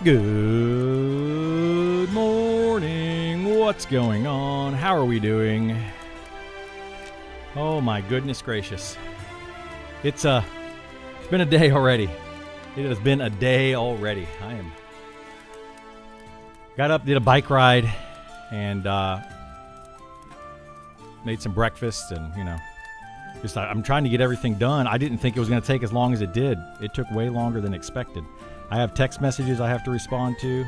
Good morning. What's going on? How are we doing? Oh my goodness gracious. It's been a day already. It has been a day already. Got up, did a bike ride, and made some breakfast, and I'm trying to get everything done. I didn't think it was going to take as long as it did. It took way longer than expected. I have text messages I have to respond to.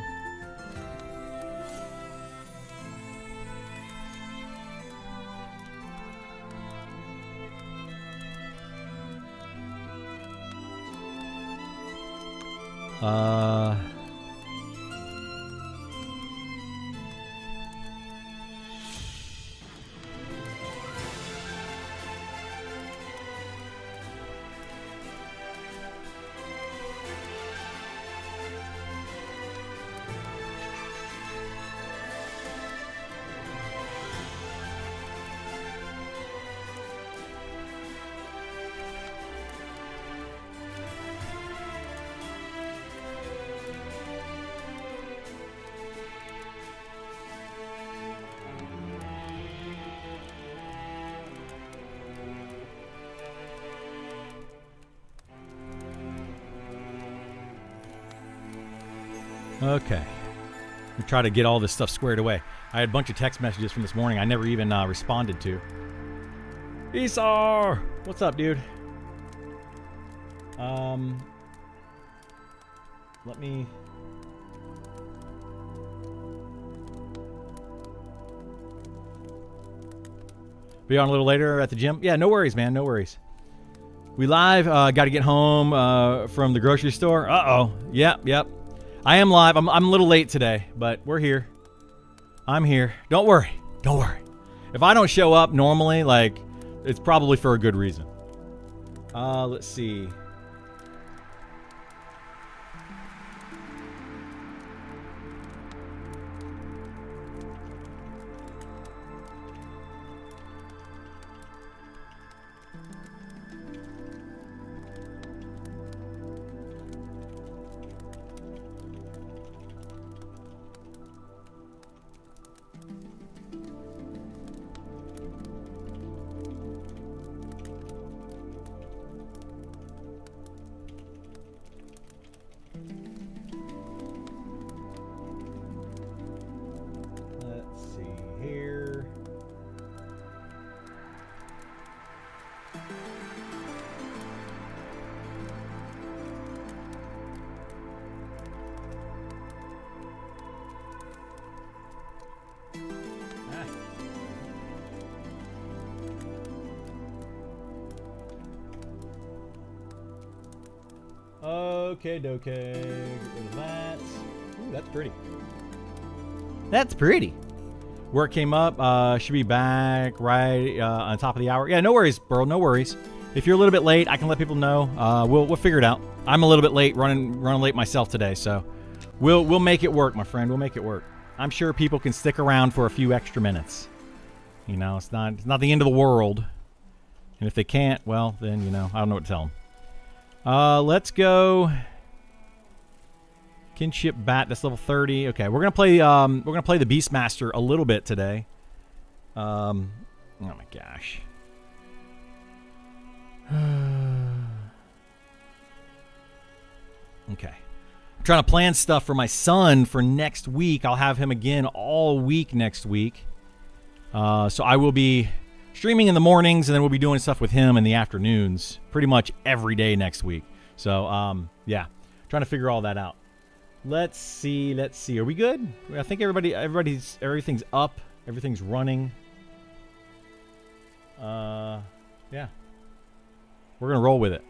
Okay. We try to get all this stuff squared away. I had a bunch of text messages from this morning I never even responded to. Esau! What's up, dude? Let me... Be on a little later at the gym? Yeah, no worries, man. No worries. We live. Got to get home from the grocery store. Uh-oh. Yep. I am live. I'm a little late today, but we're here. I'm here. Don't worry. If I don't show up normally, it's probably for a good reason. Let's see. Okay, get rid of that. Ooh, that's pretty. That's pretty. Work came up. Should be back right on top of the hour. Yeah, no worries, Burl. No worries. If you're a little bit late, I can let people know. We'll figure it out. I'm a little bit late, running late myself today, so we'll make it work, my friend. We'll make it work. I'm sure people can stick around for a few extra minutes. It's not the end of the world. And if they can't, well, then I don't know what to tell them. Let's go. Kinship bat. That's level 30. Okay, we're gonna play the Beastmaster a little bit today. Oh my gosh. Okay. I'm trying to plan stuff for my son for next week. I'll have him again all week next week. So I will be streaming in the mornings, and then we'll be doing stuff with him in the afternoons pretty much every day next week. So, yeah, trying to figure all that out. Let's see. Are we good? I think everything's up. Everything's running. Yeah. We're going to roll with it.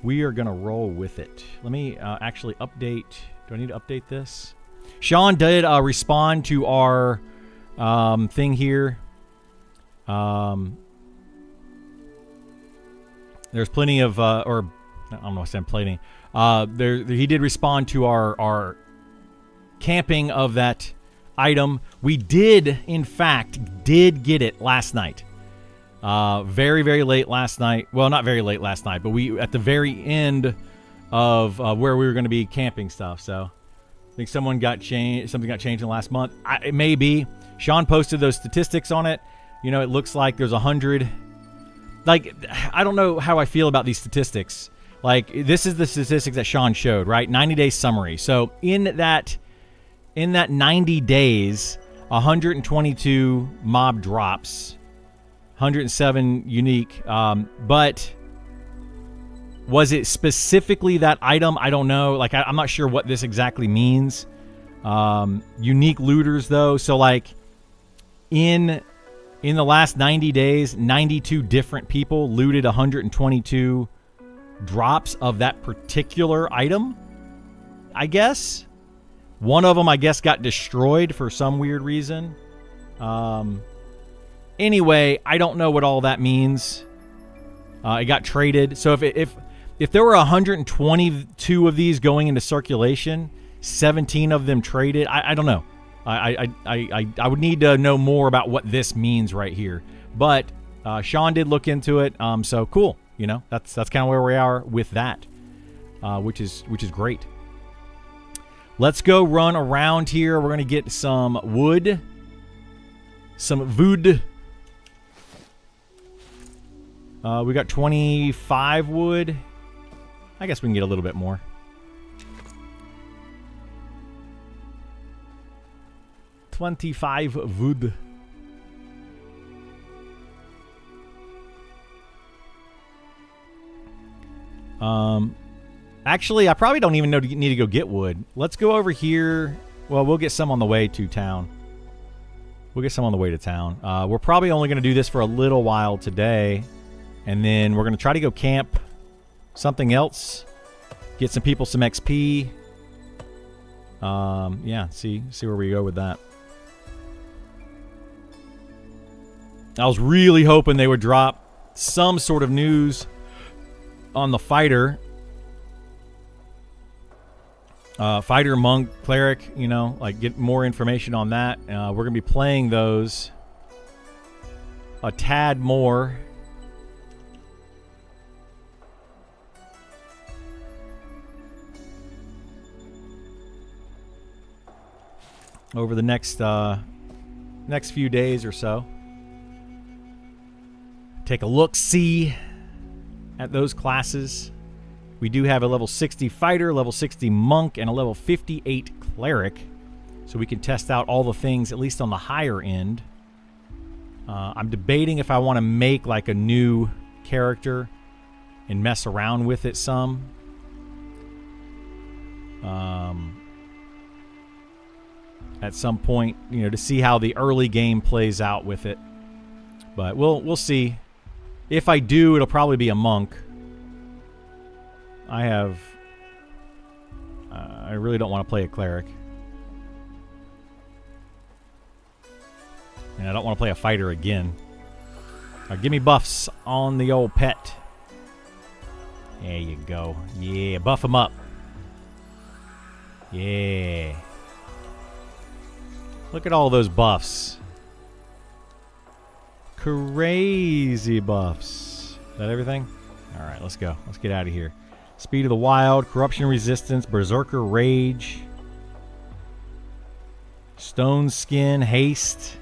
We are going to roll with it. Let me actually update. Do I need to update this? Sean did respond to our thing here. There's plenty of, or I don't know if I'm plenty. He did respond to our camping of that item. We did, in fact, get it last night. Very, very late last night. Well, not very late last night, but we at the very end of where we were going to be camping stuff. So I think something got changed in the last month. It may be. Sean posted those statistics on it. You know, it looks like there's 100. Like, I don't know how I feel about these statistics. Like, this is the statistics that Sean showed, right? 90-day summary. So in that 90 days, 122 mob drops, 107 unique. But was it specifically that item? I don't know. Like, I'm not sure what this exactly means. Unique looters, though. So, like, in the last 90 days, 92 different people looted 122 drops of that particular item, I guess. One of them, I guess, got destroyed for some weird reason. Anyway, I don't know what all that means. It got traded. So if there were 122 of these going into circulation, 17 of them traded, I don't know. I would need to know more about what this means right here. But Sean did look into it. So cool. You know, that's kind of where we are with that, which is great. Let's go run around here. We're gonna get some wood, some wood. We got 25 wood. I guess we can get a little bit more. $25 wood. Actually, I probably don't even need to go get wood. Let's go over here. Well, we'll get some on the way to town. We'll get some on the way to town. We're probably only going to do this for a little while today. And then we're going to try to go camp something else. Get some people some XP. Yeah, see where we go with that. I was really hoping they would drop some sort of news on the fighter. Fighter, monk, cleric, you know, like get more information on that. We're going to be playing those a tad more. Over the next few days or so. Take a look-see at those classes. We do have a level 60 fighter, level 60 monk, and a level 58 cleric. So we can test out all the things, at least on the higher end. I'm debating if I want to make like a new character and mess around with it some. At some point, you know, to see how the early game plays out with it. But we'll see. If I do, it'll probably be a monk. I really don't want to play a cleric. And I don't want to play a fighter again. Give me buffs on the old pet. There you go. Yeah, buff him up. Yeah. Look at all those buffs. Crazy buffs. Is that everything? Alright, let's go. Let's get out of here. Speed of the Wild, Corruption Resistance, Berserker Rage, Stone Skin, Haste.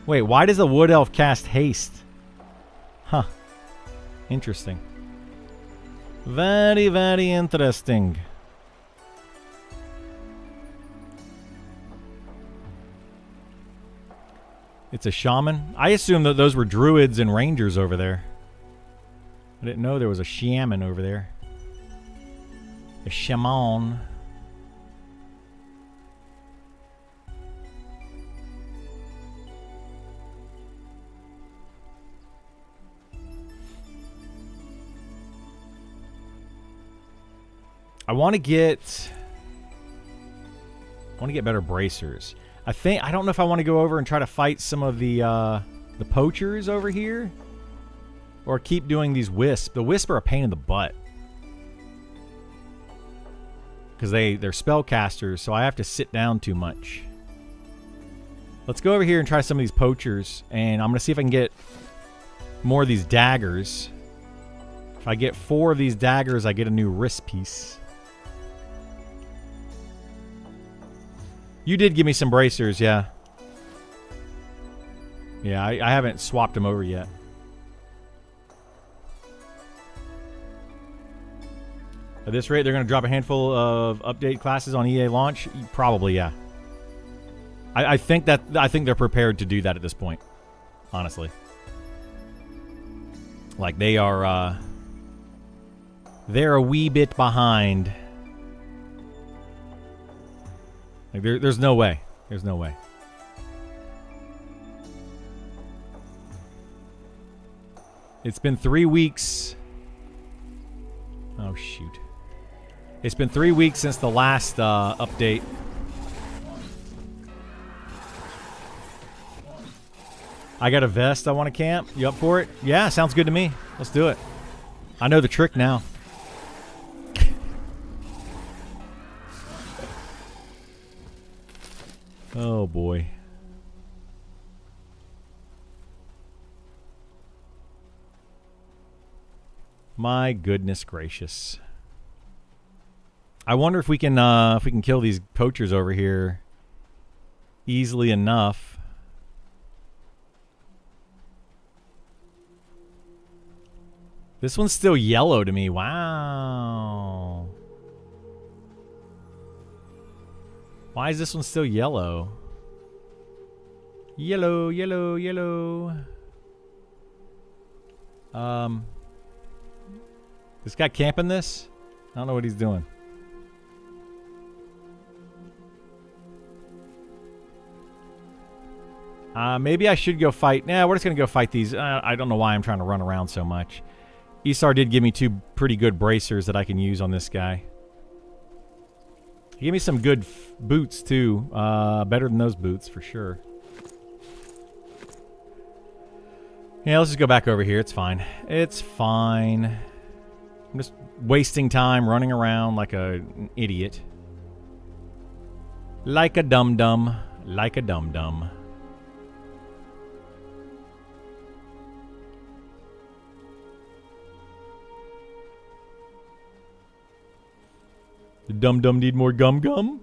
Wait, why does a Wood Elf cast Haste? Huh. Interesting. Very, very interesting. It's a shaman? I assumed that those were druids and rangers over there. I didn't know there was a shaman over there. A shaman. I want to get better bracers. I don't know if I want to go over and try to fight some of the poachers over here, or keep doing these wisps. The wisps are a pain in the butt because they're spellcasters, so I have to sit down too much. Let's go over here and try some of these poachers, and I'm gonna see if I can get more of these daggers. If I get 4 of these daggers, I get a new wrist piece. You did give me some bracers, yeah. Yeah, I haven't swapped them over yet. At this rate, they're going to drop a handful of update classes on EA launch? Probably, yeah. I think they're prepared to do that at this point. Honestly. Like, they are, they're a wee bit behind. Like, there's no way. There's no way. It's been 3 weeks. Oh, shoot. It's been 3 weeks since the last update. I got a vest I want to camp. You up for it? Yeah, sounds good to me. Let's do it. I know the trick now. Oh, boy. My goodness gracious. I wonder if we can kill these poachers over here easily enough. This one's still yellow to me. Wow. Why is this one still yellow? Yellow, yellow, yellow. This guy camping this? I don't know what he's doing. Maybe I should go fight. Nah, we're just going to go fight these. I don't know why I'm trying to run around so much. Isar did give me 2 pretty good bracers that I can use on this guy. He gave me some good boots, too. Better than those boots, for sure. Yeah, let's just go back over here. It's fine. It's fine. I'm just wasting time running around like an idiot. Like a dum-dum. Like a dum-dum. The dum-dum need more gum-gum?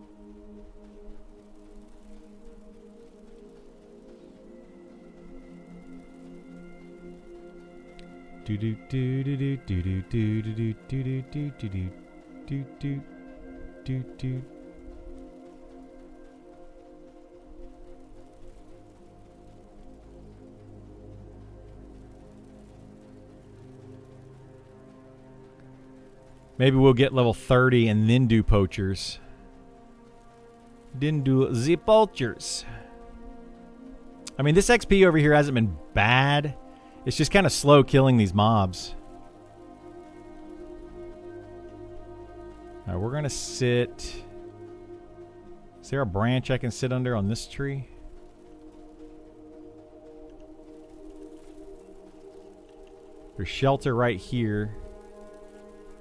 Do do do do do do do do do do do do do do do do. Maybe we'll get level 30 and then do poachers. Then do the poachers. I mean, this XP over here hasn't been bad. It's just kind of slow killing these mobs. All right, we're going to sit... Is there a branch I can sit under on this tree? There's shelter right here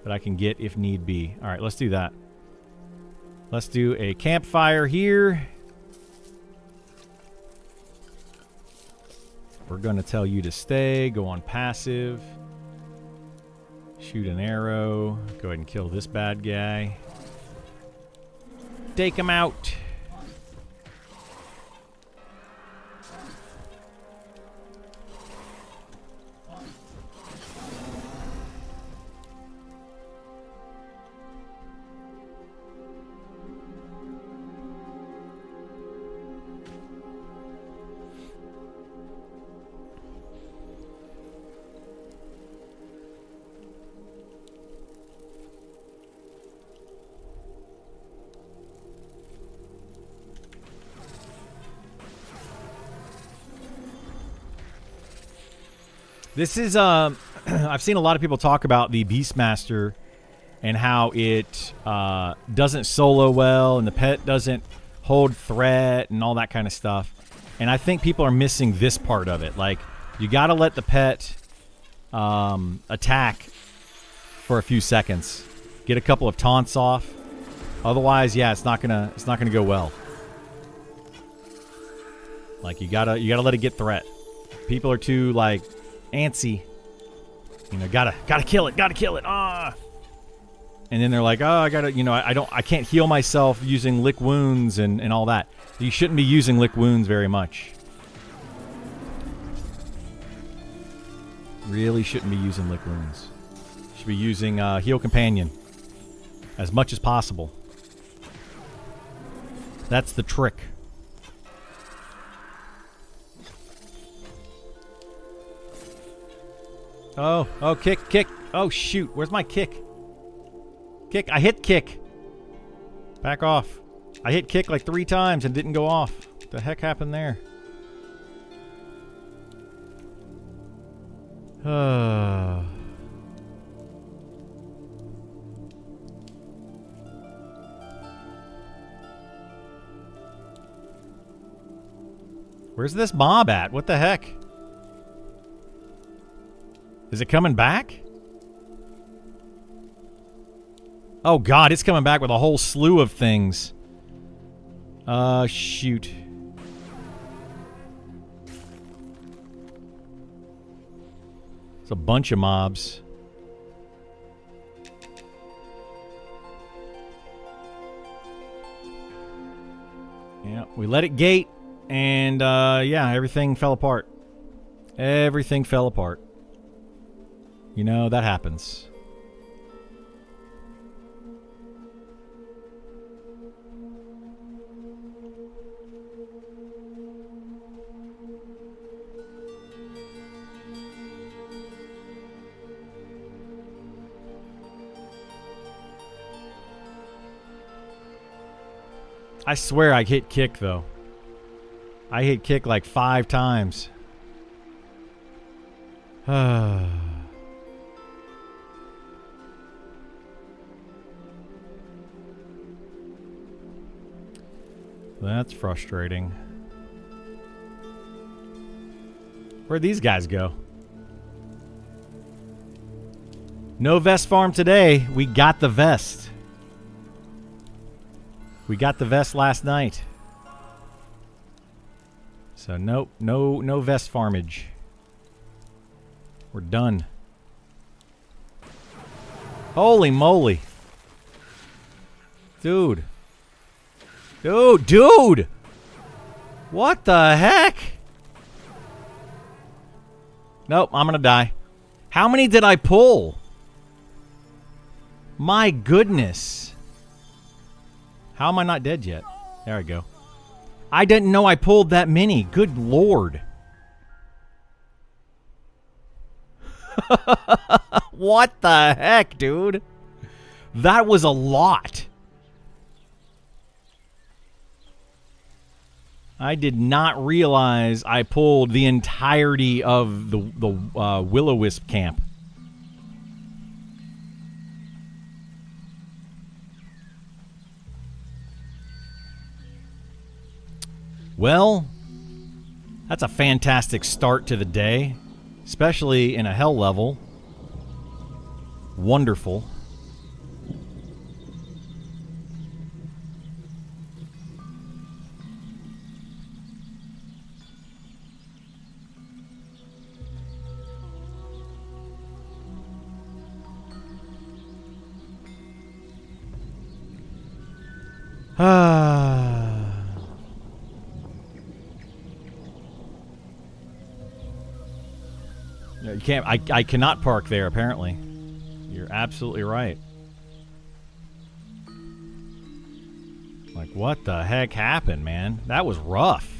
that I can get if need be. All right, let's do that. Let's do a campfire here. We're going to tell you to stay. Go on passive. Shoot an arrow. Go ahead and kill this bad guy. Take him out. This is, I've seen a lot of people talk about the Beastmaster and how it doesn't solo well and the pet doesn't hold threat and all that kind of stuff. And I think people are missing this part of it. Like, you got to let the pet attack for a few seconds. Get a couple of taunts off. Otherwise, yeah, it's not gonna go well. Like, you gotta let it get threat. People are too, like, antsy. You know, gotta kill it, Ah! And then they're like, oh, I gotta, I can't heal myself using lick wounds and all that. You shouldn't be using lick wounds very much. Really shouldn't be using lick wounds. You should be using heal companion as much as possible. That's the trick. Oh, kick. Oh, shoot. Where's my kick? Kick. I hit kick. Back off. I hit kick like 3 times and didn't go off. What the heck happened there? Where's this mob at? What the heck? Is it coming back? Oh god, it's coming back with a whole slew of things. Shoot. It's a bunch of mobs. Yeah, we let it gate, and yeah, everything fell apart. Everything fell apart. You know, that happens. I swear I hit kick, though. I hit kick like 5 times. That's frustrating. Where'd these guys go? No vest farm today. We got the vest. We got the vest last night. So nope, no vest farmage. We're done. Holy moly. Dude. Dude! What the heck? Nope, I'm gonna die. How many did I pull? My goodness. How am I not dead yet? There we go. I didn't know I pulled that many. Good lord. What the heck, dude? That was a lot. I did not realize I pulled the entirety of the Will-O-Wisp camp. Well, that's a fantastic start to the day, especially in a hell level. Wonderful. Yeah, you can't. I cannot park there. Apparently, you're absolutely right. Like, what the heck happened, man? That was rough.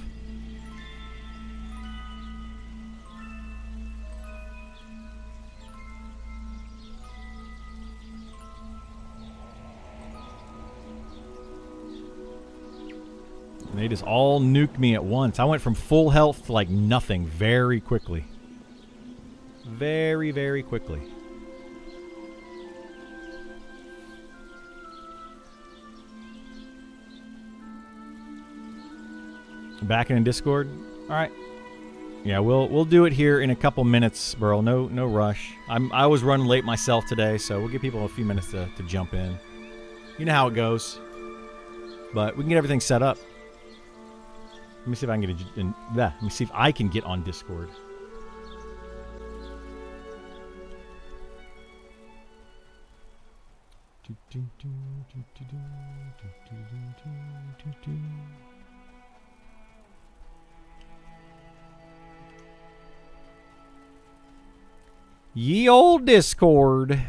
They just all nuked me at once. I went from full health to like nothing very quickly. Very, very quickly. Back in Discord? Alright. Yeah, we'll do it here in a couple minutes, Burl. No rush. I was running late myself today, so we'll give people a few minutes to jump in. You know how it goes. But we can get everything set up. Let me see if I can get let me see if I can get on Discord. Ye old Discord.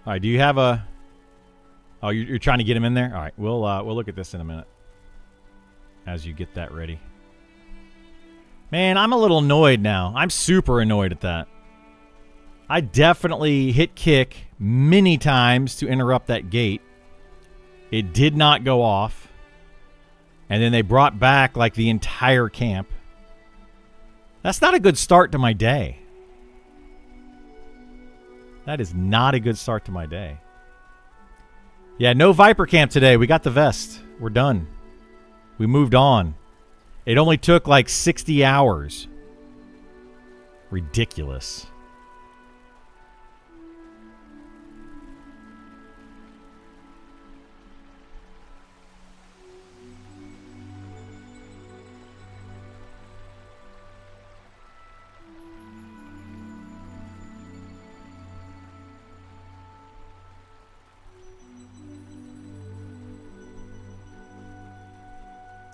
All right, do you have a... Oh, you're trying to get him in there? All right, we'll look at this in a minute as you get that ready. Man, I'm a little annoyed now. I'm super annoyed at that. I definitely hit kick many times to interrupt that gate. It did not go off. And then they brought back like the entire camp. That's not a good start to my day. That is not a good start to my day. Yeah, no Viper camp today. We got the vest. We're done. We moved on. It only took like 60 hours. Ridiculous.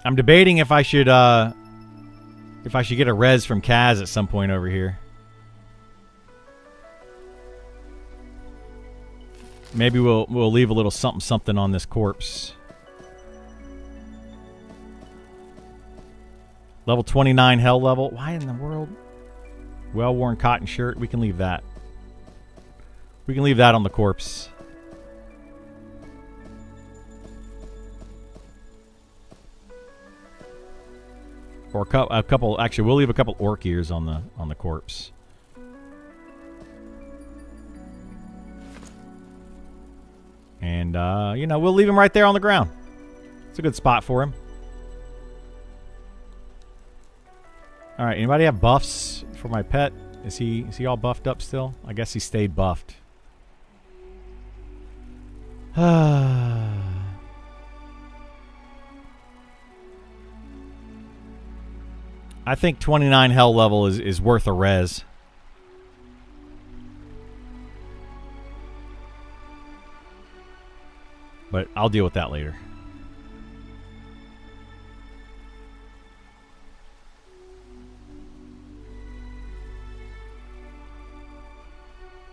I'm debating if I should get a res from Kaz at some point over here. Maybe we'll leave a little something on this corpse. Level 29 hell level. Why in the world? Well-worn cotton shirt. We can leave that. We can leave that on the corpse. Or a couple. Actually, we'll leave a couple orc ears on the corpse. And you know, we'll leave him right there on the ground. It's a good spot for him. All right. Anybody have buffs for my pet? Is he all buffed up still? I guess he stayed buffed. I think 29 hell level is worth a res. But I'll deal with that later.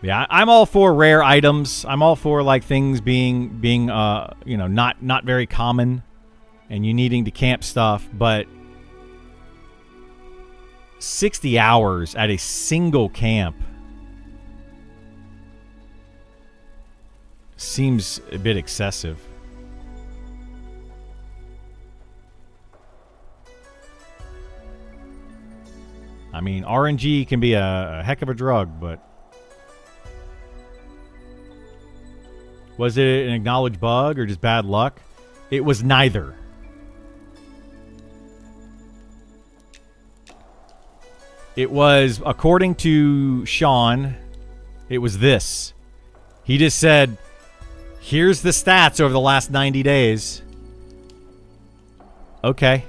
Yeah, I'm all for rare items. I'm all for like things being you know, not very common and you needing to camp stuff, but 60 hours at a single camp seems a bit excessive. I mean, RNG can be a heck of a drug, but was it an acknowledged bug or just bad luck? It was neither. It was, according to Sean, it was this. He just said, here's the stats over the last 90 days. Okay.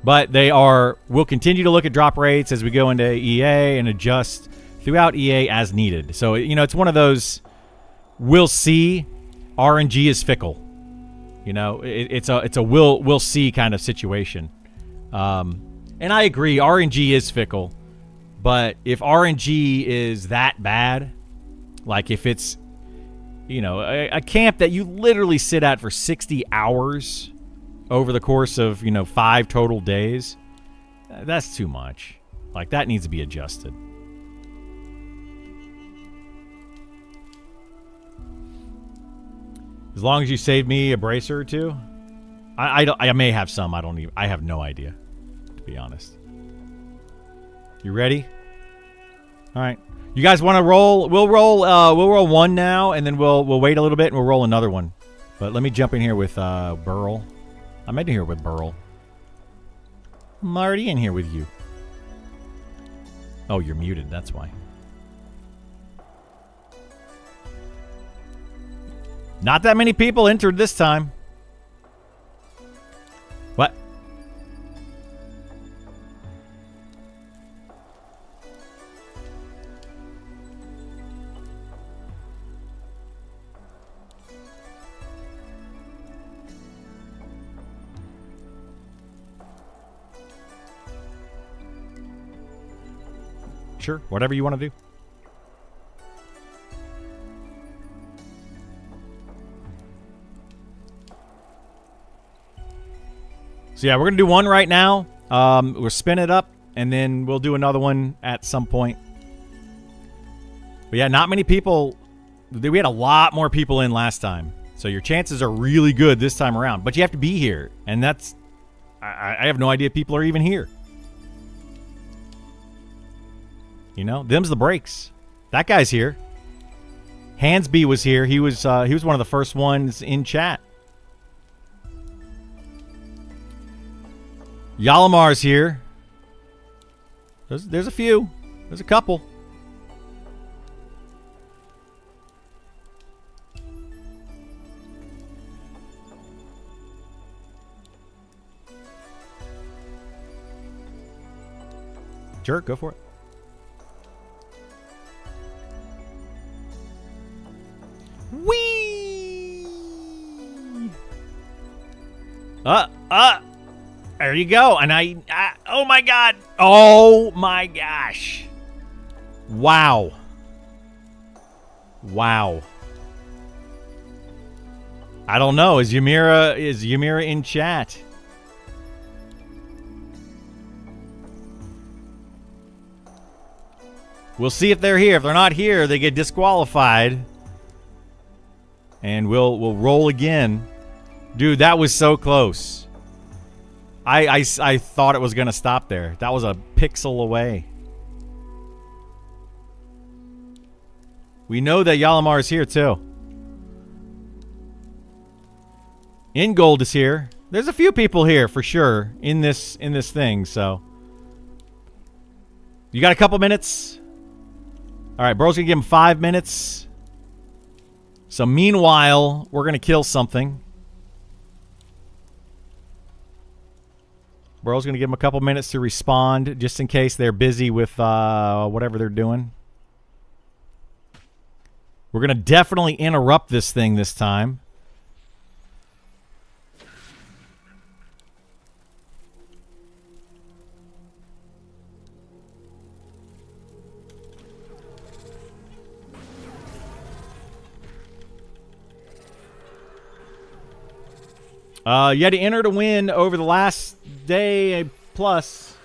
But we'll continue to look at drop rates as we go into EA and adjust throughout EA as needed. So, you know, it's one of those, we'll see. RNG is fickle. You know, it's a we'll see kind of situation. And I agree, RNG is fickle, but if RNG is that bad, like if it's, you know, a camp that you literally sit at for 60 hours over the course of, you know, 5 total days, that's too much. Like, that needs to be adjusted. As long as you save me a bracer or two, I may have some. I have no idea, to be honest. You ready? All right. You guys want to roll? We'll roll one now, and then we'll wait a little bit, and we'll roll another one. But let me jump in here with Burl. I'm in here with Burl. I'm already in here with you. Oh, you're muted. That's why. Not that many people entered this time. What? Sure, whatever you want to do. So yeah, we're gonna do one right now. We'll spin it up, and then we'll do another one at some point. But yeah, not many people. We had a lot more people in last time, so your chances are really good this time around. But you have to be here, and that's. I have no idea if people are even here. You know, them's the breaks. That guy's here. Hansby was here. He was one of the first ones in chat. Yalamar's here. There's a few. There's a couple. Sure, go for it. Whee! There you go. And oh my god. Oh my gosh. Wow. Wow. I don't know. Is Ymira in chat? We'll see if they're here. If they're not here, they get disqualified. And we'll roll again. Dude, that was so close. I thought it was going to stop there. That was a pixel away. We know that Yalamar is here too. Ingold is here. There's a few people here for sure in this thing, so. You got a couple minutes? All right, bro's going to give him 5 minutes. So meanwhile, we're going to kill something. Bro's going to give him a couple minutes to respond, just in case they're busy with whatever they're doing. We're going to definitely interrupt this thing this time. You had to enter to win over the last day plus.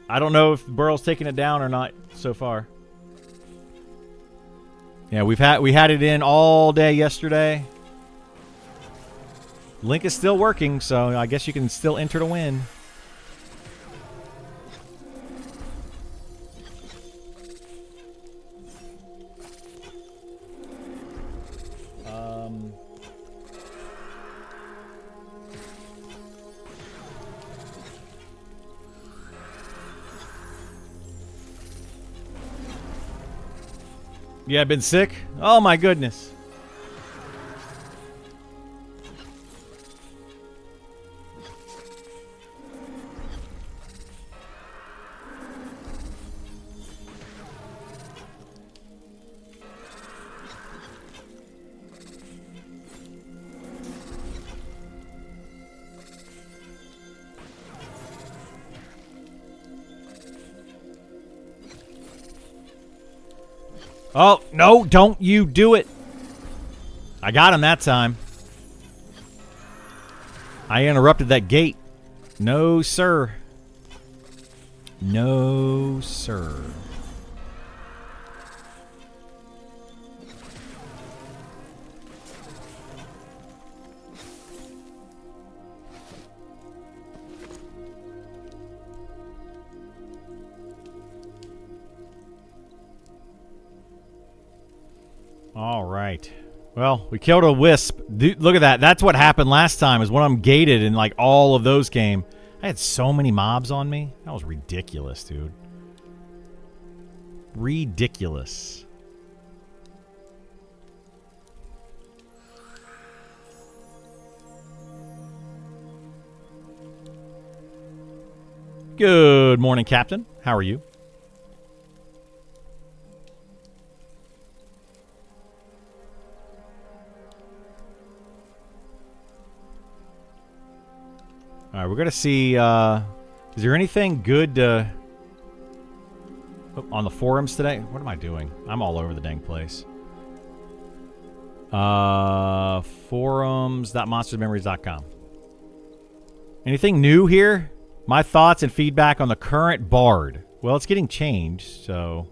I don't know if Burrow's taking it down or not so far. Yeah, we had it in all day yesterday. Link is still working, so I guess you can still enter to win. Yeah, been sick? Oh my goodness. Oh, no, don't you do it. I got him that time. I interrupted that gate. No, sir. No, sir. All right. Well, we killed a wisp. Dude, look at that. That's what happened last time is when I'm gated and like all of those came. I had so many mobs on me. That was ridiculous, dude. Ridiculous. Good morning, Captain. How are you? All right, we're going to see Is there anything good on the forums today? What am I doing? I'm all over the dang place. Forums.monstersmemories.com. Anything new here? My thoughts and feedback on the current Bard. Well, it's getting changed, so...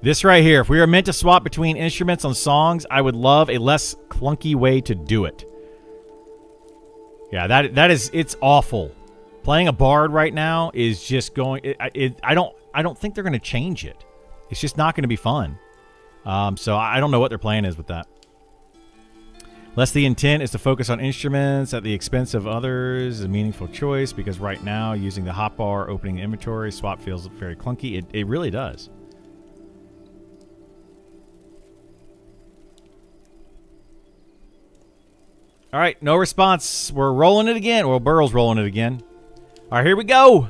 This right here, if we were meant to swap between instruments on songs, I would love a less clunky way to do it. Yeah, that is, it's awful. Playing a Bard right now is just going, I don't think they're going to change it. It's just not going to be fun. So I don't know what their plan is with that. Less the intent is to focus on instruments at the expense of others is a meaningful choice, because right now using the hotbar, opening the inventory, swap feels very clunky. It really does. All right, no response. We're rolling it again. Well, Burl's rolling it again. All right, here we go.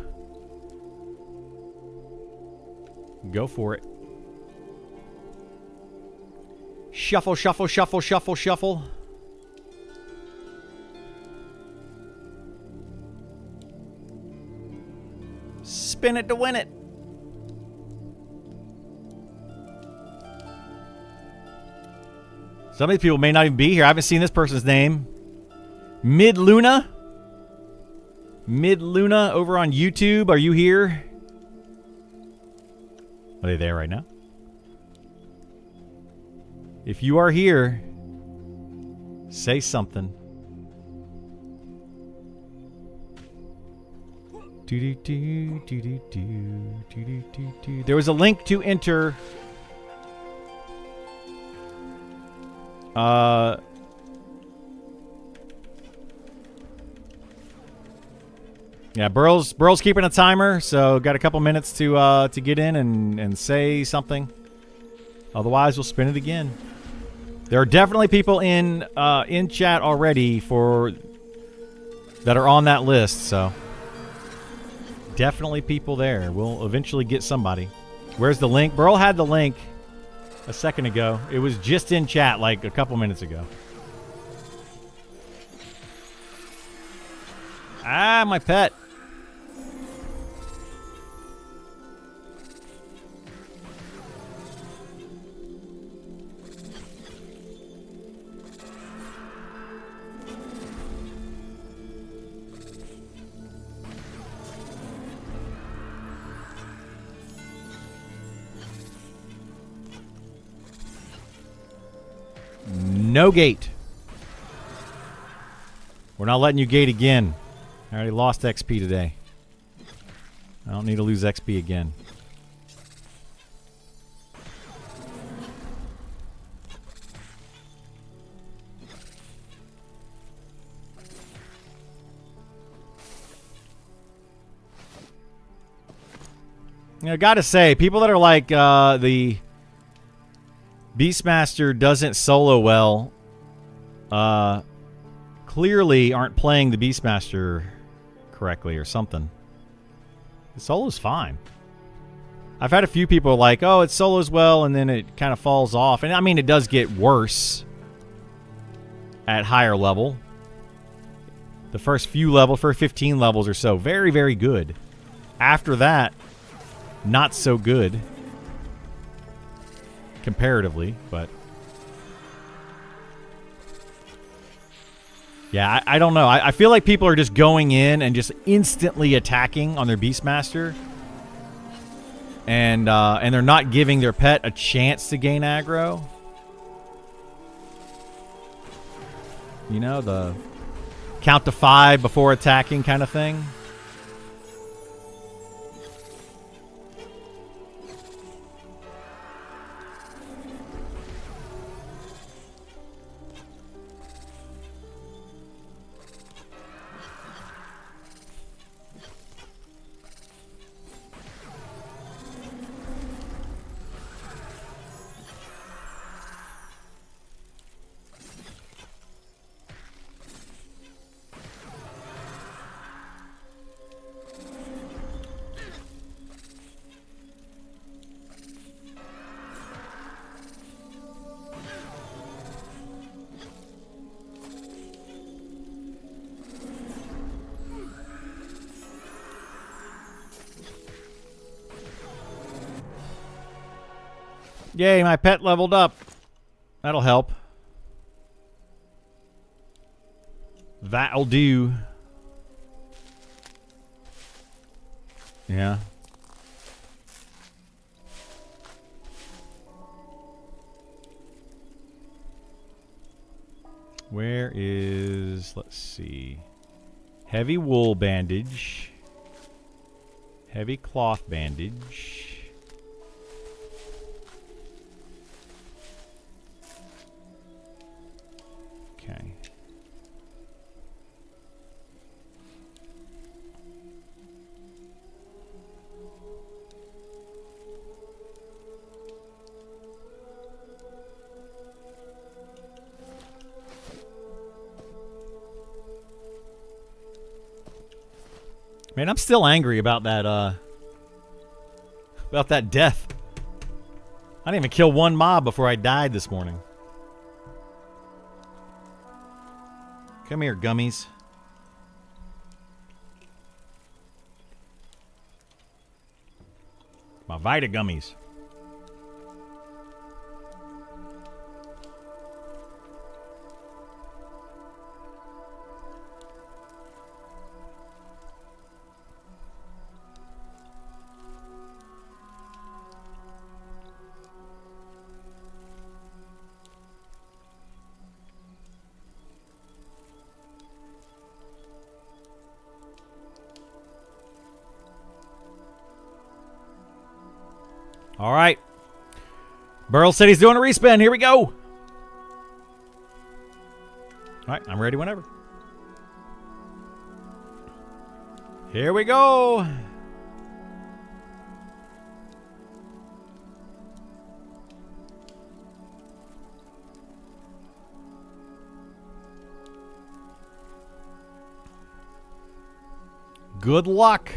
Go for it. Shuffle, shuffle, shuffle, shuffle, shuffle. Spin it to win it. Some of these people may not even be here. I haven't seen this person's name. Midluna? Midluna over on YouTube. Are you here? Are they there right now? If you are here, say something. There was a link to enter. Yeah, Burl's keeping a timer, so got a couple minutes to get in and say something. Otherwise, we'll spin it again. There are definitely people in chat already that are on that list, so definitely people there. We'll eventually get somebody. Where's the link? Burl had the link a second ago. It was just in chat like a couple minutes ago. Ah, my pet. No gate. We're not letting you gate again. I already lost XP today. I don't need to lose XP again. You know, gotta say, people that are like the Beastmaster doesn't solo well, clearly aren't playing the Beastmaster correctly or something. The solo's fine. I've had a few people like, oh, it solos well, and then it kind of falls off. And I mean, it does get worse at higher level. The first few levels, first 15 levels or so, very, very good. After that, not so good. Comparatively, but yeah, I don't know. I feel like people are just going in and just instantly attacking on their Beastmaster, and they're not giving their pet a chance to gain aggro. You know, the count to 5 before attacking kind of thing. Yay, my pet leveled up. That'll help. That'll do. Yeah. Where is, let's see, heavy wool bandage, heavy cloth bandage. Okay. Man, I'm still angry about that death. I didn't even kill one mob before I died this morning. Come here, gummies. My Vita gummies. All right. Burl said he's doing a respin. Here we go. All right, I'm ready whenever. Here we go. Good luck.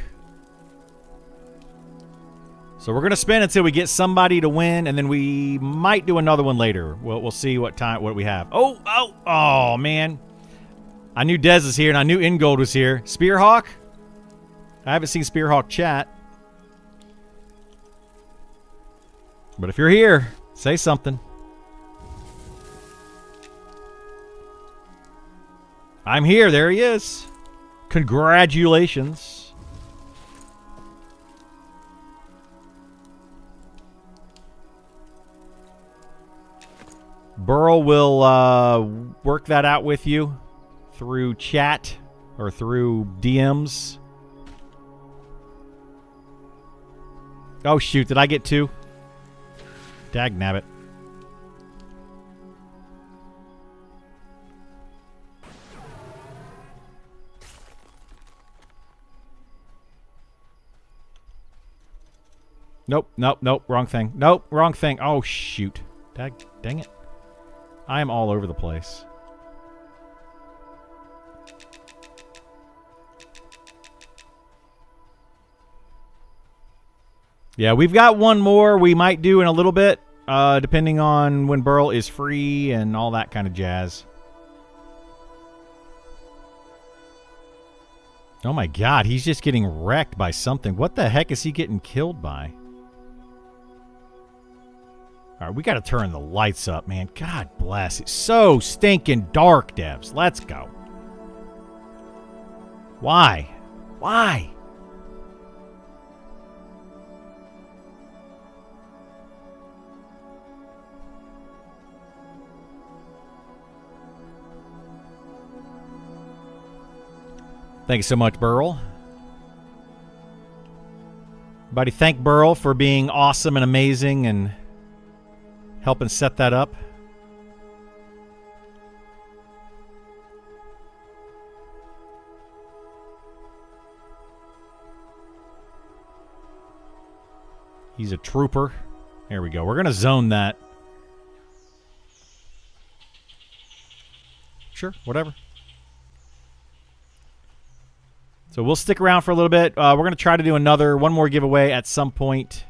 So we're going to spin until we get somebody to win, and then we might do another one later. We'll see what we have. Oh, man. I knew Dez is here, and I knew Ingold was here. Spearhawk? I haven't seen Spearhawk chat. But if you're here, say something. I'm here. There he is. Congratulations. Burl will work that out with you through chat or through DMs. Oh, shoot. Did I get two? Dagnabbit. Nope. Wrong thing. Nope, wrong thing. Oh, shoot. Dang it. I am all over the place. Yeah, we've got one more we might do in a little bit, depending on when Burl is free and all that kind of jazz. Oh my god, he's just getting wrecked by something. What the heck is he getting killed by? All right, we got to turn the lights up, man. God bless. It's so stinking dark, devs. Let's go. Why? Why? Thank you so much, Burl. Everybody, thank Burl for being awesome and amazing and helping set that up. He's a trooper. There we go. We're going to zone that. Sure, whatever. So we'll stick around for a little bit. We're going to try to do one more giveaway at some point.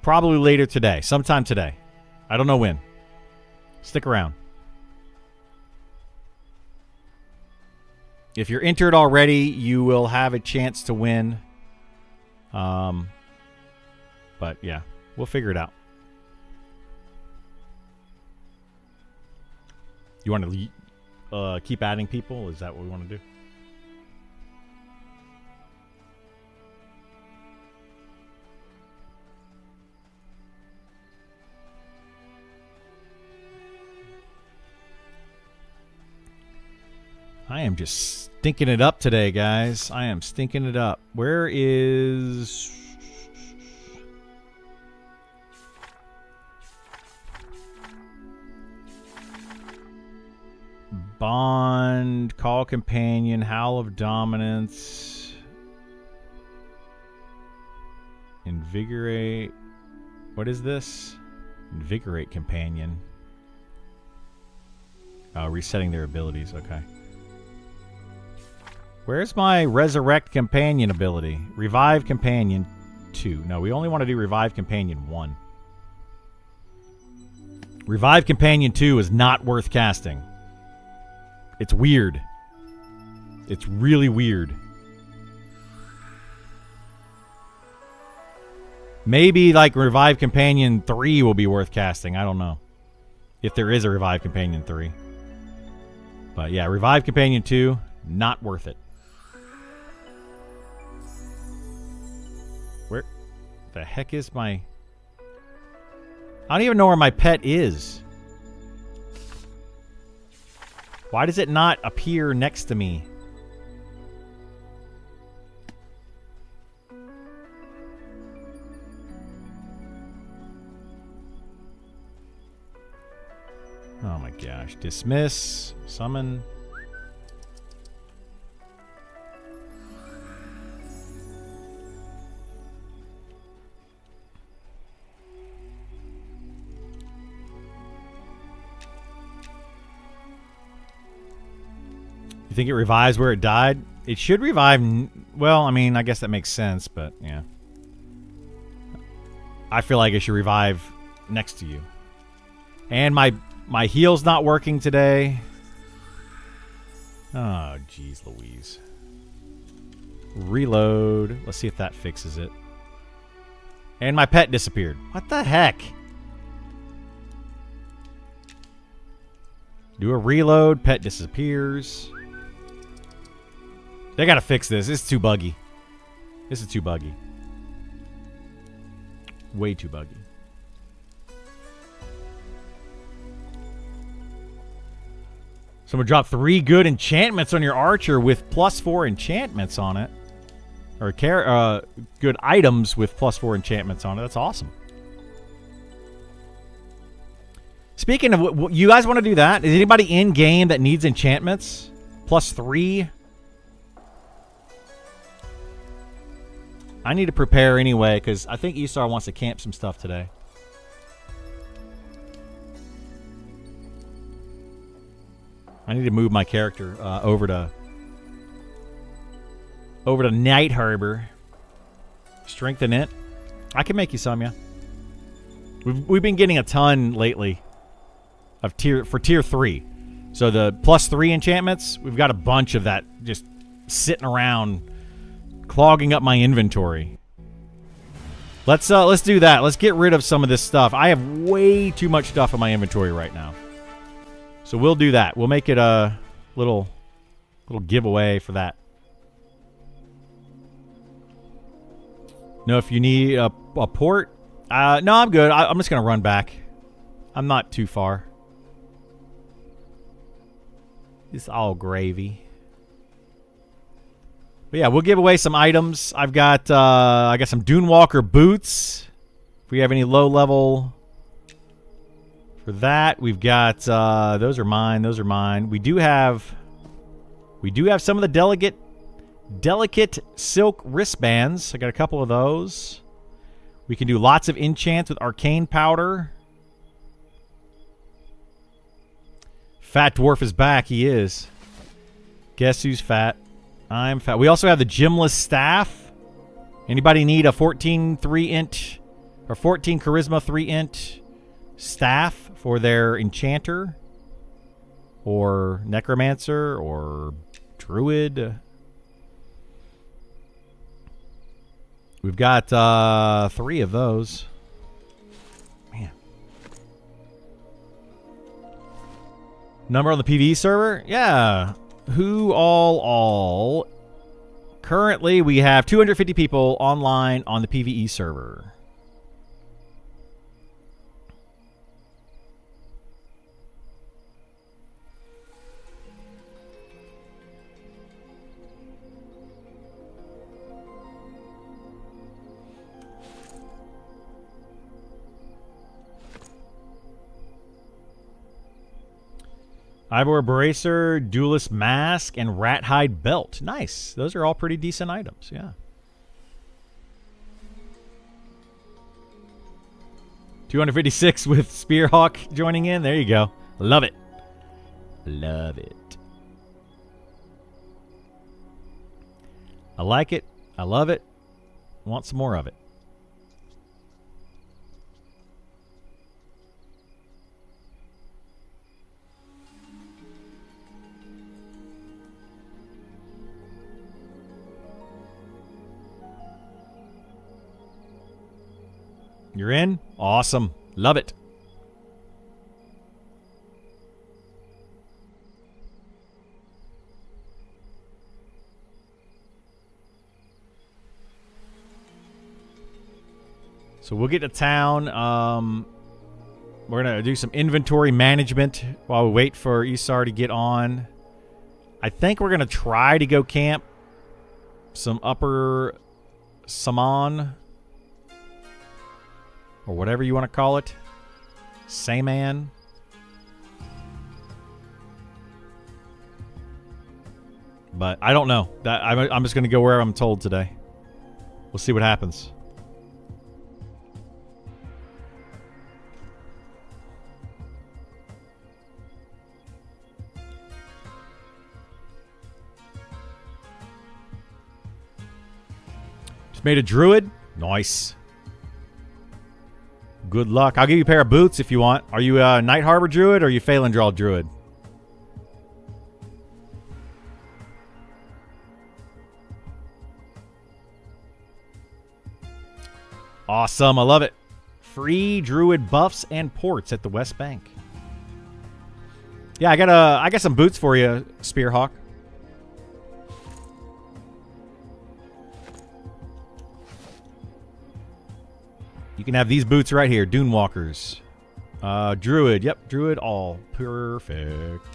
Probably later today. Sometime today. I don't know when. Stick around. If you're entered already, you will have a chance to win. But yeah, we'll figure it out. You want to keep adding people? Is that what we want to do? I am just stinking it up today, guys. I am stinking it up. Where is... Bond, Call Companion, Howl of Dominance, Invigorate. What is this? Invigorate Companion. Oh, resetting their abilities. Okay. Where's my Resurrect Companion ability? Revive Companion 2. No, we only want to do Revive Companion 1. Revive Companion 2 is not worth casting. It's weird. It's really weird. Maybe like Revive Companion 3 will be worth casting. I don't know. If there is a Revive Companion 3. But yeah, Revive Companion 2, not worth it. Where the heck is my... I don't even know where my pet is. Why does it not appear next to me? Oh my gosh. Dismiss. Summon. You think it revives where it died? It should revive... Well, I mean, I guess that makes sense, but yeah. I feel like it should revive next to you. And my heal's not working today. Oh, jeez Louise. Reload. Let's see if that fixes it. And my pet disappeared. What the heck? Do a reload. Pet disappears. They gotta fix this. It's too buggy. This is too buggy. Way too buggy. Someone dropped 3 good enchantments on your archer with +4 enchantments on it. Or good items with +4 enchantments on it. That's awesome. Speaking of, what you guys want to do that? Is anybody in game that needs enchantments? +3? I need to prepare anyway, because I think Esar wants to camp some stuff today. I need to move my character over to Night Harbor. Strengthen it. I can make you some, yeah. We've been getting a ton lately of tier 3. So the +3 enchantments, we've got a bunch of that just sitting around, clogging up my inventory. Let's do that. Let's get rid of some of this stuff. I have way too much stuff in my inventory right now. So we'll do that. We'll make it a little giveaway for that. No, if you need a port, no, I'm good. I'm just gonna run back. I'm not too far. It's all gravy. But yeah, we'll give away some items. I got some Dunewalker boots. If we have any low level for that, we've got those are mine. Those are mine. We do have some of the delicate silk wristbands. I got a couple of those. We can do lots of enchants with arcane powder. Fat Dwarf is back. He is. Guess who's fat? I'm fat. We also have the Gymless Staff. Anybody need a 14 3-int or 14 Charisma 3-int staff for their Enchanter or Necromancer or Druid? We've got 3 of those. Man. Number on the PvE server? Yeah. Who all? Currently, we have 250 people online on the PvE server. Ivor Bracer, Duelist Mask, and Rathide Belt. Nice. Those are all pretty decent items, yeah. 256 with Spearhawk joining in. There you go. Love it. Love it. I like it. I love it. Want some more of it. You're in? Awesome. Love it. So we'll get to town. We're going to do some inventory management while we wait for Isar to get on. I think we're going to try to go camp some Upper Saman, or whatever you want to call it. Sayman. But I don't know. I'm just going to go where I'm told today. We'll see what happens. Just made a druid. Nice. Good luck. I'll give you a pair of boots if you want. Are you a Night Harbor Druid or are you Phalandraw Druid? Awesome. I love it. Free Druid buffs and ports at the West Bank. Yeah, I got some boots for you, Spearhawk. You can have these boots right here, Dune Walkers. Druid, yep, Druid all. Perfect.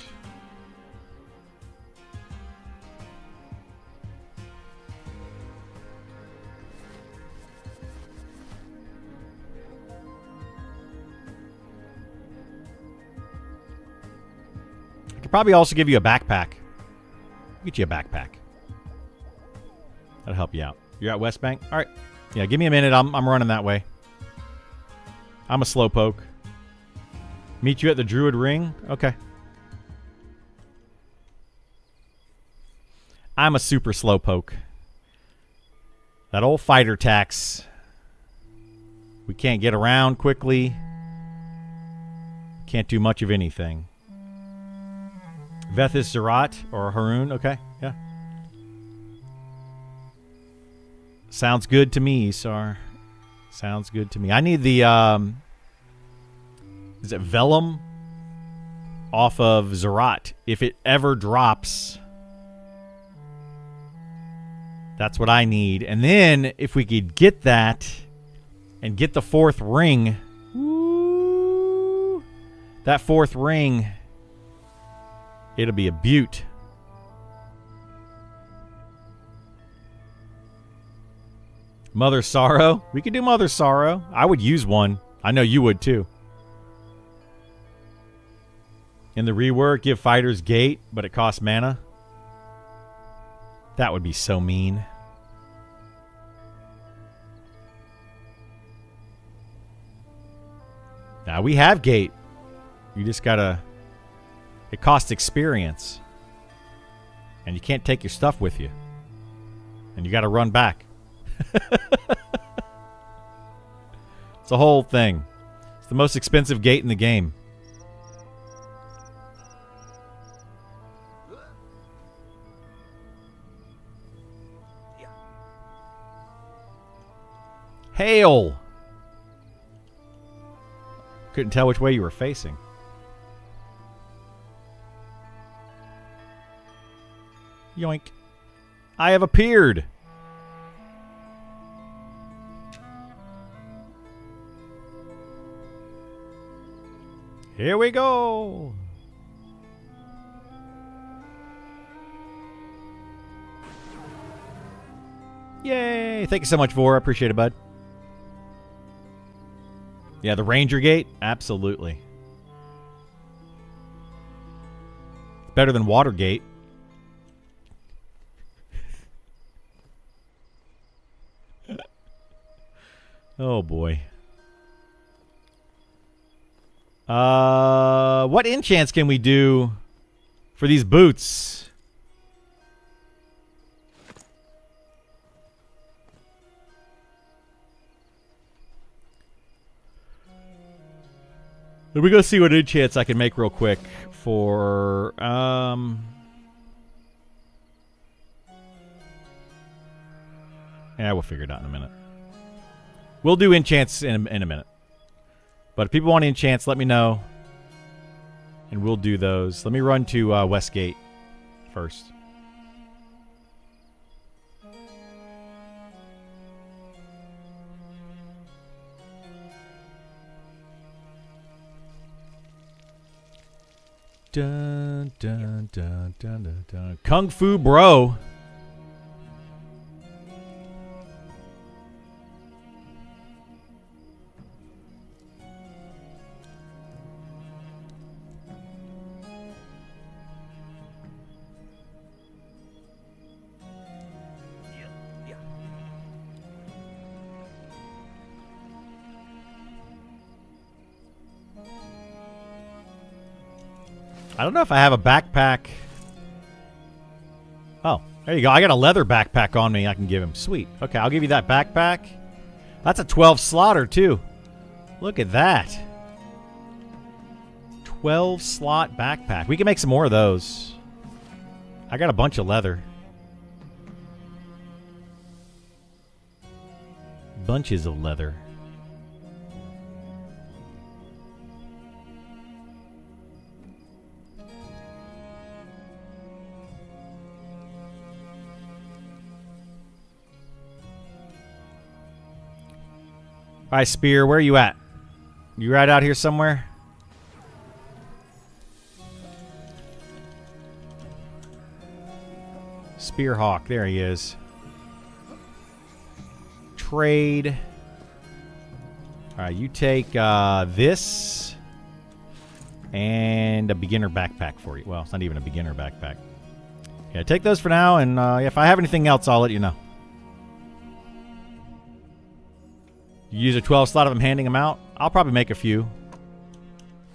I could probably also give you a backpack. Get you a backpack. That'll help you out. You're at West Bank? All right. Yeah, give me a minute. I'm running that way. I'm a slowpoke. Meet you at the Druid Ring? Okay. I'm a super slowpoke. That old fighter tax. We can't get around quickly. Can't do much of anything. Vethis Zerat or Haroon? Okay, yeah. Sounds good to me, Sar. Sounds good to me. I need the, is it Vellum? Off of Zerat. If it ever drops, that's what I need. And then, if we could get that, and get the 4th ring, woo, that 4th ring, it'll be a beaut. Mother Sorrow? We could do Mother Sorrow. I would use one. I know you would too. In the rework, give fighters gate, but it costs mana. That would be so mean. Now we have gate. You just gotta... It costs experience. And you can't take your stuff with you. And you gotta run back. It's a whole thing. It's the most expensive gate in the game. Hail! Couldn't tell which way you were facing. Yoink. I have appeared! Here we go! Yay! Thank you so much, Vor. I appreciate it, bud. Yeah, the Ranger Gate? Absolutely. Better than Watergate. Oh, boy. What enchants can we do for these boots? Let me go see what enchants I can make real quick for, yeah, we'll figure it out in a minute. We'll do enchants in a minute. But if people want enchants, let me know. And we'll do those. Let me run to Westgate first. Dun, dun, dun, dun, dun, dun. Kung Fu Bro. I don't know if I have a backpack. Oh, there you go. I got a leather backpack on me I can give him. Sweet. Okay, I'll give you that backpack. That's a 12 slotter, too. Look at that. 12 slot backpack. We can make some more of those. I got a bunch of leather. Bunches of leather. All right, Spear, where are you at? You right out here somewhere? Spearhawk, there he is. Trade. All right, you take this and a beginner backpack for you. Well, it's not even a beginner backpack. Yeah, take those for now, and if I have anything else, I'll let you know. You use a 12 slot of them handing them out. I'll probably make a few.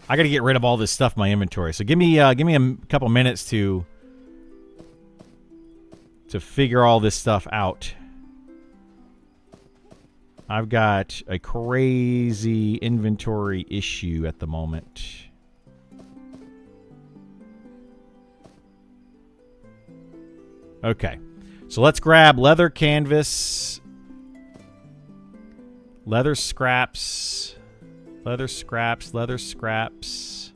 I got to get rid of all this stuff in my inventory. So give me a couple minutes to figure all this stuff out. I've got a crazy inventory issue at the moment. Okay. So let's grab leather canvas. Leather scraps, leather scraps, leather scraps,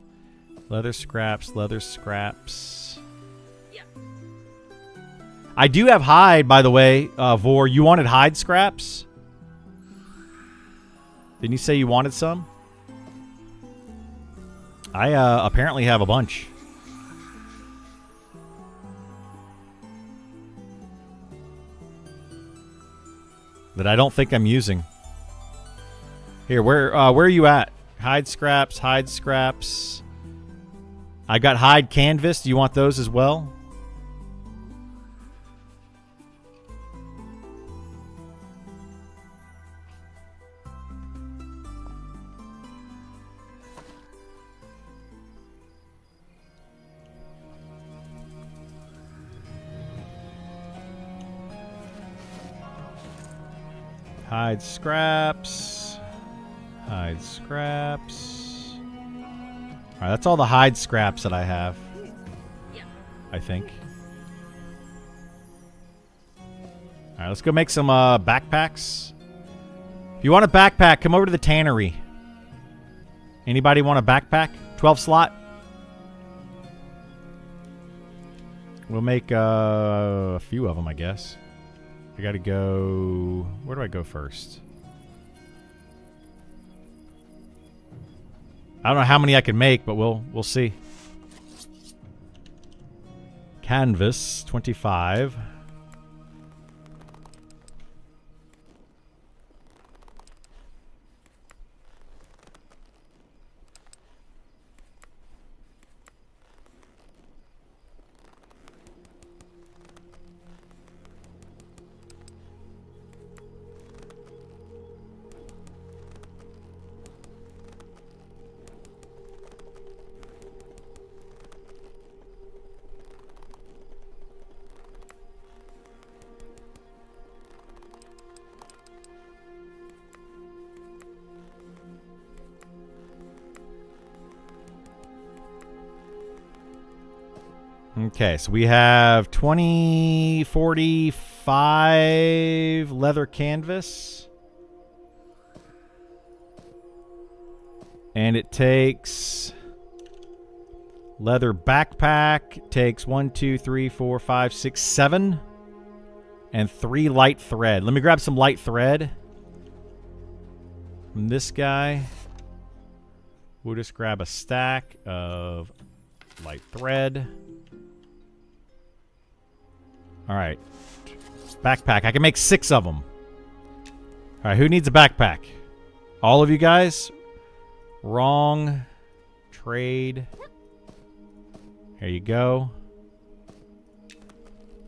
leather scraps, leather scraps. Yeah. I do have hide, by the way, Vor. You wanted hide scraps? Didn't you say you wanted some? I apparently have a bunch. That I don't think I'm using. Here, where are you at? Hide scraps, hide scraps. I got hide canvas. Do you want those as well? Hide scraps. Hide scraps. All right, that's all the hide scraps that I have. Yeah. I think. All right, let's go make some backpacks. If you want a backpack, come over to the tannery. Anybody want a backpack? 12 slot? We'll make a few of them, I guess. I gotta go... Where do I go first? I don't know how many I can make, but we'll see. Canvas, 25. Okay, so we have 20, 45 leather canvas. And it takes leather backpack. Takes 1, 2, 3, 4, 5, 6, 7. And 3 light thread. Let me grab some light thread from this guy. We'll just grab a stack of light thread. All right. Backpack. I can make 6 of them. All right, who needs a backpack? All of you guys? Wrong. Trade. There you go.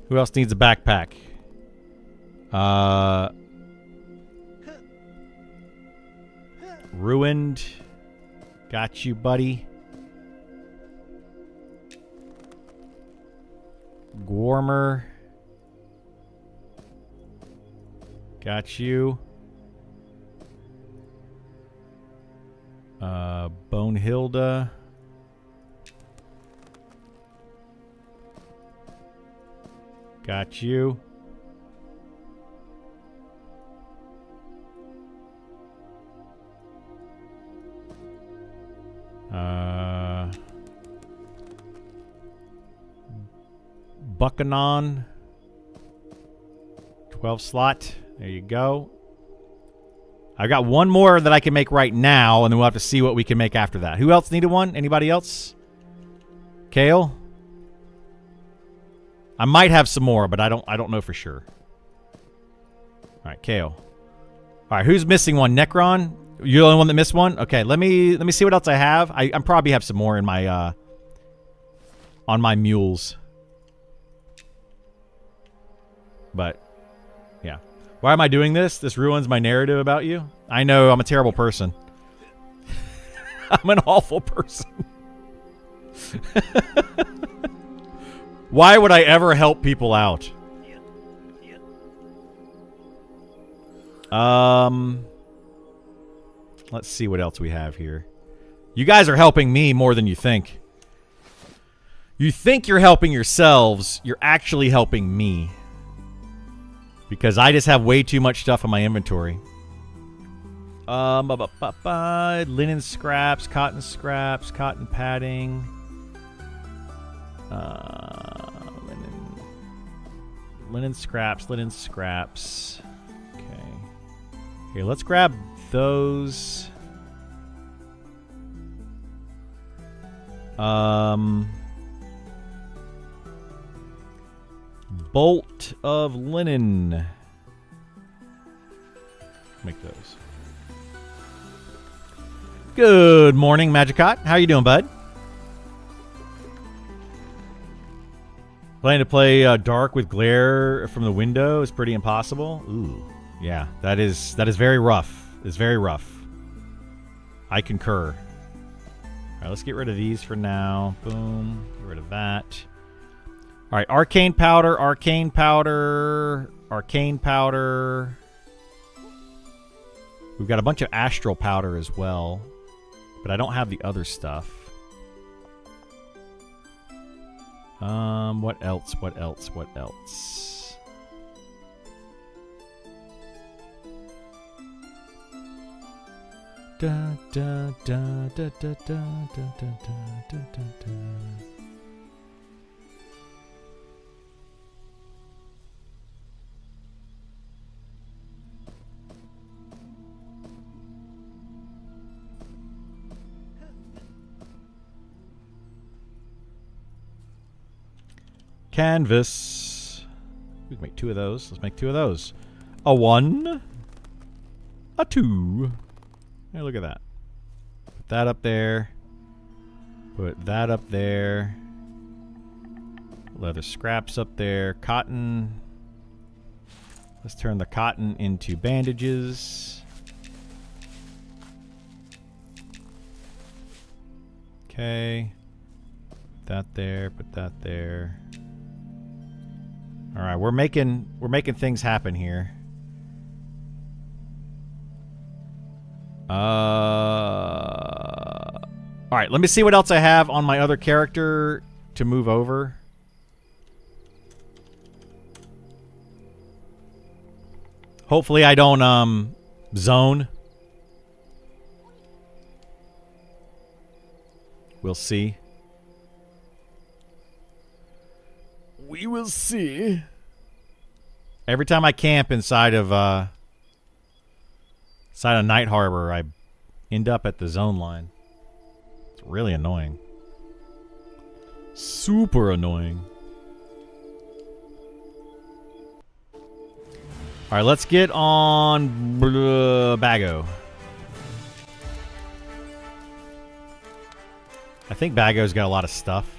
Who else needs a backpack? Ruined. Got you, buddy. Gormer. Got you. Bonehilda. Got you. Buckanon. 12 slot. There you go. I got one more that I can make right now, and then we'll have to see what we can make after that. Who else needed one? Anybody else? Kale? I might have some more, but I don't know for sure. All right, Kale. All right, who's missing one? Necron? You're the only one that missed one? Okay, let me see what else I have. I probably have some more in my on my mules. But yeah. Why am I doing this? This ruins my narrative about you. I know I'm a terrible person. I'm an awful person. Why would I ever help people out? Let's see what else we have here. You guys are helping me more than you think. You think you're helping yourselves. You're actually helping me. Because I just have way too much stuff in my inventory. Linen scraps, cotton padding. Linen scraps. Okay. Here, let's grab those. Bolt of linen. Make those. Good morning, Magicot. How you doing, bud? Planning to play Dark with glare from the window is pretty impossible. Ooh, yeah, that is very rough. It's very rough. I concur. All right, let's get rid of these for now. Boom. Get rid of that. All right, arcane powder. We've got a bunch of astral powder as well, but I don't have the other stuff. What else? Da, da, da, da, da, da, da, da, da, da, da. Canvas. We can make 2 of those. Let's make 2 of those. A 1. A 2. Hey, look at that. Put that up there. Put that up there. Leather scraps up there. Cotton. Let's turn the cotton into bandages. Okay. Put that there. Put that there. All right, we're making things happen here. All right, let me see what else I have on my other character to move over. Hopefully I don't zone. We'll see. We will see. Every time I camp inside of Night Harbor, I end up at the zone line. It's really annoying. Super annoying. All right, let's get on Bago. I think Bago's got a lot of stuff.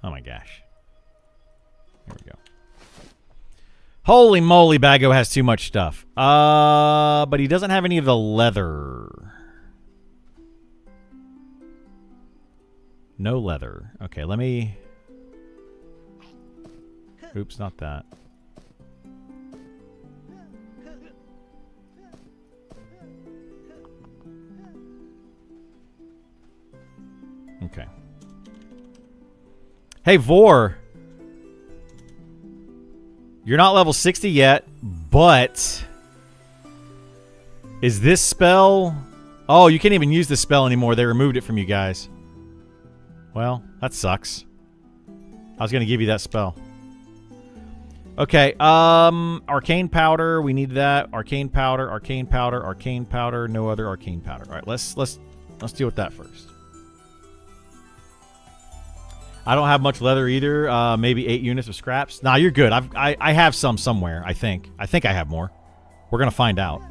Oh my gosh. Here we go. Holy moly, Bago has too much stuff. But he doesn't have any of the leather. No leather. Okay, let me... Oops, not that. Okay. Hey, Vor. You're not level 60 yet, but... Is this spell... Oh, you can't even use this spell anymore. They removed it from you guys. Well, that sucks. I was going to give you that spell. Okay, arcane powder, we need that. Arcane powder, arcane powder, arcane powder, no other arcane powder. All right, let's deal with that first. I don't have much leather either. Maybe 8 units of scraps. Nah, you're good. I have some somewhere, I think. I think I have more. We're going to find out.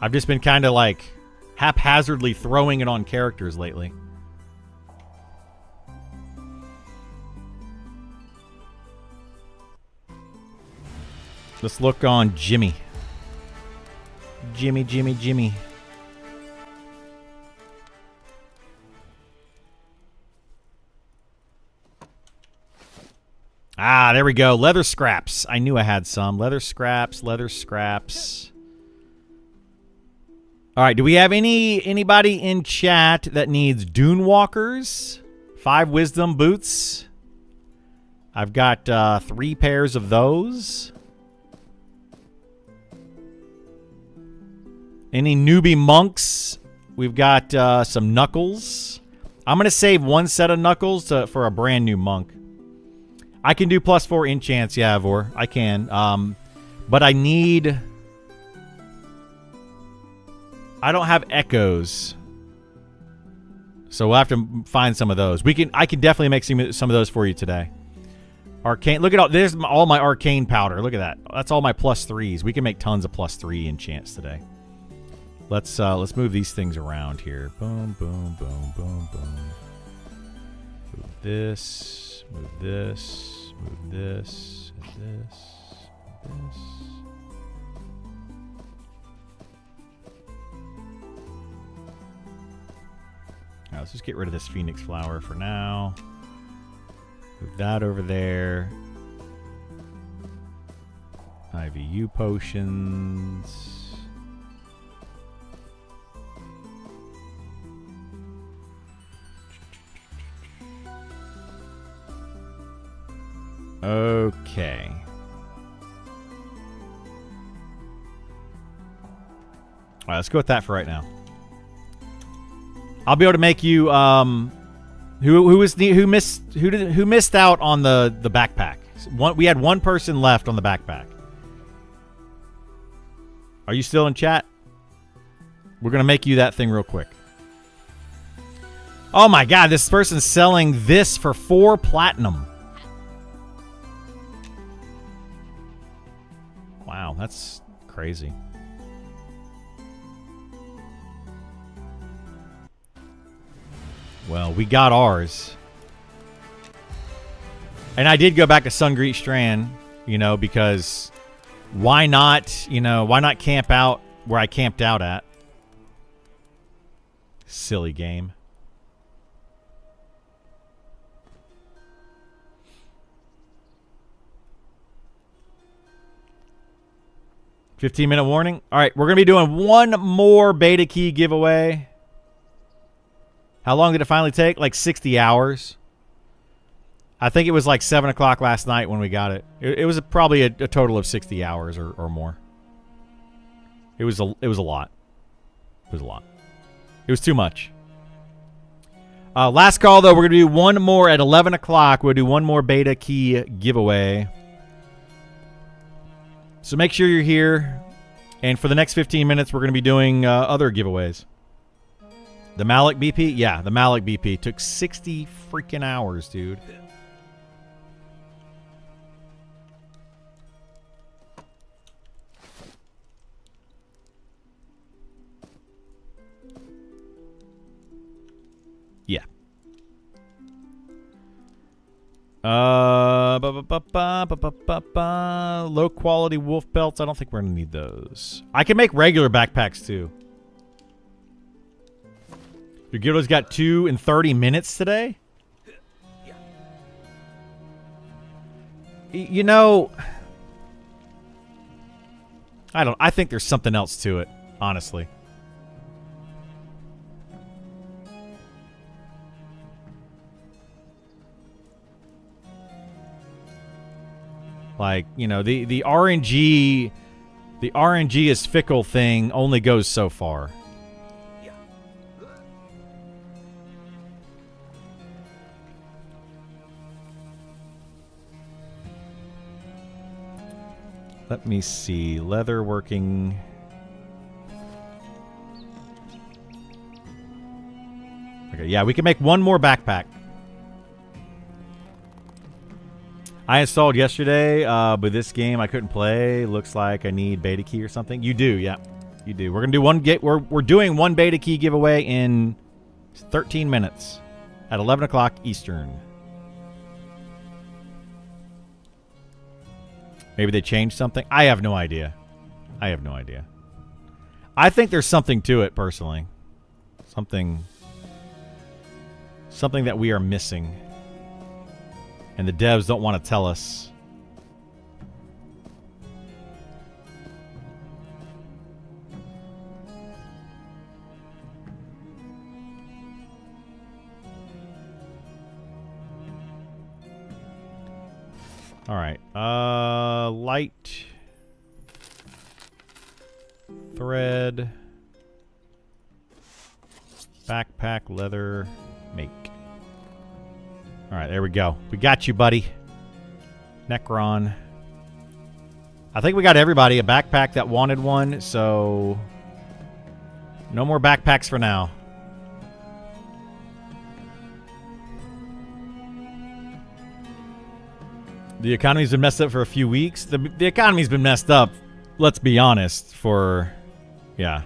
I've just been kind of like haphazardly throwing it on characters lately. Let's look on Jimmy. Jimmy. Ah, there we go. Leather scraps. I knew I had some. Leather scraps. All right, do we have anybody in chat that needs Dune Walkers? 5 wisdom boots. I've got 3 pairs of those. Any newbie monks? We've got some knuckles. I'm going to save 1 set of knuckles for a brand new monk. I can do +4 enchants, yeah, Vor. I can. But I need... I don't have echoes, so we'll have to find some of those. I can definitely make some of those for you today. Arcane. Look at all. There's all my arcane powder. Look at that. That's all my +3s. We can make tons of +3 enchants today. Let's move these things around here. Boom, boom, boom, boom, boom. Move this. Move this. Move this. And this. And this. Right, let's just get rid of this phoenix flower for now. Move that over there. IVU potions. Okay. All right, let's go with that for right now. I'll be able to make you who missed out on the backpack. We had one person left on the backpack. Are you still in chat? We're gonna make you that thing real quick. Oh my god, this person's selling this for 4 platinum. Wow, that's crazy. Well, we got ours. And I did go back to Sungreet Strand, you know, because why not, you know, why not camp out where I camped out at? Silly game. $15-minute warning. All right, we're going to be doing one more beta key giveaway. How long did it finally take? Like 60 hours. I think it was like 7 o'clock last night when we got it. It was probably a total of 60 hours or more. It was a lot. It was a lot. It was too much. Last call, though. We're going to do one more at 11 o'clock. We'll do one more beta key giveaway. So make sure you're here. And for the next 15 minutes, we're going to be doing other giveaways. The Malik BP? Yeah, the Malik BP. Took 60 freaking hours, dude. Yeah. Low quality wolf belts. I don't think we're going to need those. I can make regular backpacks, too. Your guildo's got 2 in 30 minutes today? You know, I think there's something else to it, honestly. Like, you know, the RNG is fickle thing only goes so far. Let me see. Leather working. Okay, yeah, we can make one more backpack. I installed yesterday, but this game I couldn't play. Looks like I need beta key or something. You do, yeah. You do. We're gonna do we're doing one beta key giveaway in 13 minutes at 11 o'clock Eastern. Maybe they changed something. I have no idea. I think there's something to it, personally. Something that we are missing. And the devs don't want to tell us. All right. Light. Thread. Backpack, leather, make. All right, there we go. We got you, buddy. Necron. I think we got everybody a backpack that wanted one, so no more backpacks for now. The economy's been messed up for a few weeks. The economy's been messed up, let's be honest, for, yeah.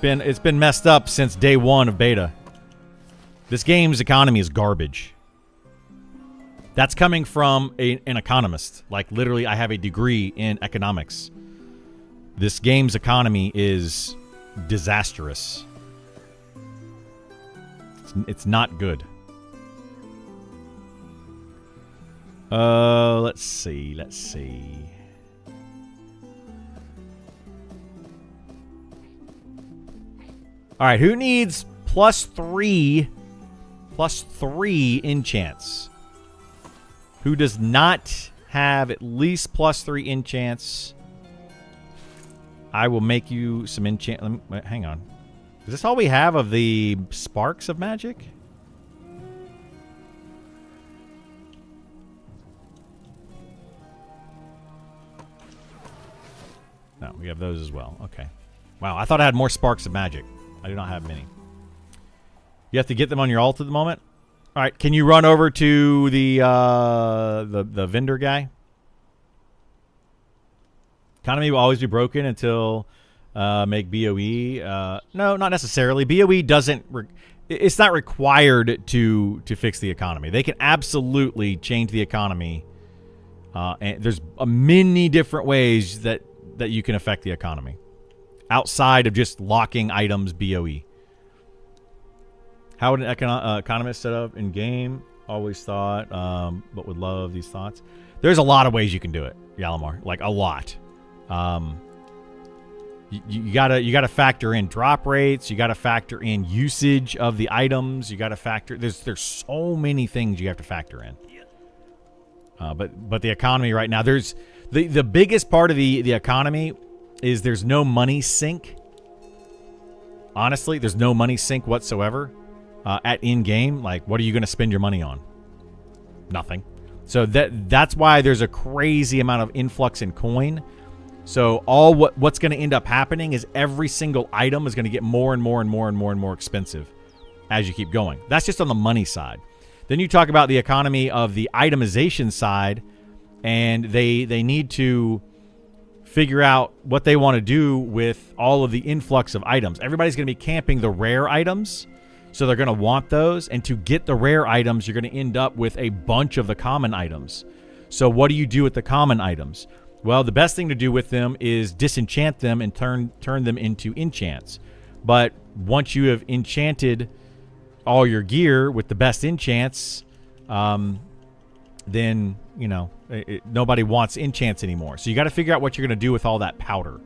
It's been messed up since day one of beta. This game's economy is garbage. That's coming from an economist. Like, literally, I have a degree in economics. This game's economy is disastrous. It's not good. Let's see. All right, who needs +3 enchants. Who does not have at least +3 enchants? I will make you some enchant. Hang on. Is this all we have of the sparks of magic? No, we have those as well. Okay. Wow, I thought I had more sparks of magic. I do not have many. You have to get them on your alt at the moment? All right, can you run over to the vendor guy? Economy will always be broken until make BOE. No, not necessarily. BOE doesn't. It's not required to fix the economy. They can absolutely change the economy, and there's many different ways that you can affect the economy outside of just locking items BOE. How would an economist set up in game? Always thought, but would love these thoughts. There's a lot of ways you can do it, Yalamar. Like a lot. You gotta factor in drop rates. You gotta factor in usage of the items. You gotta factor. There's so many things you have to factor in. But the economy right now, there's the biggest part of the economy is there's no money sink. Honestly, there's no money sink whatsoever at in-game. Like, what are you going to spend your money on? Nothing. So that's why there's a crazy amount of influx in coin. So what's going to end up happening is every single item is going to get more and more and more and more and more expensive as you keep going. That's just on the money side. Then you talk about the economy of the itemization side, and they need to figure out what they want to do with all of the influx of items. Everybody's going to be camping the rare items, so they're going to want those. And to get the rare items, you're going to end up with a bunch of the common items. So what do you do with the common items? Well, the best thing to do with them is disenchant them and turn them into enchants. But once you have enchanted all your gear with the best enchants, then, you know, nobody wants enchants anymore. So you got to figure out what you're going to do with all that powder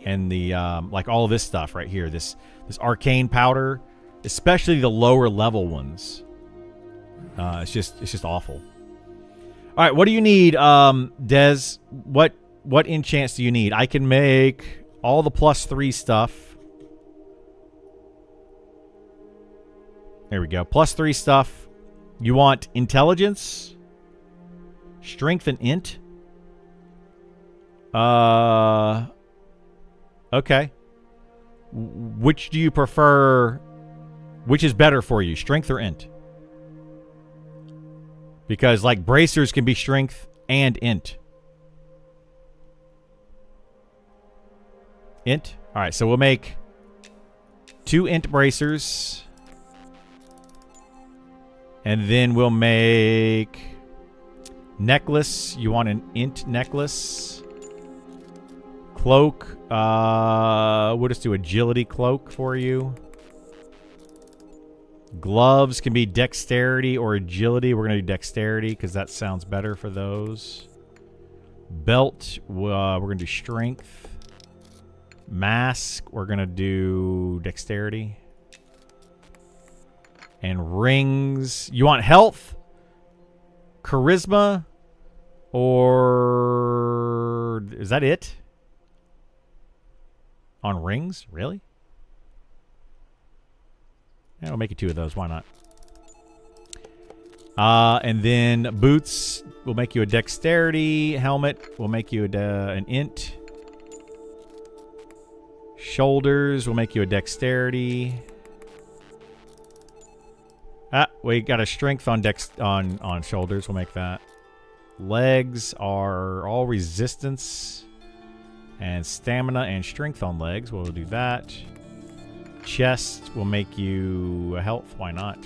and the like all of this stuff right here. This arcane powder, especially the lower level ones. It's just awful. All right, what do you need, Des? What enchants do you need? I can make all the +3 stuff. There we go. +3 stuff. You want intelligence? Strength and int? Okay. Which do you prefer? Which is better for you, strength or int? Because, like, bracers can be strength and int. Int? All right, so we'll make 2 int bracers. And then we'll make necklace. You want an int necklace. Cloak. We'll just do agility cloak for you. Gloves can be dexterity or agility. We're going to do dexterity because that sounds better for those. Belt, we're going to do strength. Mask, we're going to do dexterity. And rings, you want health, charisma, or is that it? On rings? Really? Yeah, we'll make it 2 of those. Why not? And then boots will make you a dexterity. Helmet will make you an int. Shoulders will make you a dexterity. We got a strength on on shoulders. We'll make that. Legs are all resistance and stamina and strength on legs. We'll do that. Chest will make you a health. Why not?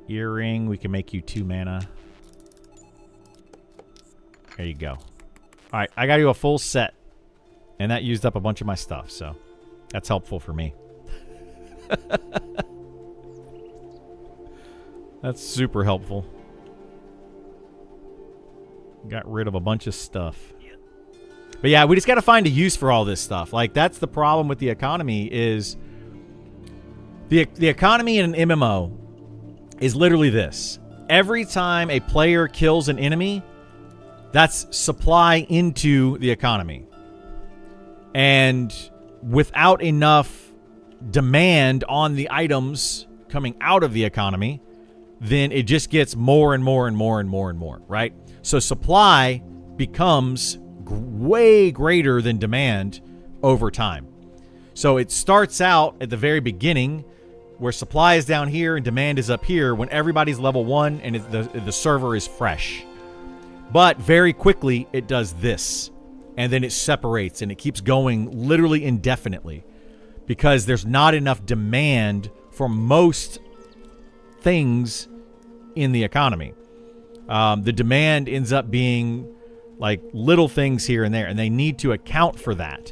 Earring, we can make you 2 mana. There you go. All right, I got you a full set. And that used up a bunch of my stuff, so that's helpful for me. That's super helpful. Got rid of a bunch of stuff. But yeah, we just got to find a use for all this stuff. Like, that's the problem with the economy is The economy in an MMO is literally this. Every time a player kills an enemy, that's supply into the economy. And without enough demand on the items coming out of the economy, then it just gets more and more and more and more and more, right? So supply becomes way greater than demand over time. So it starts out at the very beginning where supply is down here and demand is up here when everybody's level 1 and the server is fresh. But very quickly it does this, and then it separates and it keeps going literally indefinitely because there's not enough demand for most things in the economy. The demand ends up being like little things here and there, and they need to account for that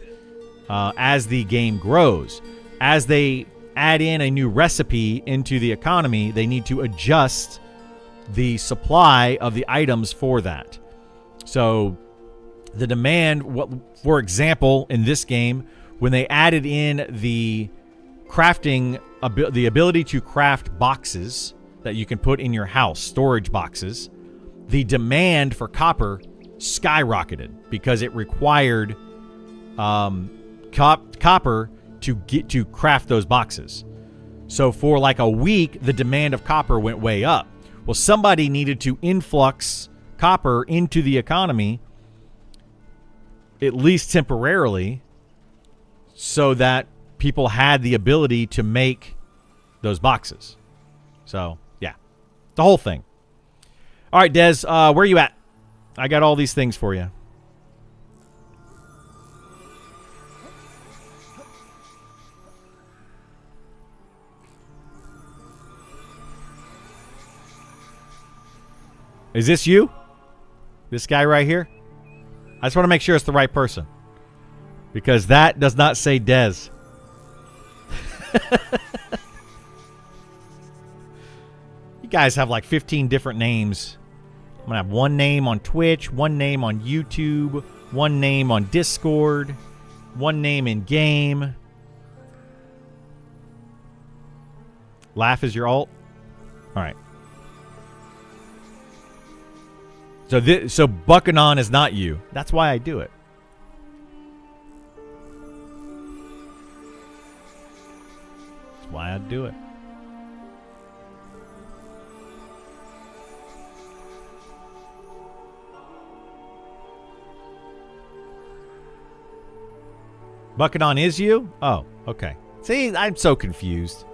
as the game grows. As they add in a new recipe into the economy, they need to adjust the supply of the items for that. So the demand, for example, in this game, when they added in the crafting, the ability to craft boxes that you can put in your house, storage boxes, the demand for copper skyrocketed because it required copper to craft those boxes. So for like a week, the demand of copper went way up. Well, somebody needed to influx copper into the economy, at least temporarily, so that people had the ability to make those boxes. So, yeah, the whole thing. All right, Des, where are you at? I got all these things for you. Is this you? This guy right here? I just want to make sure it's the right person. Because that does not say Des. You guys have like 15 different names. I'm going to have one name on Twitch, one name on YouTube, one name on Discord, one name in game. Laugh is your alt? All right. So Buckanon is not you. That's why I do it. That's why I do it. Buckanon is you? Oh, okay. See, I'm so confused.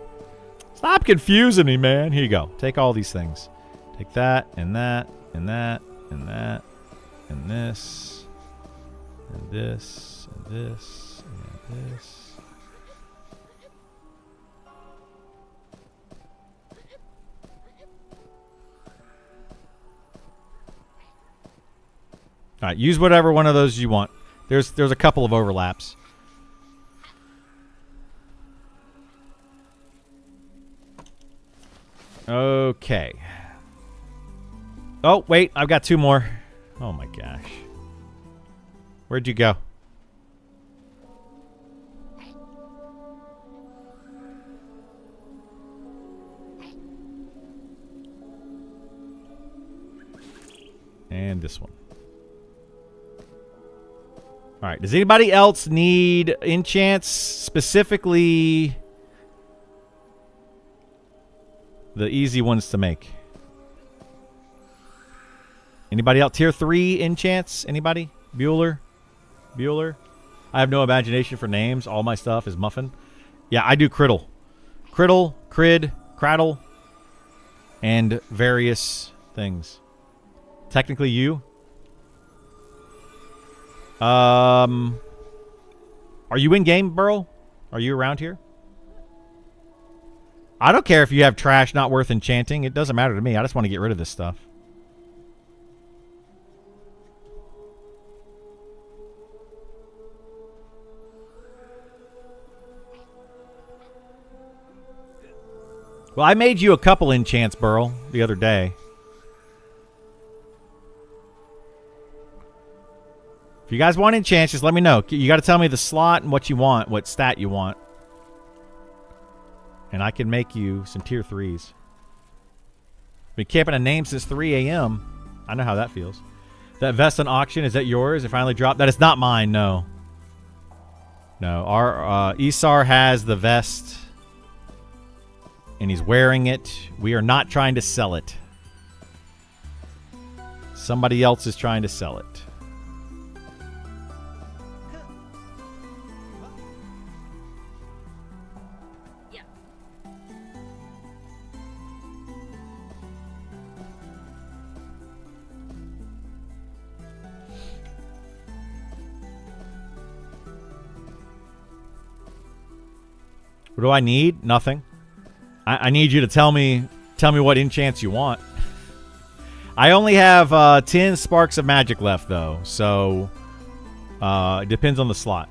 Stop confusing me, man. Here you go. Take all these things. Take that and that and that. And that, and this, and this, and this, and this. All right, use whatever one of those you want. There's a couple of overlaps. Okay. Oh, wait, I've got two more. Oh my gosh. Where'd you go? And this one. All right, does anybody else need enchants, specifically the easy ones to make? Anybody else? Tier 3 enchants? Anybody? Bueller? I have no imagination for names. All my stuff is muffin. Yeah, I do criddle. Criddle, crid, craddle, and various things. Technically you. Are you in game, Burl? Are you around here? I don't care if you have trash not worth enchanting. It doesn't matter to me. I just want to get rid of this stuff. Well, I made you a couple enchants, Burl, the other day. If you guys want enchants, just let me know. You got to tell me the slot and what you want, what stat you want. and I can make you some tier 3s. Been camping a name since 3 a.m. I know how that feels. That vest on auction, is that yours? It finally dropped. That is not mine, no. No, our Isar has the vest, and he's wearing it. We are not trying to sell it. Somebody else is trying to sell it. What do I need? Nothing. I need you to tell me what enchants you want. I only have 10 sparks of magic left, though, so it depends on the slot.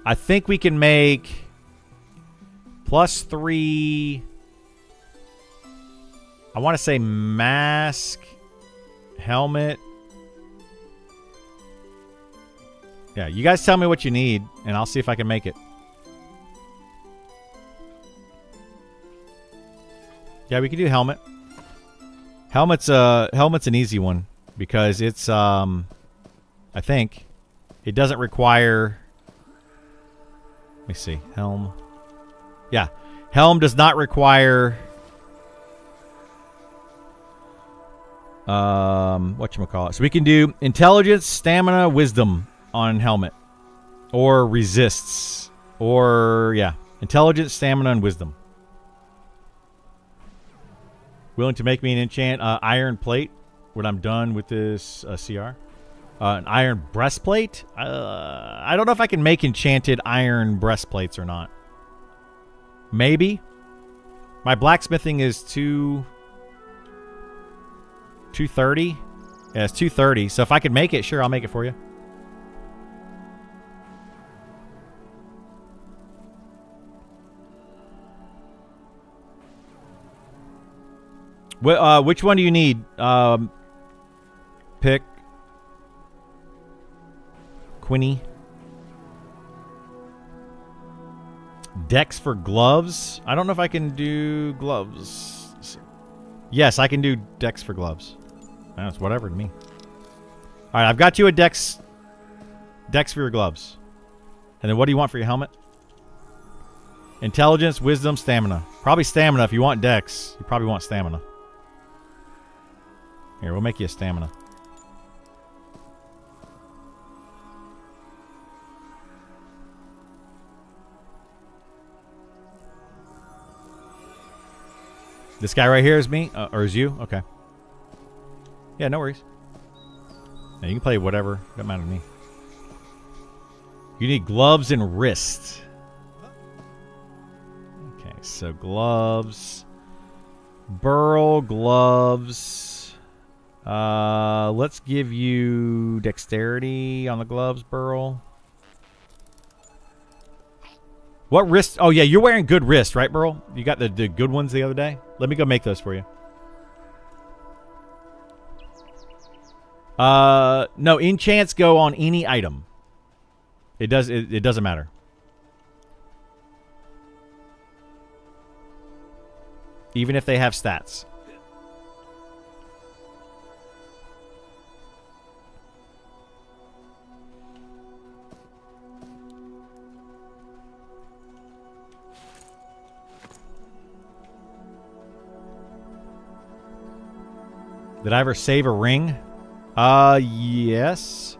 I think we can make +3. I want to say mask, helmet. Yeah, you guys tell me what you need, and I'll see if I can make it. Yeah, we can do helmet. Helmet's an easy one because it's I think it doesn't require. Let me see, helm. Yeah, helm does not require whatchamacallit. So we can do intelligence, stamina, wisdom on helmet. Or resists. Or, yeah, intelligence, stamina, and wisdom. Willing to make me an enchant iron plate when I'm done with this CR? An iron breastplate? I don't know if I can make enchanted iron breastplates or not. Maybe. My blacksmithing is 230. Yeah, it's 230. So if I could make it, sure, I'll make it for you. Which one do you need? Pick. Quinny. Dex for gloves. I don't know if I can do gloves. Yes, I can do dex for gloves. That's whatever to me. All right, I've got you a dex for your gloves. And then what do you want for your helmet? Intelligence, wisdom, stamina. Probably stamina. If you want dex, you probably want stamina. Here, we'll make you a stamina. This guy right here is me? Or is you? Okay. Yeah, no worries. Yeah, you can play whatever. Doesn't matter to me. You need gloves and wrist. Okay, so gloves. Burl, gloves. Let's give you dexterity on the gloves, Burl. What wrist? Oh, yeah, you're wearing good wrist, right, Burl? You got the good ones the other day? Let me go make those for you. No, enchants go on any item. It doesn't matter. Even if they have stats. Did I ever save a ring? Yes.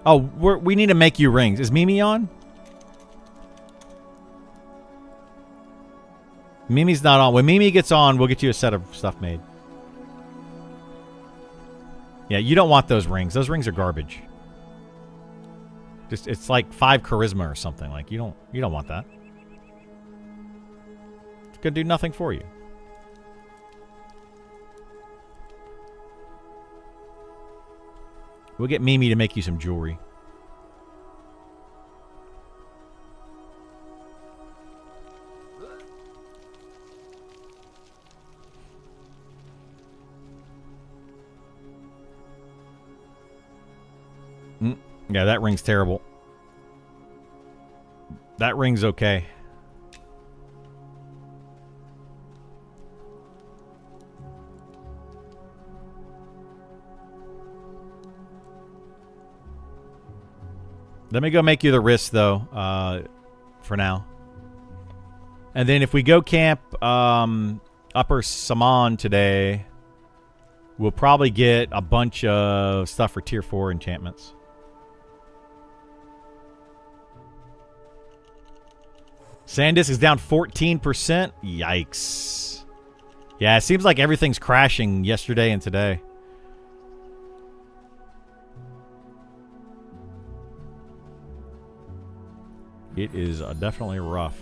Oh, we need to make you rings. Is Mimi on? Mimi's not on. When Mimi gets on, we'll get you a set of stuff made. Yeah, you don't want those rings. Those rings are garbage. Just it's like 5 charisma or something. Like you don't want that. It's gonna do nothing for you. We'll get Mimi to make you some jewelry. Yeah, that ring's terrible. That ring's okay. Let me go make you the wrist, though, for now. And then if we go camp Upper Saman today, we'll probably get a bunch of stuff for Tier 4 enchantments. Sandisk is down 14%. Yikes. Yeah, it seems like everything's crashing yesterday and today. It is definitely rough.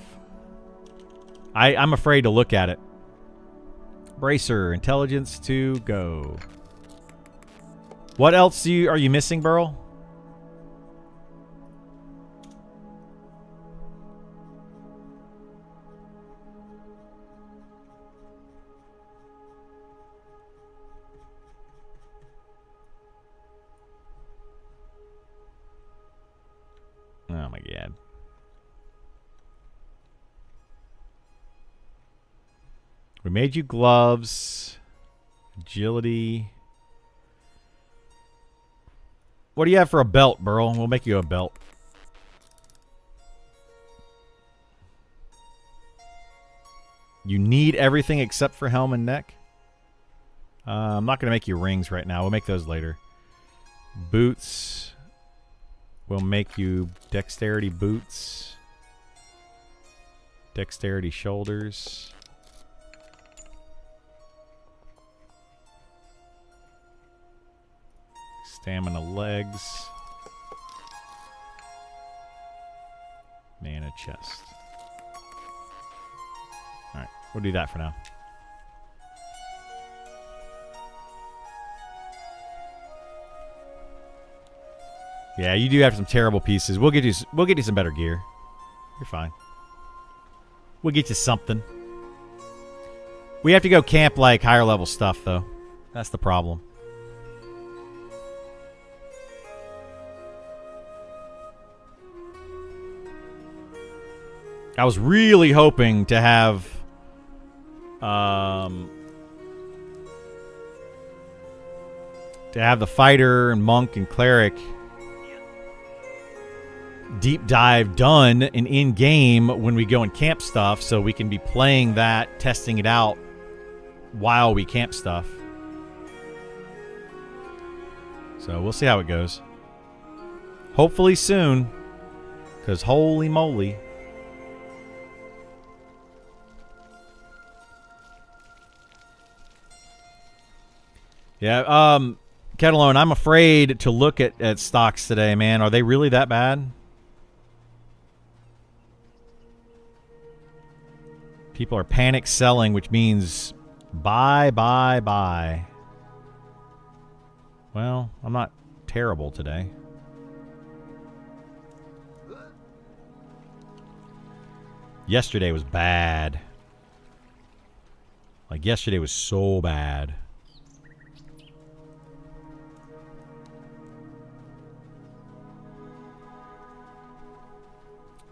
I'm afraid to look at it. Bracer, intelligence to go. What else are you missing, Burl? Oh my god. We made you gloves. Agility. What do you have for a belt, Burl? We'll make you a belt. You need everything except for helm and neck? I'm not going to make you rings right now. We'll make those later. Boots. We'll make you dexterity boots. Dexterity shoulders. Stamina legs. Mana chest. Alright, we'll do that for now. Yeah, you do have some terrible pieces. We'll get you some better gear. You're fine. We'll get you something. We have to go camp like higher level stuff though. That's the problem. I was really hoping to have the fighter and monk and cleric deep dive done and in game when we go and camp stuff, so we can be playing that, testing it out while we camp stuff. So we'll see how it goes. Hopefully soon, because holy moly. Yeah, Kettleone, I'm afraid to look at stocks today, man. Are they really that bad? People are panic selling, which means buy, buy, buy. Well, I'm not terrible today. Yesterday was bad. Like, yesterday was so bad.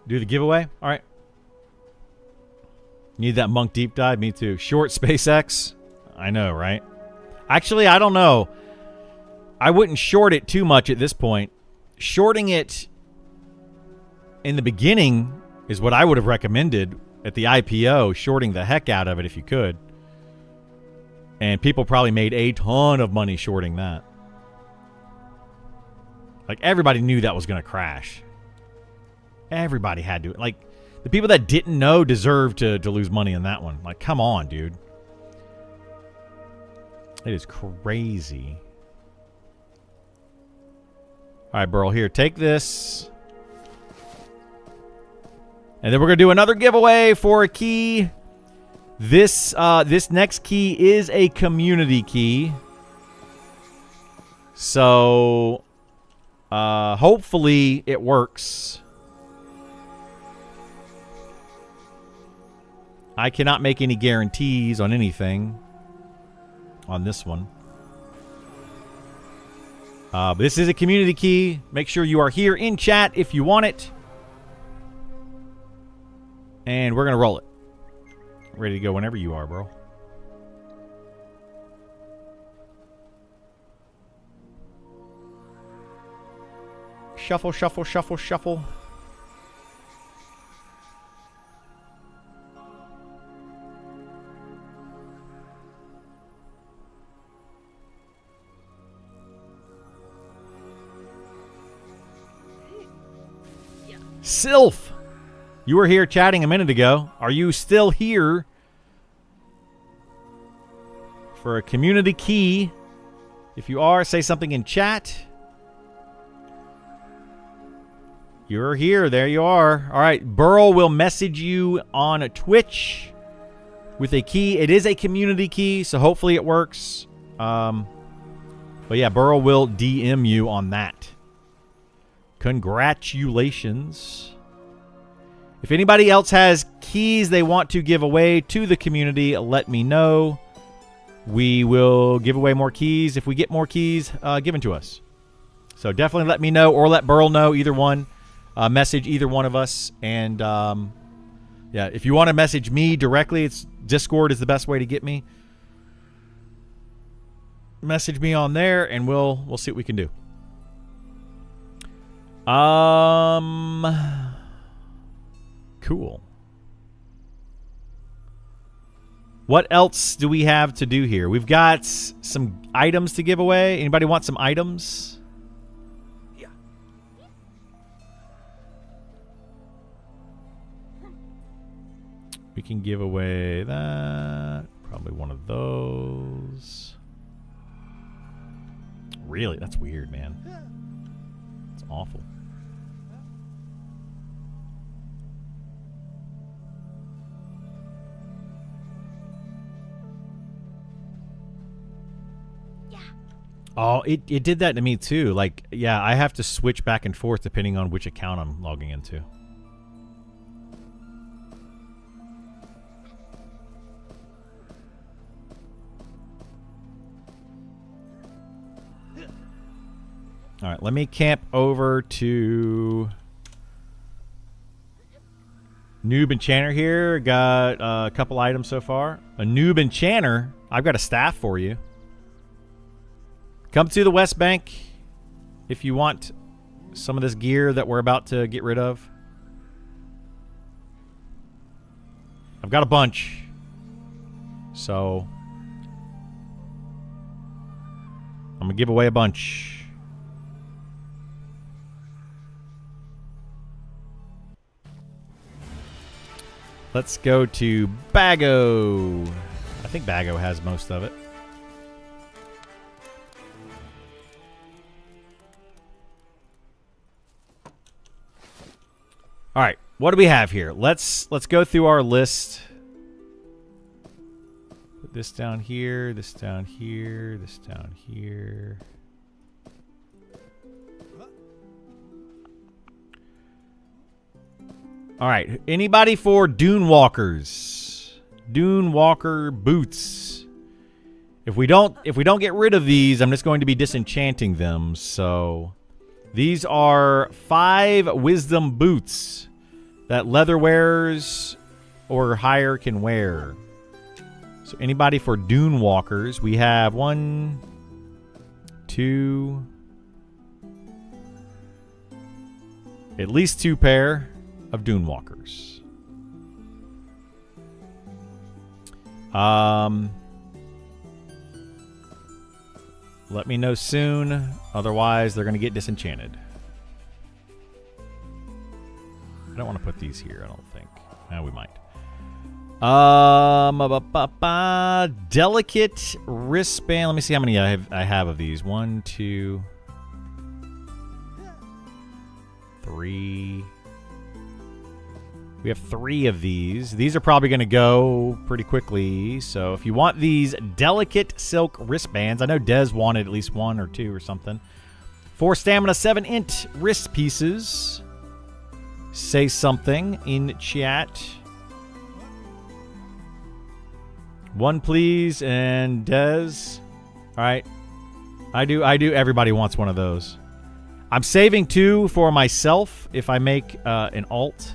Do the giveaway? All right. Need that monk deep dive? Me too. Short SpaceX? I know, right? Actually, I don't know. I wouldn't short it too much at this point. Shorting it in the beginning is what I would have recommended at the IPO. Shorting the heck out of it if you could. And people probably made a ton of money shorting that. Like, everybody knew that was going to crash. Everybody had to. Like, the people that didn't know deserve to lose money on that one. Like, come on, dude. It is crazy. All right, Burl, here. Take this. And then we're going to do another giveaway for a key. This next key is a community key. So, hopefully it works. I cannot make any guarantees on anything on this one. But this is a community key. Make sure you are here in chat if you want it. And we're going to roll it. Ready to go whenever you are, bro. Shuffle, shuffle, shuffle, shuffle. Sylph, you were here chatting a minute ago. Are you still here for a community key? If you are, say something in chat. You're here. There you are. All right. Burl will message you on Twitch with a key. It is a community key, so hopefully it works. But yeah, Burl will DM you on that. Congratulations. If anybody else has keys they want to give away to the community, let me know. We will give away more keys if we get more keys given to us. So definitely let me know or let Burl know, either one. Message either one of us. And yeah, if you want to message me directly, it's Discord is the best way to get me. Message me on there and we'll see what we can do. Cool. What else do we have to do here? We've got some items to give away. Anybody want some items? Yeah. We can give away that. Probably one of those. Really? That's weird, man. It's awful. Oh, it did that to me too. Like, yeah, I have to switch back and forth depending on which account I'm logging into. All right, let me camp over to Noob Enchanter here. Got a couple items so far. A Noob Enchanter. I've got a staff for you. Come to the West Bank if you want some of this gear that we're about to get rid of. I've got a bunch. So I'm going to give away a bunch. Let's go to Bago. I think Bago has most of it. All right, what do we have here? Let's go through our list. Put this down here, this down here, this down here. All right, anybody for Dune Walkers? Dune Walker boots. If we don't get rid of these, I'm just going to be disenchanting them. So these are 5 wisdom boots that leather wearers or higher can wear. So anybody for Dune Walkers, we have 1, 2, at least 2 pair of Dune Walkers. Let me know soon. Otherwise, they're going to get disenchanted. I don't want to put these here, I don't think. We might. Delicate wristband. Let me see how many I have of these. 1, 2, 3. We have 3 of these. These are probably going to go pretty quickly. So if you want these delicate silk wristbands, I know Des wanted at least 1 or 2 or something. 4 stamina, 7 int wrist pieces. Say something in chat. 1, please, and Des. All right. I do. Everybody wants one of those. I'm saving 2 for myself if I make an alt.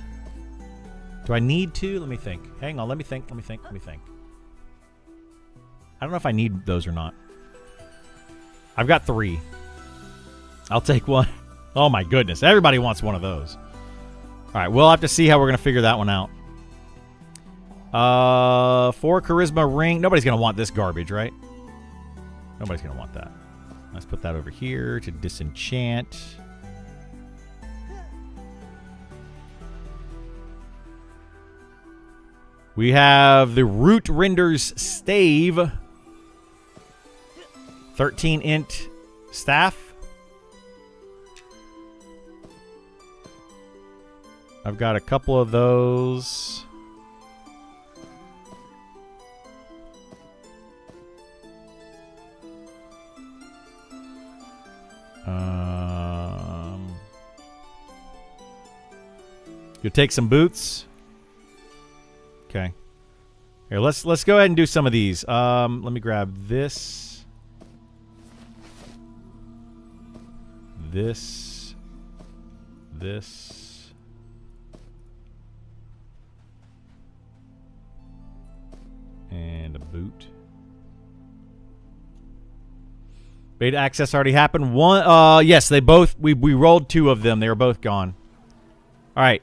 Do I need to? Let me think. Hang on. Let me think. I don't know if I need those or not. I've got 3. I'll take one. Oh my goodness. Everybody wants one of those. All right. We'll have to see how we're going to figure that one out. 4 charisma ring. Nobody's going to want this garbage, right? Nobody's going to want that. Let's put that over here to disenchant. We have the Root Render's Stave. 13 int staff. I've got a couple of those. You'll take some boots. Okay. Here, let's go ahead and do some of these. Let me grab this. This. And a boot. Beta access already happened. One, yes, they both. We rolled 2 of them. They were both gone. All right.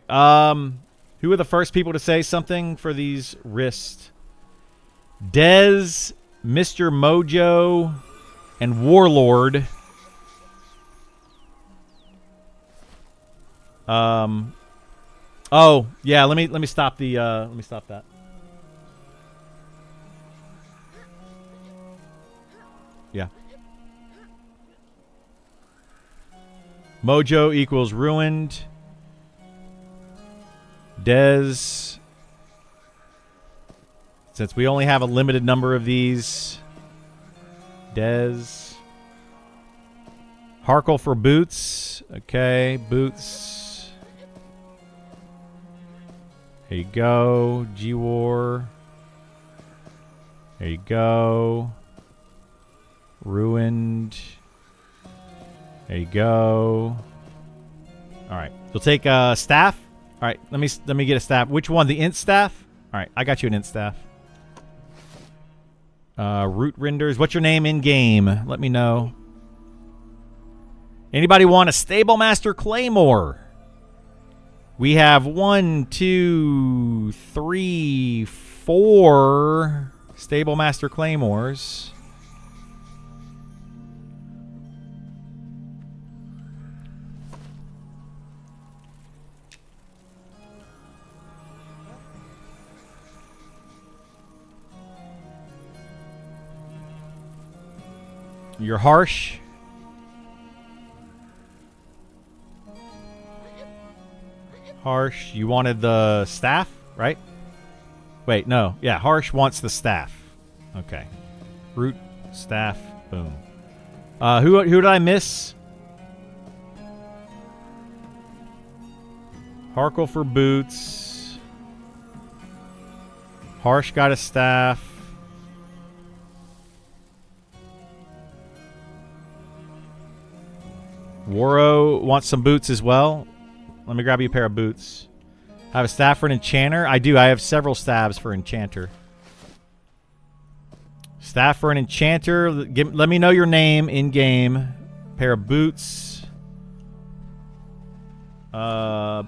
Who are the first people to say something for these wrists? Dez, Mr. Mojo, and Warlord. Oh yeah. Let me stop the. Let me stop that. Yeah. Mojo equals ruined. Dez. Since we only have a limited number of these. Dez. Harkle for boots. Okay, boots. There you go. G-War. There you go. Ruined. There you go. All right. You'll take a staff. All right. Let me get a staff. Which one? The int staff? All right. I got you an int staff. Root renders. What's your name in game? Let me know. Anybody want a Stable Master Claymore? We have 1, 2, 3, 4 Stable Master Claymores. You're harsh. Harsh, you wanted the staff, right? Wait, no. Yeah, Harsh wants the staff. Okay. Root, staff, boom. Who did I miss? Harkle for boots. Harsh got a staff. Waro wants some boots as well. Let me grab you a pair of boots. I have a staff for an enchanter. I do. I have several staves for enchanter. Staff for an enchanter. Let me know your name in game. Pair of boots. Waro,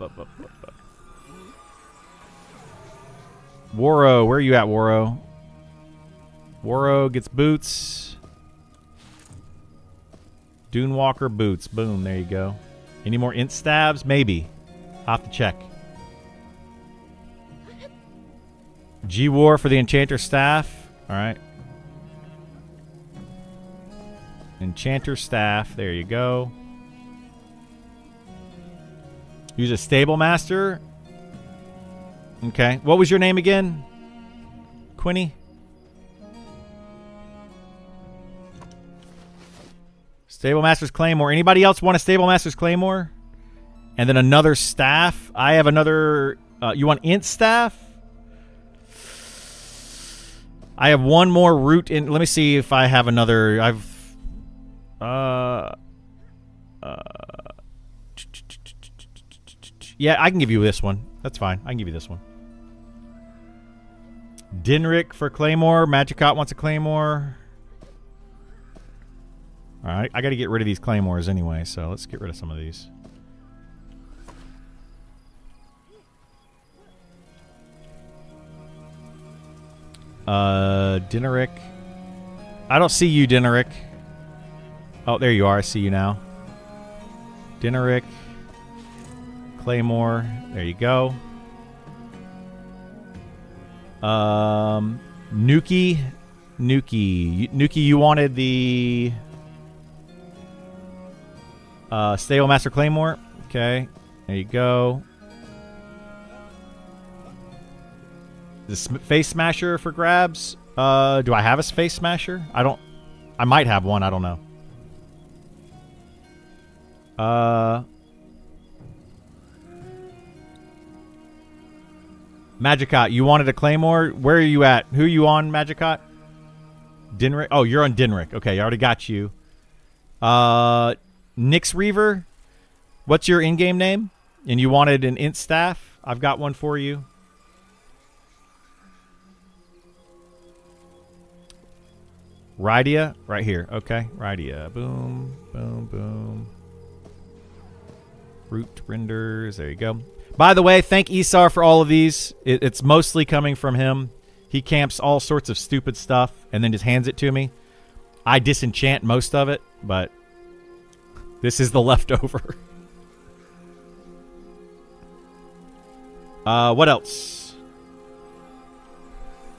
where are you at, Waro? Waro gets boots. Dunewalker boots. Boom, there you go. Any more int stabs? Maybe. I'll have to check. G-War for the enchanter staff. Alright. Enchanter staff. There you go. Use a Stable Master. Okay. What was your name again? Quinny? Stable Master's Claymore. Anybody else want a Stable Master's Claymore? And then another staff. I have another... you want int staff? I have one more root in... Let me see if I have another... Yeah, I can give you this one. That's fine. I can give you this one. Dinrick for Claymore. Magicot wants a Claymore. Alright, I gotta get rid of these Claymores anyway, so let's get rid of some of these. Dinaric. I don't see you, Dinaric. Oh, there you are. I see you now. Dinaric. Claymore. There you go. Nuki. Nuki, you wanted the Stable Master Claymore. Okay. There you go. The Face Smasher for grabs. Do I have a Face Smasher? I might have one. I don't know. Magicot, you wanted a Claymore? Where are you at? Who are you on, Magicot? Dinrick? Oh, you're on Dinrick. Okay, I already got you. Nyx Reaver, what's your in-game name? And you wanted an Int Staff? I've got one for you. Rydia? Right here. Okay, Rydia. Boom, boom, boom. Root renders. There you go. By the way, thank Isar for all of these. It's mostly coming from him. He camps all sorts of stupid stuff and then just hands it to me. I disenchant most of it, but this is the leftover. What else?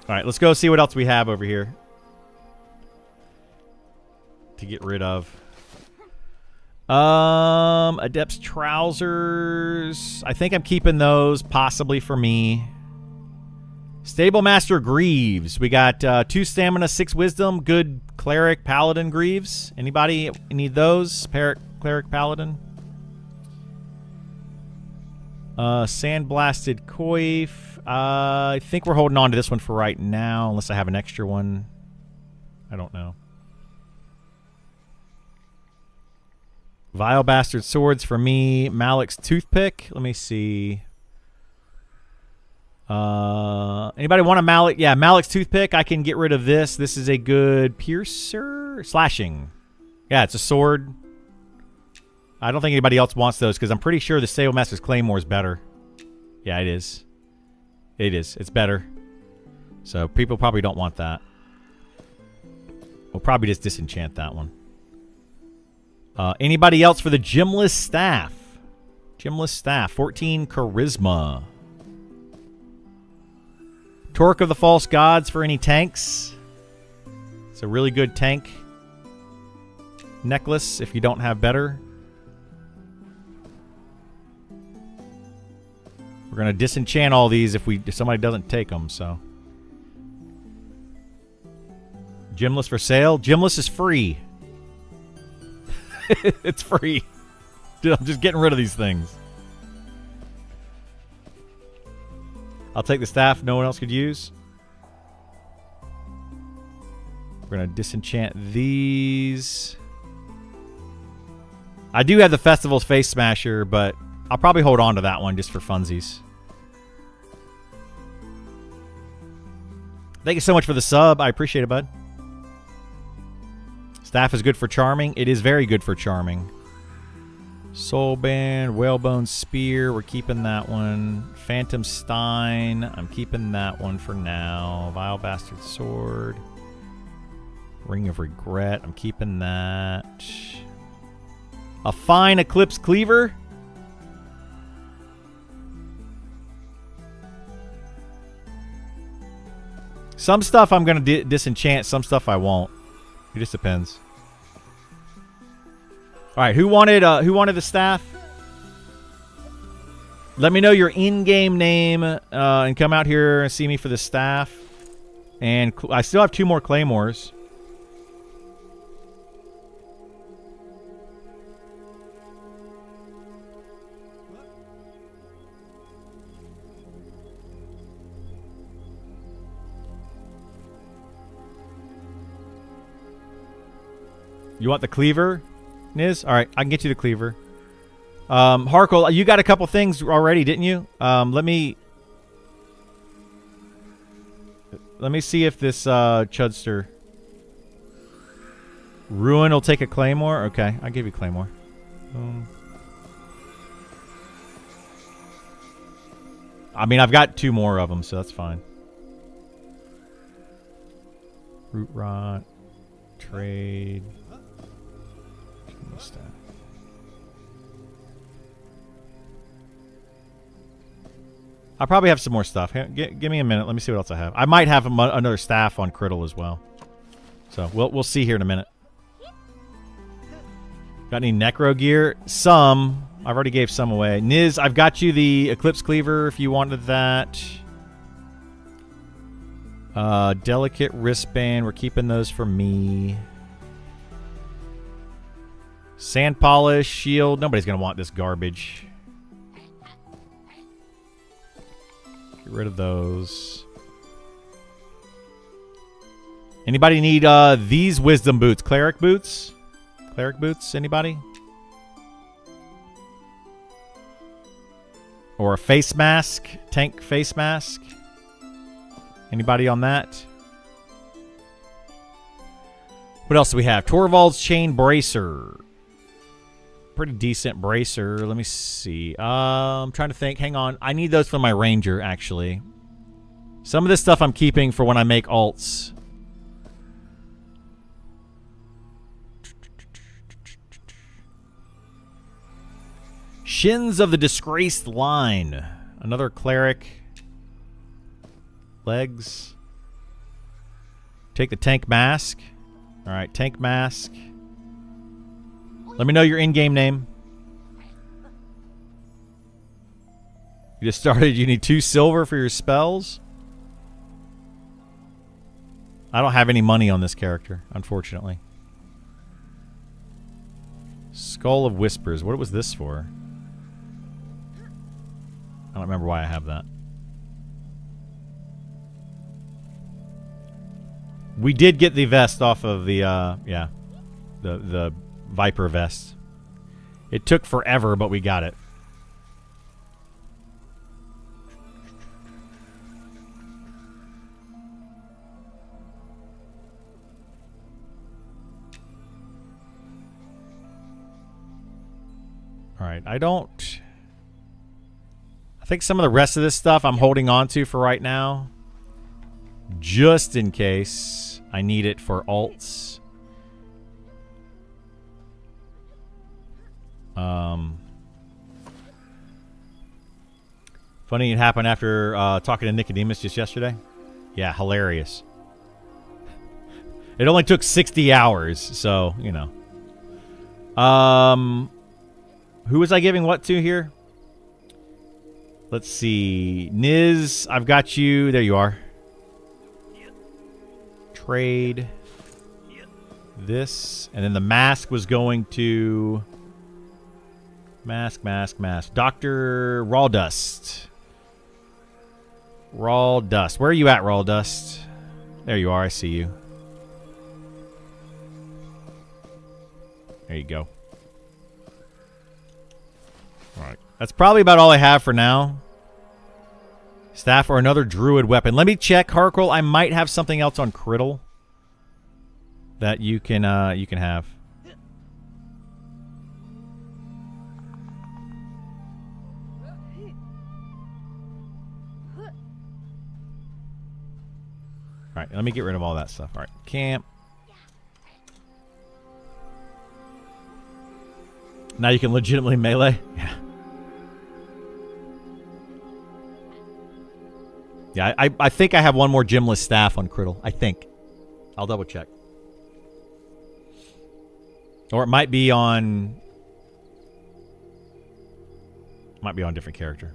All right, let's go see what else we have over here to get rid of. Adept's Trousers. I think I'm keeping those possibly for me. Stable Master Greaves. We got 2 stamina, 6 wisdom. Good cleric, paladin Greaves. Anybody need those? Cleric, paladin. Sandblasted Coif. I think we're holding on to this one for right now, unless I have an extra one. I don't know. Vile Bastard Swords for me. Malik's Toothpick. Let me see. Anybody want a Malik? Yeah, Malik's Toothpick. I can get rid of this. This is a good piercer. Slashing. Yeah, it's a sword. I don't think anybody else wants those because I'm pretty sure the Stable Master's Claymore is better. Yeah, it is. It is. It's better. So people probably don't want that. We'll probably just disenchant that one. Anybody else for the Gymless Staff? Gymless Staff. 14 Charisma. Torque of the False Gods for any tanks. It's a really good tank necklace if you don't have better. We're going to disenchant all these if somebody doesn't take them, so. Gymless for sale. Gymless is free. It's free. Dude, I'm just getting rid of these things. I'll take the staff no one else could use. We're going to disenchant these. I do have the Festival's Face Smasher, but I'll probably hold on to that one just for funsies. Thank you so much for the sub. I appreciate it, bud. Staff is good for charming. It is very good for charming. Soulband, Whalebone Spear. We're keeping that one. Phantom Stein. I'm keeping that one for now. Vile Bastard Sword. Ring of Regret. I'm keeping that. A Fine Eclipse Cleaver. Some stuff I'm going to disenchant. Some stuff I won't. It just depends. All right, who wanted the staff? Let me know your in-game name and come out here and see me for the staff. And I still have 2 more Claymores. You want the cleaver, Niz? All right, I can get you the cleaver. Harkle, you got a couple things already, didn't you? Let me see if this Chudster Ruin will take a claymore. Okay, I'll give you claymore. I mean, I've got 2 more of them, so that's fine. Root rot, trade. I probably have some more stuff. Give me a minute. Let me see what else I have. I might have another staff on Criddle as well. So we'll see here in a minute. Got any necro gear? Some. I've already gave some away. Niz, I've got you the Eclipse Cleaver if you wanted that. Delicate wristband. We're keeping those for me. Sand polish, shield. Nobody's going to want this garbage. Get rid of those. Anybody need these wisdom boots? Cleric boots? Cleric boots? Anybody? Or a face mask? Tank face mask? Anybody on that? What else do we have? Torvald's Chain Bracer. Pretty decent bracer. Let me see. I'm trying to think. Hang on. I need those for my ranger, actually. Some of this stuff I'm keeping for when I make alts. Shins of the Disgraced Line. Another cleric. Legs. Take the tank mask. All right, tank mask. Let me know your in-game name. You just started. You need 2 silver for your spells. I don't have any money on this character, unfortunately. Skull of Whispers. What was this for? I don't remember why I have that. We did get the vest off of the, yeah. The Viper vest. It took forever, but we got it. All right, I think some of the rest of this stuff I'm holding on to for right now. Just in case I need it for alts. Funny it happened after talking to Nicodemus just yesterday. Yeah, hilarious. It only took 60 hours, so, you know. Who was I giving what to here? Let's see. Niz, I've got you. There you are. Trade. This. And then the mask was going to... Mask. Dr. Rawdust. Rawdust. Where are you at, Rawdust? There you are. I see you. There you go. Alright. That's probably about all I have for now. Staff or another druid weapon. Let me check, Harkle. I might have something else on Criddle that you can have. Alright, let me get rid of all that stuff. Alright, camp. Now you can legitimately melee? Yeah. Yeah, I think I have one more gymless staff on Criddle. I think. I'll double check. Or it might be on... Might be on a different character.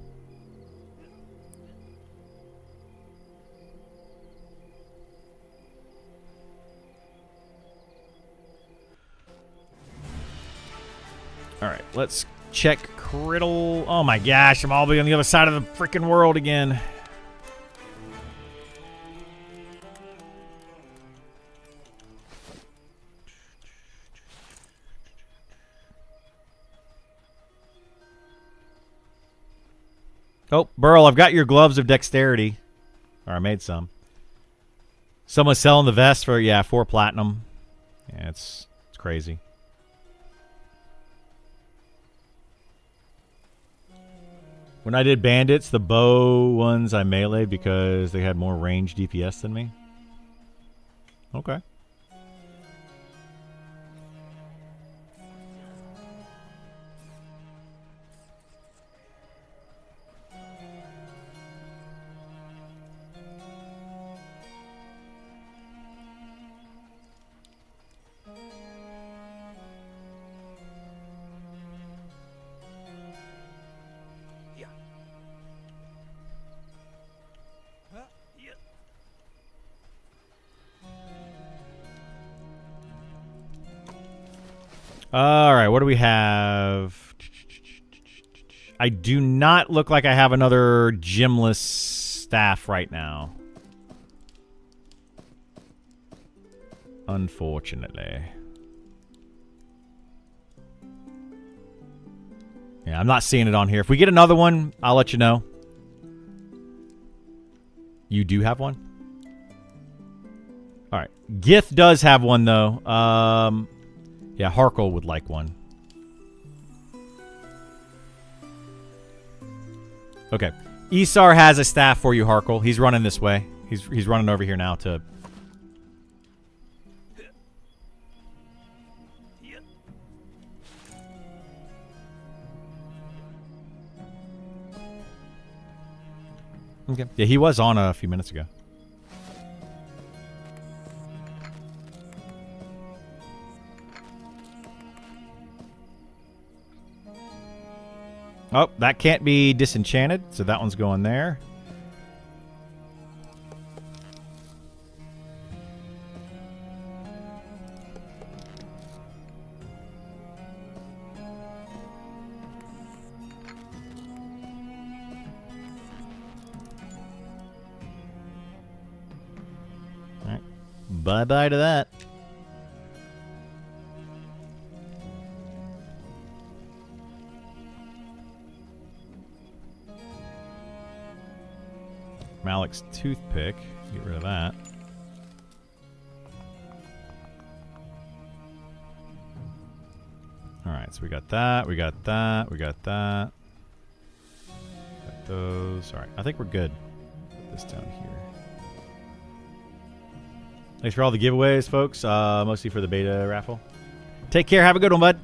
Alright, let's check Criddle. Oh my gosh, I'm all the way on the other side of the freaking world again. Oh, Burl, I've got your gloves of dexterity. Or I made some. Someone's selling the vest for, yeah, 4 platinum. Yeah, it's crazy. When I did bandits, the bow ones I meleeed because they had more range DPS than me. Okay. All right, what do we have? I do not look like I have another gymless staff right now. Unfortunately. Yeah, I'm not seeing it on here. If we get another one, I'll let you know. You do have one? All right. Gith does have one, though. Yeah, Harkle would like one. Okay. Isar has a staff for you, Harkle. He's running this way. He's running over here now to... Okay. Yeah, he was on a few minutes ago. Oh, that can't be disenchanted, so that one's going there. All right. Bye-bye to that. Malik's toothpick. Get rid of that. Alright, so we got that, we got that, we got that. Got those. Alright, I think we're good. Put this down here. Thanks for all the giveaways, folks. Mostly for the beta raffle. Take care. Have a good one, bud.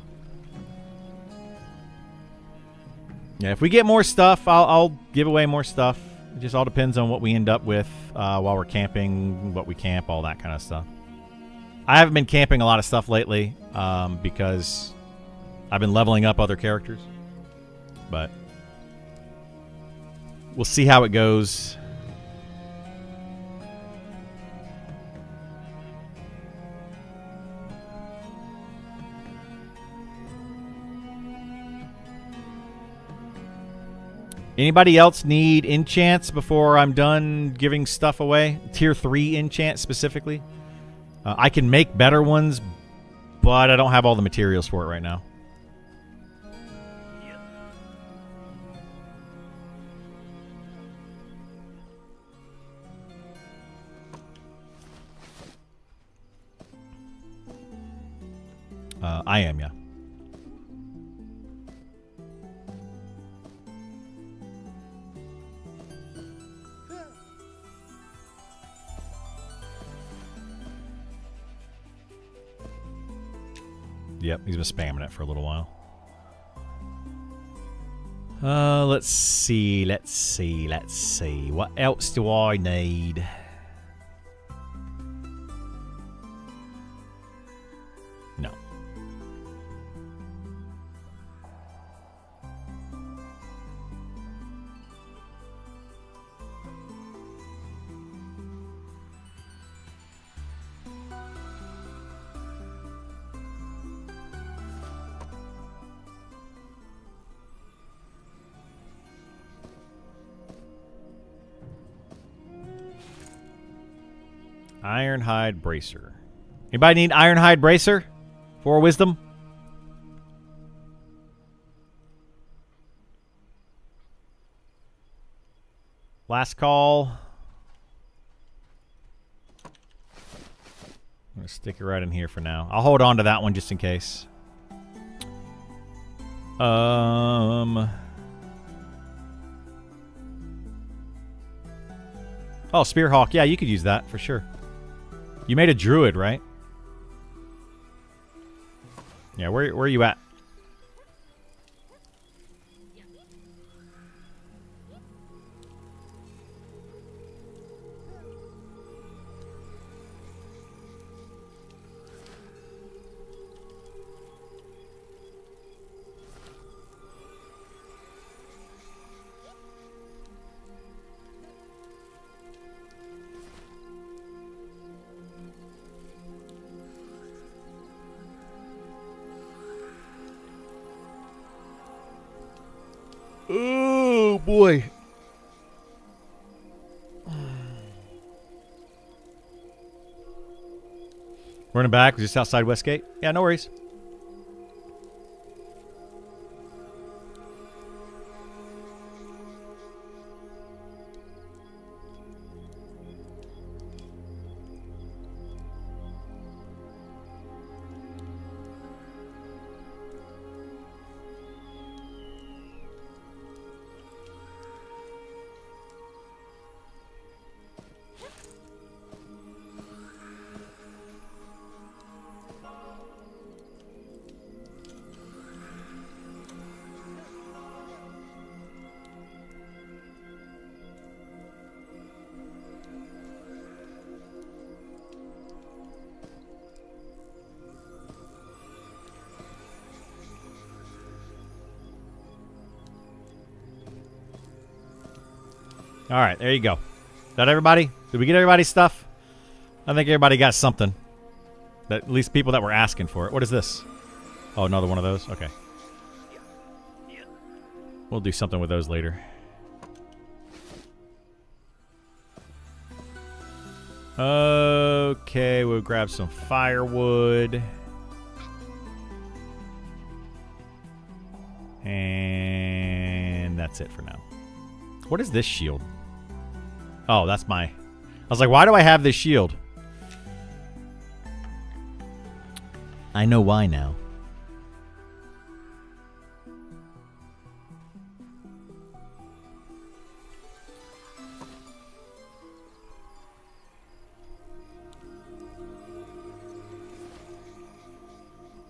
Yeah, if we get more stuff, I'll give away more stuff. It just all depends on what we end up with while we're camping, what we camp, all that kind of stuff. I haven't been camping a lot of stuff lately because I've been leveling up other characters. But we'll see how it goes. Anybody else need enchants before I'm done giving stuff away? Tier 3 enchants specifically. I can make better ones, but I don't have all the materials for it right now. I am, yeah. Yep, he's been spamming it for a little while. Let's see. What else do I need? No. Ironhide Bracer. Anybody need Ironhide Bracer? 4 wisdom? Last call. I'm going to stick it right in here for now. I'll hold on to that one just in case. Oh, Spearhawk. Yeah, you could use that for sure. You made a druid, right? Yeah, where are you at? Oh boy. Running back, just outside Westgate. Yeah, no worries. All right, there you go. Is that everybody? Did we get everybody's stuff? I think everybody got something. At least people that were asking for it. What is this? Oh, another one of those? Okay. We'll do something with those later. Okay, we'll grab some firewood. And that's it for now. What is this shield? Oh, that's my... I was like, why do I have this shield? I know why now.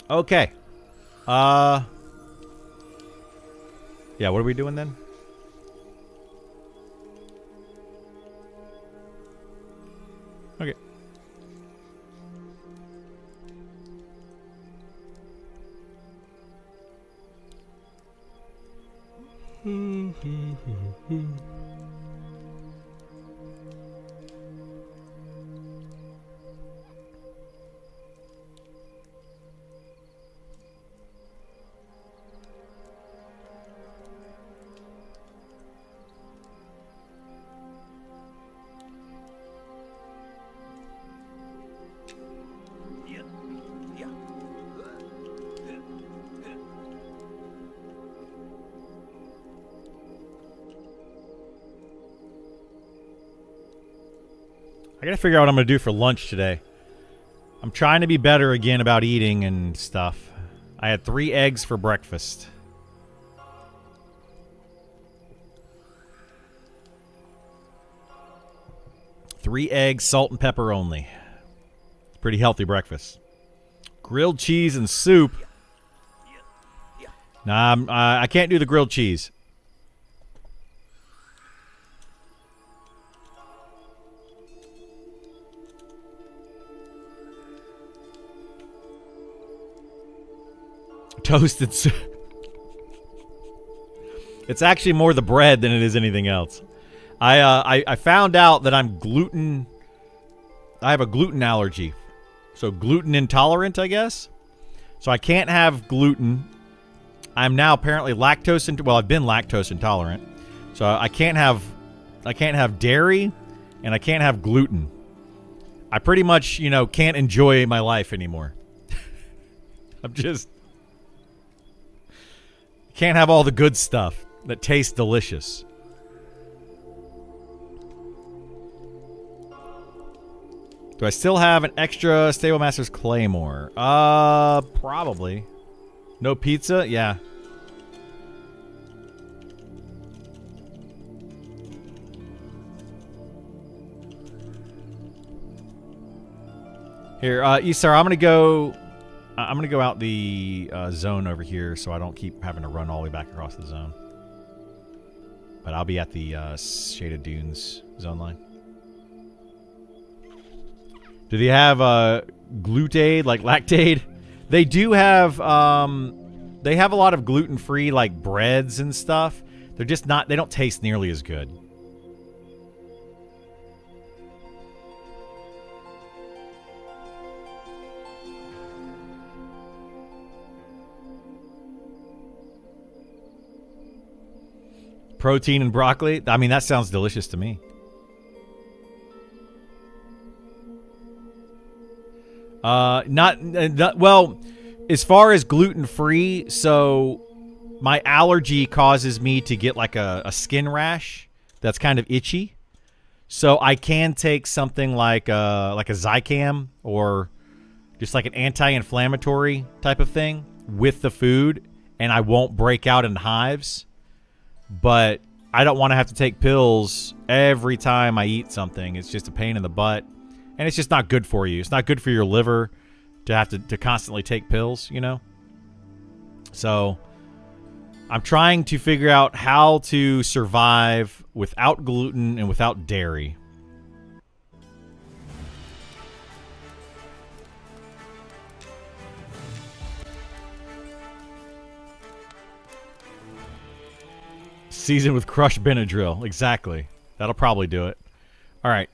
Okay. Yeah, what are we doing then? Okay. I gotta figure out what I'm gonna do for lunch today. I'm trying to be better again about eating and stuff. I had 3 eggs for breakfast. Three eggs, salt and pepper only. It's a pretty healthy breakfast. Grilled cheese and soup. Nah, I can't do the grilled cheese. Toasted soup. It's actually more the bread than it is anything else. I found out that I'm gluten. I have a gluten allergy. So gluten intolerant, I guess. So I can't have gluten. I'm now apparently lactose intolerant. Well, I've been lactose intolerant. So I can't have dairy and I can't have gluten. I pretty much, can't enjoy my life anymore. I'm just can't have all the good stuff that tastes delicious. Do I still have an extra Stable Master's Claymore? Probably. No pizza? Yeah. Here, Isar, I'm gonna go out the zone over here, so I don't keep having to run all the way back across the zone. But I'll be at the Shaded Dunes zone line. Do they have Glutaid, like Lactaid? They do have. They have a lot of gluten-free, like breads and stuff. They're just not. They don't taste nearly as good. Protein and broccoli? I mean, that sounds delicious to me. Not well, as far as gluten-free, so my allergy causes me to get like a skin rash that's kind of itchy. So I can take something like a Zicam or just like an anti-inflammatory type of thing with the food, and I won't break out in hives. But I don't want to have to take pills every time I eat something. It's just a pain in the butt. And it's just not good for you. It's not good for your liver to have to constantly take pills, you know? So I'm trying to figure out how to survive without gluten and without dairy. Seasoned with crushed Benadryl. Exactly. That'll probably do it. All right.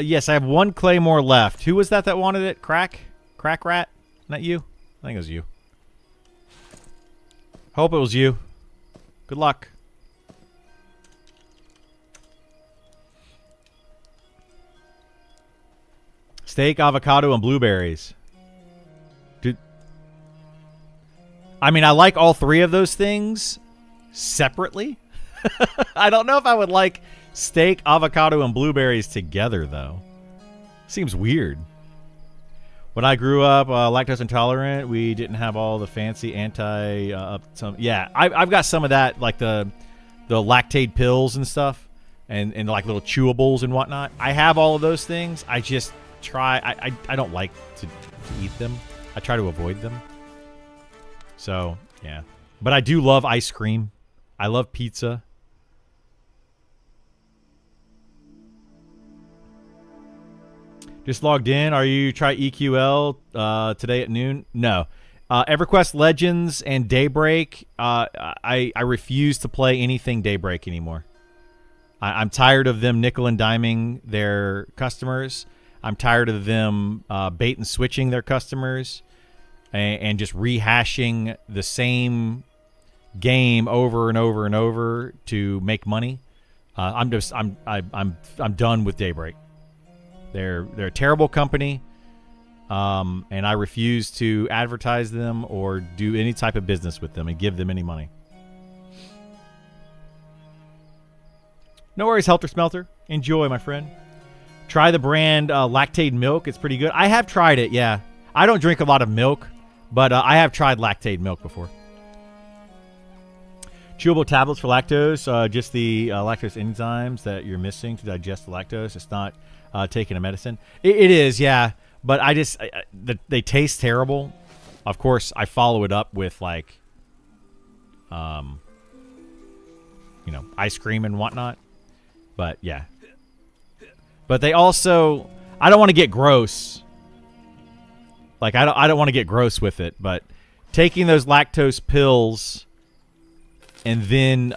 Yes, I have one Claymore left. Who was that wanted it? Crack Rat? Not you? I think it was you. Hope it was you. Good luck. Steak, avocado, and blueberries. Dude. I mean, I like all three of those things separately. I don't know if I would like steak, avocado, and blueberries together, though. Seems weird. When I grew up lactose intolerant, we didn't have all the fancy yeah, I've got some of that, like the Lactaid pills and stuff, and like little chewables and whatnot. I have all of those things. I just try. I don't like to eat them. I try to avoid them. So yeah, but I do love ice cream. I love pizza. Just logged in. Are you try EQL today at noon? No. EverQuest Legends and Daybreak. I refuse to play anything Daybreak anymore. I'm tired of them nickel and diming their customers. I'm tired of them bait and switching their customers and just rehashing the same game over and over and over to make money. I'm done with Daybreak. They're a terrible company, and I refuse to advertise them or do any type of business with them and give them any money. No worries, Helter Smelter. Enjoy, my friend. Try the brand Lactaid milk. It's pretty good. I have tried it, yeah. I don't drink a lot of milk, but I have tried Lactaid milk before. Chewable tablets for lactose. Just the lactose enzymes that you're missing to digest the lactose. It's not taking a medicine. It is, yeah. But they taste terrible. Of course, I follow it up with like, ice cream and whatnot. But yeah. But they also, I don't want to get gross. Like I don't want to get gross with it. But taking those lactose pills and then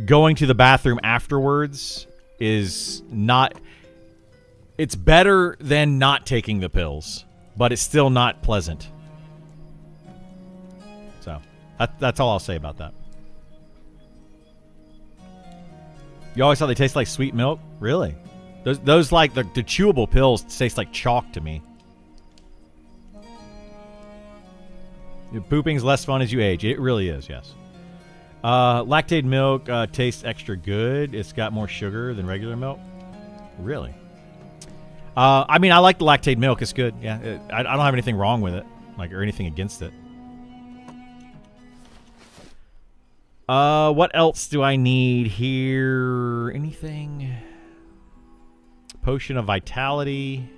going to the bathroom afterwards is not... It's better than not taking the pills, but it's still not pleasant. So, that's all I'll say about that. You always thought they taste like sweet milk? Really? Those like the chewable pills taste like chalk to me. Pooping's less fun as you age. It really is, yes. Lactaid milk tastes extra good. It's got more sugar than regular milk. Really? I mean, I like the lactate milk. It's good. Yeah, I don't have anything wrong with it, like, or anything against it. What else do I need here? Anything? Potion of Vitality.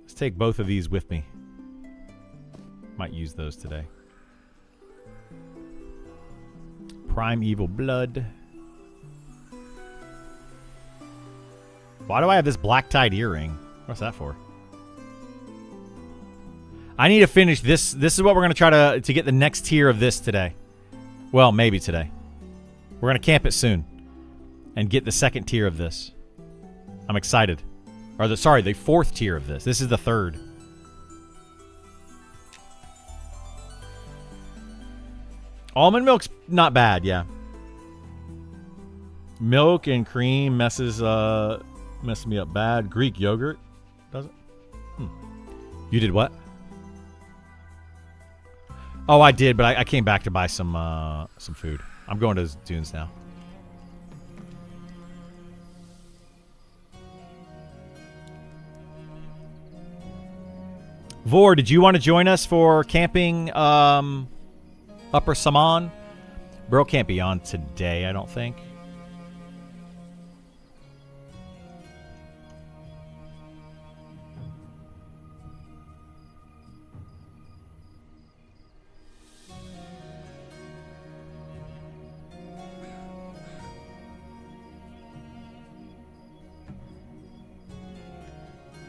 Let's take both of these with me. Might use those today. Primeval Blood. Why do I have this black-tied earring? What's that for? I need to finish this. This is what we're going to try to get the next tier of this today. Well, maybe today. We're going to camp it soon. And get the second tier of this. I'm excited. Or the fourth tier of this. This is the third. Almond milk's not bad, yeah. Milk and cream messes me up bad. Greek yogurt, does it? You did what? Oh, I did, but I came back to buy some food. I'm going to Dunes now. Vor, did you want to join us for camping Upper Saman? Bro can't be on today, I don't think.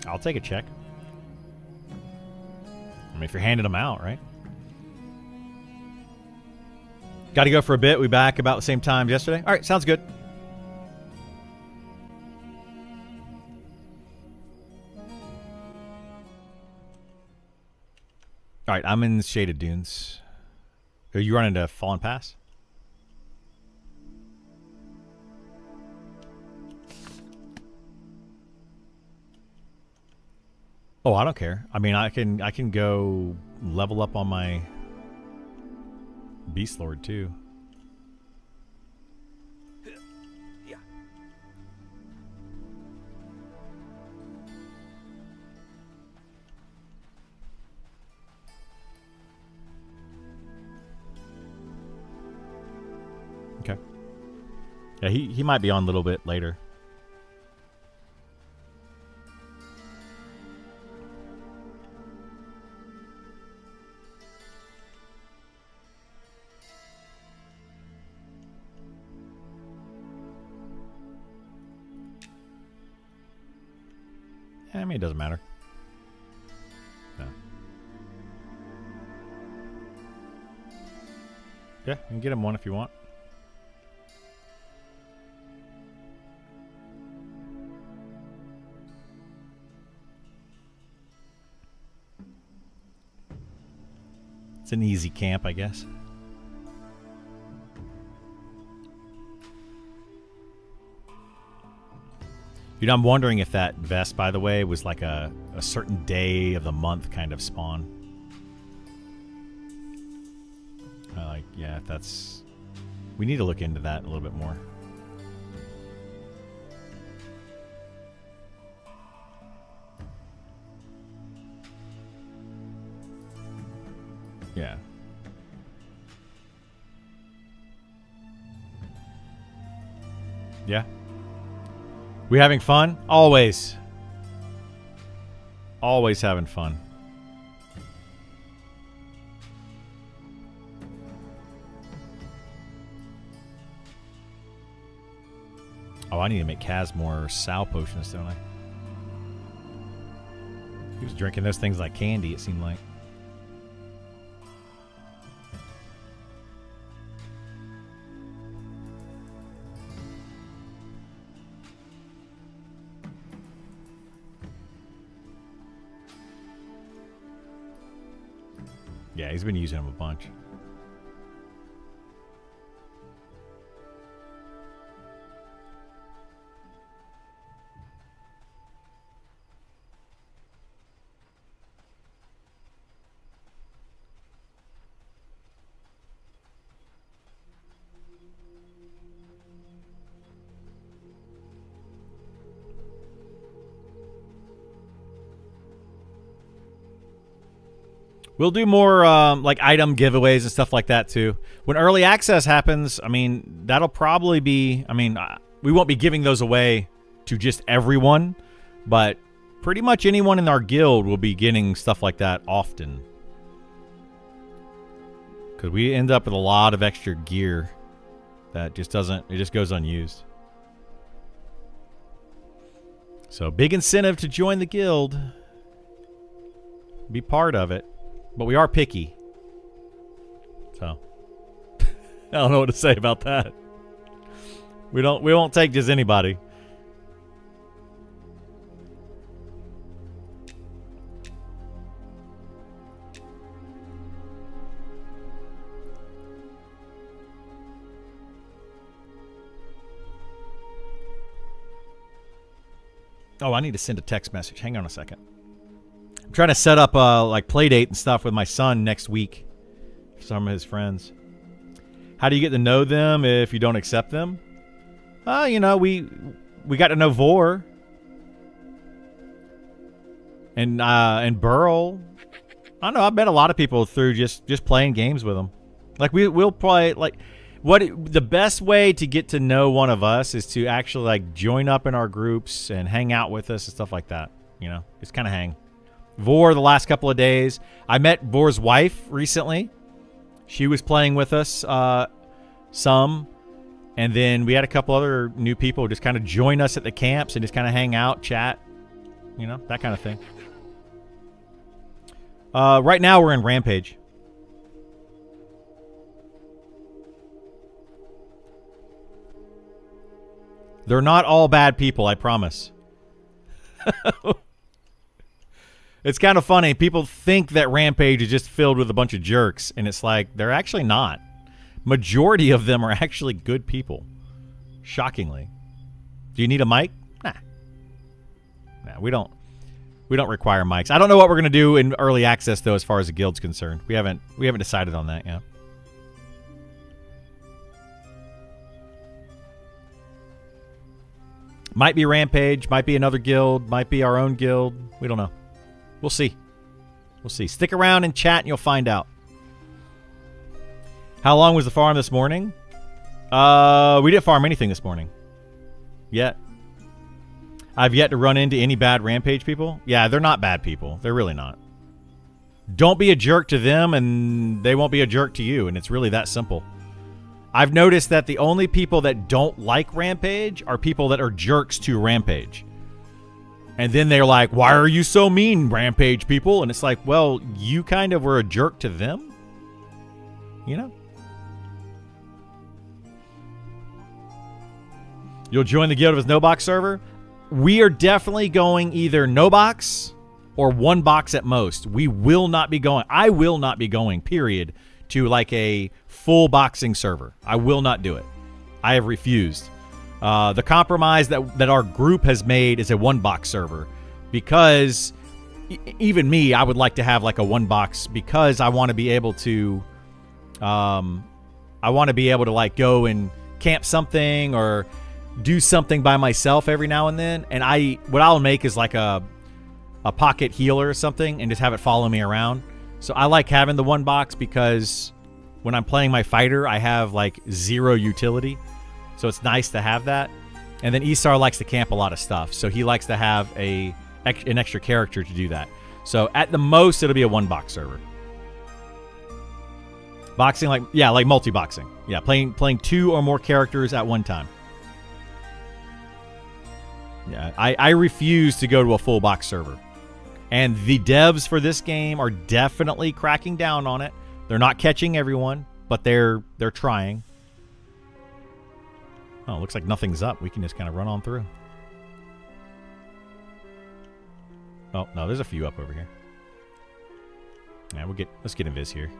I'll take a check. I mean, if you're handing them out, right? Got to go for a bit. We back about the same time yesterday. All right, sounds good. All right, I'm in Shaded Dunes. Are you running to Fallen Pass? Oh, I don't care. I mean, I can go level up on my Beast Lord too. Yeah. Okay. Yeah, he might be on a little bit later. I mean, it doesn't matter. No. Yeah, you can get him one if you want. It's an easy camp, I guess. You know, I'm wondering if that vest, by the way, was like a certain day of the month kind of spawn. Yeah, if that's... We need to look into that a little bit more. Yeah. Yeah. We having fun? Always. Always having fun. Oh, I need to make Kaz more Sal potions, don't I? He was drinking those things like candy, it seemed like. Yeah, he's been using them a bunch. We'll do more like item giveaways and stuff like that too. When early access happens, I mean, that'll probably be, I mean, we won't be giving those away to just everyone, but pretty much anyone in our guild will be getting stuff like that often. Because we end up with a lot of extra gear that just doesn't, it just goes unused. So big incentive to join the guild. Be part of it. But we are picky. So I don't know what to say about that. We won't take just anybody. Oh, I need to send a text message. Hang on a second. I'm trying to set up like play date and stuff with my son next week for some of his friends. How do you get to know them if you don't accept them? You know, we got to know Vor and Burl. I don't know. I've met a lot of people through just playing games with them. Like we'll play like. The best way to get to know one of us is to actually like join up in our groups and hang out with us and stuff like that. You know, just kind of hang. Vor the last couple of days. I met Vor's wife recently. She was playing with us some. And then we had a couple other new people just kind of join us at the camps and just kind of hang out, chat. You know, that kind of thing. Right now we're in Rampage. They're not all bad people, I promise. It's kind of funny. People think that Rampage is just filled with a bunch of jerks, and it's like, they're actually not. Majority of them are actually good people. Shockingly. Do you need a mic? Nah. Nah, we don't require mics. I don't know what we're going to do in early access, though, as far as the guild's concerned. We haven't decided on that yet. Might be Rampage, might be another guild, might be our own guild. We don't know. We'll see. We'll see. Stick around and chat and you'll find out. How long was the farm this morning? We didn't farm anything this morning. Yet. I've yet to run into any bad Rampage people. Yeah, they're not bad people. They're really not. Don't be a jerk to them and they won't be a jerk to you, and it's really that simple. I've noticed that the only people that don't like Rampage are people that are jerks to Rampage. And then they're like, why are you so mean, Rampage people? And it's like, well, you kind of were a jerk to them. You know? You'll join the guild of his no box server? We are definitely going either no box or one box at most. We will not be going. I will not be going, period, to like a full boxing server. I will not do it. I have refused. The compromise that our group has made is a one box server, because even me, I would like to have like a one box, because I want to be able to like go and camp something or do something by myself every now and then. And what I'll make is like a pocket healer or something and just have it follow me around. So I like having the one box because when I'm playing my fighter, I have like 0 utility. So it's nice to have that. And then Isar likes to camp a lot of stuff. So he likes to have an extra character to do that. So at the most, it'll be a one box server. Boxing, like multi-boxing. Yeah, playing 2 or more characters at one time. Yeah, I refuse to go to a full box server. And the devs for this game are definitely cracking down on it. They're not catching everyone, but they're trying. Oh, looks like nothing's up. We can just kind of run on through. Oh, no, there's a few up over here. Yeah, let's get Invis here.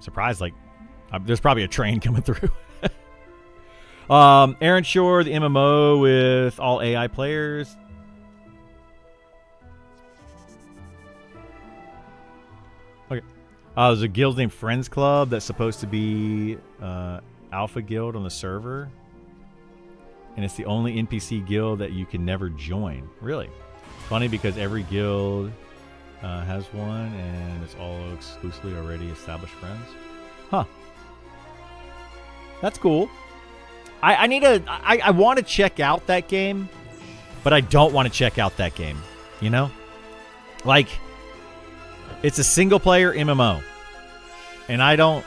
Surprised, like, there's probably a train coming through. Aaron Shore, the MMO with all AI players. Okay. There's a guild named Friends Club that's supposed to be Alpha Guild on the server. And it's the only NPC guild that you can never join. Really? Funny because every guild has one, and it's all exclusively already established friends. Huh. That's cool. I need to... I want to check out that game, but I don't want to check out that game. You know? Like, it's a single-player MMO. And I don't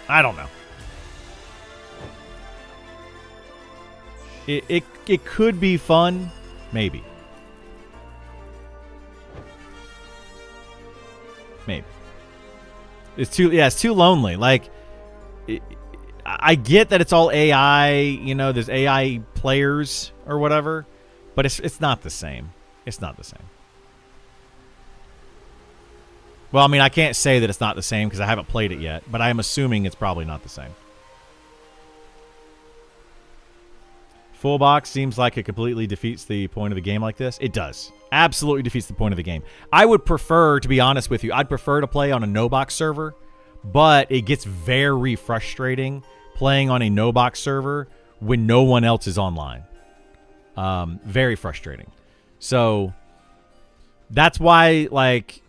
know. It could be fun, maybe. Maybe. It's too lonely. Like, I get that it's all AI, you know, there's AI players or whatever, but it's not the same. It's not the same. Well, I mean, I can't say that it's not the same because I haven't played it yet, but I'm assuming it's probably not the same. Full box seems like it completely defeats the point of the game like this. It does. Absolutely defeats the point of the game. I would prefer, to be honest with you, I'd prefer to play on a no-box server, but it gets very frustrating playing on a no-box server when no one else is online. Very frustrating. So that's why, like,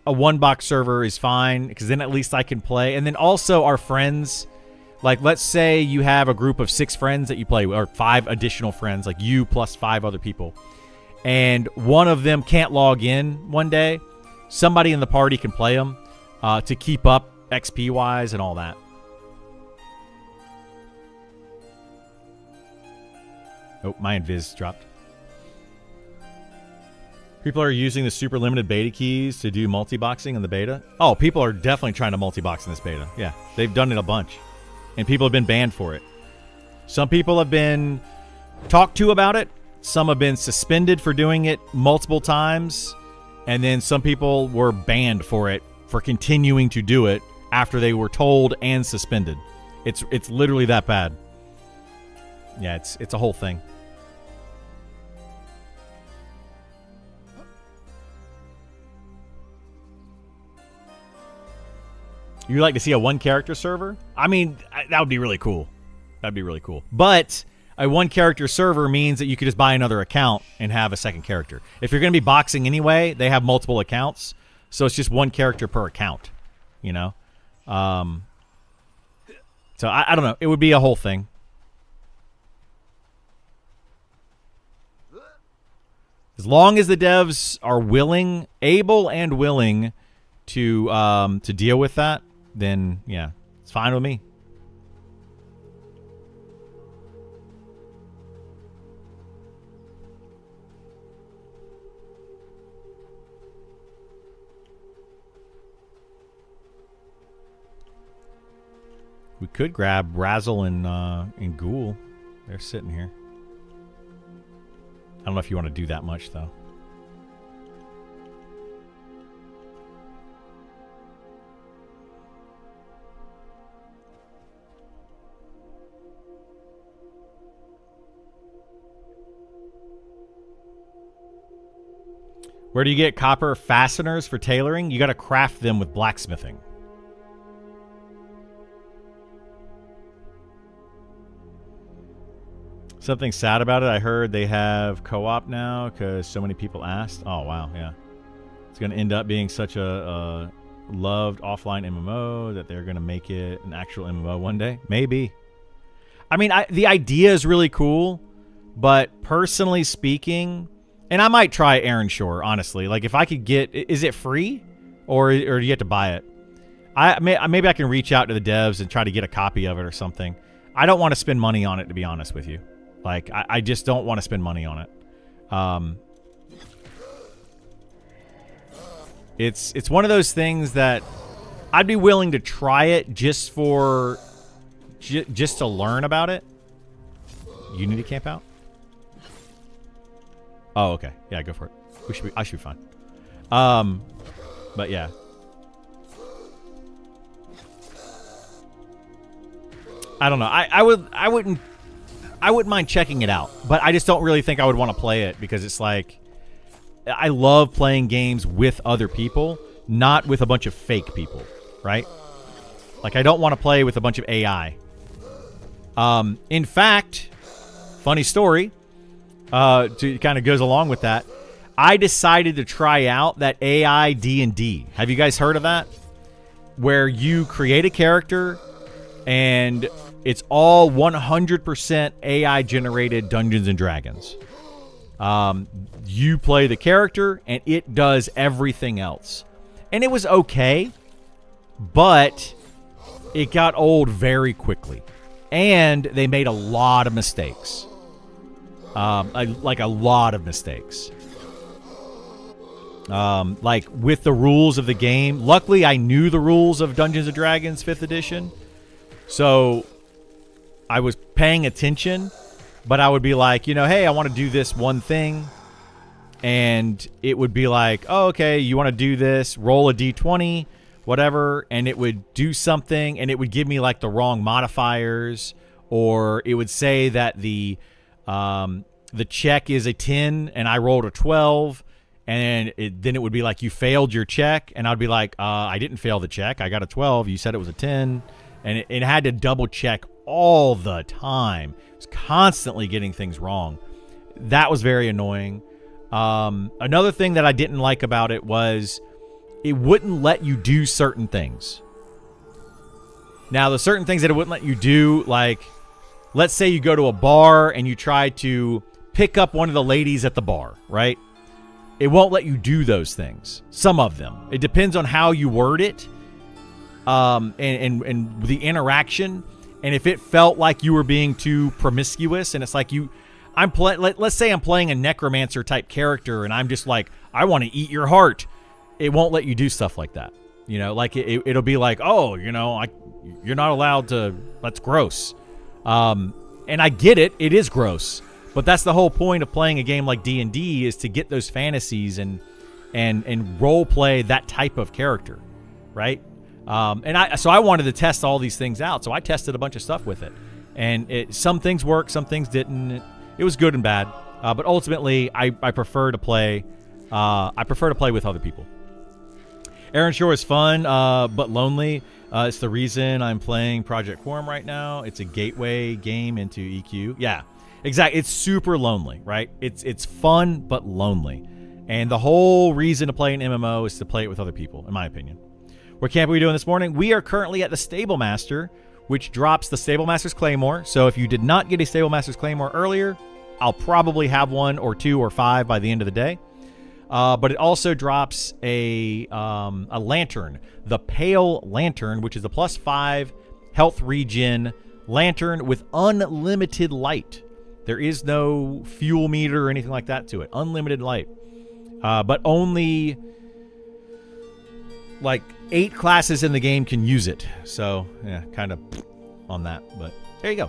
a one-box server is fine, because then at least I can play. And then also our friends, like, let's say you have a group of 6 friends that you play with, or 5 additional friends, like you plus 5 other people, and one of them can't log in one day, somebody in the party can play them to keep up XP-wise and all that. Oh, my invis dropped. People are using the super limited beta keys to do multi-boxing in the beta. Oh, people are definitely trying to multi-box in this beta. Yeah, they've done it a bunch. And people have been banned for it. Some people have been talked to about it. Some have been suspended for doing it multiple times. And then some people were banned for it, for continuing to do it after they were told and suspended. It's literally that bad. Yeah, it's a whole thing. You like to see a one-character server? I mean, that would be really cool. That'd be really cool. But a one-character server means that you could just buy another account and have a second character. If you're going to be boxing anyway, they have multiple accounts, so it's just one character per account, you know? So I don't know. It would be a whole thing. As long as the devs are willing, able and willing to deal with that, then yeah, it's fine with me. We could grab Razzle and Ghoul. They're sitting here. I don't know if you want to do that much though. Where do you get copper fasteners for tailoring? You got to craft them with blacksmithing. Something sad about it, I heard they have co-op now because so many people asked. Oh, wow, yeah. It's going to end up being such a loved offline MMO that they're going to make it an actual MMO one day. Maybe. I mean, the idea is really cool, but personally speaking... And I might try Ironshore, honestly. Like, if I could get... Is it free? Or do you have to buy it? Maybe I can reach out to the devs and try to get a copy of it or something. I don't want to spend money on it, to be honest with you. Like, I just don't want to spend money on it. It's one of those things that I'd be willing to try it just for... just to learn about it. You need to camp out? Oh, okay. Yeah, go for it. I should be fine. But yeah. I don't know. I wouldn't mind checking it out, but I just don't really think I would want to play it because it's like I love playing games with other people, not with a bunch of fake people, right? Like I don't want to play with a bunch of AI. In fact, funny story. Kind of goes along with that. I decided to try out that AI D&D. Have you guys heard of that? Where you create a character and it's all 100% AI generated Dungeons and Dragons. You play the character and it does everything else. And it was okay, but it got old very quickly. And they made a lot of mistakes. Like a lot of mistakes. Like with the rules of the game. Luckily, I knew the rules of Dungeons & Dragons 5th edition. So I was paying attention, but I would be like, hey, I want to do this one thing. And it would be like, oh, okay, you want to do this, roll a d20, whatever. And it would do something, and it would give me like the wrong modifiers. Or it would say that the check is a 10 and I rolled a 12. And then it would be like, you failed your check. And I'd be like, I didn't fail the check. I got a 12. You said it was a 10. And it had to double check all the time. It was constantly getting things wrong. That was very annoying. Another thing that I didn't like about it was it wouldn't let you do certain things. Now, the certain things that it wouldn't let you do, like, let's say you go to a bar and you try to pick up one of the ladies at the bar, right? It won't let you do those things. Some of them. It depends on how you word it, and the interaction. And if it felt like you were being too promiscuous, and it's like let's say I'm playing a necromancer type character, and I'm just like, I want to eat your heart. It won't let you do stuff like that. Like it'll be like, oh, you're not allowed to. That's gross. And I get it. It is gross. But that's the whole point of playing a game like D&D, is to get those fantasies and role play that type of character, right? So I wanted to test all these things out. So I tested a bunch of stuff with it, and some things worked, some things didn't. It was good and bad, but ultimately I prefer to play. I prefer to play with other people. Ironshore is fun, but lonely. It's the reason I'm playing Project Quorum right now. It's a gateway game into EQ. Yeah. Exactly. It's super lonely, right? It's fun, but lonely. And the whole reason to play an MMO is to play it with other people, in my opinion. What camp are we doing this morning? We are currently at the Stablemaster, which drops the Stablemaster's Claymore. So if you did not get a Stablemaster's Claymore earlier, I'll probably have 1 or 2 or 5 by the end of the day. But it also drops a lantern, the Pale Lantern, which is a +5 health regen lantern with unlimited light. There is no fuel meter or anything like that to it. Unlimited light. But only like 8 classes in the game can use it. So, yeah, kind of on that. But there you go.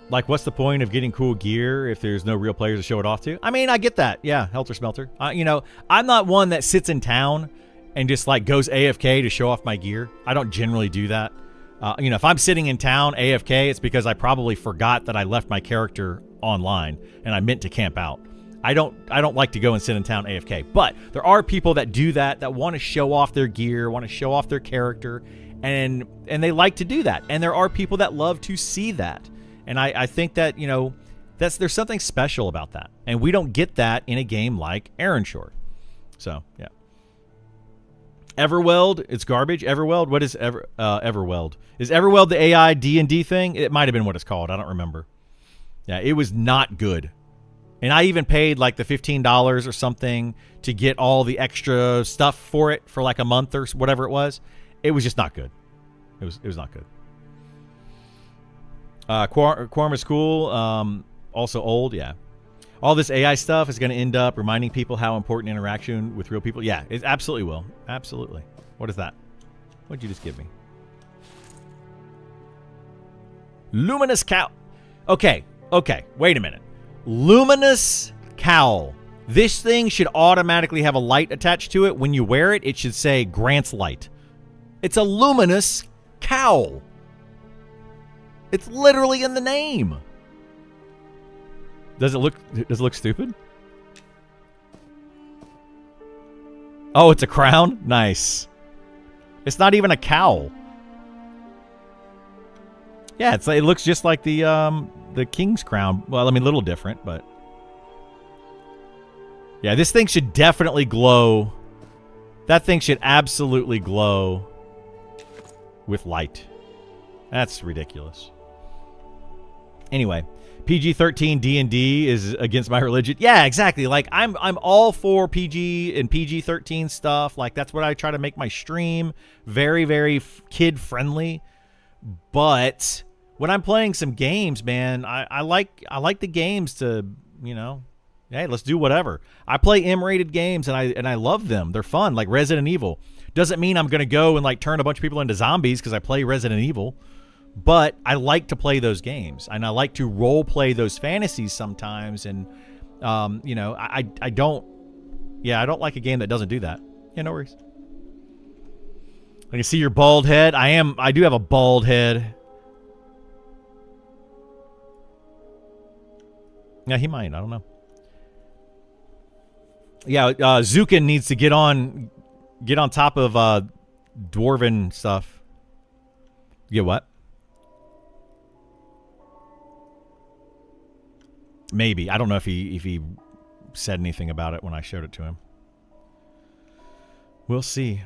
Like, what's the point of getting cool gear if there's no real players to show it off to? I mean, I get that. Yeah, Helter Smelter. I'm not one that sits in town and just, like, goes AFK to show off my gear. I don't generally do that. If I'm sitting in town AFK, it's because I probably forgot that I left my character online and I meant to camp out. I don't like to go and sit in town AFK. But there are people that do that want to show off their gear, want to show off their character, and they like to do that. And there are people that love to see that. And I think that, there's something special about that. And we don't get that in a game like Ironshore. So, yeah. Everweld, it's garbage. Everweld, what is Everweld? Is Everweld the AI D&D thing? It might have been what it's called. I don't remember. Yeah, it was not good. And I even paid like the $15 or something to get all the extra stuff for it for like a month or whatever it was. It was just not good. It was not good. Quorum is cool. Also old, yeah. All this AI stuff is going to end up reminding people how important interaction with real people. Yeah, it absolutely will. Absolutely. What is that? What'd you just give me? Luminous cowl. Okay. Wait a minute. Luminous cowl. This thing should automatically have a light attached to it. When you wear it, it should say Grant's light. It's a luminous cowl. It's literally in the name. Does it look stupid? Oh, it's a crown? Nice. It's not even a cowl. Yeah, it looks just like the king's crown. Well, I mean, a little different, but Yeah, this thing should definitely glow. That thing should absolutely glow with light. That's ridiculous. Anyway, PG-13 D&D is against my religion. Yeah, exactly. Like I'm all for PG and PG-13 stuff. Like that's what I try to make my stream very, very kid friendly. But when I'm playing some games, man, I like the games to, you know, hey, let's do whatever. I play M-rated games and I love them. They're fun, like Resident Evil. Doesn't mean I'm gonna go and like turn a bunch of people into zombies because I play Resident Evil. But I like to play those games, and I like to role play those fantasies sometimes. And you know, I don't like a game that doesn't do that. Yeah, no worries. I can see your bald head. I do have a bald head. Yeah, he might. I don't know. Yeah, Zukin needs to get on top of dwarven stuff. Get what? Maybe. I don't know if he said anything about it when I showed it to him. We'll see.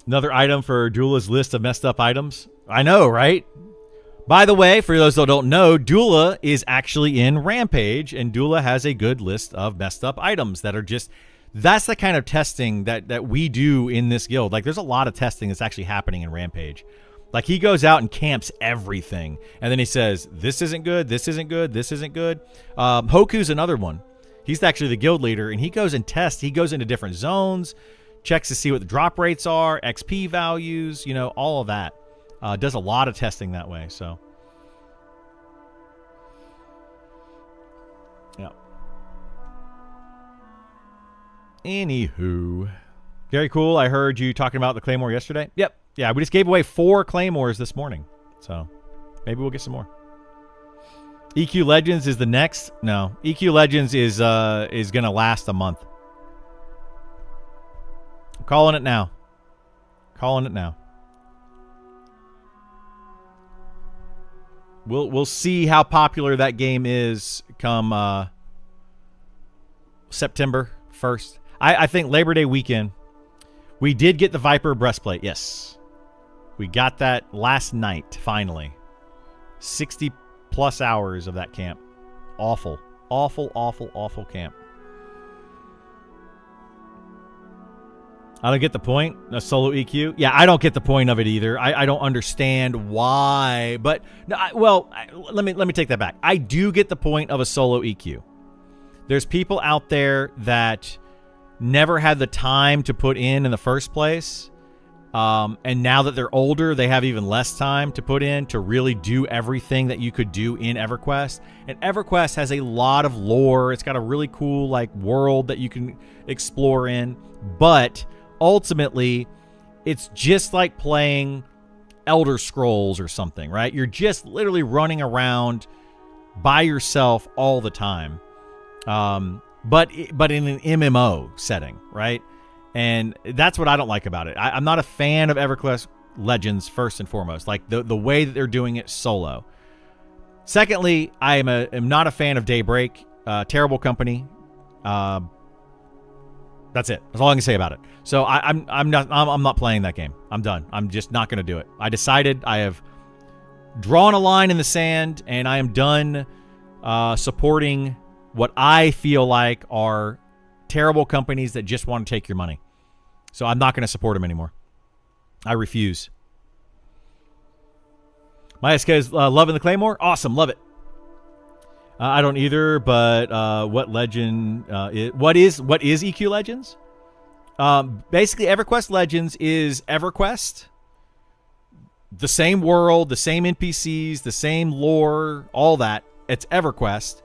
Another item for Dula's list of messed up items. I know, right? By the way, for those that don't know, Dula is actually in Rampage, and Dula has a good list of messed up items that are just... That's the kind of testing that we do in this guild. Like, there's a lot of testing that's actually happening in Rampage. Like, he goes out and camps everything. And then he says, this isn't good, this isn't good, this isn't good. Hoku's another one. He's actually the guild leader, and he goes and tests. He goes into different zones, checks to see what the drop rates are, XP values, you know, all of that. Does a lot of testing that way, so. Yeah. Anywho. Very cool. I heard you talking about the Claymore yesterday. Yep. Yeah, we just gave away 4 Claymores this morning. So, maybe we'll get some more. EQ Legends is the next. No, EQ Legends is going to last a month. I'm calling it now. Calling it now. We'll see how popular that game is come September 1st. I think Labor Day weekend. We did get the Viper breastplate. Yes. We got that last night, finally. 60 plus hours of that camp. Awful. Awful, awful, awful camp. I don't get the point. A solo EQ. Yeah, I don't get the point of it either. I don't understand why. But, no, let me take that back. I do get the point of a solo EQ. There's people out there that never had the time to put in the first place. And now that they're older, they have even less time to put in to really do everything that you could do in EverQuest. And EverQuest has a lot of lore. It's got a really cool like world that you can explore in. But ultimately, it's just like playing Elder Scrolls or something, right? You're just literally running around by yourself all the time. But in an MMO setting, right? And that's what I don't like about it. I'm not a fan of EverQuest Legends, first and foremost. Like, the way that they're doing it solo. Secondly, I am not a fan of Daybreak. Terrible company. That's it. That's all I can say about it. So I'm not playing that game. I'm done. I'm just not going to do it. I decided. I have drawn a line in the sand, and I am done supporting what I feel like are terrible companies that just want to take your money. So I'm not going to support them anymore. I refuse. My SK is loving the Claymore. Awesome. Love it. I don't either, but what legend what is EQ Legends? Basically, EverQuest Legends is EverQuest. The same world, the same NPCs, the same lore, all that. It's EverQuest.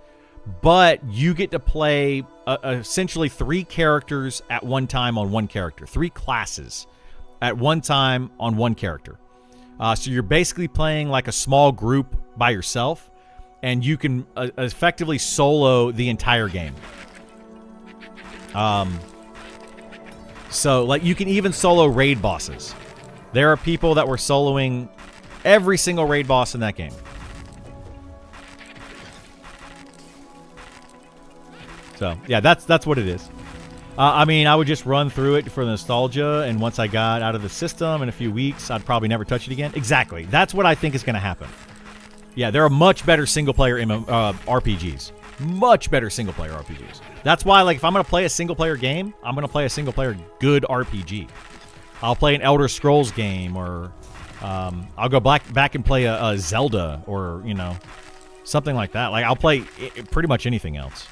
But you get to play essentially 3 characters at one time on one character. 3 classes at one time on one character. So you're basically playing like a small group by yourself. And you can effectively solo the entire game. So like you can even solo raid bosses. There are people that were soloing every single raid boss in that game. So yeah, that's what it is. I mean, I would just run through it for nostalgia, and once I got out of the system in a few weeks, I'd probably never touch it again. Exactly. That's what I think is going to happen. Yeah, there are much better single-player RPGs. Much better single-player RPGs. That's why, like, if I'm going to play a single-player game, I'm going to play a single-player good RPG. I'll play an Elder Scrolls game, or I'll go back and play a Zelda, or, you know, something like that. Like, I'll play pretty much anything else.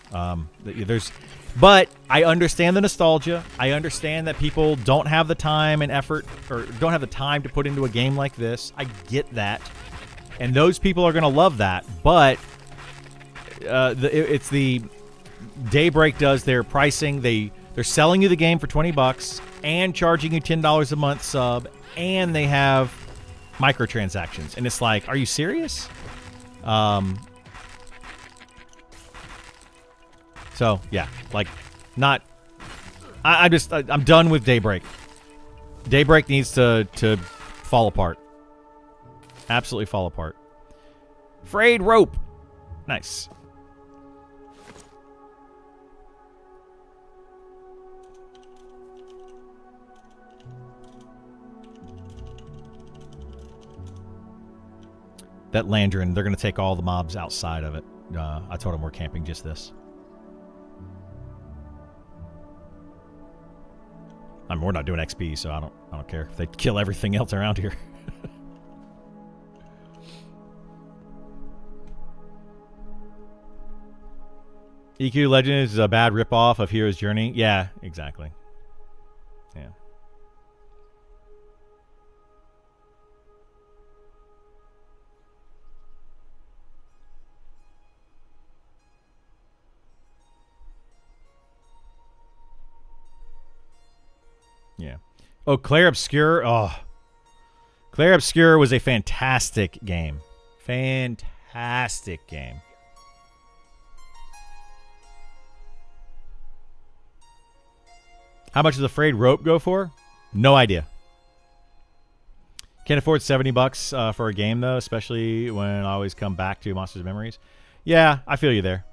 But I understand the nostalgia. I understand that people don't have the time and effort, or don't have the time to put into a game like this. I get that. And those people are going to love that. But it's the Daybreak does their pricing. They're selling you the game for $20 and charging you $10 a month sub, and they have microtransactions. And it's like, are you serious? So yeah, like, not. I'm done with Daybreak. Daybreak needs to fall apart. Absolutely fall apart. Frayed rope. Nice. That Landrin, they're going to take all the mobs outside of it. I told them we're camping just this. I mean, we're not doing XP, so I don't care if they kill everything else around here. EQ Legends is a bad ripoff of Hero's Journey. Yeah, exactly. Yeah. Yeah. Oh, Claire Obscure. Oh. Claire Obscure was a fantastic game. Fantastic game. How much does the frayed rope go for? No idea. Can't afford $70 for a game, though, especially when I always come back to Monsters Memories. Yeah, I feel you there.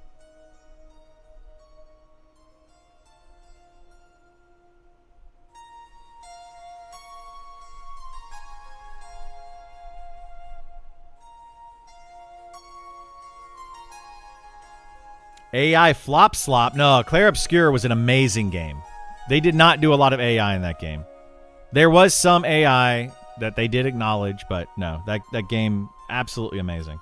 AI Flop Slop. No, Claire Obscure was an amazing game. They did not do a lot of AI in that game. There was some AI that they did acknowledge, but no, that game, absolutely amazing.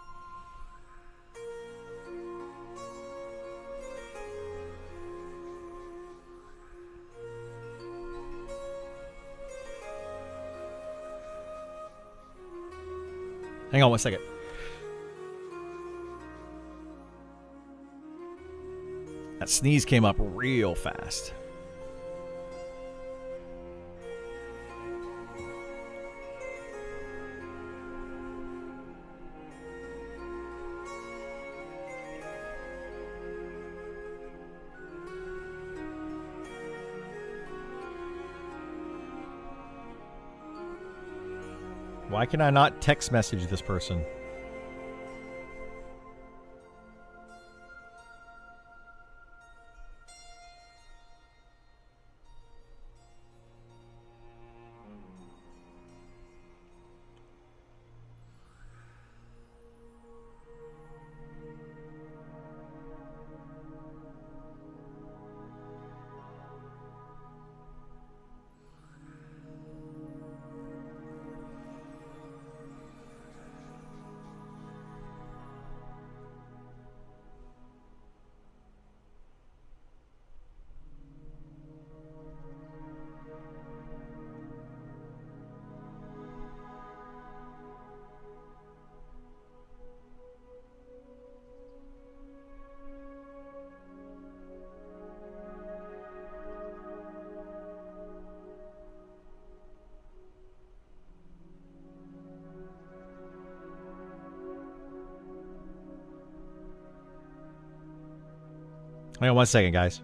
Hang on one second. That sneeze came up real fast. Why can I not text message this person? Hang on one second, guys.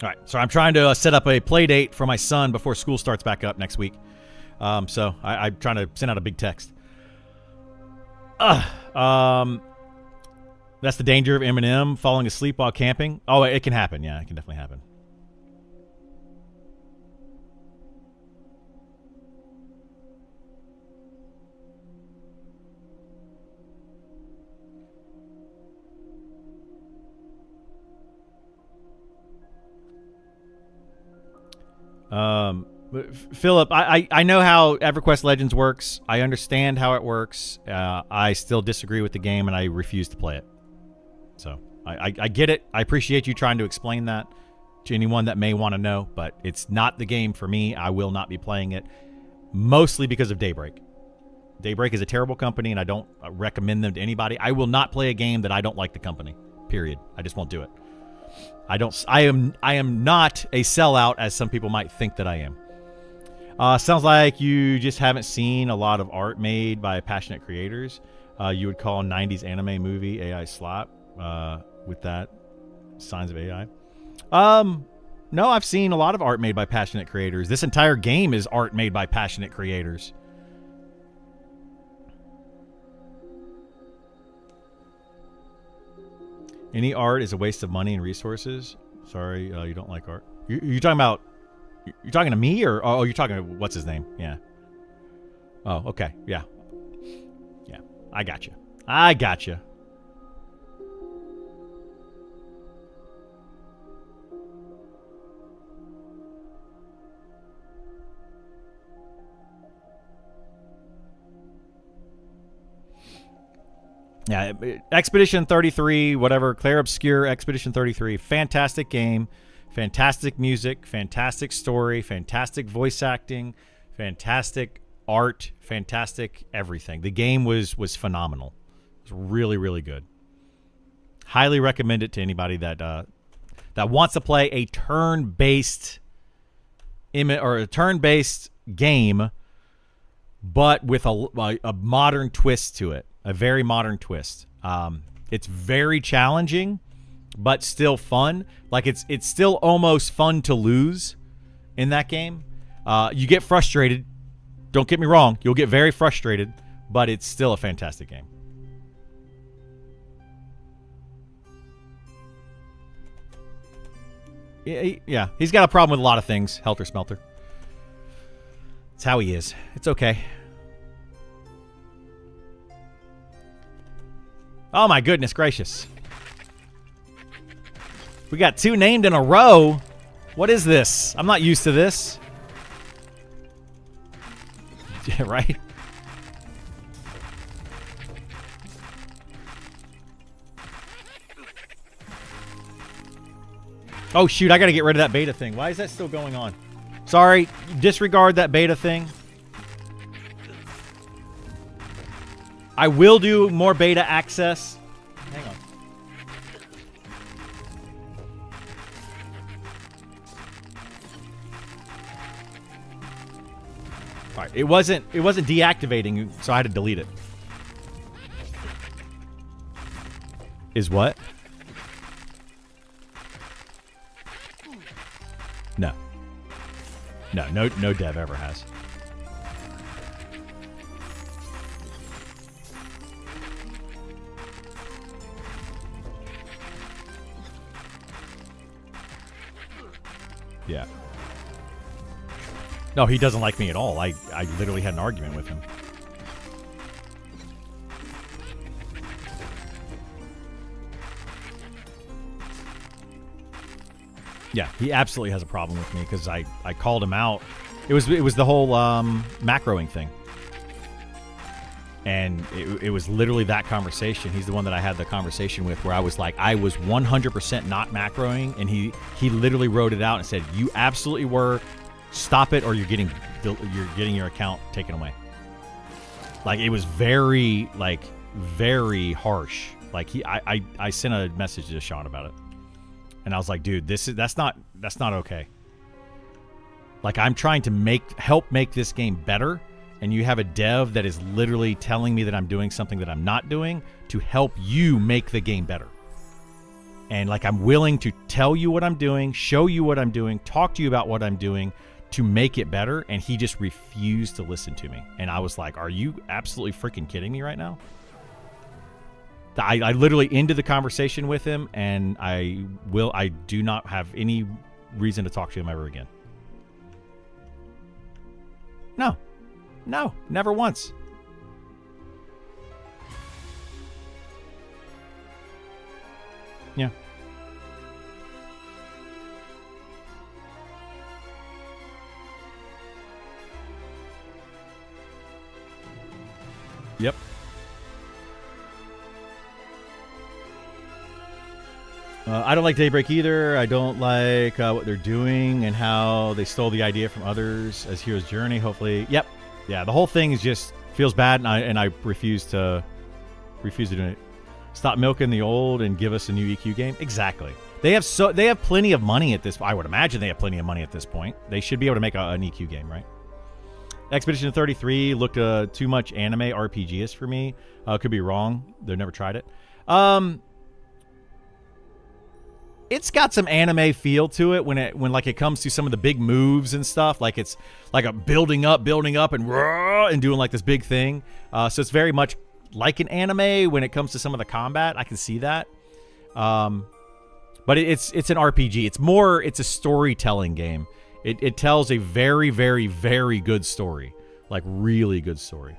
All right, so I'm trying to set up a play date for my son before school starts back up next week. So I'm trying to send out a big text. That's the danger of Eminem falling asleep while camping. Oh, it can happen. Yeah, it can definitely happen. Philip, I know how EverQuest Legends works. I understand how it works. I still disagree with the game, and I refuse to play it. So I get it. I appreciate you trying to explain that to anyone that may want to know, but it's not the game for me. I will not be playing it, mostly because of Daybreak. Daybreak is a terrible company, and I don't recommend them to anybody. I will not play a game that I don't like the company, period. I just won't do it. I am not a sellout, as some people might think that I am. Sounds like you just haven't seen a lot of art made by passionate creators. You would call 90s anime movie AI slop with that signs of AI. No, I've seen a lot of art made by passionate creators. This entire game is art made by passionate creators. Any art is a waste of money and resources. Sorry, you don't like art. You're talking about... You're talking to me, or... Oh, you're talking to... What's his name? Yeah. Oh, okay. Yeah. Yeah. I got you. I got you. Yeah, Expedition 33, whatever, Clair Obscur, Expedition 33, fantastic game, fantastic music, fantastic story, fantastic voice acting, fantastic art, fantastic everything. The game was phenomenal. It was really, really good. Highly recommend it to anybody that that wants to play a turn-based game, but with a modern twist to it. A very modern twist. It's very challenging, but still fun. Like it's still almost fun to lose in that game. You get frustrated. Don't get me wrong. You'll get very frustrated, but it's still a fantastic game. Yeah, he's got a problem with a lot of things. Helter Smelter. It's how he is. It's okay. Oh my goodness gracious. We got 2 named in a row. What is this? I'm not used to this. Yeah, right? Oh shoot, I gotta get rid of that beta thing. Why is that still going on? Sorry, disregard that beta thing. I will do more beta access. Hang on. All right, it wasn't deactivating, so I had to delete it. Is what? No. No dev ever has. Yeah. No, he doesn't like me at all. I literally had an argument with him. Yeah, he absolutely has a problem with me because I called him out. It was the whole macroing thing. And it was literally that conversation. He's the one that I had the conversation with where I was like, I was 100% not macroing. And he literally wrote it out and said, you absolutely were. Stop it or you're getting your account taken away. Like, it was very very harsh. Like, I sent a message to Sean about it. And I was like, dude, that's not okay. Like, I'm trying to help make this game better. And you have a dev that is literally telling me that I'm doing something that I'm not doing to help you make the game better. And like, I'm willing to tell you what I'm doing, show you what I'm doing, talk to you about what I'm doing to make it better. And he just refused to listen to me. And I was like, are you absolutely freaking kidding me right now? I literally ended the conversation with him, and I do not have any reason to talk to him ever again. No, never once. Yeah. Yep. I don't like Daybreak either. I don't like what they're doing and how they stole the idea from others as Hero's Journey. Hopefully, yep, yeah. The whole thing is just feels bad, and I refuse to do it. Stop milking the old and give us a new EQ game. Exactly. They have plenty of money at this. I would imagine they have plenty of money at this point. They should be able to make an EQ game, right? Expedition 33 looked too much anime RPGist for me. Could be wrong. They've never tried it. It's got some anime feel to it when like it comes to some of the big moves and stuff. Like it's like a building up and doing like this big thing. So it's very much like an anime when it comes to some of the combat. I can see that. But it's an RPG. It's a storytelling game. It tells a very, very, very good story. Like really good story.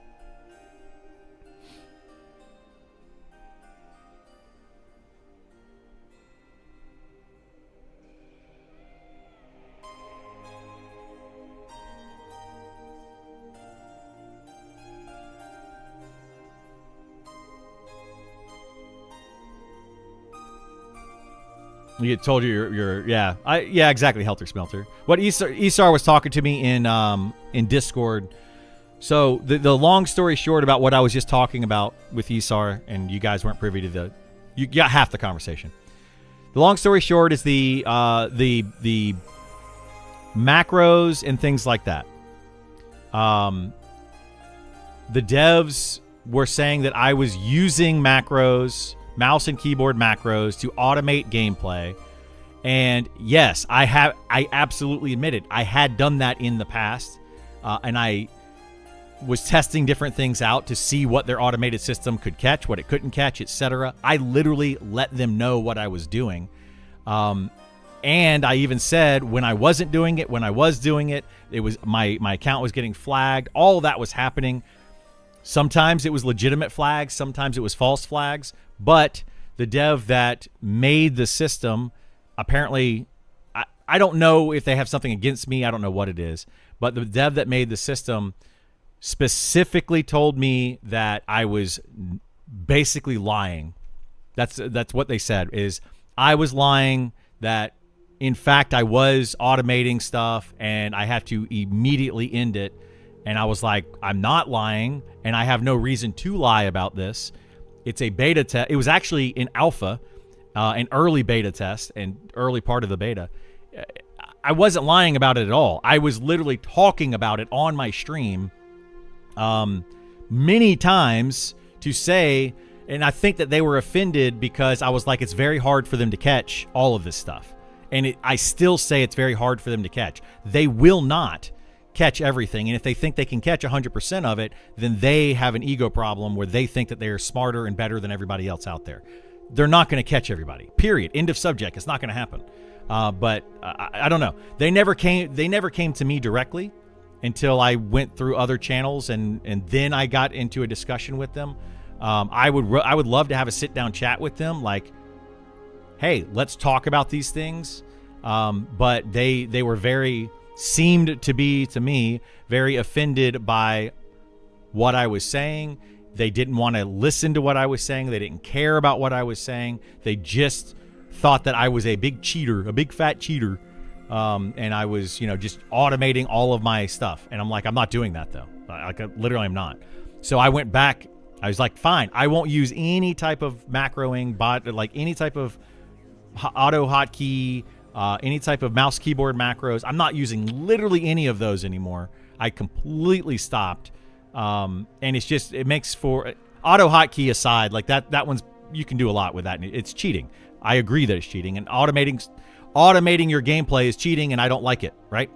You told you're yeah exactly, Helter Smelter. What Isar was talking to me in Discord. So the long story short about what I was just talking about with Isar, and you guys weren't privy to you got half the conversation. The long story short is the macros and things like that. The devs were saying that I was using macros, mouse and keyboard macros, to automate gameplay. And yes, I absolutely admit it. I had done that in the past, and I was testing different things out to see what their automated system could catch, what it couldn't catch, etc. I literally let them know what I was doing. And I even said when I wasn't doing it, when I was doing it, it was my account was getting flagged. All of that was happening. Sometimes it was legitimate flags, sometimes it was false flags, but the dev that made the system, apparently, I don't know if they have something against me, I don't know what it is, but the dev that made the system specifically told me that I was basically lying. That's what they said, is I was lying, that in fact I was automating stuff and I have to immediately end it. And I was like, I'm not lying, and I have no reason to lie about this. It's a beta test. It was actually in alpha, an early beta test, and early part of the beta. I wasn't lying about it at all. I was literally talking about it on my stream many times to say, and I think that they were offended because I was like, it's very hard for them to catch all of this stuff. And I still say it's very hard for them to catch. They will not catch everything, and if they think they can catch 100% of it, then they have an ego problem where they think that they're smarter and better than everybody else out there. They're not going to catch everybody, period. End of subject. It's not going to happen. But I don't know. They never came to me directly until I went through other channels, and then I got into a discussion with them. I would love to have a sit down chat with them, like, hey, let's talk about these things. But they were seemed to be, to me, very offended by what I was saying. They didn't want to listen to what I was saying. They didn't care about what I was saying. They just thought that I was a big cheater, a big fat cheater. And I was, just automating all of my stuff. And I'm like, I'm not doing that though. Literally I'm not. So I went back. I was like, fine, I won't use any type of macroing bot, like any type of auto hotkey, any type of mouse keyboard macros. I'm not using literally any of those anymore. I completely stopped. And it makes for auto hotkey aside, like that one's, you can do a lot with that. It's cheating. I agree that it's cheating, and automating your gameplay is cheating, and I don't like it, right?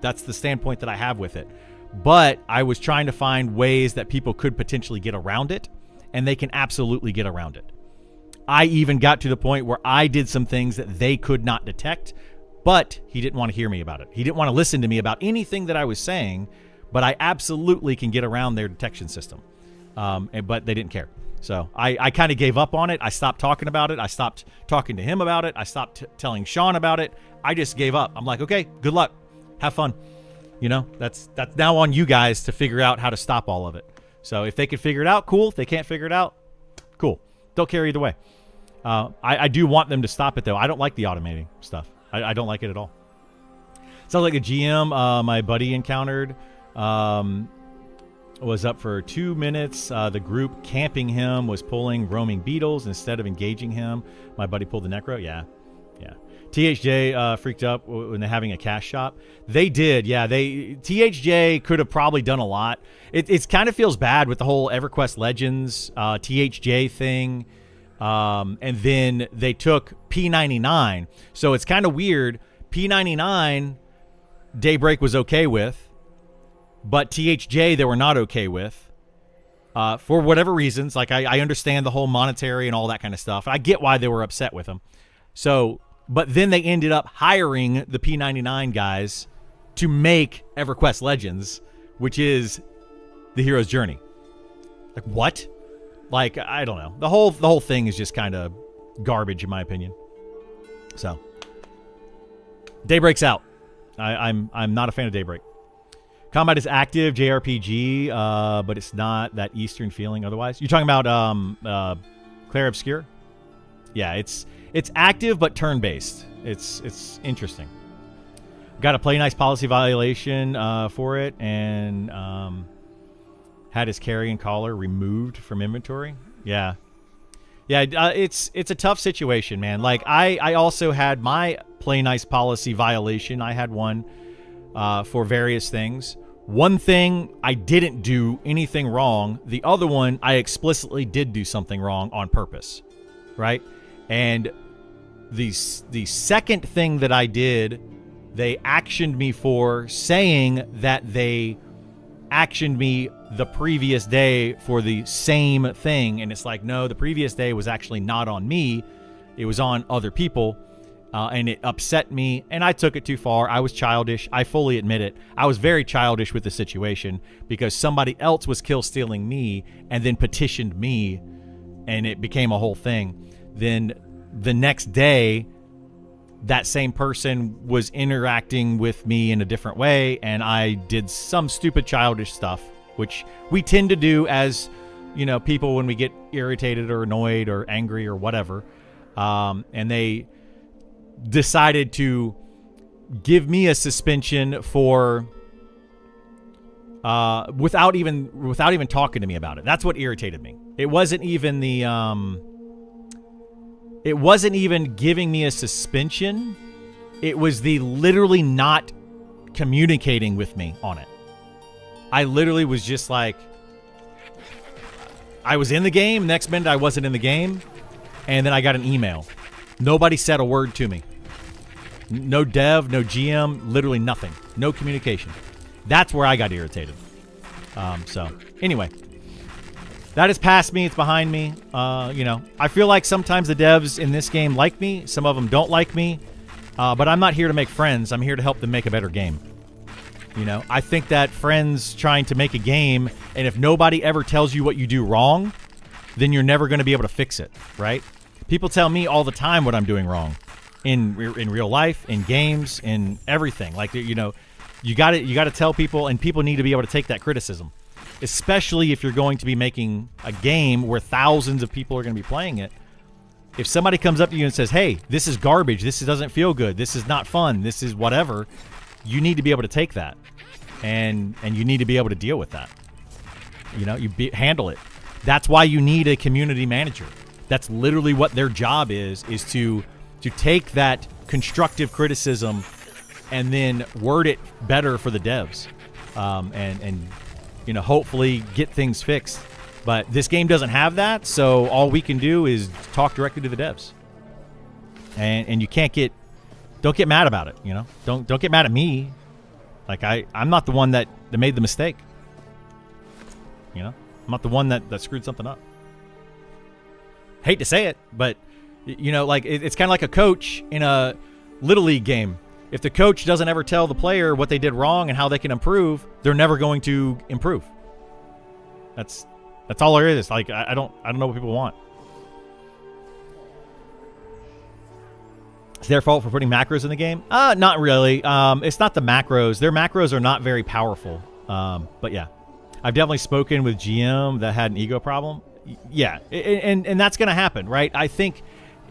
That's the standpoint that I have with it. But I was trying to find ways that people could potentially get around it, and they can absolutely get around it. I even got to the point where I did some things that they could not detect, but he didn't want to hear me about it. He didn't want to listen to me about anything that I was saying, but I absolutely can get around their detection system. But they didn't care. So I kind of gave up on it. I stopped talking about it. I stopped talking to him about it. I stopped telling Sean about it. I just gave up. I'm like, okay, good luck. Have fun. You know, that's now on you guys to figure out how to stop all of it. So if they can figure it out, cool. If they can't figure it out, cool. Don't care either way. I do want them to stop it, though. I don't like the automating stuff. I don't like it at all. Sounds like a GM my buddy encountered was up for 2 minutes. The group camping him was pulling roaming beetles instead of engaging him. My buddy pulled the necro. Yeah. THJ freaked up when they're having a cash shop. They did, yeah. THJ could have probably done a lot. It kind of feels bad with the whole EverQuest Legends THJ thing. And then they took P99. So it's kind of weird. P99, Daybreak was okay with, but THJ they were not okay with. For whatever reasons. Like, I understand the whole monetary and all that kind of stuff. I get why they were upset with him. So... But then they ended up hiring the P99 guys to make EverQuest Legends, which is the hero's journey. Like, what? Like, I don't know. The whole thing is just kind of garbage, in my opinion. So, Daybreak's out. I'm not a fan of Daybreak. Combat is active, JRPG, but it's not that Eastern feeling otherwise. You're talking about Clair Obscur? Yeah, it's active but turn-based. It's interesting. Got a play nice policy violation for it, and had his carry and collar removed from inventory. Yeah, it's a tough situation, man. Like, I also had my play nice policy violation. I had one for various things. One thing, I didn't do anything wrong. The other one, I explicitly did do something wrong on purpose, right? And the second thing that I did, they actioned me for, saying that they actioned me the previous day for the same thing. And it's like, no, the previous day was actually not on me. It was on other people. And it upset me, and I took it too far. I was childish. I fully admit it. I was very childish with the situation because somebody else was kill stealing me and then petitioned me, and it became a whole thing. Then the next day, that same person was interacting with me in a different way, and I did some stupid childish stuff, which we tend to do as, you know, people when we get irritated or annoyed or angry or whatever. And they decided to give me a suspension for without even talking to me about it. That's what irritated me. It wasn't even it wasn't even giving me a suspension. It was the literally not communicating with me on it. I literally was just like, I was in the game, next minute I wasn't in the game, and then I got an email. Nobody said a word to me. No dev, no GM, literally nothing. No communication. That's where I got irritated. So, anyway. That is past me. It's behind me. You know, I feel like sometimes the devs in this game like me. Some of them don't like me. But I'm not here to make friends. I'm here to help them make a better game. You know, I think that friends trying to make a game, and if nobody ever tells you what you do wrong, then you're never going to be able to fix it, right? People tell me all the time what I'm doing wrong. In real life, in games, in everything. Like, you know, you got to tell people, and people need to be able to take that criticism. Especially if you're going to be making a game where thousands of people are going to be playing it. If somebody comes up to you and says, hey, this is garbage, this doesn't feel good, this is not fun, this is whatever, you need to be able to take that. And you need to be able to deal with that. You know, handle it. That's why you need a community manager. That's literally what their job is to take that constructive criticism and then word it better for the devs. And you know, hopefully get things fixed. But this game doesn't have that, so all we can do is talk directly to the devs. and you don't get mad about it. You know, don't get mad at me. Like I'm not the one that made the mistake. You know, I'm not the one that screwed something up. Hate to say it, but you know, like it's kind of like a coach in a little league game. If the coach doesn't ever tell the player what they did wrong and how they can improve, they're never going to improve. That's all there is. Like I don't know what people want. It's their fault for putting macros in the game? Not really. It's not the macros. Their macros are not very powerful. But yeah, I've definitely spoken with GM that had an ego problem. Yeah, and that's gonna happen, right? I think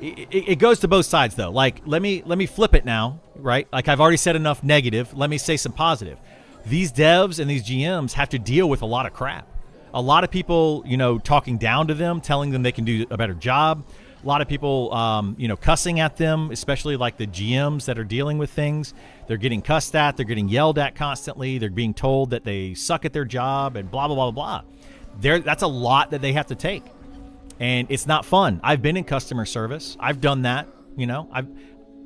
it goes to both sides though. Like let me flip it now, right? Like I've already said enough negative. Let me say some positive. These devs and these GMs have to deal with a lot of crap. A lot of people, you know, talking down to them, telling them they can do a better job. A lot of people, you know, cussing at them, especially like the GMs that are dealing with things. They're getting cussed at. They're getting yelled at constantly. They're being told that they suck at their job and blah, blah, blah, blah, blah. That's a lot that they have to take. And it's not fun. I've been in customer service. I've done that. You know,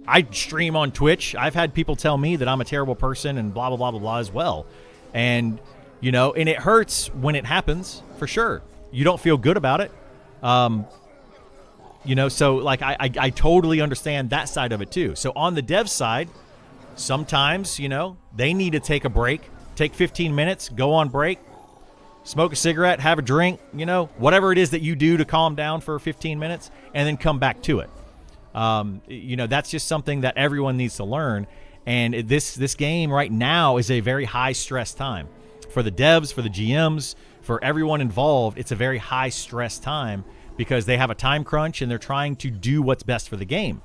I stream on Twitch. I've had people tell me that I'm a terrible person and blah, blah, blah, blah, blah as well. And, you know, and it hurts when it happens for sure. You don't feel good about it. You know, so like I totally understand that side of it too. So on the dev side, sometimes, you know, they need to take a break, take 15 minutes, go on break, smoke a cigarette, have a drink, you know, whatever it is that you do to calm down for 15 minutes and then come back to it. You know, that's just something that everyone needs to learn. And this game right now is a very high stress time for the devs, for the GMs, for everyone involved. It's a very high stress time because they have a time crunch and they're trying to do what's best for the game.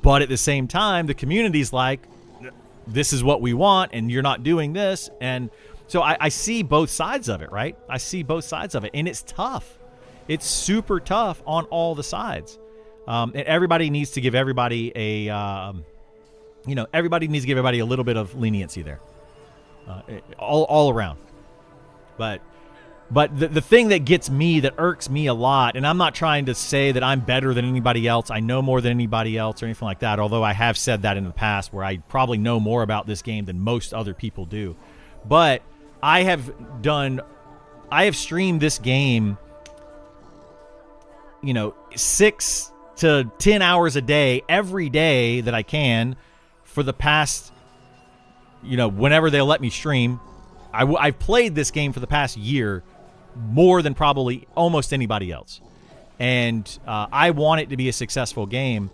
But at the same time, the community's like, this is what we want and you're not doing this. And so I see both sides of it, right? I see both sides of it. And it's tough. It's super tough on all the sides. And everybody needs to give everybody everybody needs to give everybody a little bit of leniency there. All around. But the thing that gets me, that irks me a lot, and I'm not trying to say that I'm better than anybody else, I know more than anybody else or anything like that, although I have said that in the past where I probably know more about this game than most other people do. But I have streamed this game, you know, 6 to 10 hours a day, every day that I can for the past, you know, whenever they'll let me stream. I've played this game for the past year more than probably almost anybody else. And I want it to be a successful game.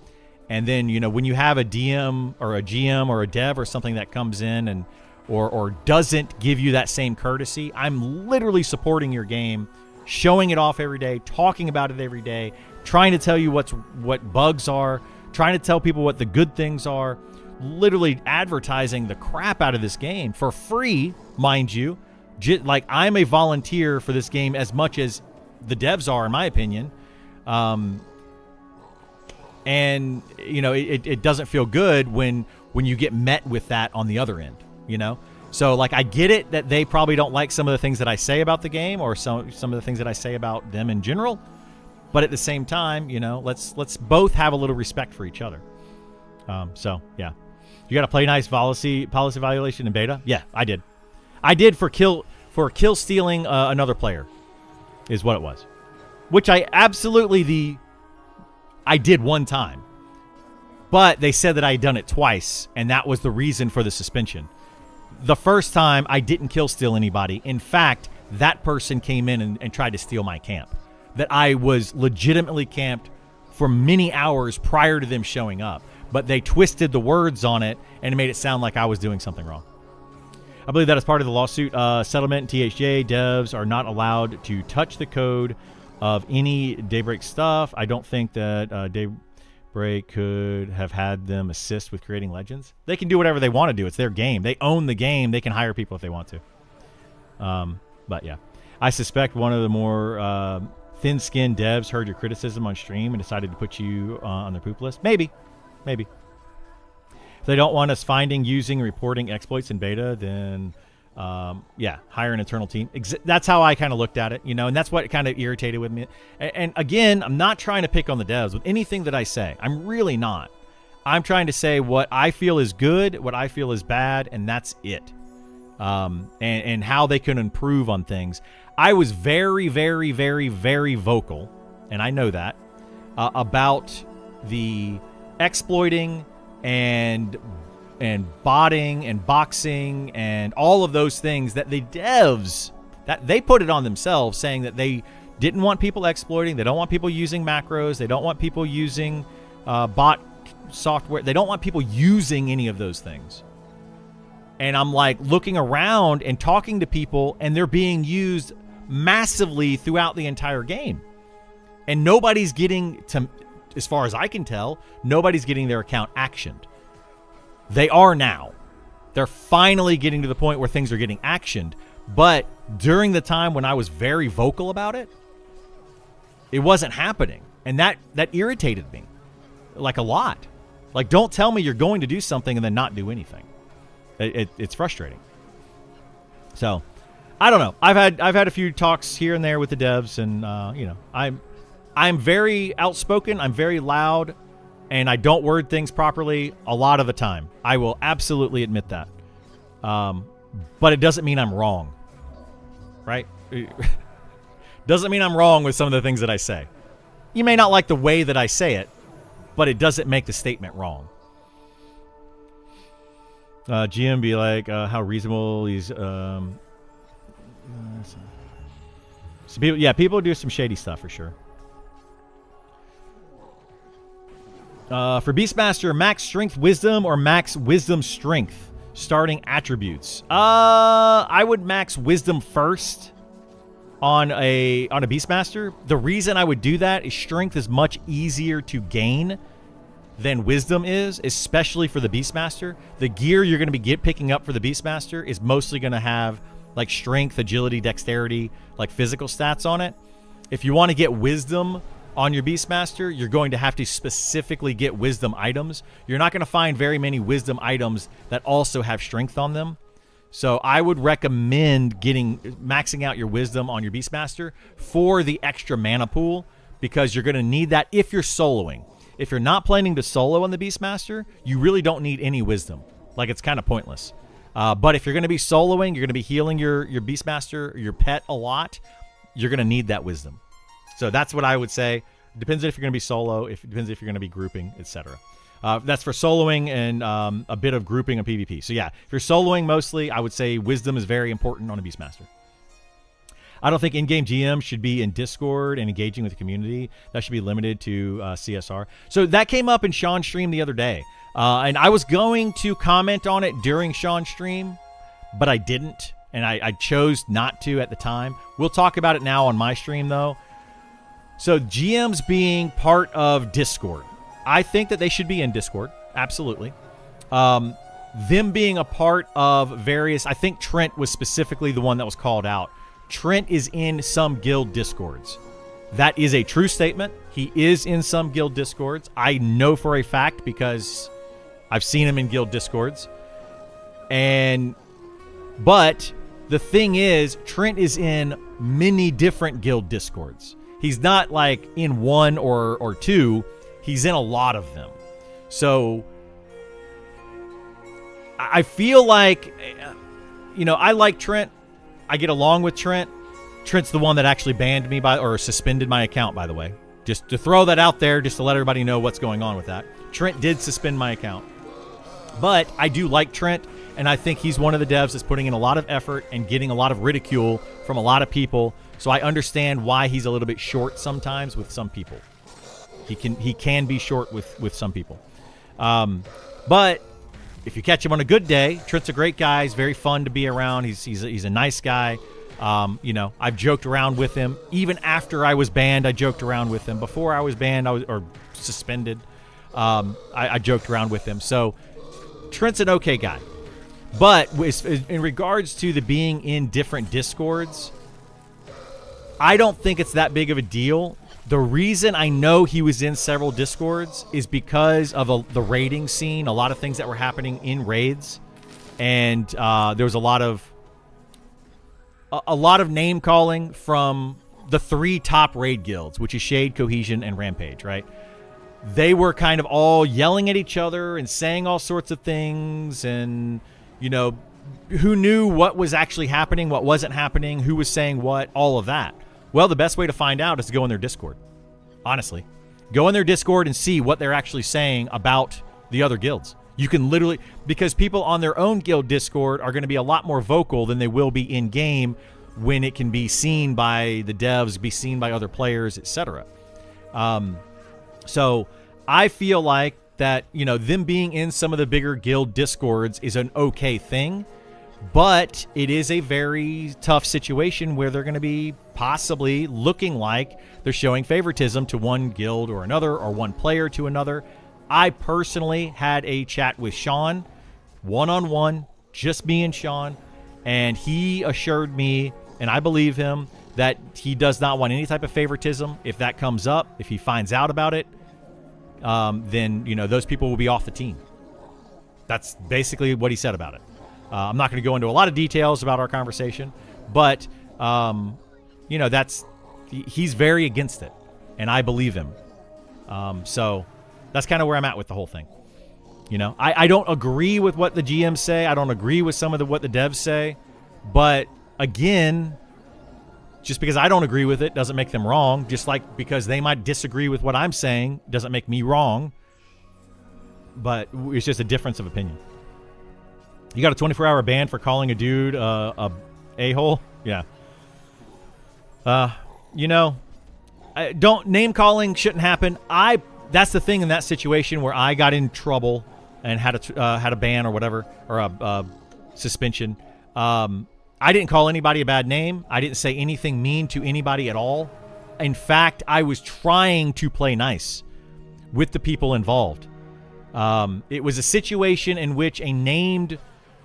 And then, you know, when you have a DM or a GM or a dev or something that comes in and or doesn't give you that same courtesy, I'm literally supporting your game, showing it off every day, talking about it every day, trying to tell you what bugs are, trying to tell people what the good things are, literally advertising the crap out of this game for free, mind you. Like, I'm a volunteer for this game as much as the devs are, in my opinion. And, you know, it doesn't feel good when you get met with that on the other end, you know? So, like, I get it that they probably don't like some of the things that I say about the game or some of the things that I say about them in general. But at the same time, you know, let's both have a little respect for each other. So, yeah. You got to play nice policy violation in beta? Yeah, I did. I did for kill stealing another player is what it was. Which I did one time. But they said that I had done it twice, and that was the reason for the suspension. The first time, I didn't kill steal anybody. In fact, that person came in and tried to steal my camp. That I was legitimately camped for many hours prior to them showing up. But they twisted the words on it and it made it sound like I was doing something wrong. I believe that as part of the lawsuit settlement, THJ devs are not allowed to touch the code of any Daybreak stuff. I don't think that Daybreak could have had them assist with creating legends. They can do whatever they want to do. It's their game. They own the game. They can hire people if they want to. But yeah, I suspect one of the more thin-skinned devs heard your criticism on stream and decided to put you on their poop list. Maybe. If they don't want us finding, using, reporting exploits in beta, then Yeah, hire an internal team. That's how I kind of looked at it, you know, and that's what kind of irritated with me. And again, I'm not trying to pick on the devs with anything that I say. I'm really not. I'm trying to say what I feel is good, what I feel is bad, and that's it. And how they can improve on things. I was very, very, very, very vocal, and I know that, about the exploiting and botting and boxing and all of those things that the devs, that they put it on themselves, saying that they didn't want people exploiting, they don't want people using macros, they don't want people using bot software, they don't want people using any of those things. And I'm like looking around and talking to people, and they're being used massively throughout the entire game. And nobody's getting, to, as far as I can tell, nobody's getting their account actioned. They are now. They're finally getting to the point where things are getting actioned. But during the time when I was very vocal about it, it wasn't happening. And that irritated me, like, a lot. Like, don't tell me you're going to do something and then not do anything. It's frustrating. So, I don't know. I've had a few talks here and there with the devs, and you know, I'm very outspoken. I'm very loud, and I don't word things properly a lot of the time. I will absolutely admit that. But it doesn't mean I'm wrong, right? Doesn't mean I'm wrong with some of the things that I say. You may not like the way that I say it, but it doesn't make the statement wrong. GM be like, how reasonable these. So people, yeah, people do some shady stuff for sure. For Beastmaster, max strength wisdom or max wisdom strength starting attributes. I would max wisdom first on a Beastmaster. The reason I would do that is strength is much easier to gain than wisdom is, especially for the Beastmaster. The gear you're going to be picking up for the Beastmaster is mostly going to have like strength, agility, dexterity, like physical stats on it. If you want to get wisdom on your Beastmaster, you're going to have to specifically get wisdom items. You're not going to find very many wisdom items that also have strength on them. So I would recommend maxing out your wisdom on your Beastmaster for the extra mana pool, because you're going to need that if you're soloing. If you're not planning to solo on the Beastmaster, you really don't need any wisdom. Like, it's kind of pointless. But if you're going to be soloing, you're going to be healing your Beastmaster, your pet a lot, you're going to need that wisdom. So that's what I would say. Depends if you're going to be solo, depends if you're going to be grouping, etc. That's for soloing and a bit of grouping of PvP. So yeah, if you're soloing mostly, I would say wisdom is very important on a Beastmaster. I don't think in-game GM should be in Discord and engaging with the community. That should be limited to CSR. So that came up in Sean's stream the other day. And I was going to comment on it during Sean's stream, but I didn't. And I chose not to at the time. We'll talk about it now on my stream, though. So GMs being part of Discord. I think that they should be in Discord. Absolutely. Them being a part of various... I think Trent was specifically the one that was called out. Trent is in some guild Discords. That is a true statement. He is in some guild Discords. I know for a fact because I've seen him in guild Discords. But the thing is, Trent is in many different guild Discords. He's not like in one or two. He's in a lot of them. So I feel like, you know, I like Trent. I get along with Trent. Trent's the one that actually banned me or suspended my account, by the way. Just to throw that out there, just to let everybody know what's going on with that. Trent did suspend my account. But I do like Trent, and I think he's one of the devs that's putting in a lot of effort and getting a lot of ridicule from a lot of people. So I understand why he's a little bit short sometimes with some people. He can be short with some people. But if you catch him on a good day, Trent's a great guy. He's very fun to be around. He's a nice guy. You know, I've joked around with him. Even after I was banned, I joked around with him. Before I was banned, or suspended, I joked around with him. So Trent's an okay guy. But in regards to the being in different Discords, I don't think it's that big of a deal. The reason I know he was in several Discords is because of the raiding scene, a lot of things that were happening in raids. And there was a lot of a lot of name calling from the 3 top raid guilds, which is Shade, Cohesion, and Rampage, right? They were kind of all yelling at each other and saying all sorts of things, and, you know, who knew what was actually happening, what wasn't happening, who was saying what, all of that. Well, the best way to find out is to go in their Discord. Honestly. Go in their Discord and see what they're actually saying about the other guilds. You can literally, because people on their own guild Discord are going to be a lot more vocal than they will be in-game when it can be seen by the devs, be seen by other players, etc. So I feel like that, you know, them being in some of the bigger guild Discords is an okay thing, but it is a very tough situation where they're going to be possibly looking like they're showing favoritism to one guild or another, or one player to another. I personally had a chat with Sean, one-on-one, just me and Sean, and he assured me, and I believe him, that he does not want any type of favoritism. If that comes up, if he finds out about it, then, you know, those people will be off the team. That's basically what he said about it. I'm not going to go into a lot of details about our conversation, but, you know, he's very against it, and I believe him. So that's kind of where I'm at with the whole thing. You know, I don't agree with what the GMs say. I don't agree with some of what the devs say, but again, just because I don't agree with it doesn't make them wrong. Just like because they might disagree with what I'm saying doesn't make me wrong. But it's just a difference of opinion. You got a 24-hour ban for calling a dude a a-hole? Yeah. You know, don't, name calling shouldn't happen. That's the thing in that situation where I got in trouble and had a ban or whatever, or a suspension. I didn't call anybody a bad name. I didn't say anything mean to anybody at all. In fact, I was trying to play nice with the people involved. It was a situation in which a named,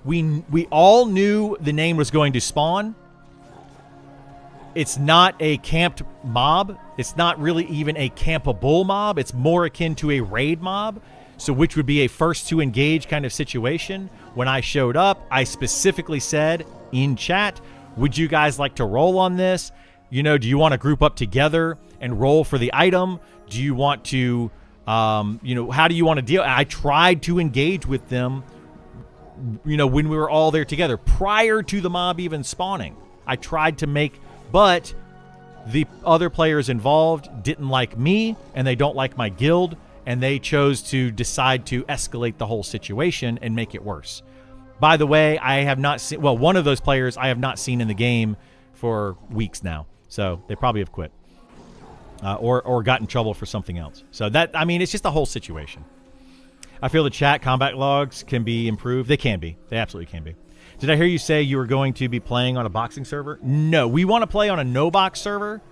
we all knew the name was going to spawn. It's not a camped mob. It's not really even a campable mob. It's more akin to a raid mob. So which would be a first to engage kind of situation. When I showed up, I specifically said in chat, would you guys like to roll on this? You know, do you want to group up together and roll for the item? Do you want to, you know, how do you want to deal? I tried to engage with them, you know, when we were all there together prior to the mob even spawning. I tried to make, but the other players involved didn't like me and they don't like my guild, and they chose to decide to escalate the whole situation and make it worse. By the way, I have not seen, well, one of those players I have not seen in the game for weeks now. So they probably have quit or got in trouble for something else. So that, I mean, it's just a whole situation. I feel the chat combat logs can be improved. They can be. They absolutely can be. Did I hear you say you were going to be playing on a boxing server? No, we want to play on a no-box server,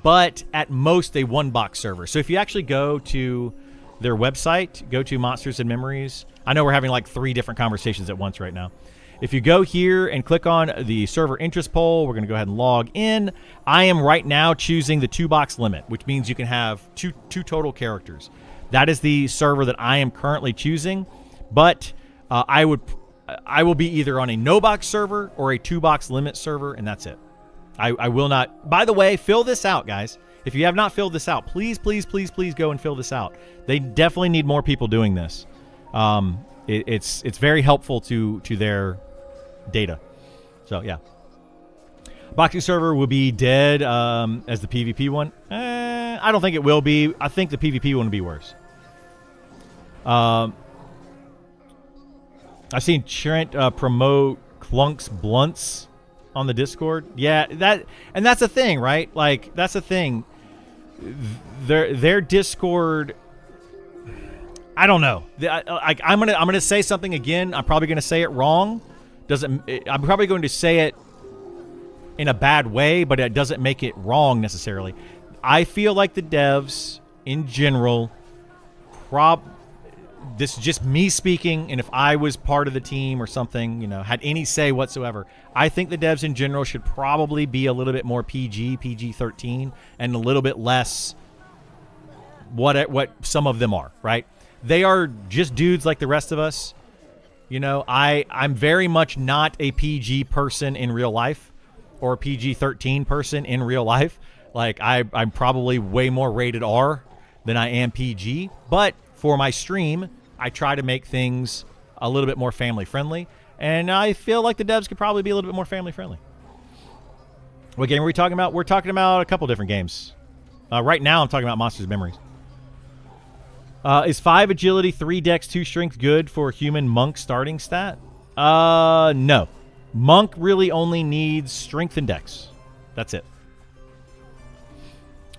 but at most a one-box server. So if you actually go to their website, go to Monsters and Memories. I know we're having like 3 different conversations at once right now. If you go here and click on the server interest poll, we're going to go ahead and log in. I am right now choosing the 2-box limit, which means you can have two total characters. That is the server that I am currently choosing, but I will be either on a no-box server or a 2-box limit server, and that's it. I will not. By the way, fill this out, guys. If you have not filled this out, please, please, please, please go and fill this out. They definitely need more people doing this. It's very helpful to their data. So yeah, boxing server will be dead as the PvP one. I don't think it will be. I think the PvP one will be worse. I've seen Trent promote Clunks Blunts on the Discord. Yeah, that's the thing, right? Like, that's the thing. Their Discord, I don't know. I'm gonna say something again. I'm probably gonna say it wrong. I'm probably going to say it in a bad way, but it doesn't make it wrong necessarily. I feel like the devs in general, this is just me speaking, and if I was part of the team or something, you know, had any say whatsoever, I think the devs in general should probably be a little bit more PG-13, and a little bit less what some of them are, right? They are just dudes like the rest of us. You know, I'm very much not a PG person in real life. or PG-13 person in real life. Like, I'm probably way more rated R than I am PG. But for my stream, I try to make things a little bit more family-friendly. And I feel like the devs could probably be a little bit more family-friendly. What game are we talking about? We're talking about a couple different games. Right now, I'm talking about Monsters Memories. Is 5 agility, 3 dex, 2 strength good for human monk starting stat? No. Monk really only needs strength and dex. That's it.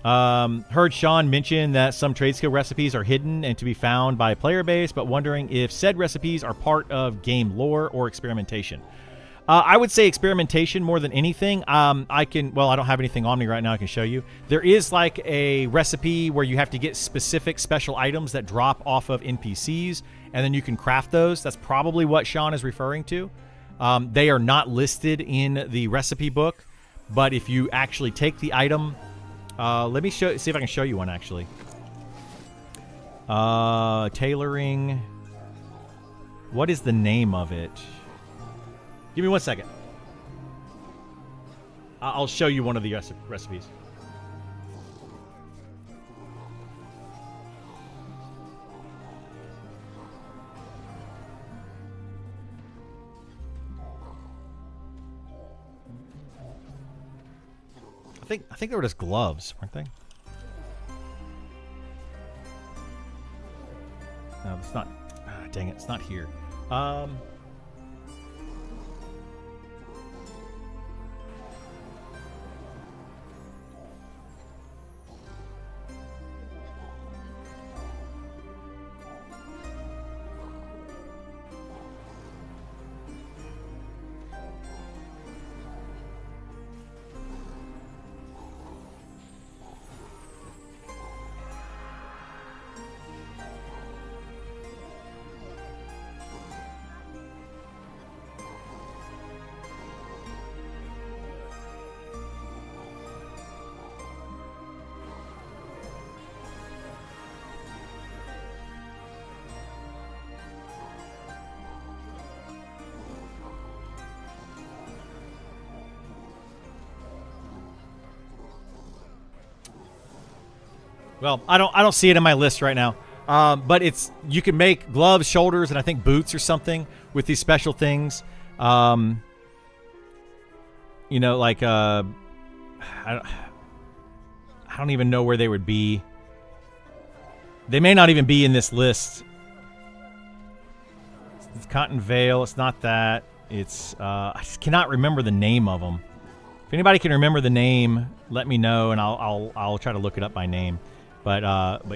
Heard Sean mention that some trade skill recipes are hidden and to be found by player base, but wondering if said recipes are part of game lore or experimentation. I would say experimentation more than anything. I don't have anything on me right now I can show you. There is like a recipe where you have to get specific special items that drop off of NPCs, and then you can craft those. That's probably what Sean is referring to. They are not listed in the recipe book, but if you actually take the item, let me see if I can show you one actually. Tailoring. What is the name of it? Give me 1 second. I'll show you one of the recipes. I think they were just gloves, weren't they? No, it's not. Dang it, it's not here. Well, I don't see it in my list right now. But you can make gloves, shoulders, and I think boots or something with these special things. You know, like I don't even know where they would be. They may not even be in this list. It's Cotton Veil. It's not that. It's I just cannot remember the name of them. If anybody can remember the name, let me know, and I'll try to look it up by name. But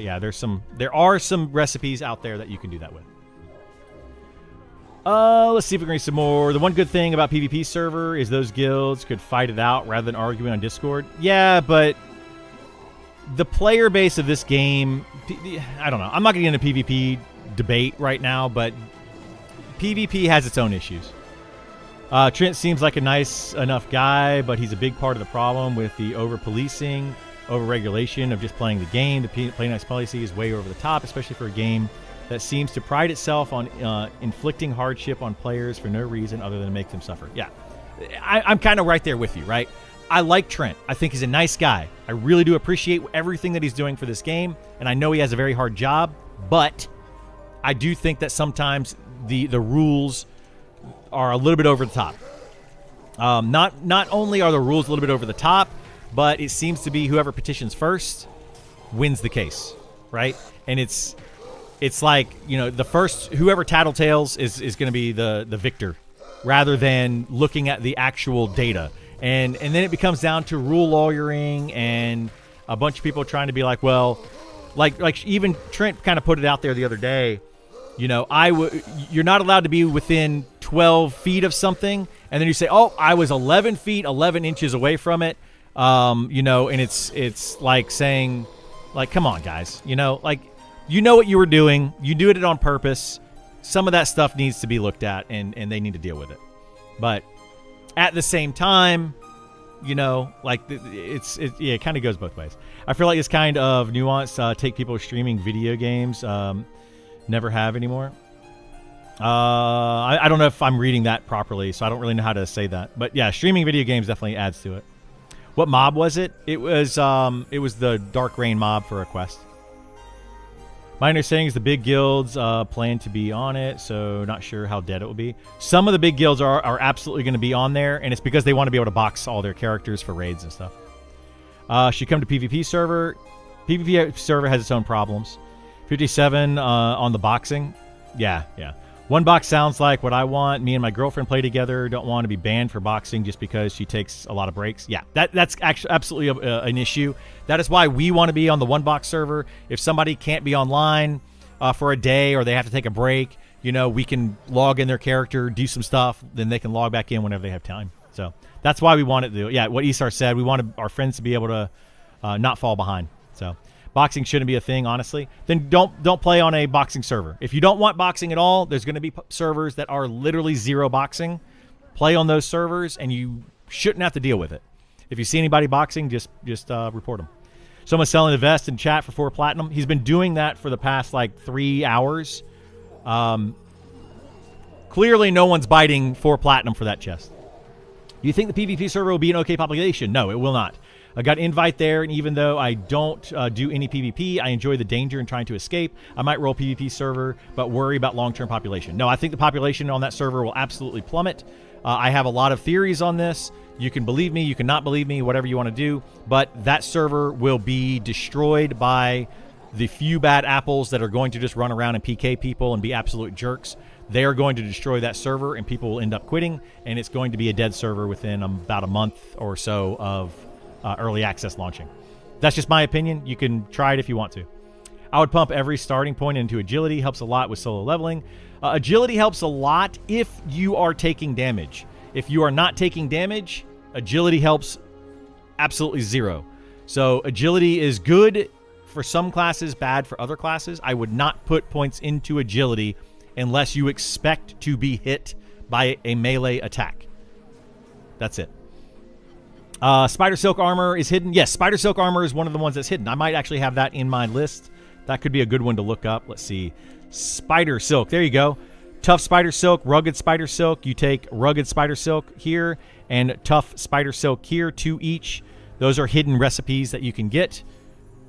yeah, there are some recipes out there that you can do that with. Let's see if we can read some more. The one good thing about PvP server is those guilds could fight it out rather than arguing on Discord. Yeah, but the player base of this game, I don't know. I'm not going to get into PvP debate right now, but PvP has its own issues. Trent seems like a nice enough guy, but he's a big part of the problem with the over-policing, over-regulation of just playing the game. The play nice policy is way over the top, especially for a game that seems to pride itself on inflicting hardship on players for no reason other than to make them suffer. Yeah, I'm kind of right there with you, right? I like Trent. I think he's a nice guy. I really do appreciate everything that he's doing for this game, and I know he has a very hard job, but I do think that sometimes the rules are a little bit over the top. Not only are the rules a little bit over the top, but it seems to be whoever petitions first wins the case, right? And it's like, you know, the first, whoever tattletales is going to be the victor, rather than looking at the actual data. And then it becomes down to rule lawyering and a bunch of people trying to be like, well, like even Trent kind of put it out there the other day. You know, you're not allowed to be within 12 feet of something, and then you say, oh, I was 11 feet, 11 inches away from it. You know, and it's like saying, like, come on, guys. You know, like, you know what you were doing. You did it on purpose. Some of that stuff needs to be looked at, and they need to deal with it. But at the same time, you know, like, it kind of goes both ways. I feel like this kind of nuance take people streaming video games never have anymore. I don't know if I'm reading that properly, so I don't really know how to say that. But yeah, streaming video games definitely adds to it. What mob was it? It was the Dark Rain mob for a quest. My understanding is the big guilds plan to be on it, so not sure how dead it will be. Some of the big guilds are absolutely going to be on there, and it's because they want to be able to box all their characters for raids and stuff. Should come to PvP server. PvP server has its own problems. 57 on the boxing. Yeah. One box sounds like what I want. Me and my girlfriend play together. Don't want to be banned for boxing just because she takes a lot of breaks. Yeah, that's actually absolutely an issue. That is why we want to be on the one box server. If somebody can't be online for a day or they have to take a break, we can log in their character, do some stuff, then they can log back in whenever they have time. So that's why we want it to do. Yeah, what Isar said, we want our friends to be able to not fall behind. So boxing shouldn't be a thing, honestly. Then don't play on a boxing server. If you don't want boxing at all, there's going to be servers that are literally zero boxing. Play on those servers, and you shouldn't have to deal with it. If you see anybody boxing, just report them. Someone's selling a vest in chat for 4 platinum. He's been doing that for the past 3 hours. Clearly, no one's biting 4 platinum for that chest. Do you think the PvP server will be an okay population? No, it will not. I got an invite there, and even though I don't do any PvP, I enjoy the danger in trying to escape. I might roll PvP server, but worry about long-term population. No, I think the population on that server will absolutely plummet. I have a lot of theories on this. You can believe me, you can not believe me, whatever you want to do, but that server will be destroyed by the few bad apples that are going to just run around and PK people and be absolute jerks. They are going to destroy that server, and people will end up quitting, and it's going to be a dead server within about a month or so of early access launching. That's just my opinion. You can try it if you want to. I would pump every starting point into agility. Helps a lot with solo leveling. Agility helps a lot if you are taking damage. If you are not taking damage, agility helps absolutely zero. So agility is good for some classes, bad for other classes. I would not put points into agility unless you expect to be hit by a melee attack. That's it. Spider Silk armor is hidden. Yes, Spider Silk armor is one of the ones that's hidden. I might actually have that in my list. That could be a good one to look up. Let's see. Spider Silk. There you go. Tough Spider Silk, Rugged Spider Silk. You take Rugged Spider Silk here and Tough Spider Silk here, 2 each. Those are hidden recipes that you can get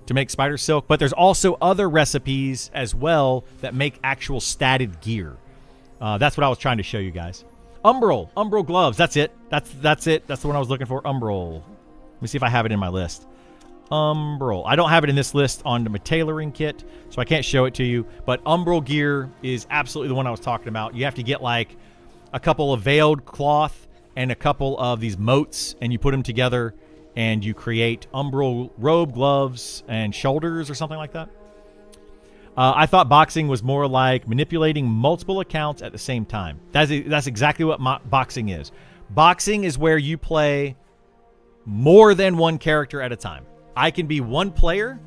to make Spider Silk. But there's also other recipes as well that make actual statted gear. That's what I was trying to show you guys. Umbral gloves. That's it. That's it. That's the one I was looking for. Umbral. Let me see if I have it in my list. Umbral. I don't have it in this list on my tailoring kit, so I can't show it to you. But Umbral gear is absolutely the one I was talking about. You have to get a couple of veiled cloth and a couple of these motes, and you put them together, and you create Umbral robe, gloves, and shoulders or something like that. I thought boxing was more like manipulating multiple accounts at the same time. That's exactly what boxing is. Boxing is where you play more than one character at a time. I can be one player,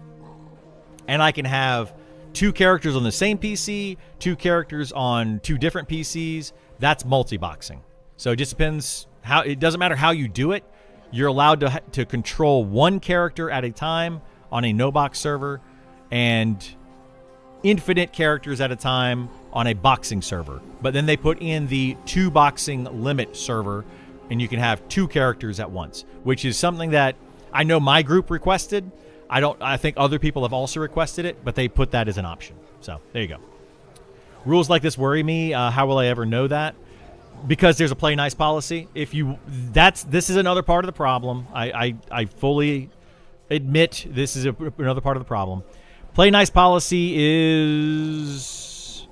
and I can have 2 characters on the same PC, 2 characters on 2 different PCs. That's multi-boxing. So it just depends how. It doesn't matter how you do it. You're allowed to control one character at a time on a no-box server, and infinite characters at a time on a boxing server. But then they put in the 2 boxing limit server, and you can have 2 characters at once, which is something that I know my group requested. I think other people have also requested it, but they put that as an option. So there you go. Rules like this worry me. How will I ever know that? Because there's a play nice policy. This is another part of the problem. I fully admit this is another part of the problem. Play nice policy is...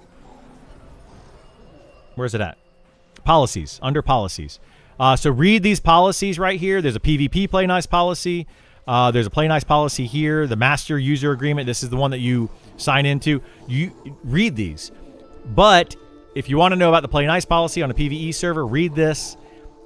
Where's it at? Policies. Under policies. So read these policies right here. There's a PvP play nice policy. There's a play nice policy here. The master user agreement. This is the one that you sign into. You read these. But if you want to know about the play nice policy on a PvE server, read this.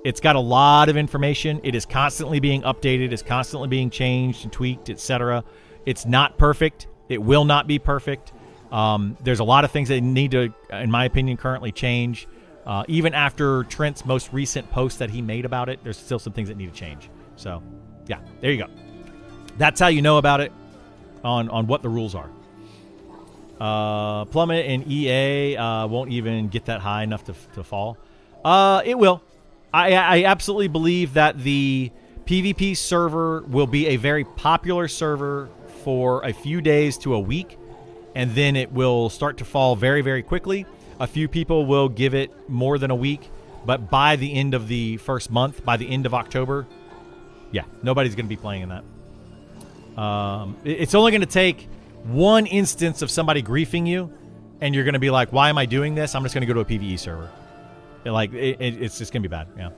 It's got a lot of information. It is constantly being updated. It's constantly being changed and tweaked, etc. It's not perfect. It will not be perfect. There's a lot of things that need to, in my opinion, currently change. Even after Trent's most recent post that he made about it, there's still some things that need to change. So, yeah, there you go. That's how you know about it on what the rules are. Plummet and EA won't even get that high enough to fall. It will. I absolutely believe that the PvP server will be a very popular server for a few days to a week, and then it will start to fall very, very quickly. A few people will give it more than a week, but by the end of the first month, by the end of October, yeah, nobody's going to be playing in that. It's only going to take one instance of somebody griefing you, and you're going to be like, why am I doing this? I'm just going to go to a PvE server. It's just going to be bad, yeah.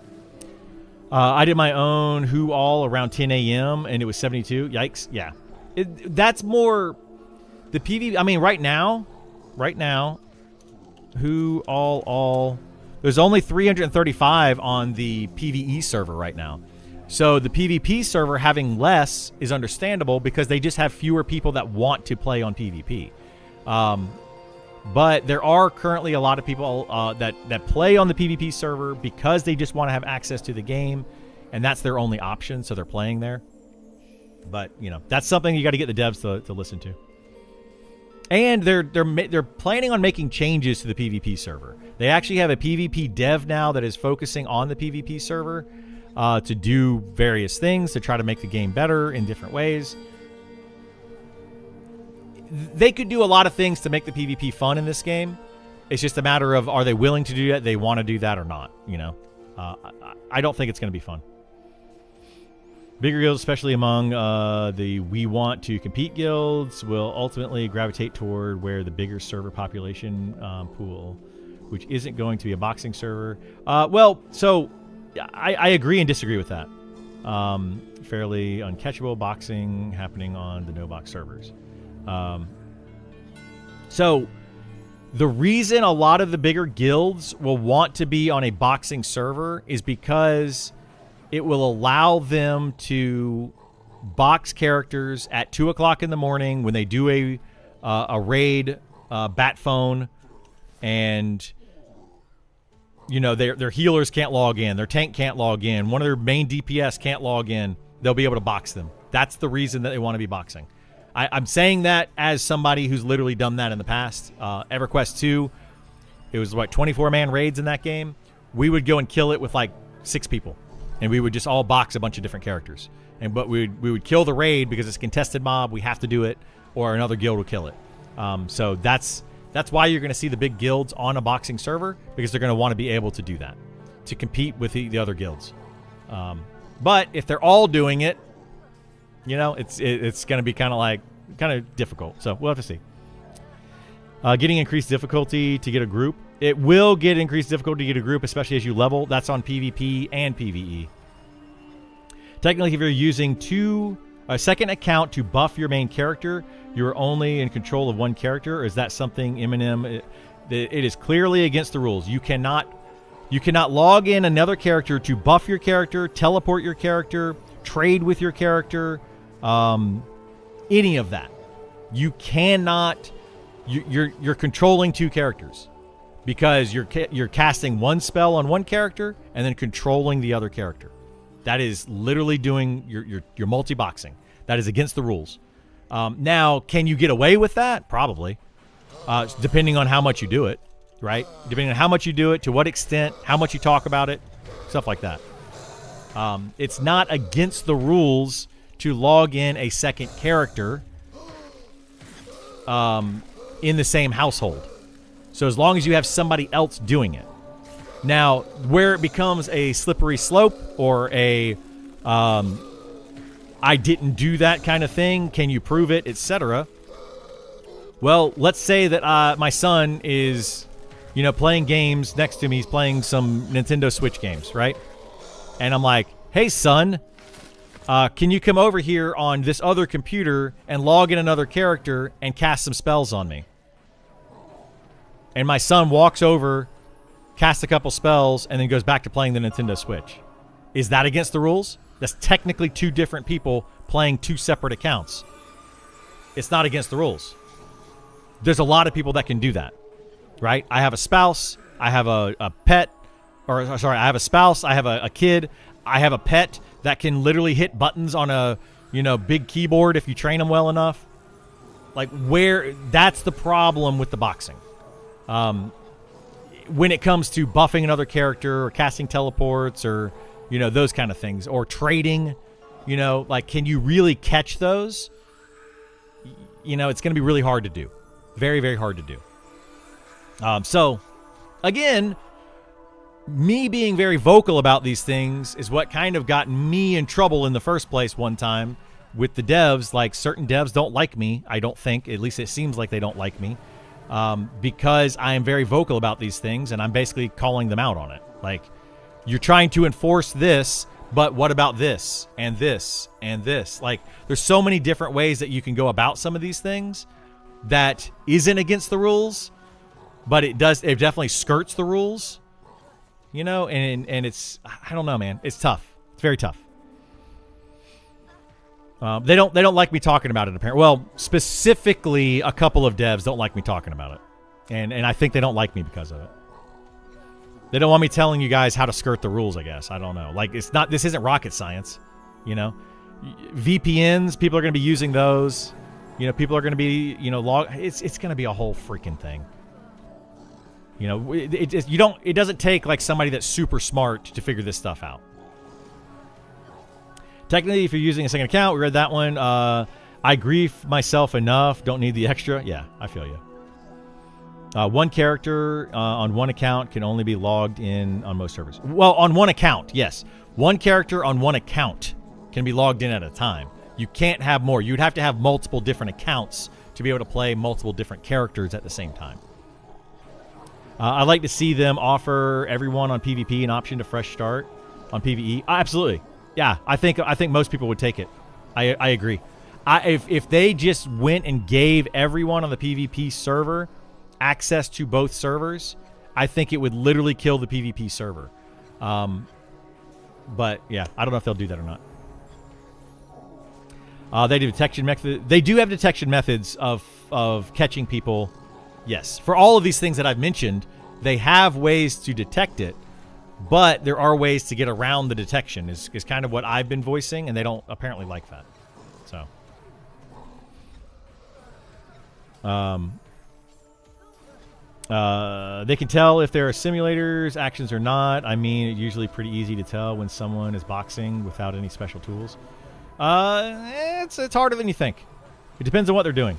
I did my own Who All around 10 a.m., and it was 72. Yikes, yeah. That's more the PvP. I mean, right now, Who All, there's only 335 on the PvE server right now. So the PvP server having less is understandable because they just have fewer people that want to play on PvP. But there are currently a lot of people that play on the PvP server because they just want to have access to the game, and that's their only option, so they're playing there. But, you know, that's something you got to get the devs to listen to. And they're planning on making changes to the PvP server. They actually have a PvP dev now that is focusing on the PvP server to do various things to try to make the game better in different ways. They could do a lot of things to make the PvP fun in this game. It's just a matter of, are they willing to do that? They want to do that or not, you know? I don't think it's going to be fun. Bigger guilds, especially among the we want to compete guilds, will ultimately gravitate toward where the bigger server population pool, which isn't going to be a boxing server. Well, so I agree and disagree with that. Fairly uncatchable boxing happening on the no-box servers. So the reason a lot of the bigger guilds will want to be on a boxing server is because it will allow them to box characters at 2 o'clock in the morning when they do a raid, bat phone, and you know their healers can't log in, their tank can't log in, one of their main DPS can't log in. They'll be able to box them. That's the reason that they want to be boxing. I'm saying that as somebody who's literally done that in the past. EverQuest 2, it was what, 24-man raids in that game. We would go and kill it with like 6 people, and we would just all box a bunch of different characters. But we would kill the raid because it's a contested mob. We have to do it, or another guild will kill it. So that's why you're going to see the big guilds on a boxing server, because they're going to want to be able to do that to compete with the other guilds. But if they're all doing it, you know, it's going to be kind of difficult. So we'll have to see. Getting increased difficulty to get a group. It will get increased difficulty to get a group, especially as you level. That's on PvP and PvE. Technically, if you're using a second account to buff your main character, you're only in control of one character. Or is that something Eminem? It is clearly against the rules. You cannot log in another character to buff your character, teleport your character, trade with your character, any of that. You cannot. You're controlling 2 characters because you're casting one spell on one character and then controlling the other character. That is literally doing your multi-boxing. That is against the rules. Now, can you get away with that? Probably, depending on how much you do it, right? Depending on how much you do it, to what extent, how much you talk about it, stuff like that. It's not against the rules to log in a second character in the same household. So as long as you have somebody else doing it. Now, where it becomes a slippery slope or a I didn't do that kind of thing, can you prove it, etc. Well, let's say that my son is, playing games next to me. He's playing some Nintendo Switch games, right? And I'm like, hey, son, can you come over here on this other computer and log in another character and cast some spells on me? And my son walks over, casts a couple spells, and then goes back to playing the Nintendo Switch. Is that against the rules? That's technically 2 different people playing 2 separate accounts. It's not against the rules. There's a lot of people that can do that, right? I have a spouse. I have a pet. I have a spouse. I have a kid. I have a pet that can literally hit buttons on a, big keyboard if you train them well enough. Like, that's the problem with the boxing. When it comes to buffing another character or casting teleports or, those kind of things, or trading, like, can you really catch those? It's going to be really hard to do. Very, very hard to do. So, again, me being very vocal about these things is what kind of got me in trouble in the first place one time with the devs. Like, certain devs don't like me, I don't think. At least it seems like they don't like me. Because I am very vocal about these things, and I'm basically calling them out on it. Like, you're trying to enforce this, but what about this, and this, and this? Like, there's so many different ways that you can go about some of these things that isn't against the rules, but it definitely skirts the rules, and it's, I don't know, man. It's tough. It's very tough. They don't like me talking about it, apparently. Well, specifically, a couple of devs don't like me talking about it. And I think they don't like me because of it. They don't want me telling you guys how to skirt the rules, I guess. I don't know. Like, this isn't rocket science, VPNs, people are going to be using those. People are going to be, it's going to be a whole freaking thing. It doesn't take, like, somebody that's super smart to figure this stuff out. Technically, if you're using a second account, we read that one. I grief myself enough. Don't need the extra. Yeah, I feel you. One character on one account can only be logged in on most servers. Well, on one account, yes. One character on one account can be logged in at a time. You can't have more. You'd have to have multiple different accounts to be able to play multiple different characters at the same time. I'd like to see them offer everyone on PvP an option to fresh start on PvE. Absolutely. Yeah, I think most people would take it. I agree. If they just went and gave everyone on the PvP server access to both servers, I think it would literally kill the PvP server. But yeah, I don't know if they'll do that or not. They do detection method. They do have detection methods of catching people. Yes, for all of these things that I've mentioned, they have ways to detect it. But there are ways to get around the detection is kind of what I've been voicing, and they don't apparently like that. So, they can tell if there are simulators, actions or not. I mean, it's usually pretty easy to tell when someone is boxing without any special tools. It's harder than you think. It depends on what they're doing.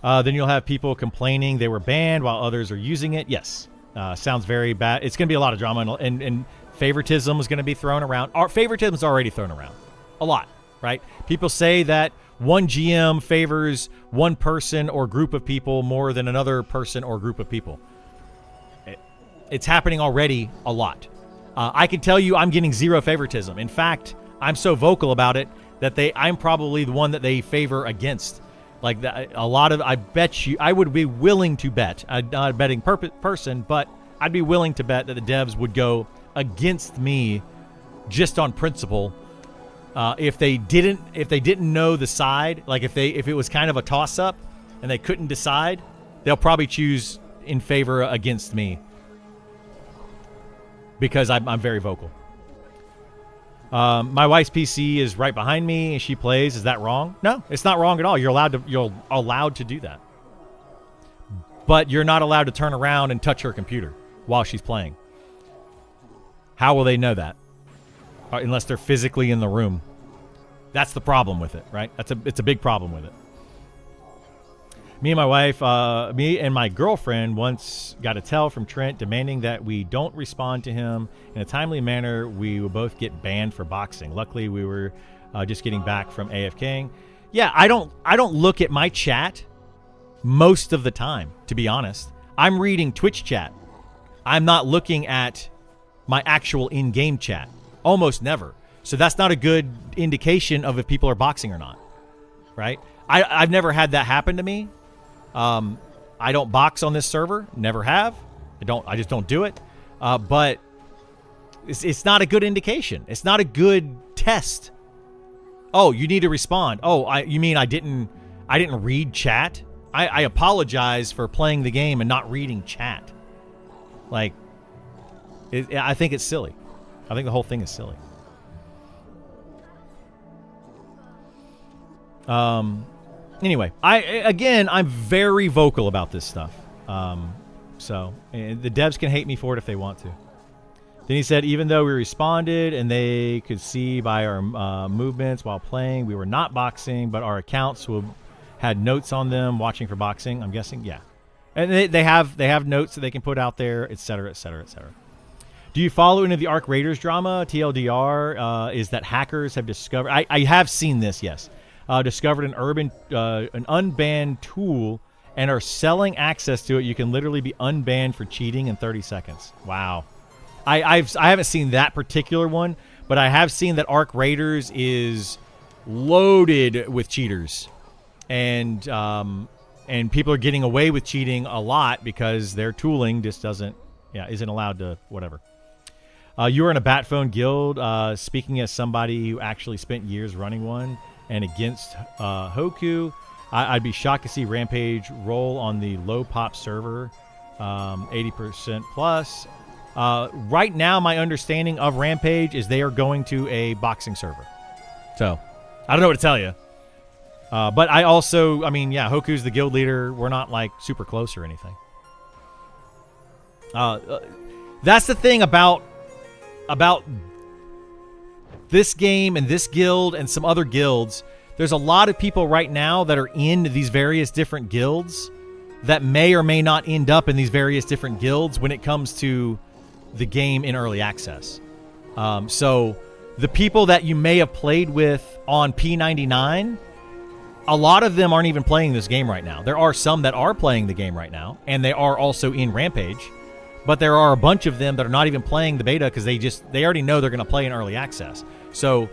Then you'll have people complaining they were banned while others are using it. Yes. Sounds very bad. It's going to be a lot of drama, and favoritism is going to be thrown around. Favoritism is already thrown around a lot, right? People say that one GM favors one person or group of people more than another person or group of people. It's happening already a lot. I can tell you I'm getting zero favoritism. In fact, I'm so vocal about it that I'm probably the one that they favor against. Like, I bet you, I would be willing to bet, I'm not a betting person, but I'd be willing to bet that the devs would go against me just on principle. If they didn't know the side, like if it was kind of a toss up and they couldn't decide, they'll probably choose in favor against me because I'm very vocal. My wife's PC is right behind me and she plays. Is that wrong? No, it's not wrong at all. You're allowed to do that. But you're not allowed to turn around and touch her computer while she's playing. How will they know that? Unless they're physically in the room. That's the problem with it, right? It's a big problem with it. Me and my girlfriend once got a tell from Trent demanding that we don't respond to him in a timely manner. We will both get banned for boxing. Luckily, we were just getting back from AFKing. Yeah, I don't look at my chat most of the time, to be honest. I'm reading Twitch chat. I'm not looking at my actual in-game chat. Almost never. So that's not a good indication of if people are boxing or not, right? I've never had that happen to me. I don't box on this server. Never have. I just don't do it. But it's not a good indication. It's not a good test. Oh, you need to respond. Oh, you mean I didn't read chat? I apologize for playing the game and not reading chat. Like, I think it's silly. I think the whole thing is silly. Anyway, I'm very vocal about this stuff. So the devs can hate me for it if they want to. Then he said, even though we responded and they could see by our movements while playing, we were not boxing, but our accounts had notes on them watching for boxing. I'm guessing, yeah. And they have notes that they can put out there, et cetera, et cetera, et cetera. Do you follow into the Arc Raiders drama? TLDR is that hackers have discovered. I have seen this, yes. Discovered an unbanned tool and are selling access to it. You can literally be unbanned for cheating in 30 seconds. Wow. I haven't seen that particular one, but I have seen that Arc Raiders is loaded with cheaters, and people are getting away with cheating a lot because their tooling just isn't allowed to whatever. You were in a Batphone guild. Speaking as somebody who actually spent years running one and against Hoku, I'd be shocked to see Rampage roll on the low pop server, 80% plus. Right now, my understanding of Rampage is they are going to a boxing server. So, I don't know what to tell you. But I also, Hoku's the guild leader. We're not, like, super close or anything. That's the thing about this game and this guild and some other guilds. There's a lot of people right now that are in these various different guilds that may or may not end up in these various different guilds when it comes to the game in early access. So the people that you may have played with on P99, a lot of them aren't even playing this game right now. There are some that are playing the game right now, and they are also in Rampage, but there are a bunch of them that are not even playing the beta because they already know they're going to play in early access. So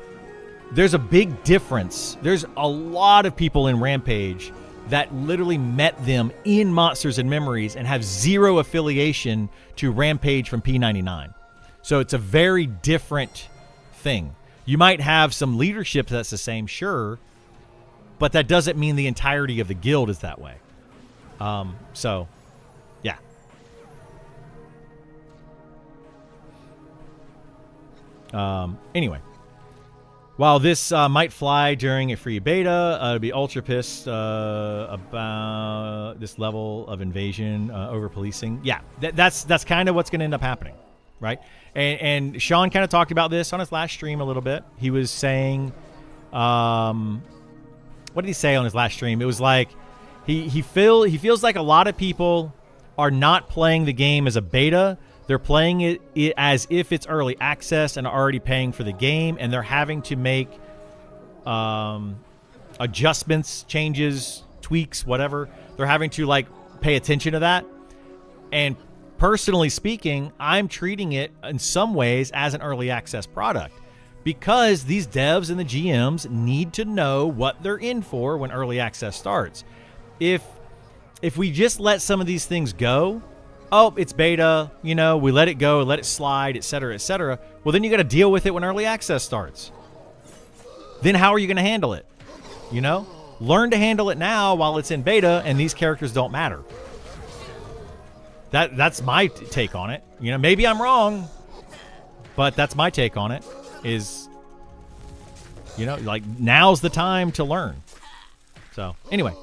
there's a big difference. There's a lot of people in Rampage that literally met them in Monsters and Memories and have zero affiliation to Rampage from P99. So it's a very different thing. You might have some leadership that's the same, sure, but that doesn't mean the entirety of the guild is that way. So, yeah. Anyway. While this might fly during a free beta, I'd be ultra pissed about this level of invasion over policing. Yeah, that's kind of what's going to end up happening, right? And Sean kind of talked about this on his last stream a little bit. He was saying, what did he say on his last stream? It was like he feels like a lot of people are not playing the game as a beta. They're playing it as if it's early access and are already paying for the game, and they're having to make adjustments, changes, tweaks, whatever. They're having to, like, pay attention to that. And personally speaking, I'm treating it in some ways as an early access product because these devs and the GMs need to know what they're in for when early access starts. If we just let some of these things go, oh, it's beta, we let it go, let it slide, et cetera, well, then you got to deal with it when early access starts. Then how are you going to handle it? Learn to handle it now while it's in beta and these characters don't matter. That's my take on it. Maybe I'm wrong, but that's my take on it is, like, now's the time to learn. So, anyway.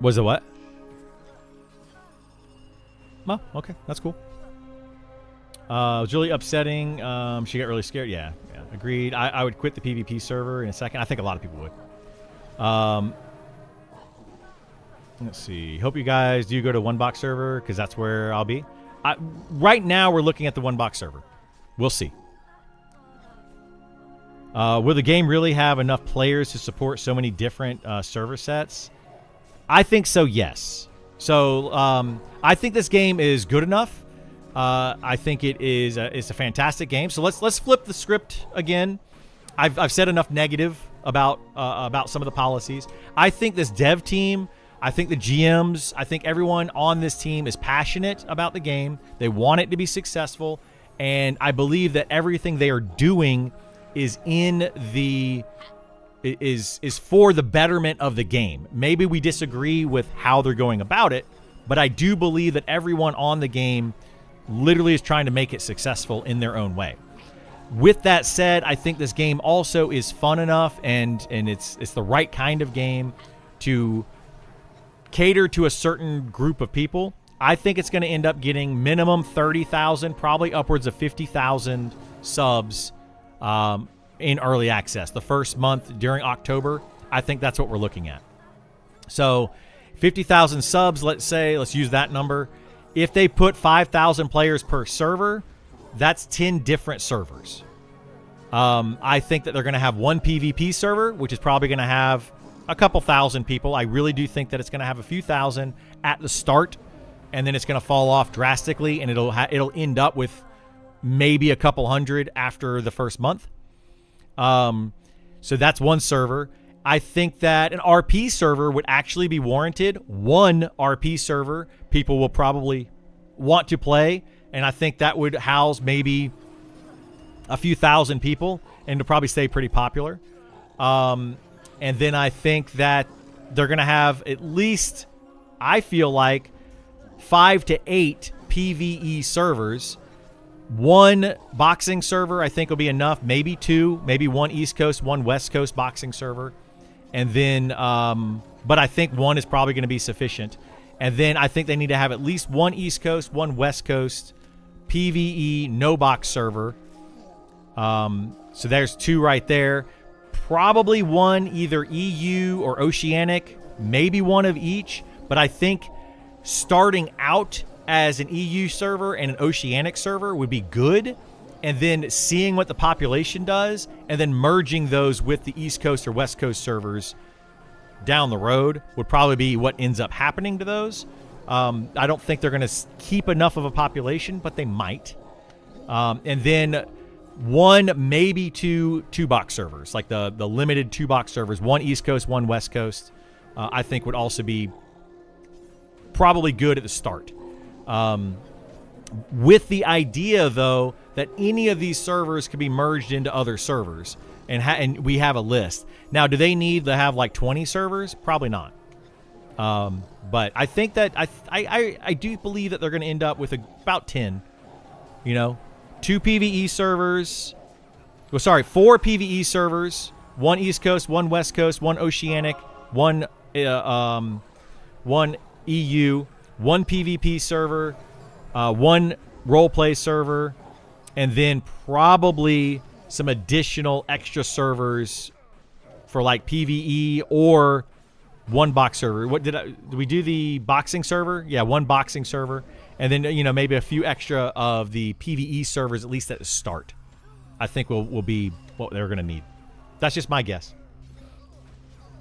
Was it what? Oh, okay, that's cool. It was really upsetting. She got really scared. Yeah, agreed. I would quit the PvP server in a second. I think a lot of people would. Let's see. Hope you guys do go to One Box server because that's where I'll be. Right now, we're looking at the One Box server. We'll see. Will the game really have enough players to support so many different server sets? I think so, yes. So I think this game is good enough. I think it's a fantastic game. So let's flip the script again. I've said enough negative about some of the policies. I think this dev team, I think the GMs, I think everyone on this team is passionate about the game. They want it to be successful, and I believe that everything they are doing is for the betterment of the game. Maybe we disagree with how they're going about it, But I do believe that everyone on the game literally is trying to make it successful in their own way. With that said, I think this game also is fun enough and it's the right kind of game to cater to a certain group of people. I think it's going to end up getting minimum 30,000, probably upwards of 50,000 subs in early access. The first month during October, I think that's what we're looking at. So 50,000 subs, let's use that number. If they put 5,000 players per server, that's 10 different servers. I think that they're going to have one PvP server, which is probably going to have a couple thousand people. I really do think that it's going to have a few thousand at the start, and then it's going to fall off drastically, and it'll end up with maybe a couple hundred after the first month. So that's one server. I think that an RP server would actually be warranted. One RP server people will probably want to play, and I think that would house maybe a few thousand people, and it'll probably stay pretty popular. And then I think that they're going to have at least, I feel like, 5 to 8 PvE servers. One boxing server I think will be enough, maybe 2, maybe one East Coast, one West Coast boxing server. And then, but I think 1 is probably going to be sufficient. And then I think they need to have at least one East Coast, one West Coast PvE no box server. So there's 2 right there. Probably one either EU or Oceanic, maybe one of each. But I think starting out as an EU server and an Oceanic server would be good. And then seeing what the population does, and then merging those with the East Coast or West Coast servers down the road would probably be what ends up happening to those. I don't think they're going to keep enough of a population, but they might. And then one, maybe 2 box servers, like the limited 2 box servers, one East Coast, one West Coast, I think would also be probably good at the start. With the idea, though, that any of these servers could be merged into other servers, and we have a list. Now, do they need to have like 20 servers? Probably not. But I think that I do believe that they're going to end up with about 10. 2 PvE servers. Well, sorry, 4 PvE servers. One East Coast, one West Coast, one Oceanic, one EU, one PvP server, one roleplay server, and then probably some additional extra servers for like PvE or one box server. Did we do the boxing server? Yeah, one boxing server. And then, maybe a few extra of the PvE servers, at least at the start, I think will be what they're going to need. That's just my guess.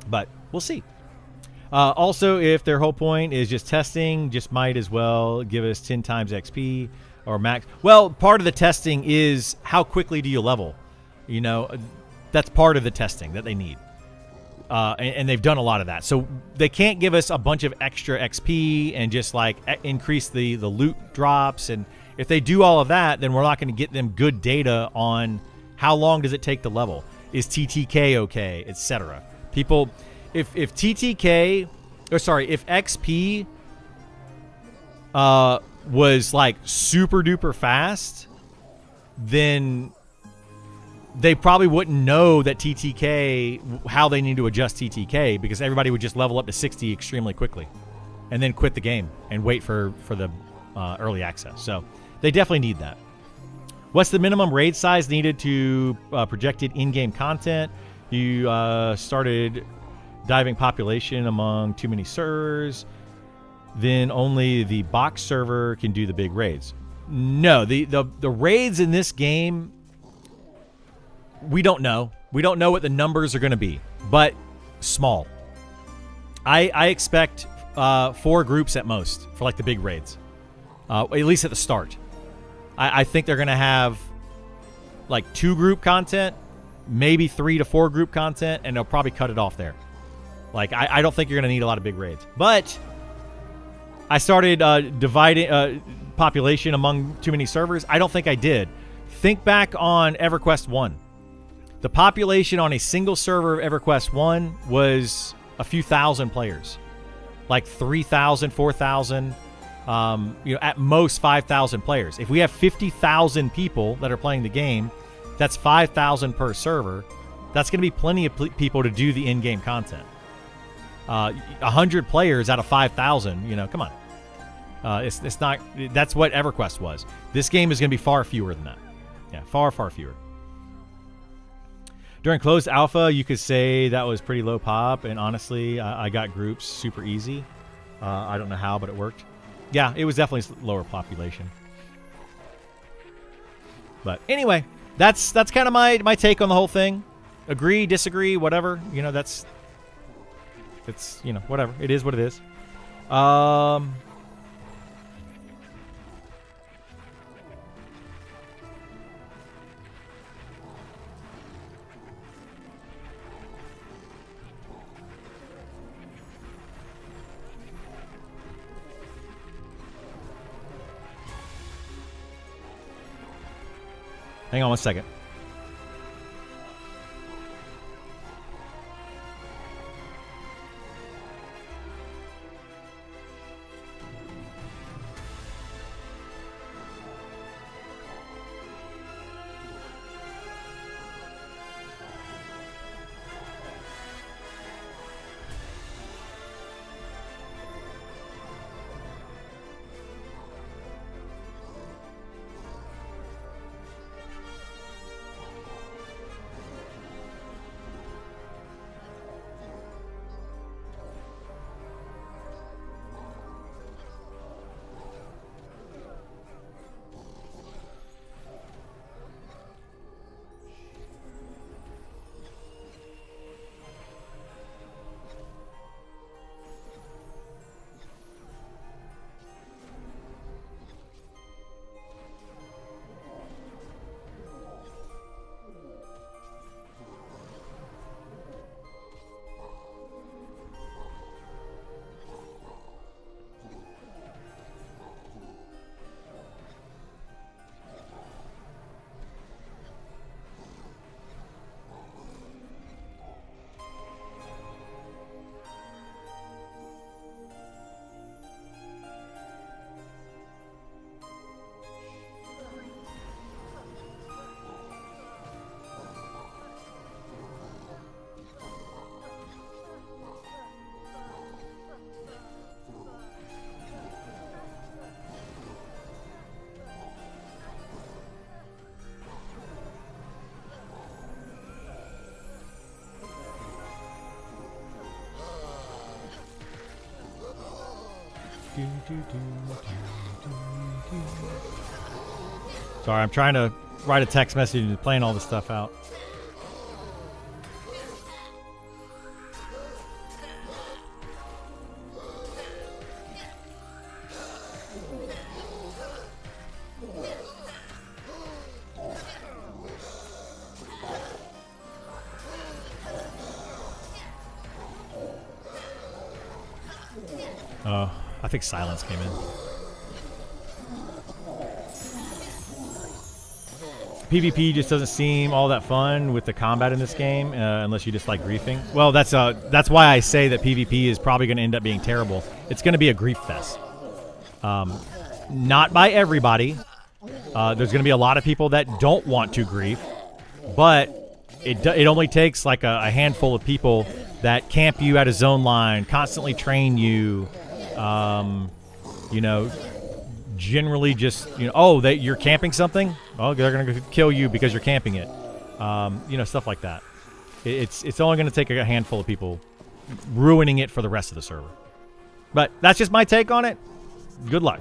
But we'll see. Also, if their whole point is just testing, just might as well give us 10 times XP or max. Well, part of the testing is how quickly do you level? That's part of the testing that they need. And they've done a lot of that. So they can't give us a bunch of extra XP and just like increase the loot drops. And if they do all of that, then we're not going to get them good data on how long does it take to level. Is TTK okay, etc. People, if TTK, if XP was like super duper fast, then they probably wouldn't know that TTK, how they need to adjust TTK, because everybody would just level up to 60 extremely quickly and then quit the game and wait for the early access. So they definitely need that. What's the minimum raid size needed to projected in-game content? You started diving population among too many servers, then only the box server can do the big raids. No, the raids in this game, we don't know. We don't know what the numbers are going to be, but small. I expect 4 groups at most for like the big raids, at least at the start. I think they're going to have like 2 group content, maybe 3 to 4 group content, and they'll probably cut it off there. Like, I don't think you're going to need a lot of big raids. But I started dividing population among too many servers. I don't think I did. Think back on EverQuest 1. The population on a single server of EverQuest 1 was a few thousand players. like 3,000, 4,000, at most 5,000 players. If we have 50,000 people that are playing the game, that's 5,000 per server. That's going to be plenty of people to do the in-game content. 100 players out of 5,000, come on. It's not. That's what EverQuest was. This game is going to be far fewer than that. Yeah, far, far fewer. During closed alpha, you could say that was pretty low pop, and honestly, I got groups super easy. I don't know how, but it worked. Yeah, it was definitely lower population. But anyway, that's kind of my take on the whole thing. Agree, disagree, whatever. It's whatever. It is what it is. Hang on one second. Sorry, I'm trying to write a text message and plan all this stuff out. Oh, I think silence came in. PvP just doesn't seem all that fun with the combat in this game, unless you just like griefing. Well, that's why I say that PvP is probably going to end up being terrible. It's going to be a grief fest. Not by everybody. There's going to be a lot of people that don't want to grief, but it only takes like a handful of people that camp you at a zone line, constantly train you, generally just, that you're camping something. Oh, they're going to kill you because you're camping it. Stuff like that. It's only going to take a handful of people ruining it for the rest of the server. But that's just my take on it. Good luck.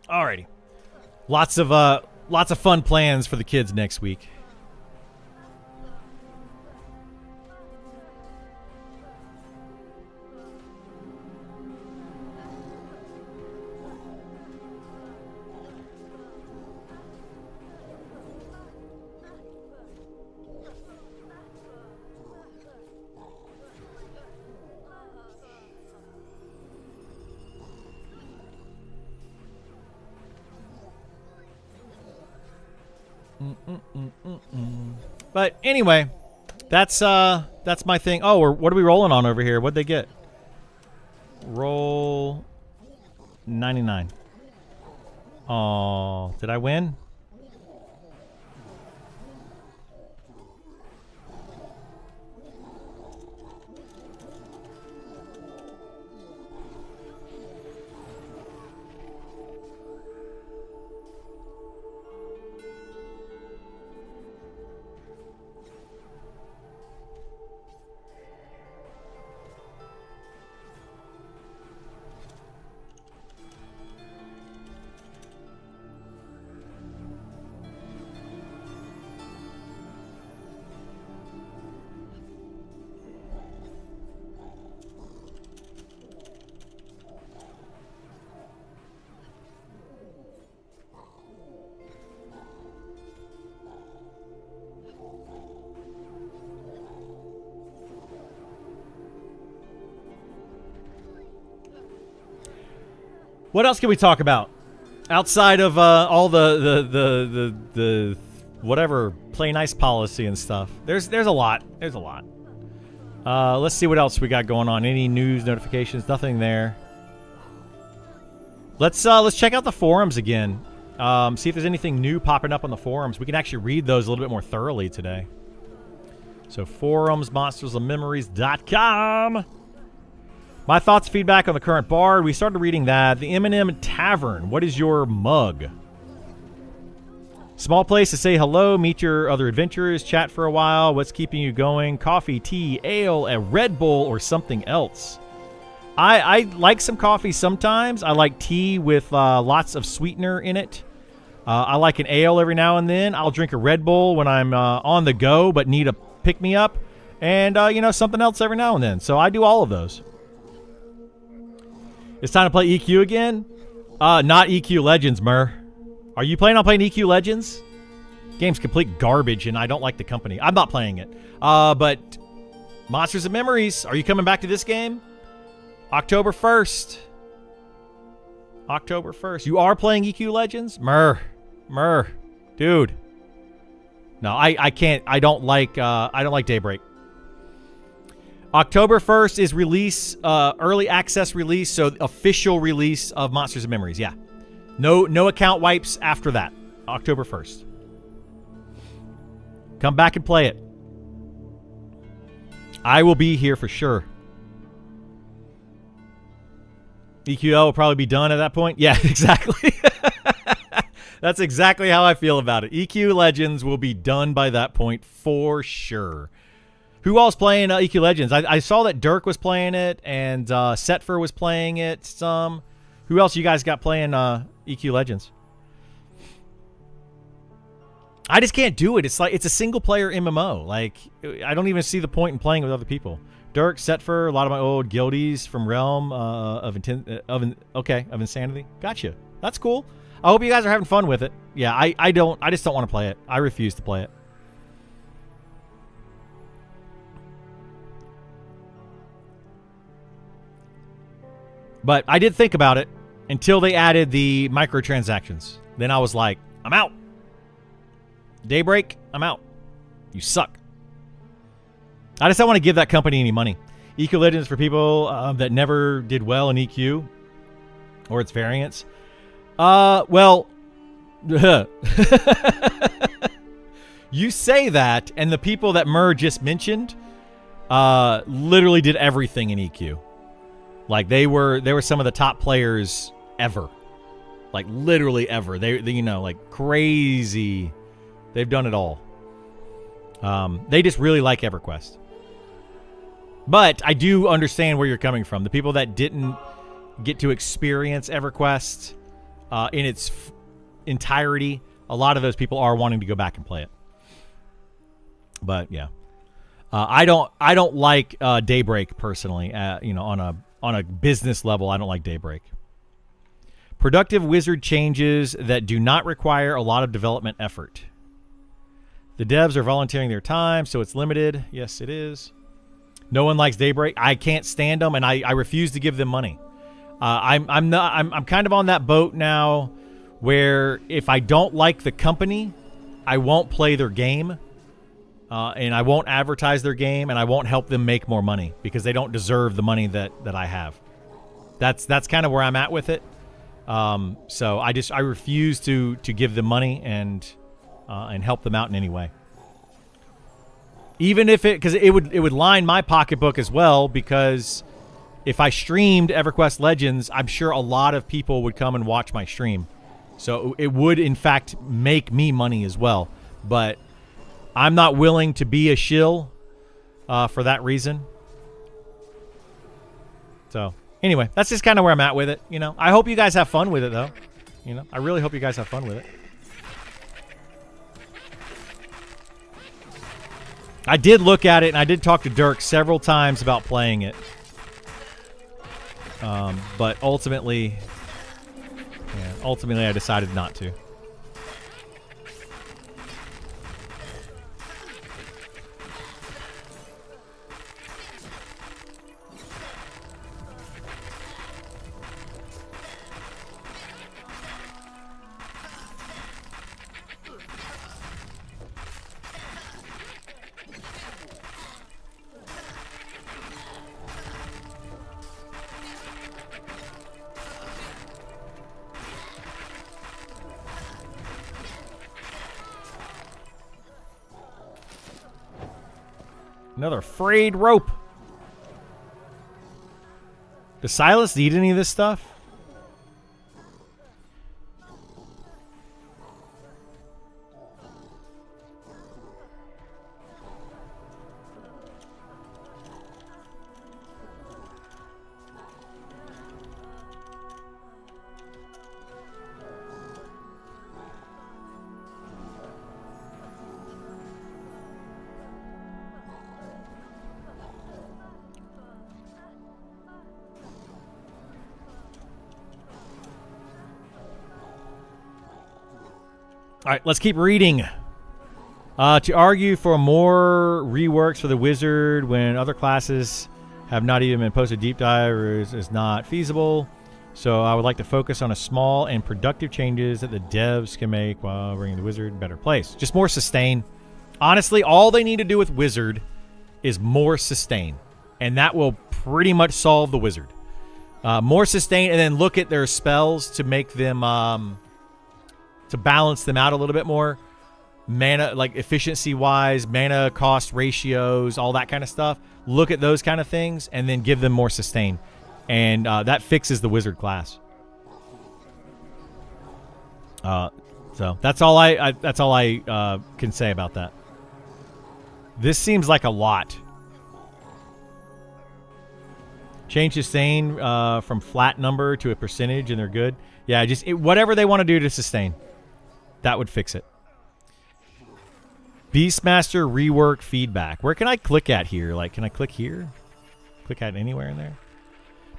Alrighty. Lots of fun plans for the kids next week. But anyway, that's my thing. Oh, what are we rolling on over here? What'd they get? Roll 99. Oh, did I win? What else can we talk about outside of all the whatever play nice policy and stuff? There's a lot. There's a lot. Let's see what else we got going on. Any news notifications? Nothing there. Let's check out the forums again. See if there's anything new popping up on the forums. We can actually read those a little bit more thoroughly today. So forums, monstersofmemories.com. My thoughts, feedback on the current bard. We started reading that. The Eminem Tavern. What is your mug? Small place to say hello, meet your other adventurers, chat for a while. What's keeping you going? Coffee, tea, ale, a Red Bull, or something else? I like some coffee sometimes. I like tea with lots of sweetener in it. I like an ale every now and then. I'll drink a Red Bull when I'm on the go but need a pick-me-up. And, something else every now and then. So I do all of those. It's time to play EQ again? Not EQ Legends, Mur. Are you planning on playing EQ Legends? Game's complete garbage, and I don't like the company. I'm not playing it. But Monsters of Memories, are you coming back to this game? October 1st. October 1st. You are playing EQ Legends? Mur. Dude. No, I can't. I don't like Daybreak. October 1st is release, early access release, so official release of Monsters of Memories. Yeah. No account wipes after that. October 1st. Come back and play it. I will be here for sure. EQL will probably be done at that point. Yeah, exactly. That's exactly how I feel about it. EQ Legends will be done by that point for sure. Who else playing EQ Legends? I saw that Dirk was playing it, and Setfer was playing it some. Who else you guys got playing EQ Legends? I just can't do it. It's like it's a single-player MMO. Like, I don't even see the point in playing with other people. Dirk, Setfer, a lot of my old guildies from Realm of Insanity. Gotcha. That's cool. I hope you guys are having fun with it. Yeah, I just don't want to play it. I refuse to play it. But I did think about it until they added the microtransactions. Then I was like, I'm out. Daybreak, I'm out. You suck. I just don't want to give that company any money. EQ Legends for people that never did well in EQ or its variants. Well, you say that, and the people that Mur just mentioned literally did everything in EQ. Like they were some of the top players ever, like literally ever. They like crazy. They've done it all. They just really like EverQuest. But I do understand where you're coming from. The people that didn't get to experience EverQuest, in its entirety, a lot of those people are wanting to go back and play it. But yeah, I don't like Daybreak personally. On a business level, I don't like Daybreak. Productive wizard changes that do not require a lot of development effort. The devs are volunteering their time, so it's limited. Yes, it is. No one likes Daybreak. I can't stand them, and I refuse to give them money. I'm kind of on that boat now, where if I don't like the company, I won't play their game, and I won't advertise their game, and I won't help them make more money because they don't deserve the money that I have. That's kind of where I'm at with it. So I refuse to give them money and help them out in any way. Even if because it would line my pocketbook as well, because if I streamed EverQuest Legends, I'm sure a lot of people would come and watch my stream. So it would in fact make me money as well. But I'm not willing to be a shill for that reason. So anyway, that's just kind of where I'm at with it. I hope you guys have fun with it, though. I really hope you guys have fun with it. I did look at it, and I did talk to Dirk several times about playing it. But ultimately, I decided not to. Another frayed rope. Does Silas need any of this stuff? All right, let's keep reading. To argue for more reworks for the wizard when other classes have not even been posted deep dive is not feasible. So I would like to focus on a small and productive changes that the devs can make while bringing the wizard in a better place. Just more sustain. Honestly, all they need to do with wizard is more sustain. And that will pretty much solve the wizard. More sustain, and then look at their spells to make them... to balance them out a little bit more. Mana, like efficiency-wise, mana cost ratios, all that kind of stuff. Look at those kind of things, and then give them more sustain. And that fixes the wizard class. So that's all I can say about that. This seems like a lot. Change sustain from flat number to a percentage, and they're good. Yeah, just whatever they want to do to sustain. That would fix it. Beastmaster rework feedback. Where can I click at here? Like, can I click here? Click at anywhere in there?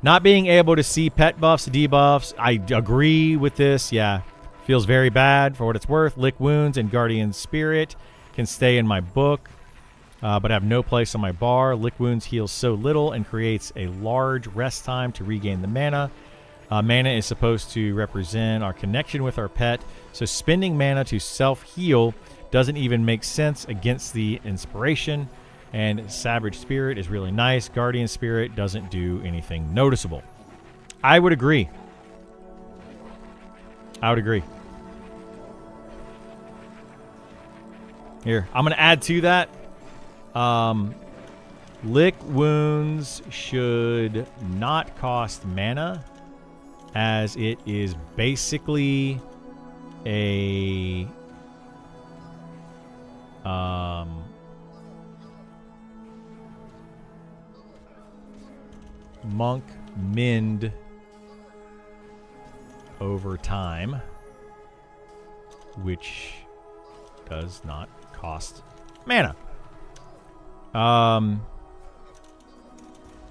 Not being able to see pet buffs, debuffs. I agree with this. Yeah. Feels very bad for what it's worth. Lick Wounds and Guardian Spirit can stay in my book, but have no place on my bar. Lick Wounds heals so little and creates a large rest time to regain the mana. Mana is supposed to represent our connection with our pet, so spending mana to self-heal doesn't even make sense against the inspiration. And Savage Spirit is really nice. Guardian Spirit doesn't do anything noticeable. I would agree. I would agree. Here, I'm going to add to that. Lick Wounds should not cost mana, as it is basically a monk mend over time, which does not cost mana.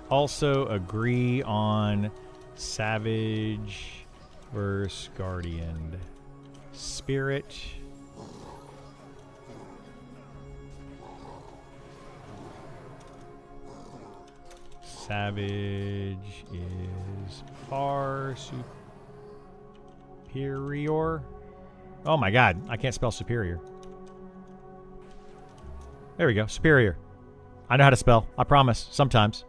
Also agree on Savage versus Guardian Spirit. Savage is far superior. Oh my god, I can't spell superior. There we go, superior. I know how to spell, I promise, sometimes.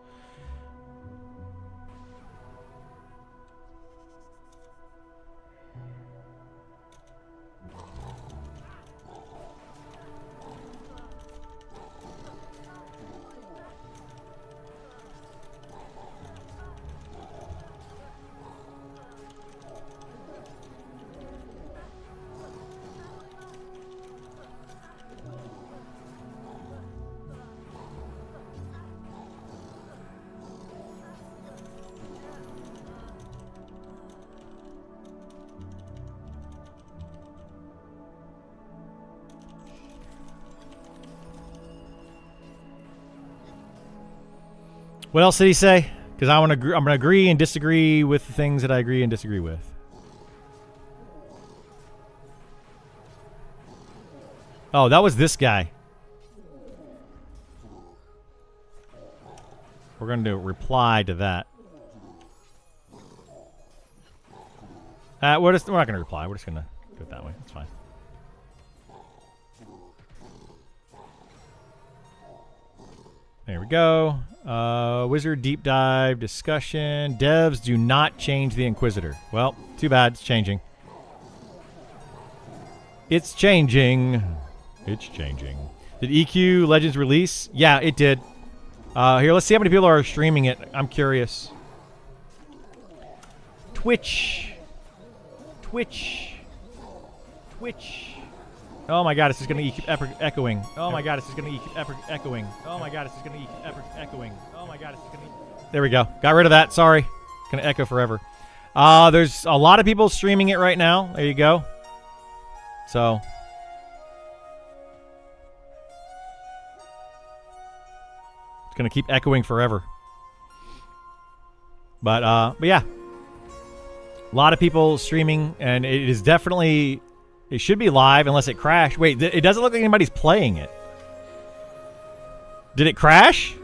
What else did he say? Because I'm gonna agree and disagree with the things that I agree and disagree with. Oh, that was this guy. We're gonna do a reply to that. We're not gonna reply. We're just gonna do it that way. It's fine. There we go. Wizard deep dive discussion. Devs do not change the Inquisitor. Well, too bad. It's changing. It's changing. It's changing. Did EQ Legends release? Yeah, it did. Here, let's see how many people are streaming it. I'm curious. Twitch. Oh my god, it's just gonna keep echoing. Oh my god, it's just gonna keep echoing. Oh my god, it's just gonna keep echoing. Oh my god, it's just gonna. There we go. Got rid of that. Sorry. It's gonna echo forever. There's a lot of people streaming it right now. There you go. So. It's gonna keep echoing forever. But yeah. A lot of people streaming, and it is definitely. It should be live unless it crashed. Wait, it doesn't look like anybody's playing it. Did it crash?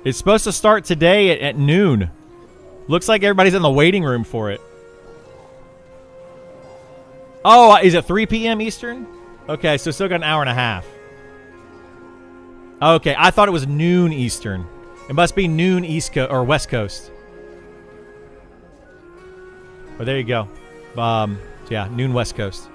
It's supposed to start today at noon. Looks like everybody's in the waiting room for it. Oh, is it 3 p.m. Eastern? Okay, so still got an hour and a half. Okay, I thought it was noon Eastern. It must be noon East Coast or West Coast. But there you go. So yeah, noon West Coast.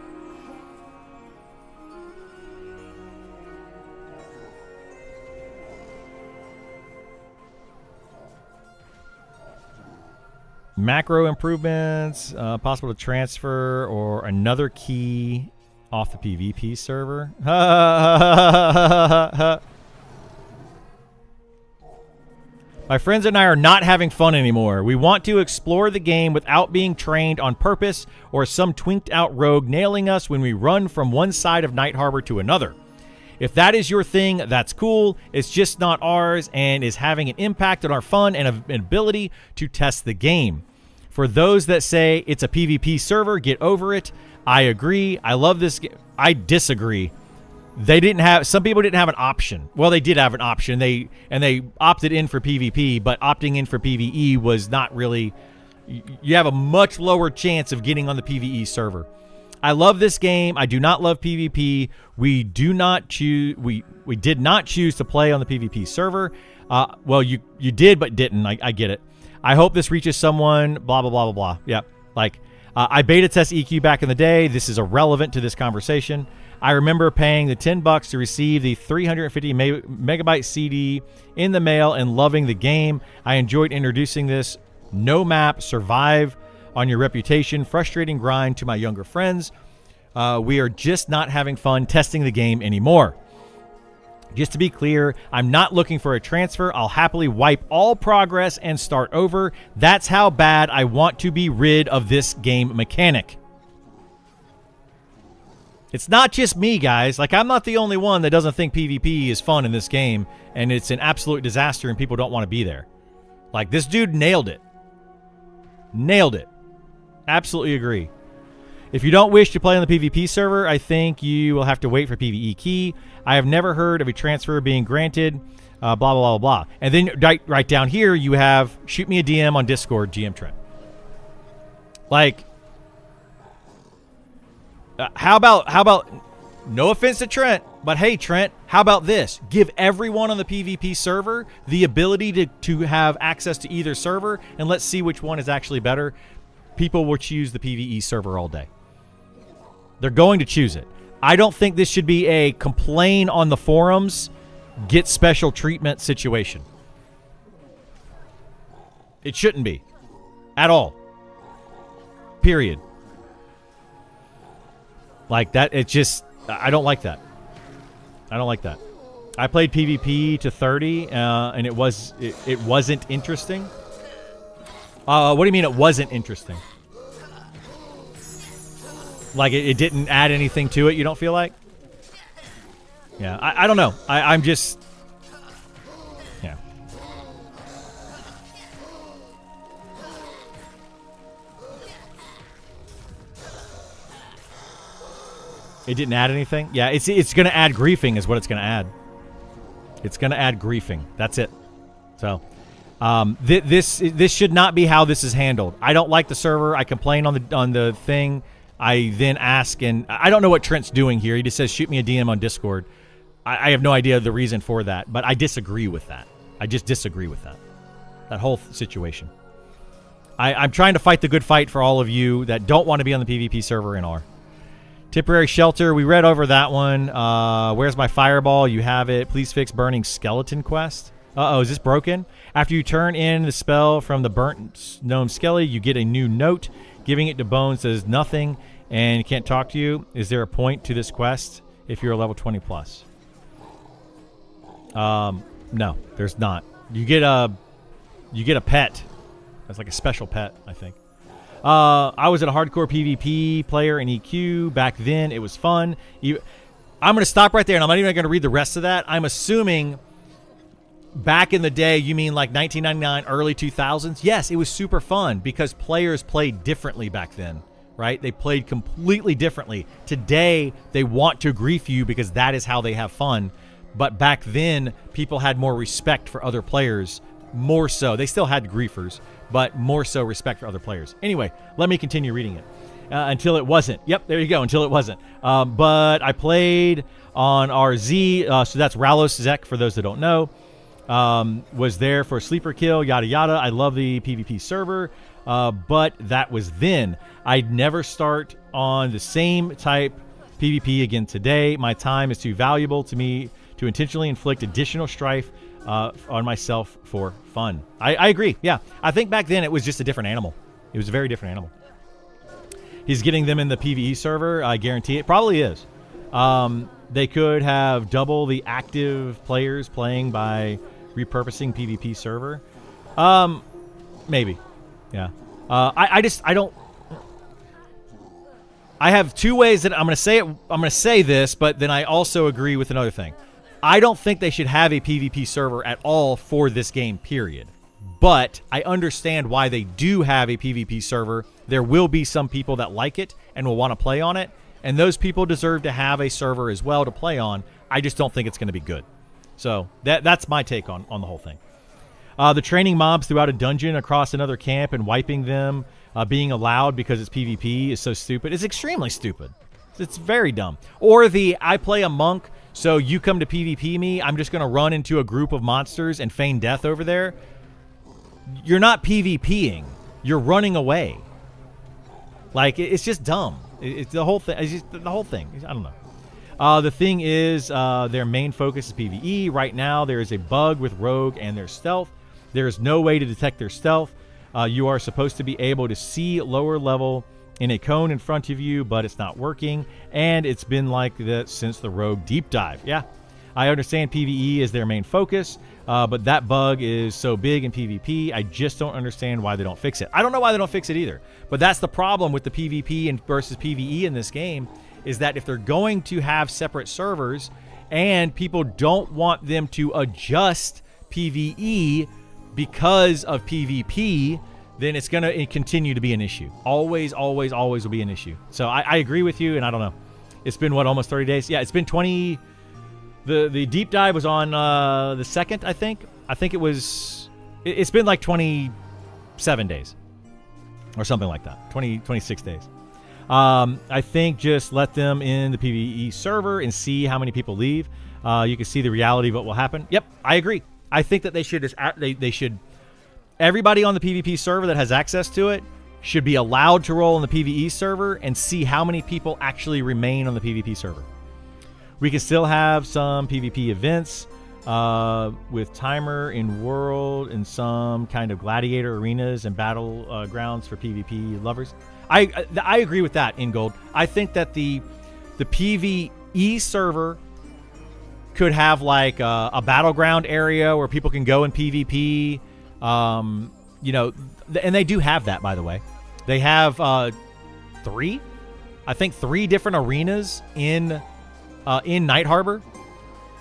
Macro improvements, possible to transfer or another key off the PvP server. My friends and I are not having fun anymore. We want to explore the game without being trained on purpose or some twinked out rogue nailing us when we run from one side of Night Harbor to another. If that is your thing, that's cool. It's just not ours and is having an impact on our fun and ability to test the game. For those that say it's a PvP server, get over it. I agree. I love this game. I disagree. Some people didn't have an option. Well, they did have an option. They opted in for PvP, but opting in for PvE was not really. You have a much lower chance of getting on the PvE server. I love this game. I do not love PvP. We did not choose to play on the PvP server. Well, you did, but didn't. I get it. I hope this reaches someone. Blah blah blah blah blah. Yeah, I beta test EQ back in the day. This is irrelevant to this conversation. I remember paying the $10 to receive the 350 megabyte CD in the mail and loving the game. I enjoyed introducing this no map, survive on your reputation, frustrating grind to my younger friends. We are just not having fun testing the game anymore. Just to be clear, I'm not looking for a transfer. I'll happily wipe all progress and start over. That's how bad I want to be rid of this game mechanic. It's not just me, guys. Like, I'm not the only one that doesn't think PvP is fun in this game, and it's an absolute disaster and people don't want to be there. Like, this dude nailed it. Nailed it. Absolutely agree. If you don't wish to play on the PvP server, I think you will have to wait for PvE key. I have never heard of a transfer being granted, blah, blah, blah, blah. And then right down here, you have shoot me a DM on Discord, GM Trent. Like, how about, no offense to Trent, but hey, Trent, how about this? Give everyone on the PvP server the ability to have access to either server, and let's see which one is actually better. People will choose the PvE server all day. They're going to choose it. I don't think this should be a complain on the forums, get special treatment situation. It shouldn't be. At all. Period. Like that, it just, I don't like that. I don't like that. I played PvP to 30, and it wasn't interesting. What do you mean it wasn't interesting? Like, it didn't add anything to it, you don't feel like? Yeah, I don't know. I'm just... Yeah. It didn't add anything? Yeah, it's going to add griefing is what it's going to add. It's going to add griefing. That's it. So... this should not be how this is handled. I don't like the server. I complain on the thing. I then ask, and I don't know what Trent's doing here. He just says, shoot me a DM on Discord. I have no idea the reason for that, but I disagree with that. I just disagree with that whole situation. I'm trying to fight the good fight for all of you that don't want to be on the PvP server and are. Temporary shelter. We read over that one. Where's my fireball? You have it. Please fix burning skeleton quest. Uh-oh, is this broken? After you turn in the spell from the burnt gnome skelly, you get a new note. Giving it to Bone says nothing and can't talk to you. Is there a point to this quest if you're a level 20 plus? No, there's not. You get a pet. That's like a special pet, I think. I was a hardcore PvP player in EQ. Back then, it was fun. I'm going to stop right there, and I'm not even going to read the rest of that. I'm assuming... Back in the day, you mean like 1999, early 2000s? Yes, it was super fun because players played differently back then, right? They played completely differently. Today, they want to grief you because that is how they have fun. But back then, people had more respect for other players, more so. They still had griefers, but more so respect for other players. Anyway, let me continue reading it. Until it wasn't. Yep, there you go, until it wasn't. But I played on RZ, so that's Ralos Zek for those that don't know. Was there for sleeper kill, yada yada. I love the PvP server, but that was then. I'd never start on the same type PvP again today. My time is too valuable to me to intentionally inflict additional strife on myself for fun. I agree. Yeah, I think back then it was just a different animal. It was a very different animal. He's getting them in the PvE server. I guarantee it probably is. They could have double the active players playing by repurposing PvP server. Maybe. Yeah. I don't. I have two ways that I'm going to say it. I'm going to say this, but then I also agree with another thing. I don't think they should have a PvP server at all for this game, period. But I understand why they do have a PvP server. There will be some people that like it and will want to play on it. And those people deserve to have a server as well to play on. I just don't think it's going to be good. So that's my take on the whole thing. The training mobs throughout a dungeon across another camp and wiping them being allowed because it's PvP is so stupid. It's extremely stupid. It's very dumb. Or I play a monk, so you come to PvP me. I'm just going to run into a group of monsters and feign death over there. You're not PvPing. You're running away. Like, it's just dumb. It's the whole thing. It's just the whole thing. I don't know. The thing is, their main focus is PvE. Right now, there is a bug with Rogue and their stealth. There is no way to detect their stealth. You are supposed to be able to see lower level in a cone in front of you, but it's not working. And it's been like that since the Rogue deep dive. Yeah. I understand PvE is their main focus, but that bug is so big in PvP, I just don't understand why they don't fix it. I don't know why they don't fix it either, but that's the problem with the PvP and versus PvE in this game, is that if they're going to have separate servers and people don't want them to adjust PvE because of PvP, then it's going to continue to be an issue. Always, always, always will be an issue. So I agree with you, and I don't know. It's been, what, almost 30 days? Yeah, it's been 20... The deep dive was on the 2nd, I think. I think it was... It's been like 27 days. Or something like that. 26 days. I think just let them in the PvE server and see how many people leave. You can see the reality of what will happen. Yep, I agree. I think that they should just... They should... Everybody on the PvP server that has access to it should be allowed to roll on the PvE server and see how many people actually remain on the PvP server. We can still have some PvP events with timer in world and some kind of gladiator arenas and battle grounds for PvP lovers. I agree with that, InGold. I think that the PvE server could have like a battleground area where people can go in PvP. You know, and they do have that, by the way. They have three different arenas in Night Harbor.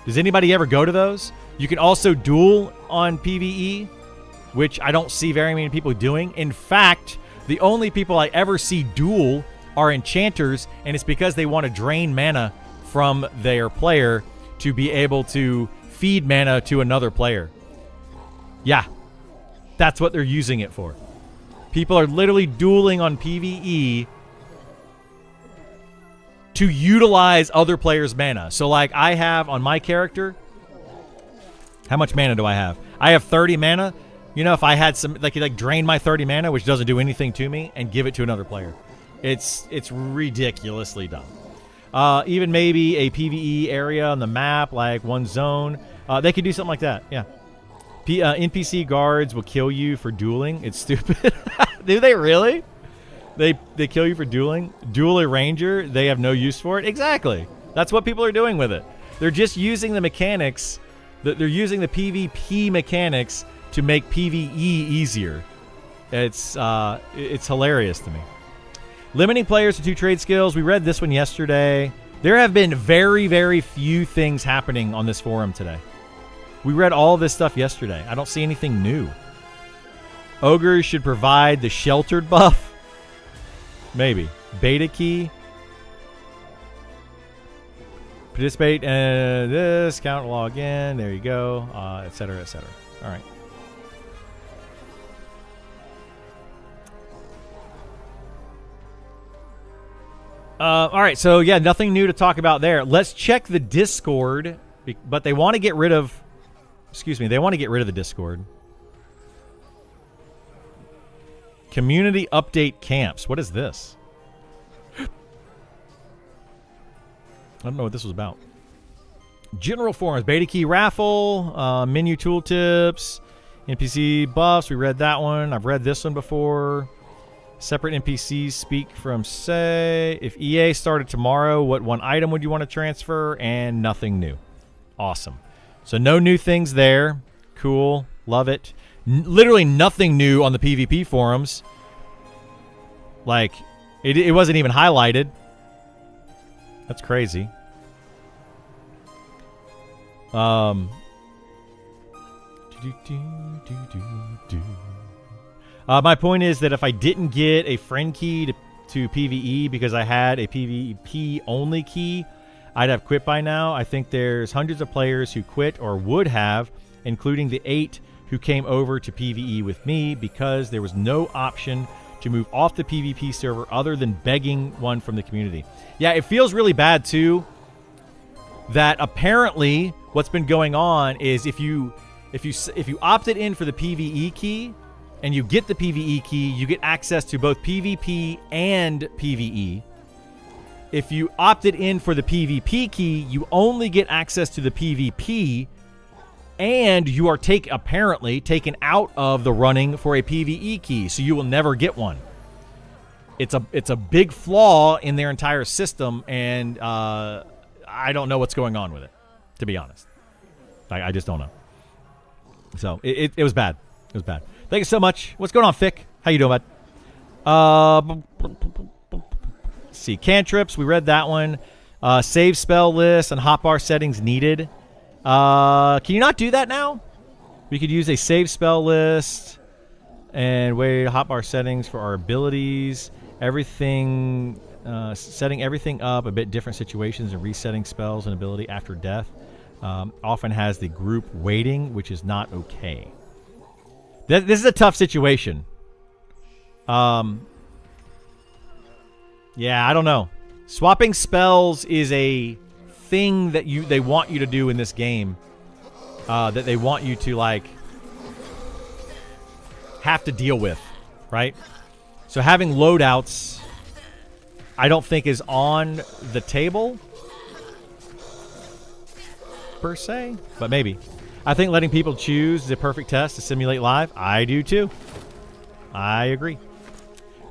Does anybody ever go to those? You can also duel on PvE, which I don't see very many people doing. In fact, the only people I ever see duel are enchanters, and it's because they want to drain mana from their player to be able to feed mana to another player. Yeah. That's what they're using it for. People are literally dueling on PvE to utilize other players' mana. So, like, I have on my character, how much mana do I have? I have 30 mana. You know, if I had some, like drain my 30 mana, which doesn't do anything to me, and give it to another player. It's ridiculously dumb. Even maybe a PvE area on the map, like one zone. They could do something like that, yeah. NPC guards will kill you for dueling. It's stupid. Do they really? They kill you for dueling? Duel a ranger, they have no use for it? Exactly. That's what people are doing with it. They're just using the mechanics. They're using the PvP mechanics to make PvE easier. It's hilarious to me. Limiting players to 2 trade skills. We read this one yesterday. There have been very, very few things happening on this forum today. We read all this stuff yesterday. I don't see anything new. Ogres should provide the sheltered buff. Maybe. Beta key. Participate in this. Count log in. There you go. Etc. Etc. All right. All right. So, yeah, nothing new to talk about there. Let's check the Discord. But they want to get rid of... Excuse me, they want to get rid of the Discord. Community update camps. What is this? I don't know what this was about. General forums. Beta key raffle. Menu tooltips. NPC buffs. We read that one. I've read this one before. Separate NPCs speak from say. If EA started tomorrow, what one item would you want to transfer? And nothing new. Awesome. So no new things there. Cool. Love it. Literally nothing new on the PvP forums. Like, it wasn't even highlighted. That's crazy. My point is that if I didn't get a friend key to PvE because I had a PvP only key, I'd have quit by now. I think there's hundreds of players who quit or would have, including the 8 who came over to PvE with me because there was no option to move off the PvP server other than begging one from the community. Yeah, it feels really bad too that apparently what's been going on is if you opted in for the PvE key and you get the PvE key, you get access to both PvP and PvE. If you opted in for the PvP key, you only get access to the PvP, and you are apparently taken out of the running for a PvE key, so you will never get one. It's a big flaw in their entire system, and I don't know what's going on with it. to be honest. I just don't know. So it was bad. It was bad. Thank you so much. What's going on, Fick? How you doing, bud? Let's see, cantrips. We read that one. Save spell list and hotbar settings needed. Can you not do that now? We could use a save spell list and wait hotbar settings for our abilities. Everything, setting everything up a bit different situations and resetting spells and ability after death. Often has the group waiting, which is not okay. This is a tough situation. Yeah, I don't know. Swapping spells is a thing that they want you to do in this game. That they want you to, like, have to deal with, right? So having loadouts, I don't think is on the table, per se, but maybe. I think letting people choose is a perfect test to simulate live. I do too. I agree.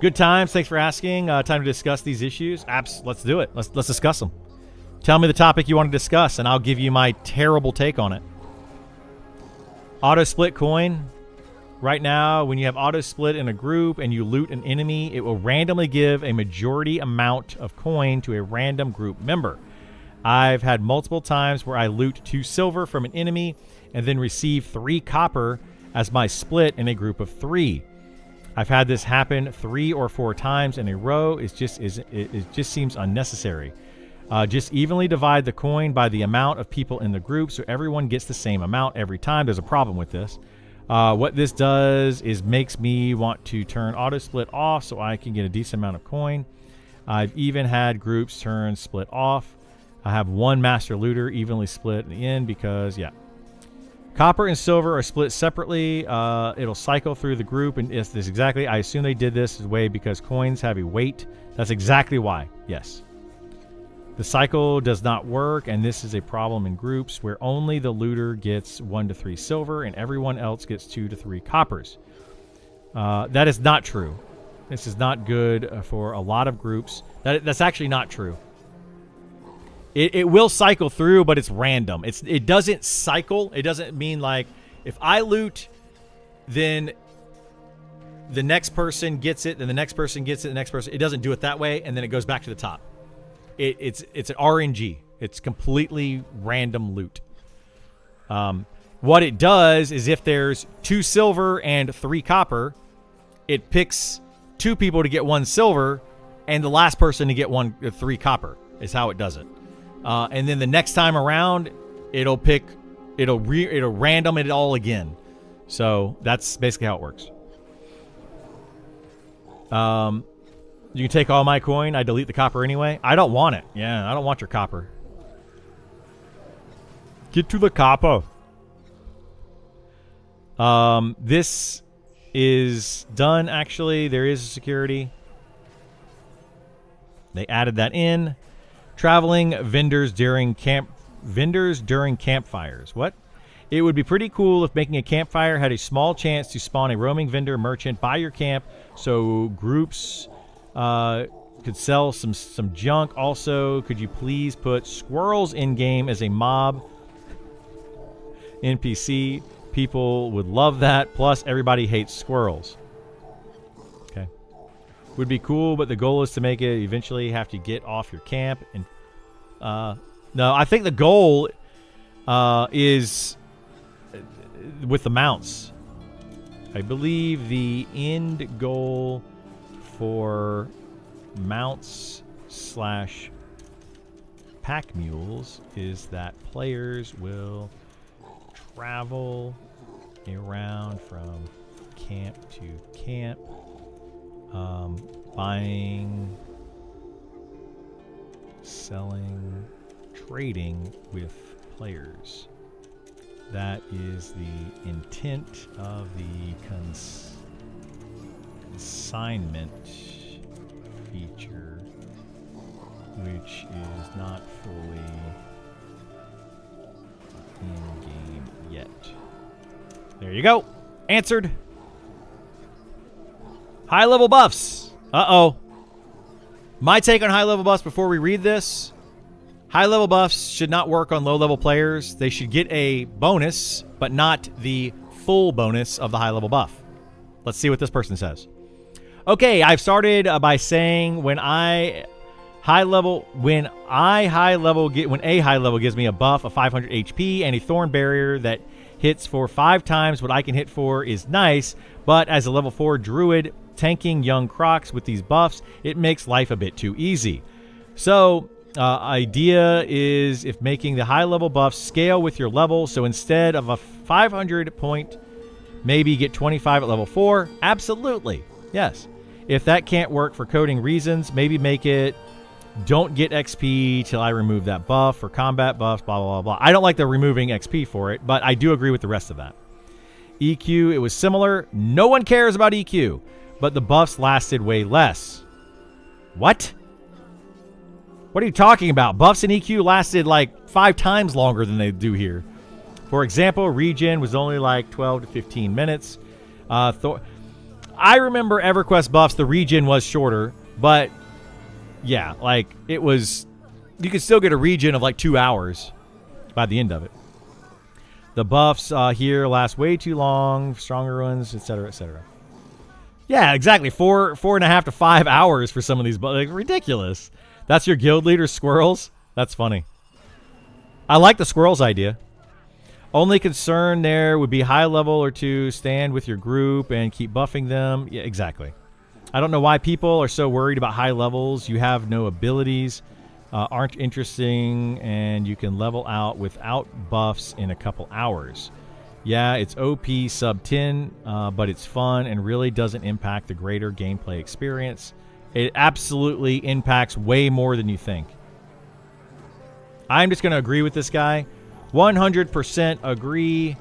Good times. Thanks for asking. Time to discuss these issues. Let's do it. Let's discuss them. Tell me the topic you want to discuss, and I'll give you my terrible take on it. Auto split coin. Right now, when you have auto split in a group and you loot an enemy, it will randomly give a majority amount of coin to a random group member. I've had multiple times where I loot 2 silver from an enemy and then receive 3 copper as my split in a group of 3. I've had this happen 3 or 4 times in a row. It just seems unnecessary. Just evenly divide the coin by the amount of people in the group so everyone gets the same amount every time. There's a problem with this. What this does is makes me want to turn auto split off so I can get a decent amount of coin. I've even had groups turn split off. I have 1 master looter evenly split in the end because, yeah. Copper and silver are split separately. It'll cycle through the group, and it's this exactly. I assume they did this way because coins have a weight. That's exactly why. Yes. The cycle does not work, and this is a problem in groups where only the looter gets 1 to 3 silver and everyone else gets 2 to 3 coppers. That is not true. This is not good for a lot of groups. That's actually not true. It will cycle through, but it's random. It doesn't cycle. It doesn't mean, like, if I loot, then the next person gets it, then the next person gets it, the next person. It doesn't do it that way, and then it goes back to the top. It's an RNG. It's completely random loot. What it does is if there's 2 silver and 3 copper, it picks 2 people to get 1 silver, and the last person to get 3 copper is how it does it. And then the next time around, it'll random it all again. So that's basically how it works. You can take all my coin. I delete the copper anyway. I don't want it. Yeah, I don't want your copper. Get to the copper. This is done, actually. There is a security. They added that in. Traveling vendors during campfires. What? It would be pretty cool if making a campfire had a small chance to spawn a roaming vendor merchant by your camp, so groups could sell some junk. Also, could you please put squirrels in game as a mob NPC? People would love that. Plus, everybody hates squirrels. Okay. Would be cool, but the goal is to make it eventually have to get off your camp. And no, I think the goal is with the mounts. I believe the end goal for mounts / pack mules is that players will travel around from camp to camp, buying, selling, trading with players. That is the intent of the consignment feature, which is not fully in game yet. There you go. Answered. High level buffs. Uh-oh. My take on high level buffs before we read this. High level buffs should not work on low level players. They should get a bonus, but not the full bonus of the high level buff. Let's see what this person says. Okay, I've started by saying when a high level gives me a buff of 500 HP and a thorn barrier that hits for 5 times what I can hit for is nice, but as a level 4 druid tanking young crocs with these buffs, it makes life a bit too easy. So idea is if making the high level buffs scale with your level, so instead of a 500 point, maybe get 25 at level 4. Absolutely, yes. If that can't work for coding reasons, maybe make it don't get XP till I remove that buff for combat buffs, blah, blah, blah, blah. I don't like the removing XP for it, but I do agree with the rest of that. EQ, it was similar. No one cares about EQ, but the buffs lasted way less. What? What are you talking about? Buffs and EQ lasted like 5 times longer than they do here. For example, regen was only like 12 to 15 minutes. I remember EverQuest buffs, the regen was shorter, but yeah, like it was, you could still get a regen of like 2 hours by the end of it. The buffs here last way too long, stronger ones, etc., etc. Yeah, exactly. 4.5 to 5 hours for some of these buffs. Like, ridiculous. That's your guild leader, squirrels? That's funny. I like the squirrels idea. Only concern there would be high level or 2, stand with your group and keep buffing them. Yeah, exactly. I don't know why people are so worried about high levels. You have no abilities, aren't interesting, and you can level out without buffs in a couple hours. Yeah, it's OP sub 10, but it's fun and really doesn't impact the greater gameplay experience. It absolutely impacts way more than you think. I'm just going to agree with this guy. 100% agree.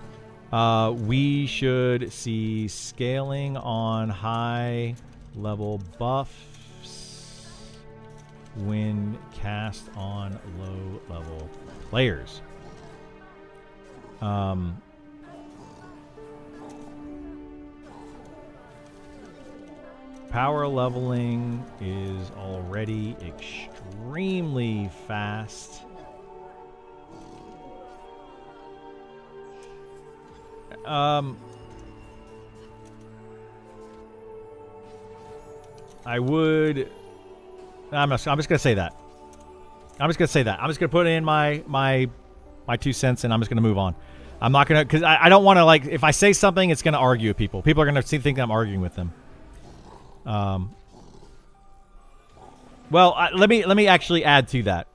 We should see scaling on high level buffs when cast on low level players. Power leveling is already extremely fast. I'm just going to say that. I'm just going to put in my 2 cents and I'm just going to move on. I'm not going to, because I don't want to, like, if I say something, it's going to argue with people. People are going to think I'm arguing with them. Well, let me actually add to that.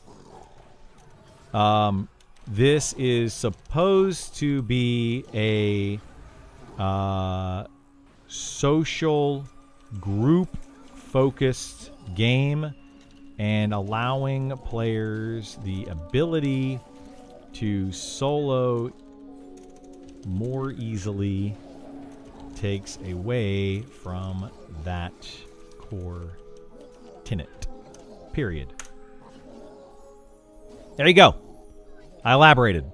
This is supposed to be a social group-focused game and allowing players the ability to solo more easily takes away from that core tenet. Period. There you go. I elaborated.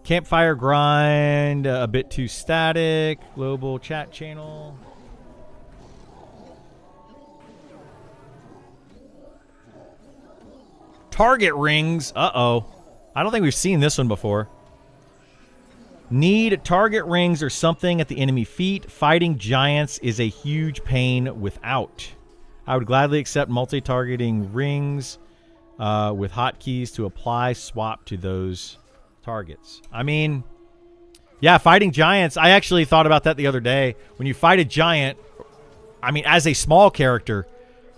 Campfire grind, a bit too static. Global chat channel. Target rings. Uh-oh. I don't think we've seen this one before. Need target rings or something at the enemy feet. Fighting giants is a huge pain without. I would gladly accept multi-targeting rings with hotkeys to apply swap to those targets. I mean, yeah, fighting giants. I actually thought about that the other day. When you fight a giant, I mean, as a small character,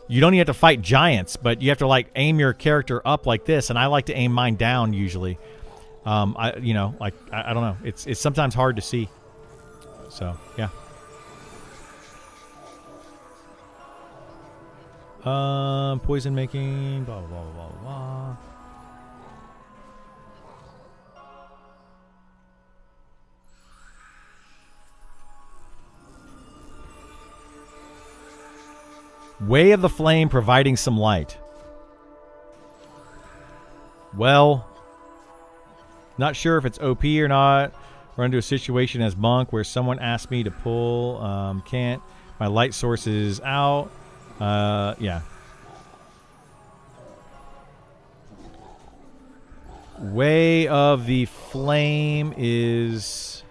you don't even have to fight giants, but you have to like aim your character up like this, and I like to aim mine down usually. I don't know. It's sometimes hard to see. So yeah. Poison making, blah blah blah blah blah. Way of the Flame providing some light. Well, not sure if it's OP or not. Run into a situation as monk where someone asked me to pull. Can't. My light source is out. Yeah. Way of the Flame is...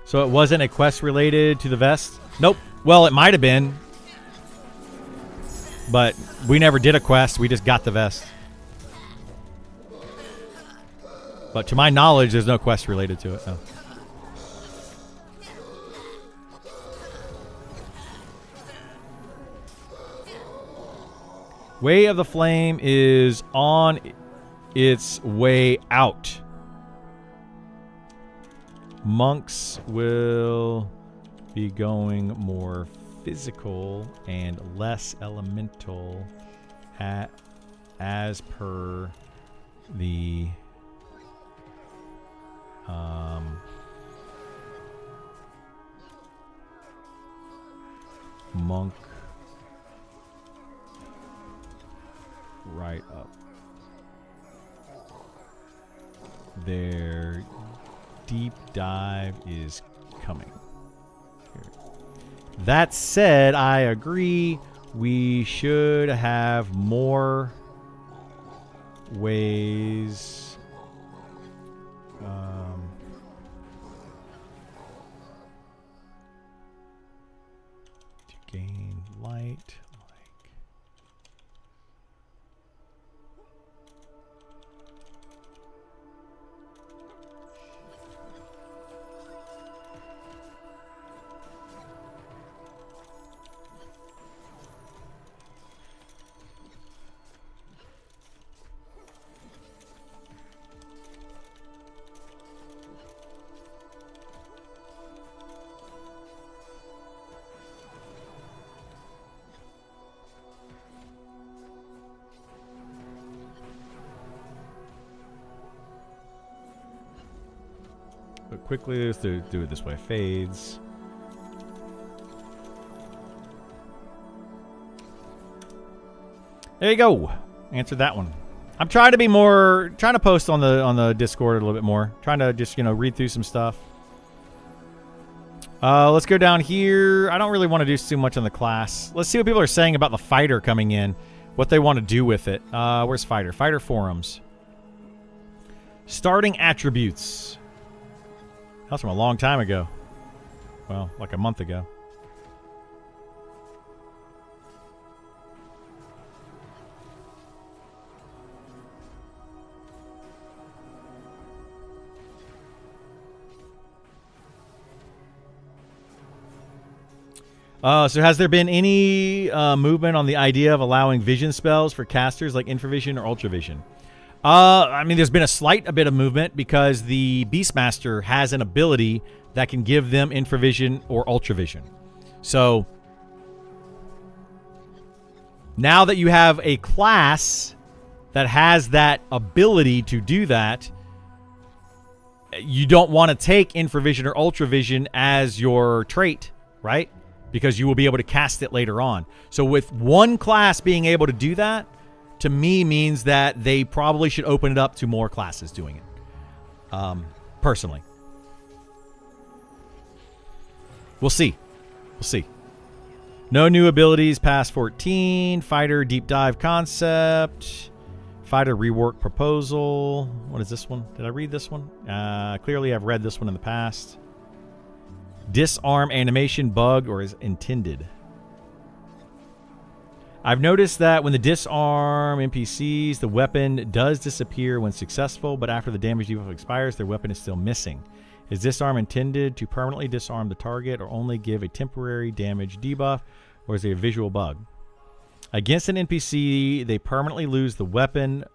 So it wasn't a quest related to the vest? Nope. Well, it might have been. But we never did a quest. We just got the vest. But to my knowledge, there's no quest related to it. No. Way of the Flame is on its way out. Monks will be going more physical and less elemental as per the monk right up. Their deep dive is coming. Here. That said, I agree. We should have more ways to gain light. But quickly, let's do it this way. Fades. There you go. Answered that one. I'm trying to be more, trying to post on the Discord a little bit more. Trying to just, read through some stuff. Let's go down here. I don't really want to do too much on the class. Let's see what people are saying about the fighter coming in. What they want to do with it. Where's fighter? Fighter forums. Starting attributes. That's from a long time ago. Well, like a month ago. So has there been any movement on the idea of allowing vision spells for casters like infravision or ultravision? I mean, there's been a bit of movement because the Beastmaster has an ability that can give them infravision or ultravision. So now that you have a class that has that ability to do that, you don't want to take infravision or ultravision as your trait, right? Because you will be able to cast it later on. So with one class being able to do that, to me means that they probably should open it up to more classes doing it. Personally. We'll see. We'll see. No new abilities past 14. Fighter deep dive concept. Fighter rework proposal. What is this one? Did I read this one? Clearly I've read this one in the past. Disarm animation bugged or is intended. I've noticed that when the disarm NPCs, the weapon does disappear when successful, but after the damage debuff expires, their weapon is still missing. Is disarm intended to permanently disarm the target or only give a temporary damage debuff, or is it a visual bug? Against an NPC, they permanently lose the weapon,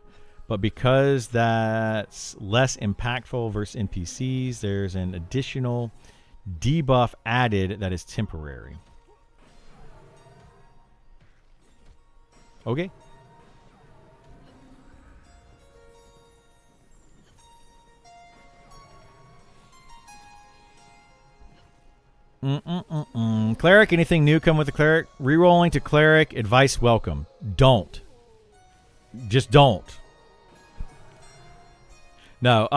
but because that's less impactful versus NPCs, there's an additional debuff added that is temporary. Okay. Cleric, anything new come with the cleric? Rerolling to cleric, advice welcome. Don't. Just don't. No.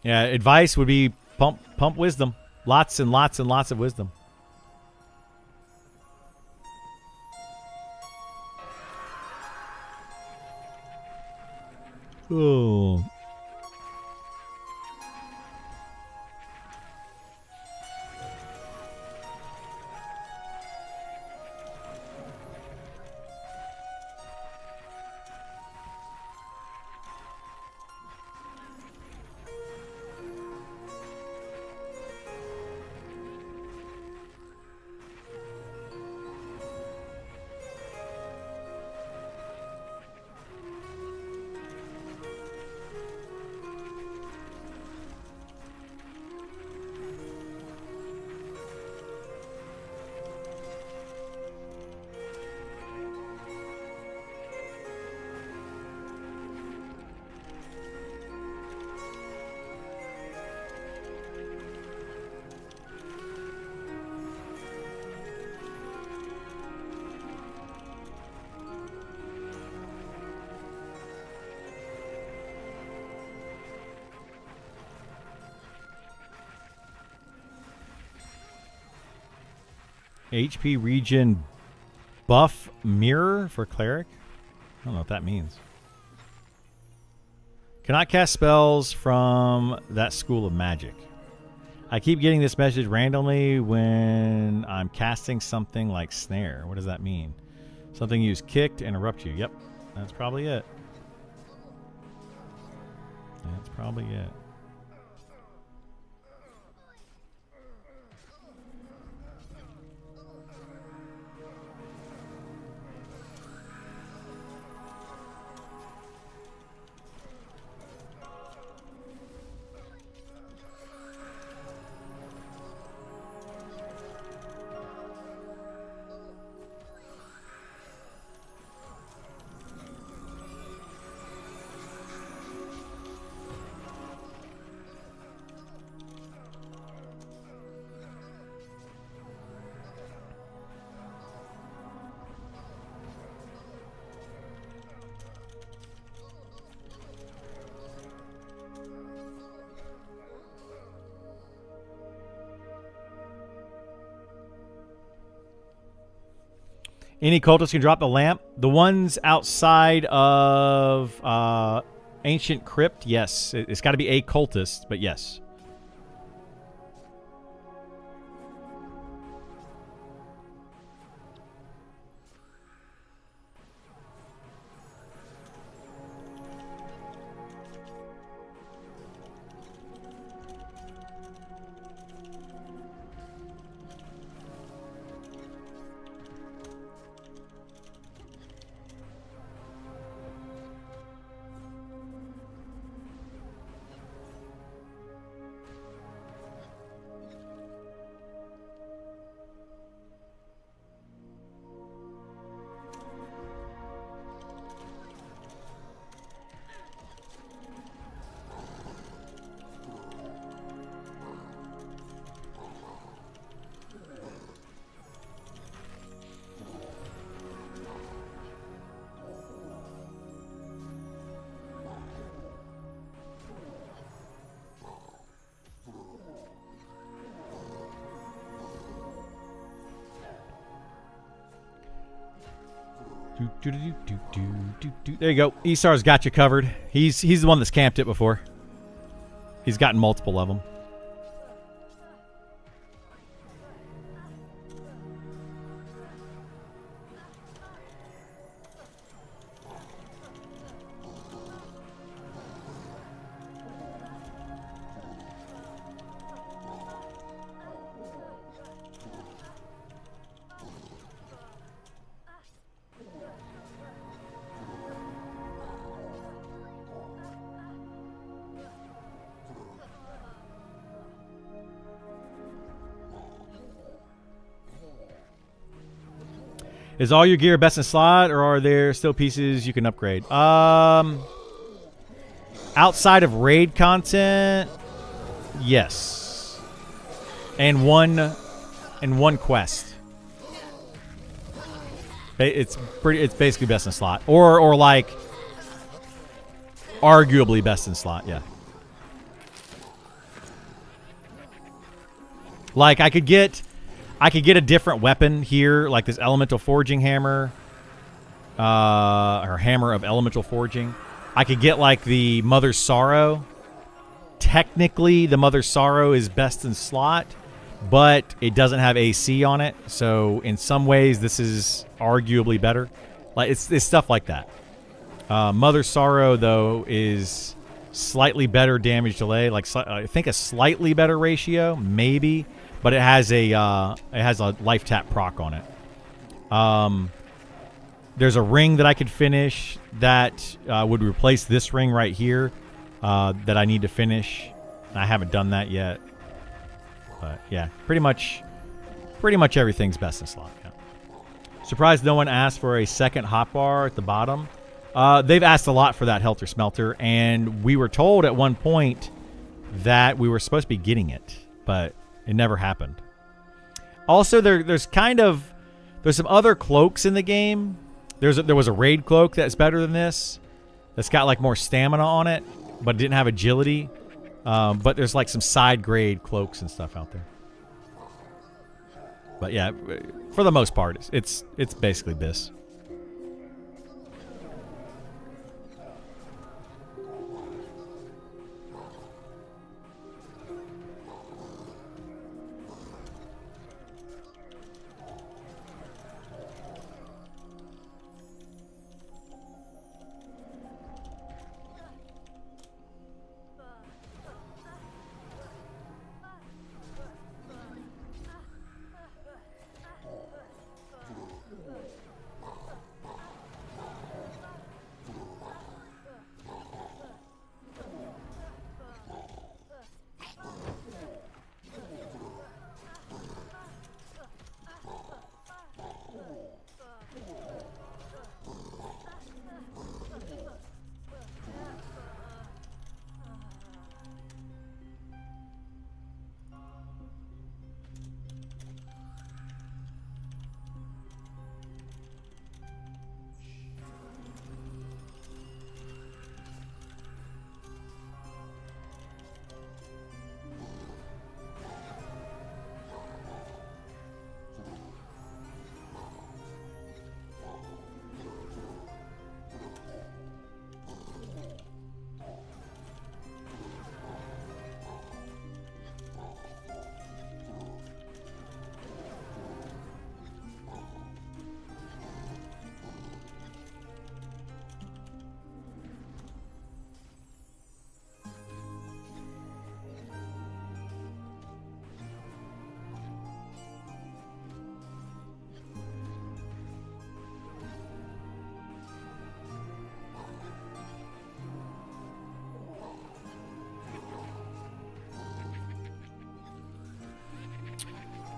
Yeah. Advice would be pump wisdom. Lots and lots and lots of wisdom. Oh. HP regen buff mirror for cleric? I don't know what that means. Cannot cast spells from that school of magic. I keep getting this message randomly when I'm casting something like snare. What does that mean? Something you use kick to interrupt you. Yep, that's probably it. That's probably it. Any cultist can drop the lamp. The ones outside of Ancient Crypt, yes. It's got to be a cultist, but yes. There you go. Esar's got you covered. He's the one that's camped it before. He's gotten multiple of them. Is all your gear best in slot, or are there still pieces you can upgrade? Outside of raid content, yes. And one quest. It's basically best in slot, or like arguably best in slot. Yeah. Like I could get a different weapon here, like this elemental forging hammer, or hammer of elemental forging. I could get like the Mother's Sorrow. Technically, the Mother's Sorrow is best in slot, but it doesn't have AC on it. So in some ways, this is arguably better. Like it's stuff like that. Mother's Sorrow though is slightly better damage delay, like I think a slightly better ratio, maybe, but it has a life tap proc on it. There's a ring that I could finish that would replace this ring right here that I need to finish. I haven't done that yet, but yeah, pretty much everything's best in slot. Yeah. Surprised no one asked for a second hotbar at the bottom. They've asked a lot for that Helter Smelter, and we were told at one point that we were supposed to be getting it, but it never happened. Also, there's some other cloaks in the game. There was a raid cloak that's better than this. That's got like more stamina on it, but it didn't have agility. But there's like some side grade cloaks and stuff out there. But yeah, for the most part, it's basically this.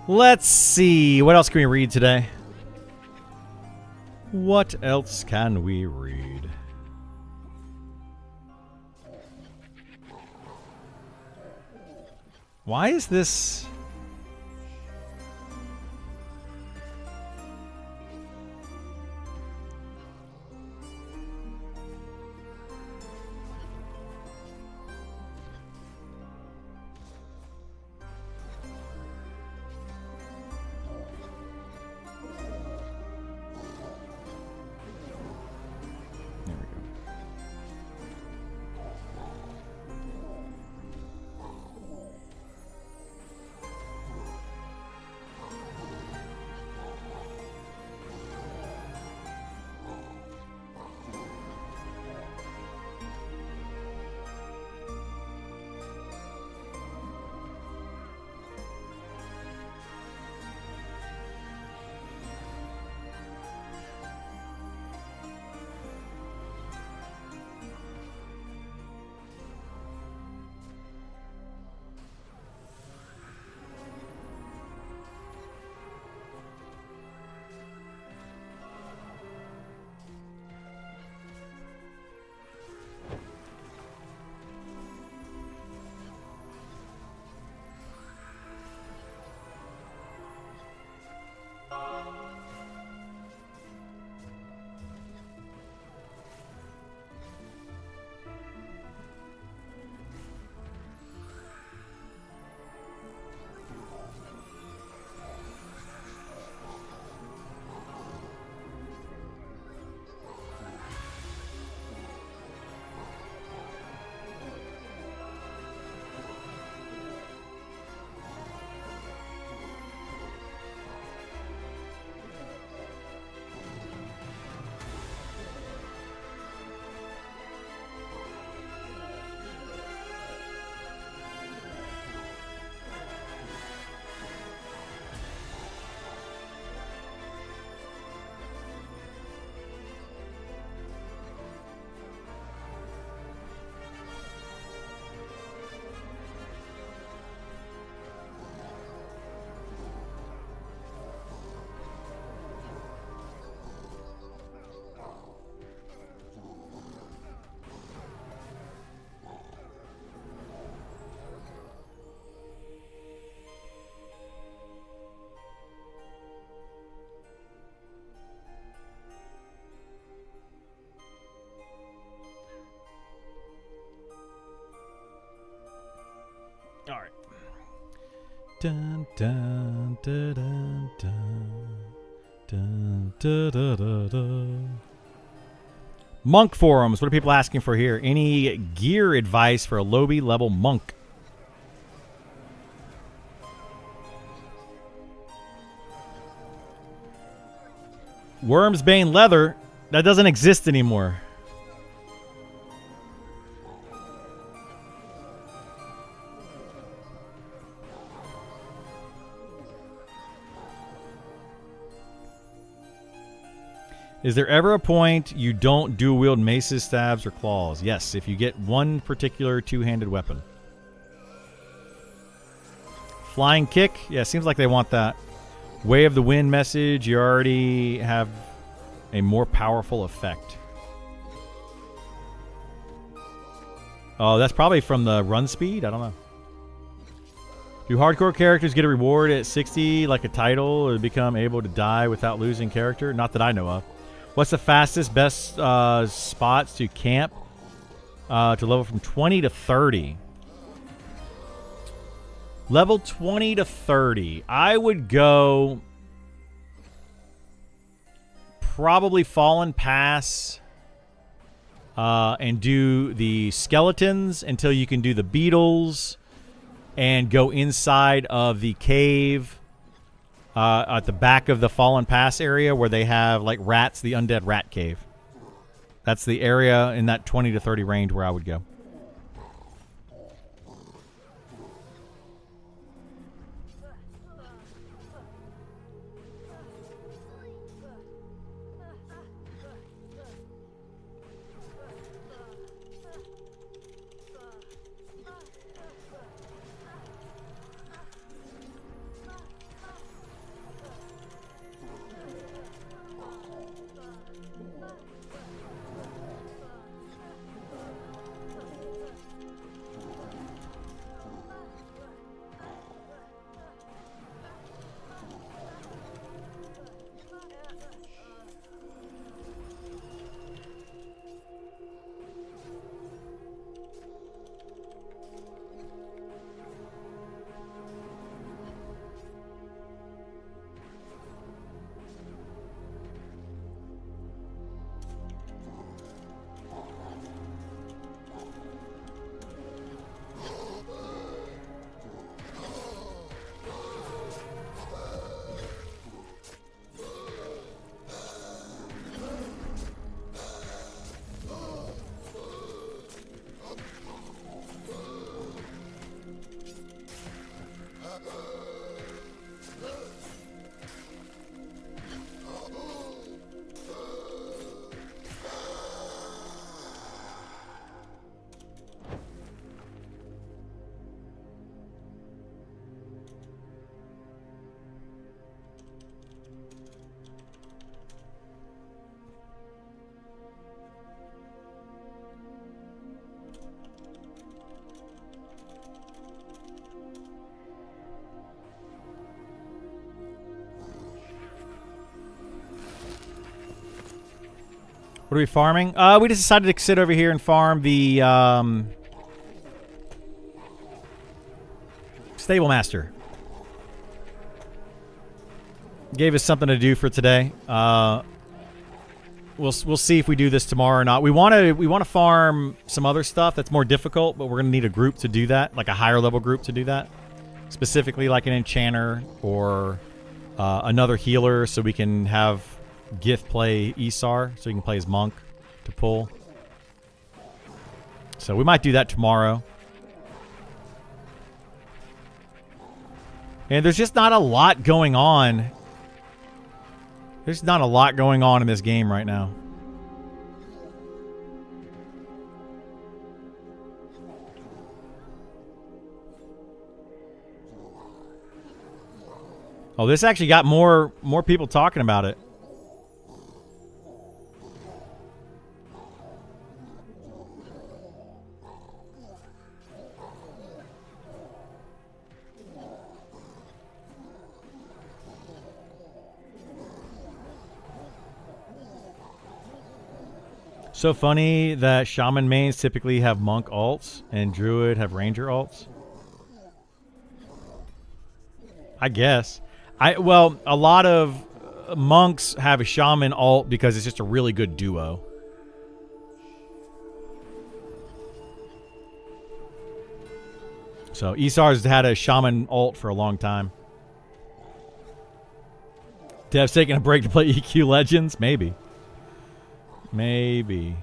Let's see. What else can we read today? What else can we read? Why is this... All right. Dun, dun, dun, dun, dun. Dun, dun, dun, dun, dun. Monk forums. What are people asking for here? Any gear advice for a lobby level monk? Wormsbane leather. That doesn't exist anymore. Is there ever a point you don't dual wield maces, stabs, or claws? Yes, if you get one particular two-handed weapon. Flying kick? Yeah, seems like they want that. Way of the Wind message, you already have a more powerful effect. Oh, that's probably from the run speed? I don't know. Do hardcore characters get a reward at 60, like a title, or become able to die without losing character? Not that I know of. What's the fastest, best spots to camp to level from 20 to 30? Level 20 to 30. I would go probably Fallen Pass and do the skeletons until you can do the beetles and go inside of the cave at the back of the Fallen Pass area where they have like rats, the undead rat cave. That's the area in that 20 to 30 range where I would go. What are we farming? We just decided to sit over here and farm the Stable Master. Gave us something to do for today. We'll see if we do this tomorrow or not. We want to farm some other stuff that's more difficult, but we're gonna need a group to do that, like a higher level group to do that. Specifically, like an enchanter or another healer, so we can have Gith play Isar, so he can play his monk to pull. So we might do that tomorrow. And there's just not a lot going on. There's not a lot going on in this game right now. Oh, this actually got more people talking about it. So funny that Shaman mains typically have monk alts and druid have ranger alts. I guess. Well, a lot of monks have a shaman alt because it's just a really good duo. So Isar's had a shaman alt for a long time. Dev's taking a break to play EQ Legends? Maybe. Maybe.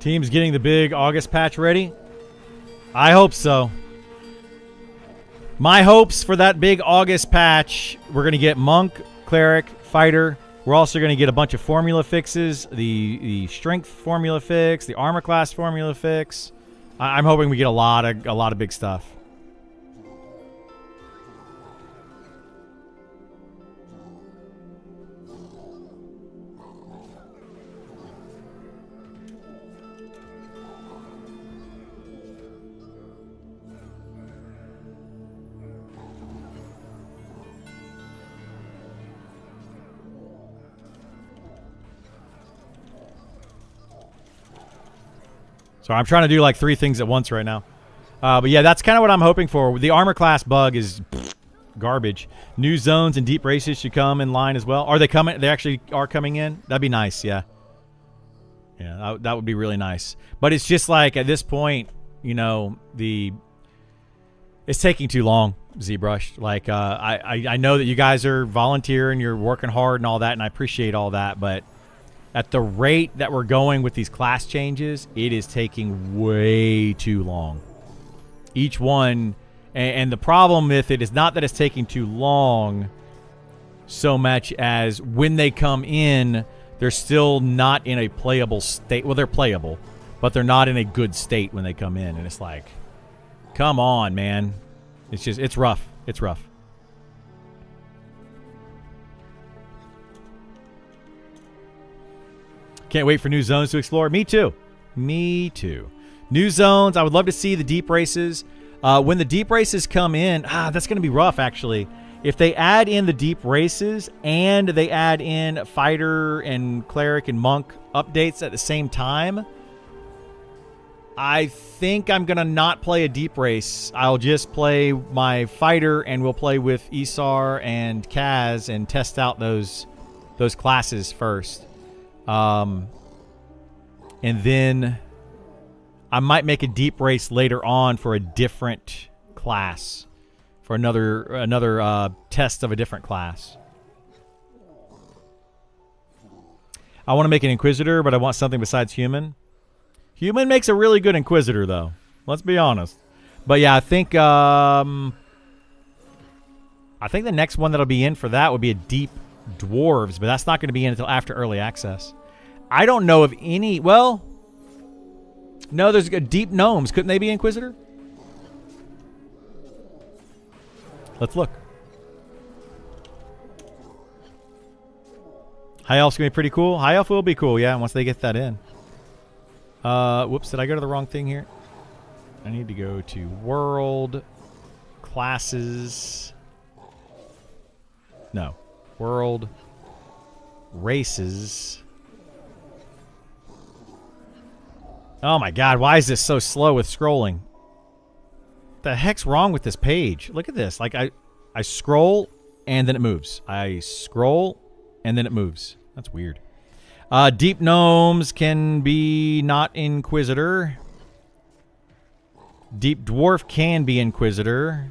Team's getting the big August patch ready? I hope so. My hopes for that big August patch, we're going to get Monk, Cleric, Fighter. We're also going to get a bunch of formula fixes. The Strength formula fix, the Armor class formula fix. I'm hoping we get a lot of big stuff. So I'm trying to do like 3 things at once right now. But yeah, that's kind of what I'm hoping for. The armor class bug is garbage. New zones and deep races should come in line as well. Are they coming? They actually are coming in? That'd be nice, yeah. Yeah, that would be really nice. But it's just like at this point, you know, it's taking too long, ZBrush. Like, I know that you guys are volunteering, you're working hard and all that, and I appreciate all that, but at the rate that we're going with these class changes, it is taking way too long. Each one, and the problem with it is not that it's taking too long so much as when they come in, they're still not in a playable state. Well, they're playable, but they're not in a good state when they come in. And it's like, come on, man. It's rough. It's rough. Can't wait for new zones to explore. Me too. Me too. New zones. I would love to see the deep races. When the deep races come in, that's going to be rough, actually. If they add in the deep races and they add in fighter and cleric and monk updates at the same time, I think I'm going to not play a deep race. I'll just play my fighter and we'll play with Isar and Kaz and test out those classes first. And then I might make a deep race later on for a different class, for another test of a different class. I want to make an Inquisitor, but I want something besides human. Human makes a really good Inquisitor, though. Let's be honest. But yeah, I think the next one that'll be in for that would be a deep dwarves, but that's not going to be in until after early access. I don't know of any. Well, no, there's deep gnomes. Couldn't they be Inquisitor? Let's look. High Elf's going to be pretty cool. High Elf will be cool, yeah, once they get that in. Whoops, did I go to the wrong thing here? I need to go to World, Classes. No. World races. Oh my god, why is this so slow with scrolling? The heck's wrong with this page? Look at this. Like I scroll and then it moves. I scroll and then it moves. That's weird. Deep gnomes can be not Inquisitor. Deep dwarf can be Inquisitor.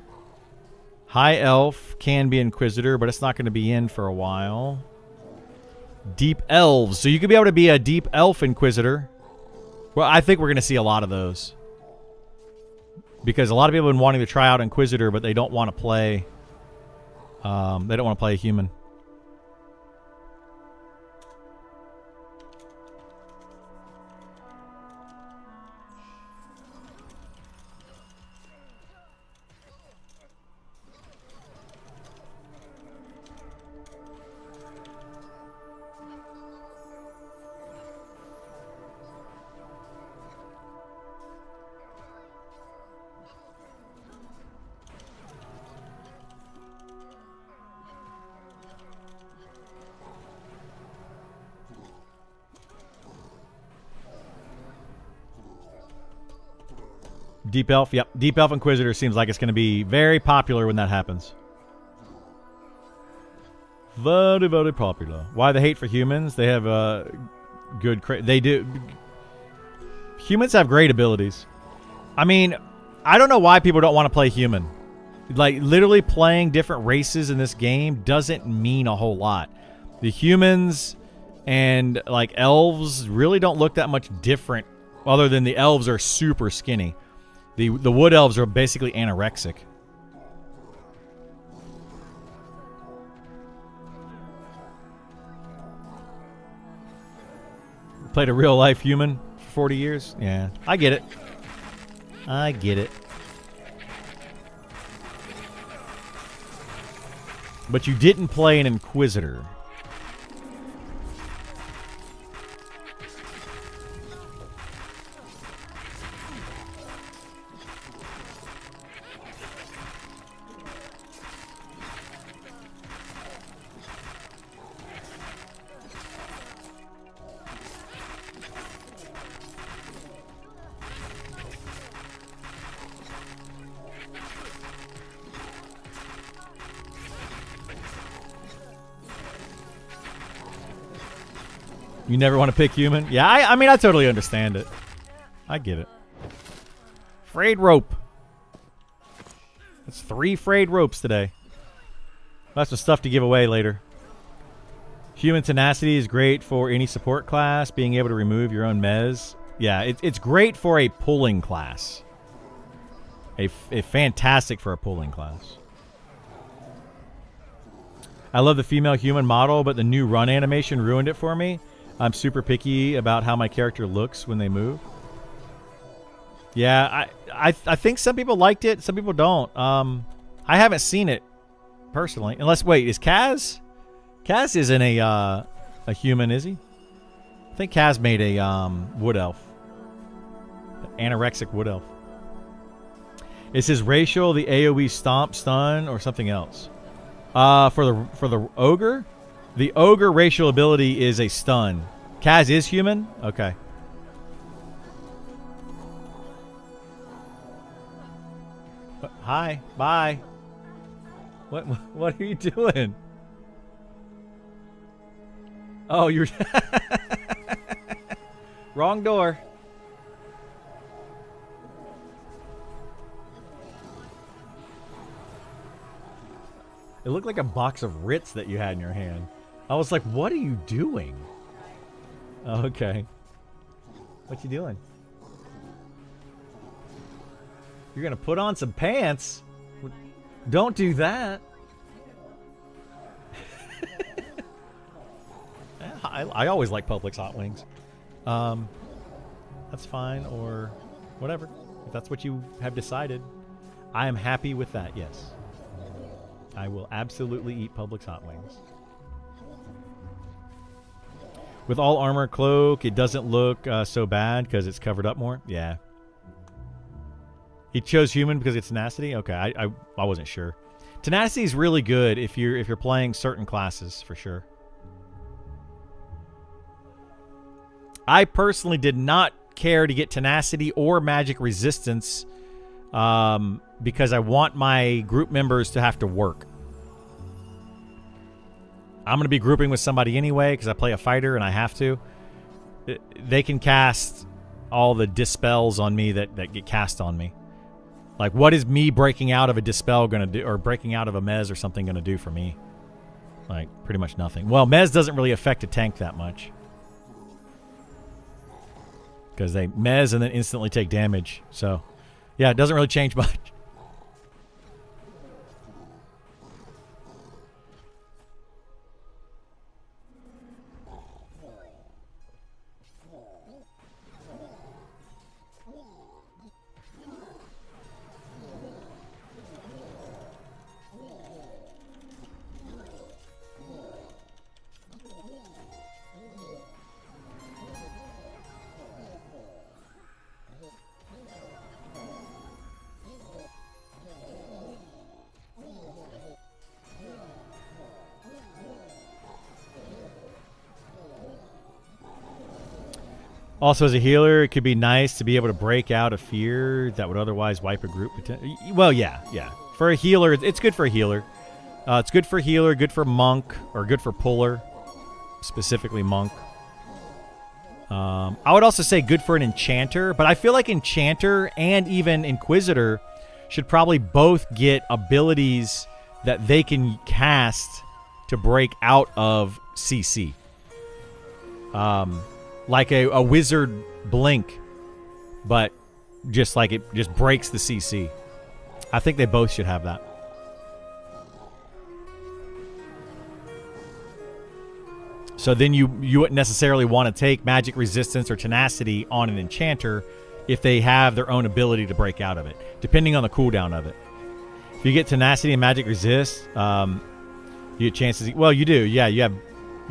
High elf can be Inquisitor, but it's not going to be in for a while. Deep elves. So you could be able to be a deep elf Inquisitor. Well, I think we're going to see a lot of those. Because a lot of people have been wanting to try out Inquisitor, but they don't want to play... they don't want to play a human. Deep Elf, yep. Deep Elf Inquisitor seems like it's going to be very popular when that happens. Very, very popular. Why the hate for humans? They have good... They do... Humans have great abilities. I mean, I don't know why people don't want to play human. Like, literally playing different races in this game doesn't mean a whole lot. The humans and, like, elves really don't look that much different, other than the elves are super skinny. The wood elves are basically anorexic. Played a real life human for 40 years? Yeah, I get it. I get it. But you didn't play an Inquisitor. You never want to pick human? Yeah, I mean, I totally understand it. I get it. Frayed rope. That's 3 frayed ropes today. That's some stuff to give away later. Human tenacity is great for any support class. Being able to remove your own mez. Yeah, it's great for a pulling class. A fantastic for a pulling class. I love the female human model, but the new run animation ruined it for me. I'm super picky about how my character looks when they move. Yeah, I think some people liked it, some people don't. I haven't seen it personally. Unless, wait, is Kaz? Kaz isn't a human, is he? I think Kaz made a wood elf, an anorexic wood elf. Is his racial the AOE stomp, stun, or something else? For the ogre. The ogre racial ability is a stun. Kaz is human? Okay. Hi. Bye. What are you doing? Oh, you're... Wrong door. It looked like a box of Ritz that you had in your hand. I was like, what are you doing? Okay. What you doing? You're gonna put on some pants? Don't do that. I always like Publix hot wings. That's fine, or whatever. If that's what you have decided, I am happy with that, yes. I will absolutely eat Publix hot wings. With all armor cloak, it doesn't look so bad because it's covered up more. Yeah. He chose human because it's tenacity? Okay, I wasn't sure. Tenacity is really good if you're playing certain classes for sure. I personally did not care to get tenacity or magic resistance because I want my group members to have to work. I'm going to be grouping with somebody anyway because I play a fighter and I have to. They can cast all the dispels on me that get cast on me. Like, what is me breaking out of a dispel going to do, or breaking out of a mez or something going to do for me? Like, pretty much nothing. Well, mez doesn't really affect a tank that much. Because they mez and then instantly take damage. So, yeah, it doesn't really change much. Also, as a healer, it could be nice to be able to break out a fear that would otherwise wipe a group. Well, yeah. For a healer, it's good for a healer. It's good for healer, good for monk, or good for puller, specifically monk. I would also say good for an enchanter, but I feel like enchanter and even inquisitor should probably both get abilities that they can cast to break out of CC. Like a wizard blink, but just like it just breaks the CC. I think they both should have that. So then you wouldn't necessarily want to take magic resistance or tenacity on an enchanter if they have their own ability to break out of it, depending on the cooldown of it. If you get tenacity and magic resist, you get chances. Well, you do. Yeah, you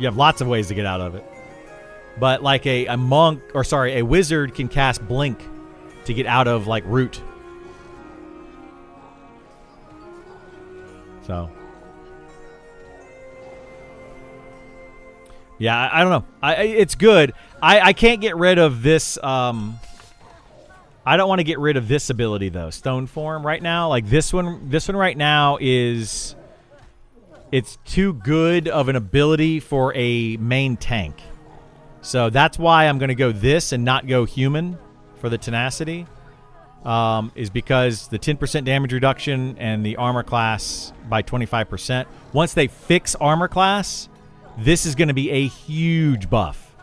have lots of ways to get out of it. But like a monk, or sorry, a wizard can cast blink to get out of like root. So, yeah, I don't know. It's good. I can't get rid of this. I don't want to get rid of this ability though. Stone form right now, like this one right now it's too good of an ability for a main tank. So that's why I'm going to go this and not go human for the tenacity, is because the 10% damage reduction and the armor class by 25%. Once they fix armor class, this is going to be a huge buff.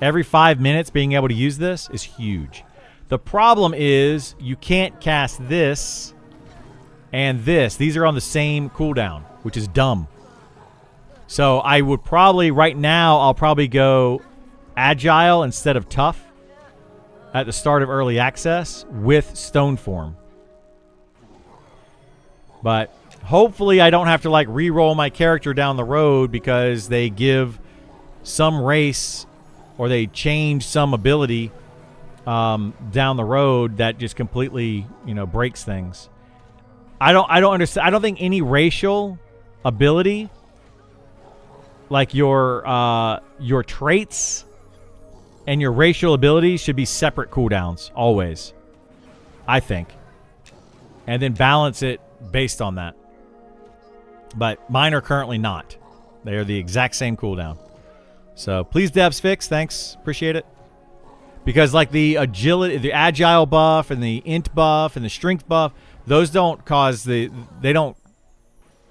Every 5 minutes being able to use this is huge. The problem is you can't cast this and this. These are on the same cooldown, which is dumb. So I would probably, right now, I'll probably go agile instead of tough at the start of early access with stone form. But hopefully I don't have to like re-roll my character down the road because they give some race or they change some ability down the road that just completely, breaks things. I don't understand. I don't think any racial ability, like your traits and your racial abilities, should be separate cooldowns always, I think, and then balance it based on that. But mine are currently not. They are the exact same cooldown. So please, devs, fix. Thanks, appreciate it. Because like the agility, the agile buff, and the int buff, and the strength buff, those don't cause not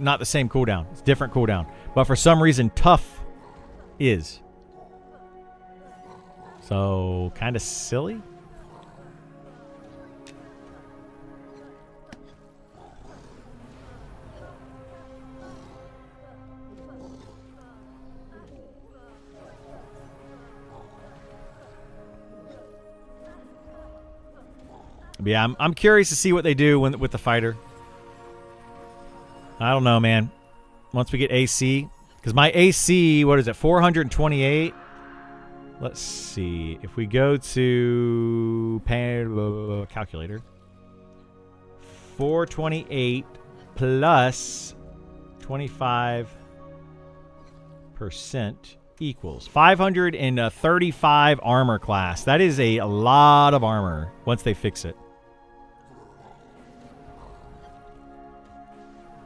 the same cooldown. It's different cooldown. But for some reason, tough is. So, kind of silly. But yeah, I'm curious to see what they do with the fighter. I don't know, man. Once we get AC, because my AC, what is it, 428? Let's see. If we go to calculator, 428 plus 25% equals 535 armor class. That is a lot of armor once they fix it.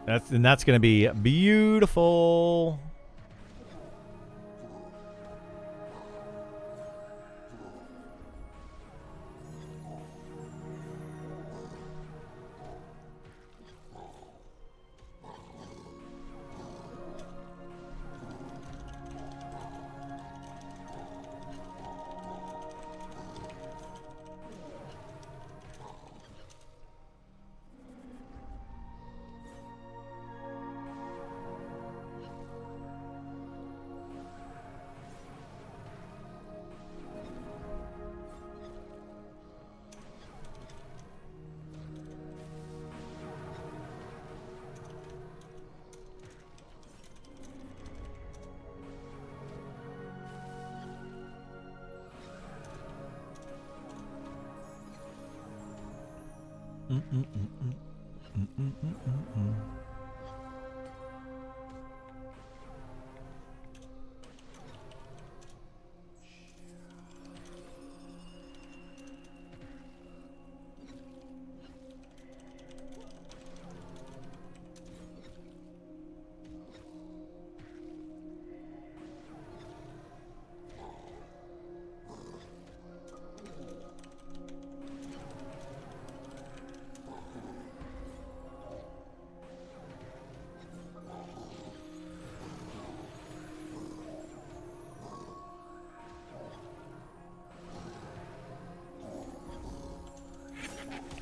That's going to be beautiful.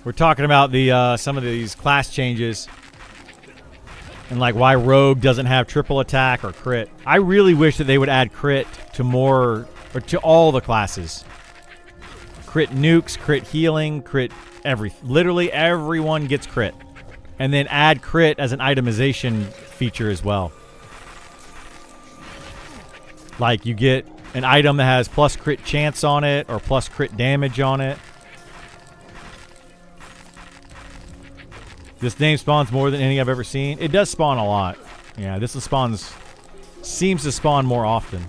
We're talking about the some of these class changes and like why Rogue doesn't have triple attack or crit. I really wish that they would add crit to more or to all the classes. Crit nukes, crit healing, crit literally everyone gets crit. And then add crit as an itemization feature as well. Like you get an item that has plus crit chance on it or plus crit damage on it. This name spawns more than any I've ever seen. It does spawn a lot. Yeah, this seems to spawn more often.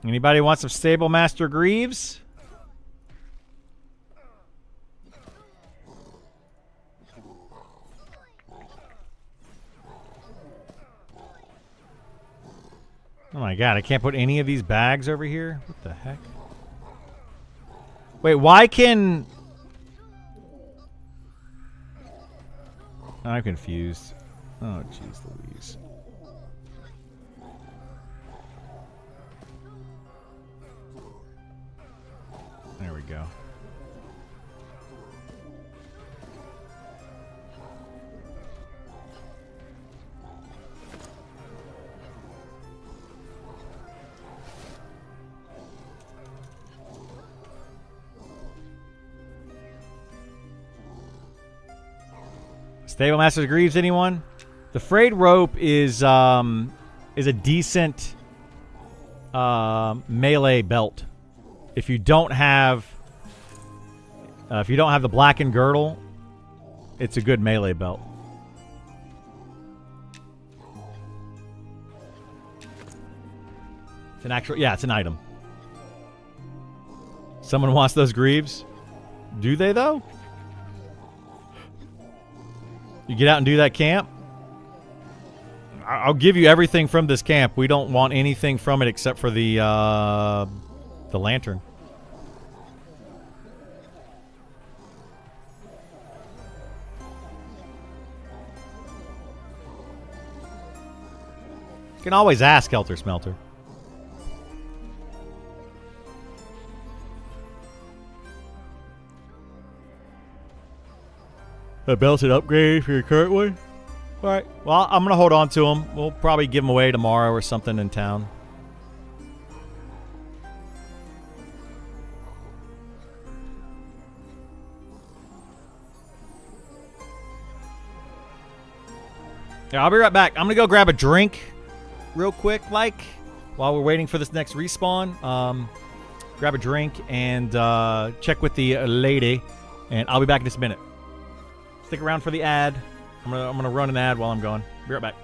Anybody want some Stable Master Greaves? Oh my god, I can't put any of these bags over here? What the heck? Wait, why can... I'm confused. Oh, jeez Louise. There we go. Stable Master Greaves, anyone? The Frayed Rope is a decent melee belt. If you don't have the Blackened Girdle, it's a good melee belt. It's an actual, yeah, it's an item. Someone wants those Greaves? Do they though? You get out and do that camp? I'll give you everything from this camp. We don't want anything from it except for the lantern. You can always ask Helter Smelter. A belted upgrade for your current one? All right. Well, I'm going to hold on to them. We'll probably give them away tomorrow or something in town. Yeah, I'll be right back. I'm going to go grab a drink real quick, while we're waiting for this next respawn. Grab a drink and check with the lady, and I'll be back in just a minute. Stick around for the ad. I'm gonna run an ad while I'm gone. Be right back.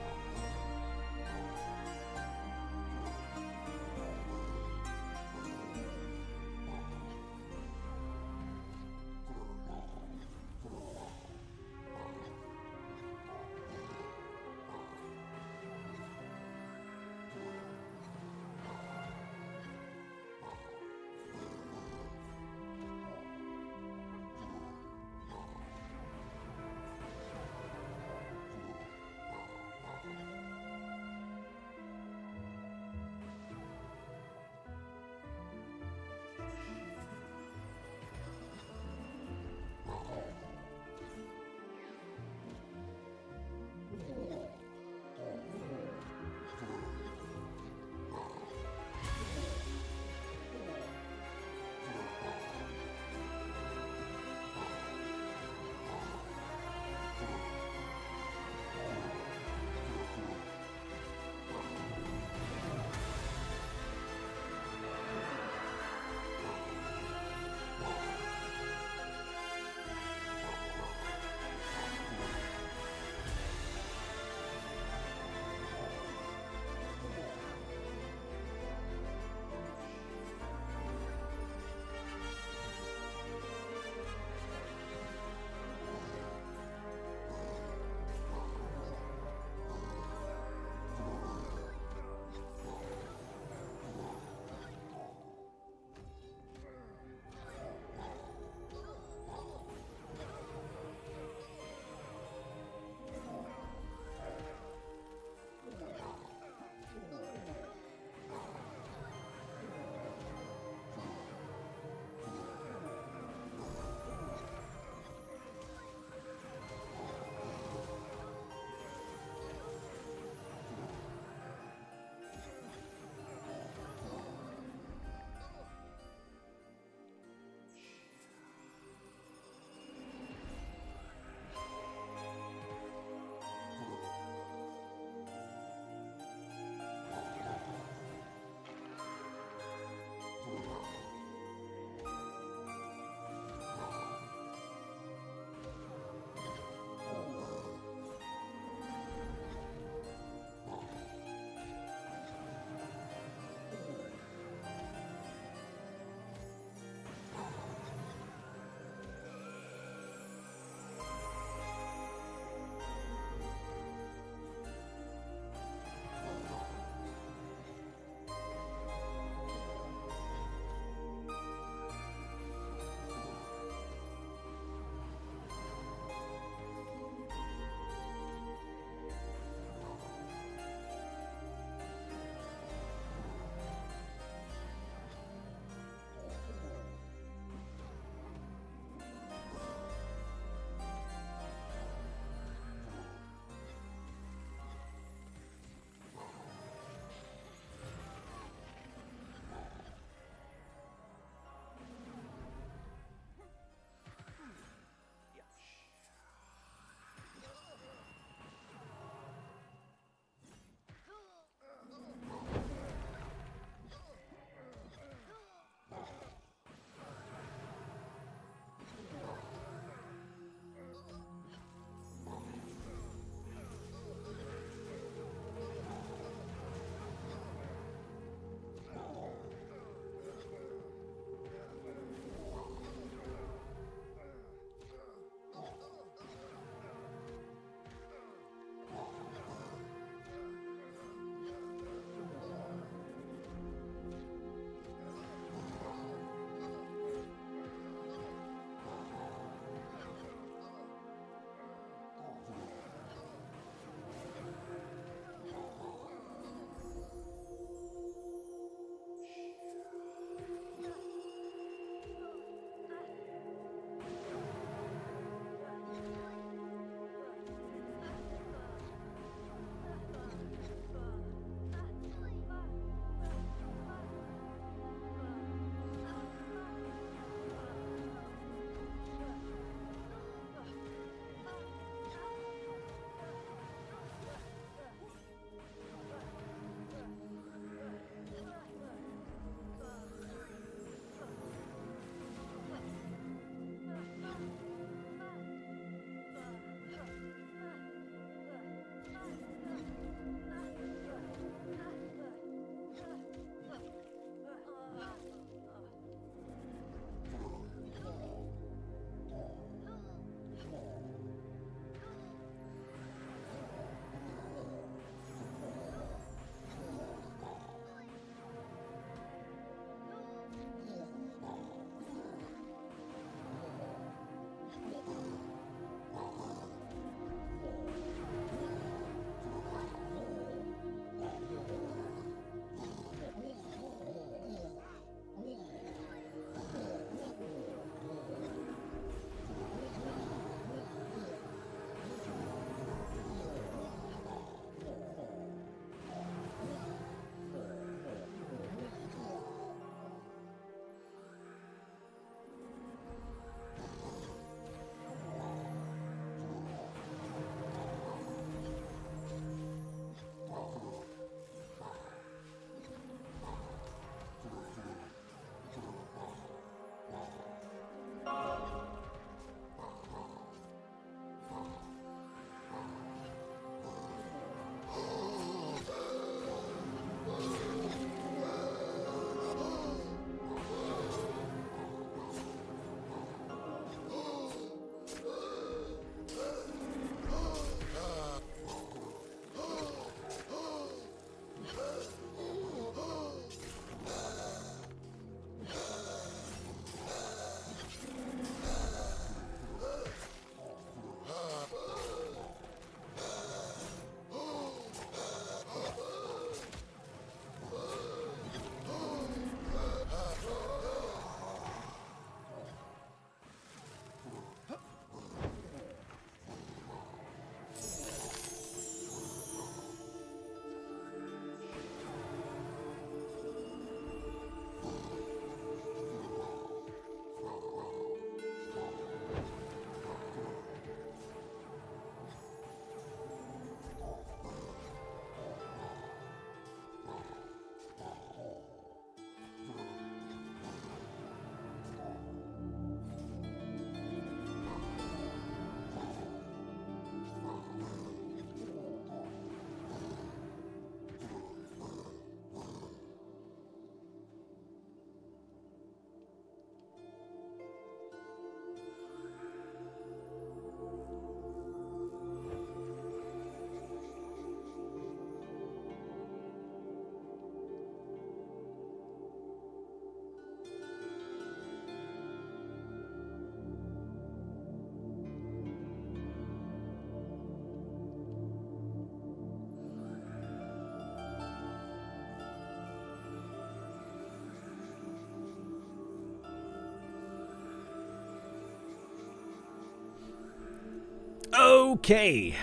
Okay.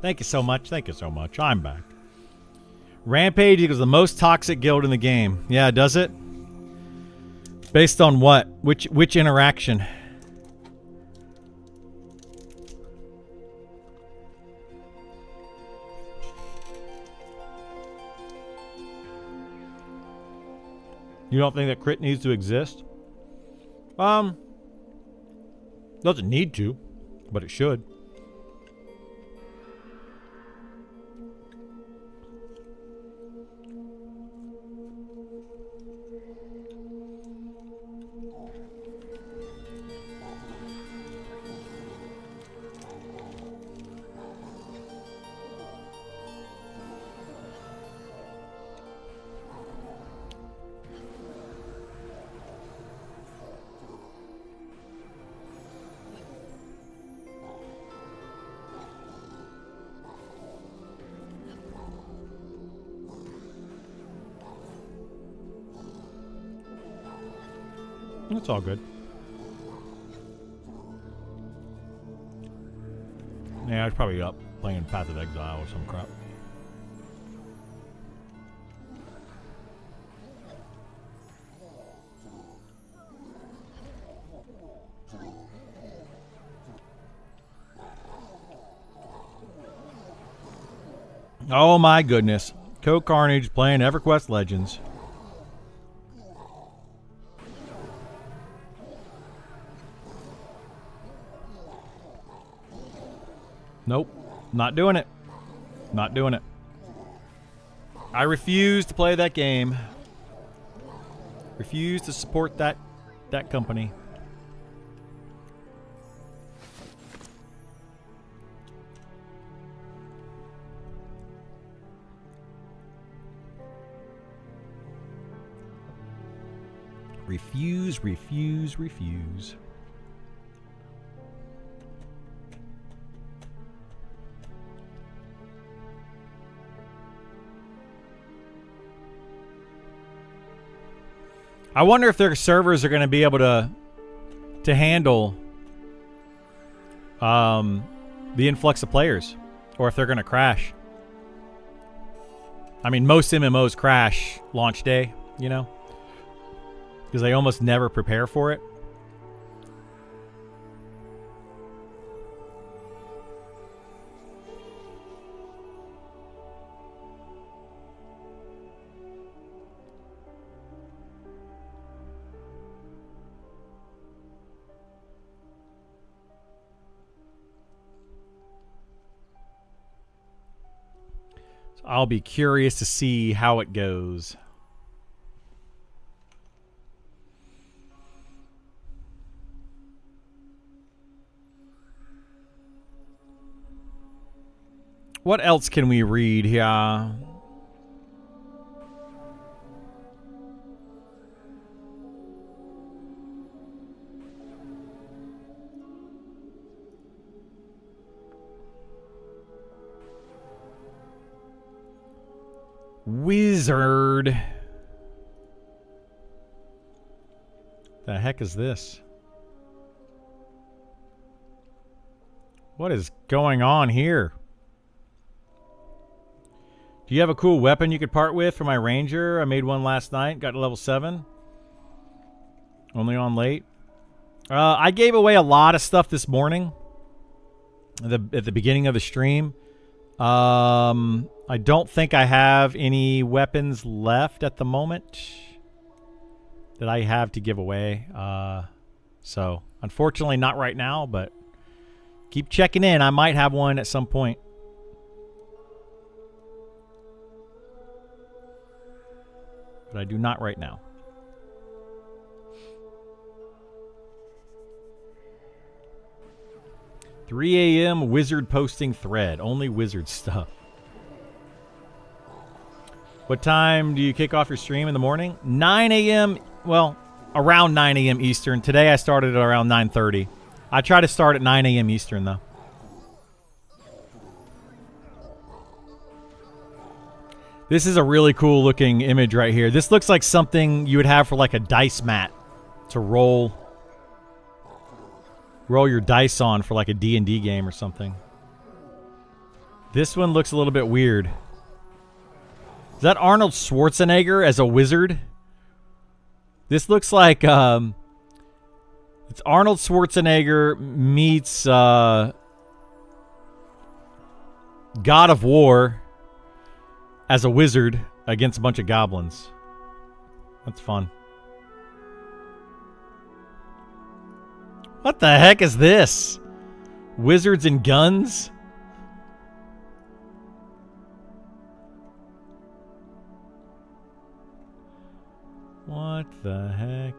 Thank you so much. Thank you so much. I'm back. Rampage equals the most toxic guild in the game. Yeah, does it? Based on what? Which interaction? You don't think that crit needs to exist? Doesn't need to, but it should. It's all good. Yeah, I was probably up playing Path of Exile or some crap. Oh my goodness. Code Carnage playing EverQuest Legends. Nope. Not doing it. Not doing it. I refuse to play that game. Refuse to support that company. Refuse, refuse, refuse. I wonder if their servers are going to be able to handle the influx of players, or if they're going to crash. I mean, most MMOs crash launch day, you know, because they almost never prepare for it. I'll be curious to see how it goes. What else can we read here? Wizard. The heck is this? What is going on here? Do you have a cool weapon you could part with for my ranger? I made one last night. Got to level 7. Only on late. I gave away a lot of stuff this morning. At the beginning of the stream. I don't think I have any weapons left at the moment that I have to give away. So, unfortunately, not right now, but keep checking in. I might have one at some point. But I do not right now. $3 a.m. wizard posting thread. Only wizard stuff. What time do you kick off your stream in the morning? 9 a.m. Well, around 9 a.m. Eastern. Today I started at around 9:30. I try to start at 9 a.m. Eastern, though. This is a really cool looking image right here. This looks like something you would have for like a dice mat to roll your dice on for like a D&D game or something. This one looks a little bit weird. Is that Arnold Schwarzenegger as a wizard? This looks like it's Arnold Schwarzenegger meets God of War as a wizard against a bunch of goblins. That's fun. What the heck is this? Wizards and guns? What the heck?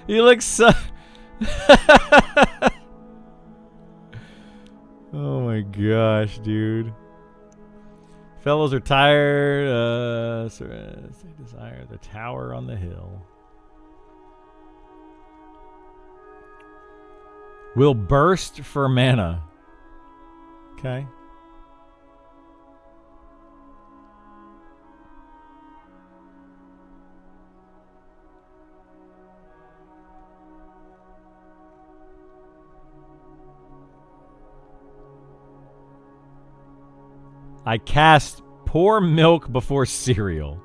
He looks so... Oh my gosh, dude. Fellows are tired. They desire the tower on the hill. Will burst for mana. Okay. I cast pour milk before cereal.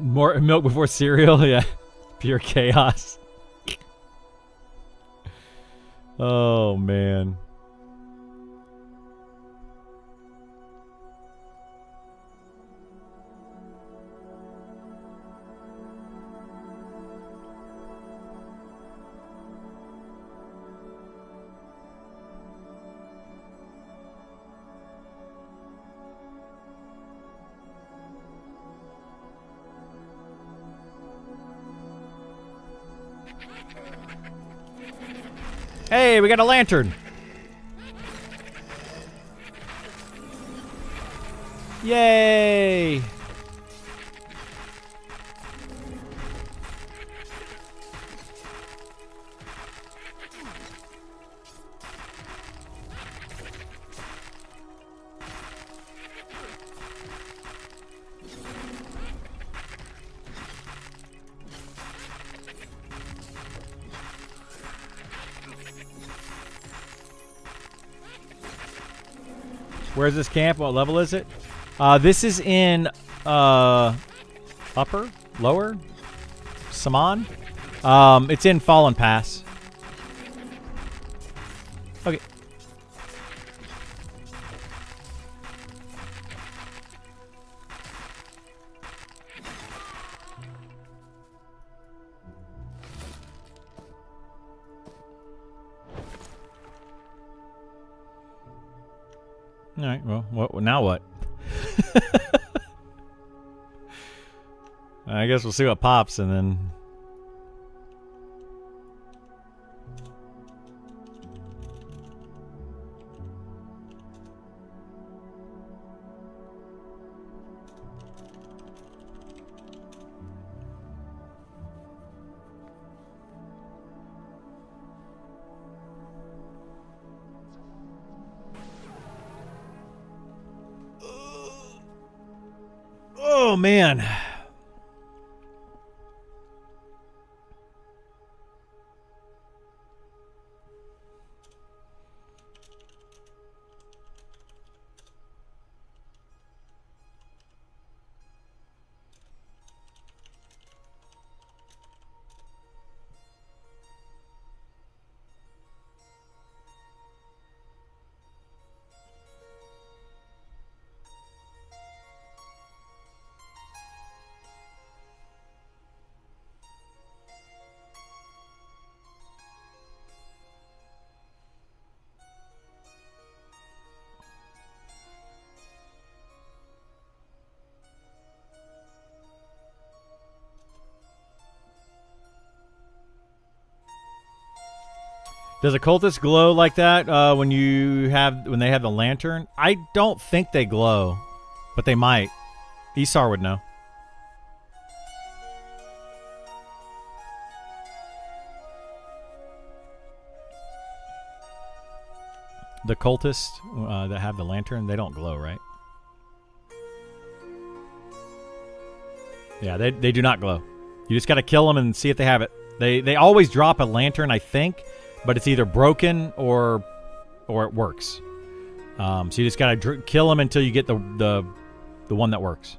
More milk before cereal? Yeah. Pure chaos. Oh, man. Hey, we got a lantern. Yay! Where's this camp? What level is it? This is in upper, lower, Saman. It's in Fallen Pass. Okay. All right. Well, what now? What? I guess we'll see what pops, and then. Oh man. Does a cultist glow like that when they have the lantern? I don't think they glow, but they might. Isar would know. The cultists that have the lantern, they don't glow, right? Yeah, they do not glow. You just got to kill them and see if they have it. They always drop a lantern, I think, but it's either broken or it works. So you just got to kill them until you get the one that works.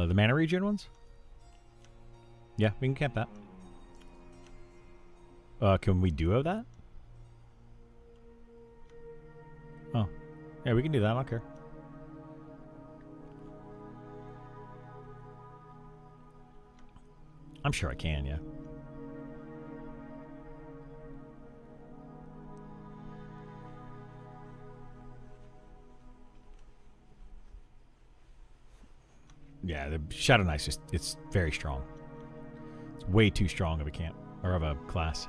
The mana regen ones? Yeah, we can camp that. Can we duo that? Oh. Yeah, we can do that. I don't care. I'm sure I can, yeah. Yeah, the Shadow Knight's it's very strong. It's way too strong of a camp, or of a class.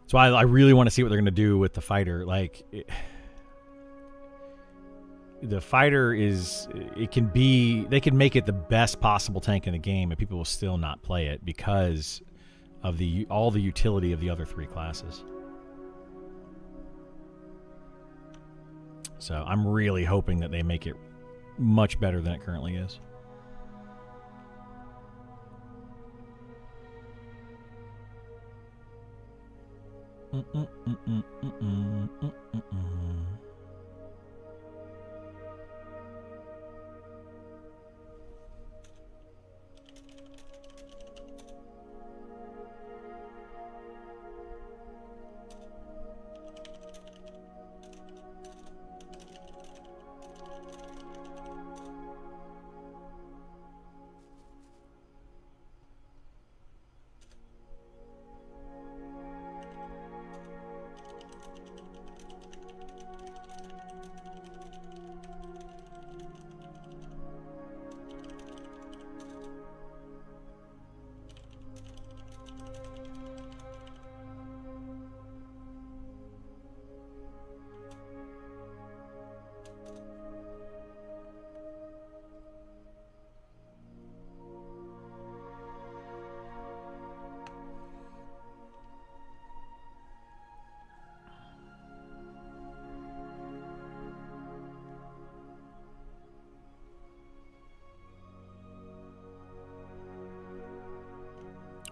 So I really want to see what they're going to do with the fighter. Like, the fighter they can make it the best possible tank in the game, and people will still not play it because of all the utility of the other three classes. So I'm really hoping that they make it much better than it currently is.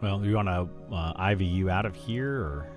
Well, you want to IVU out of here, or?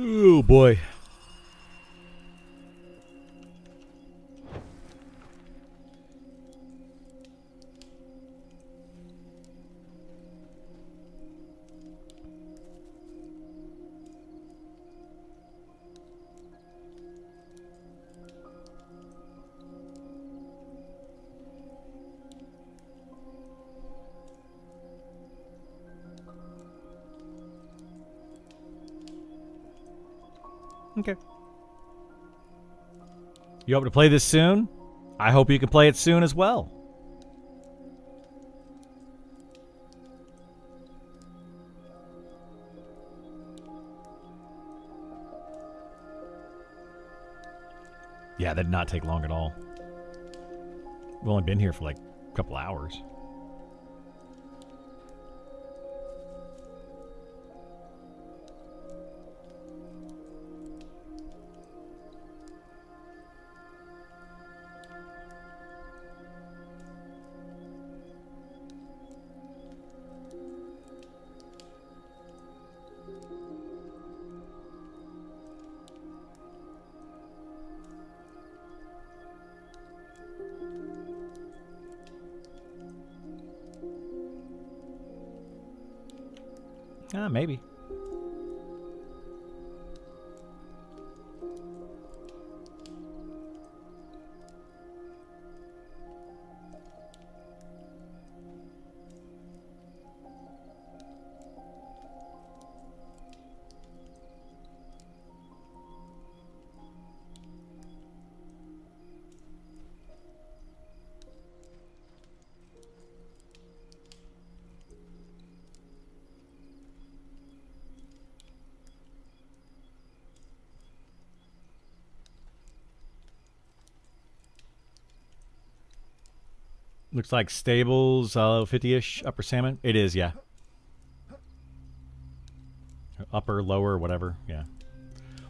Oh boy. Okay. You hope to play this soon? I hope you can play it soon as well. Yeah, that did not take long at all. We've only been here for like a couple hours. Maybe. Looks like stables, 50-ish, upper salmon. It is, yeah. Upper, lower, whatever, yeah.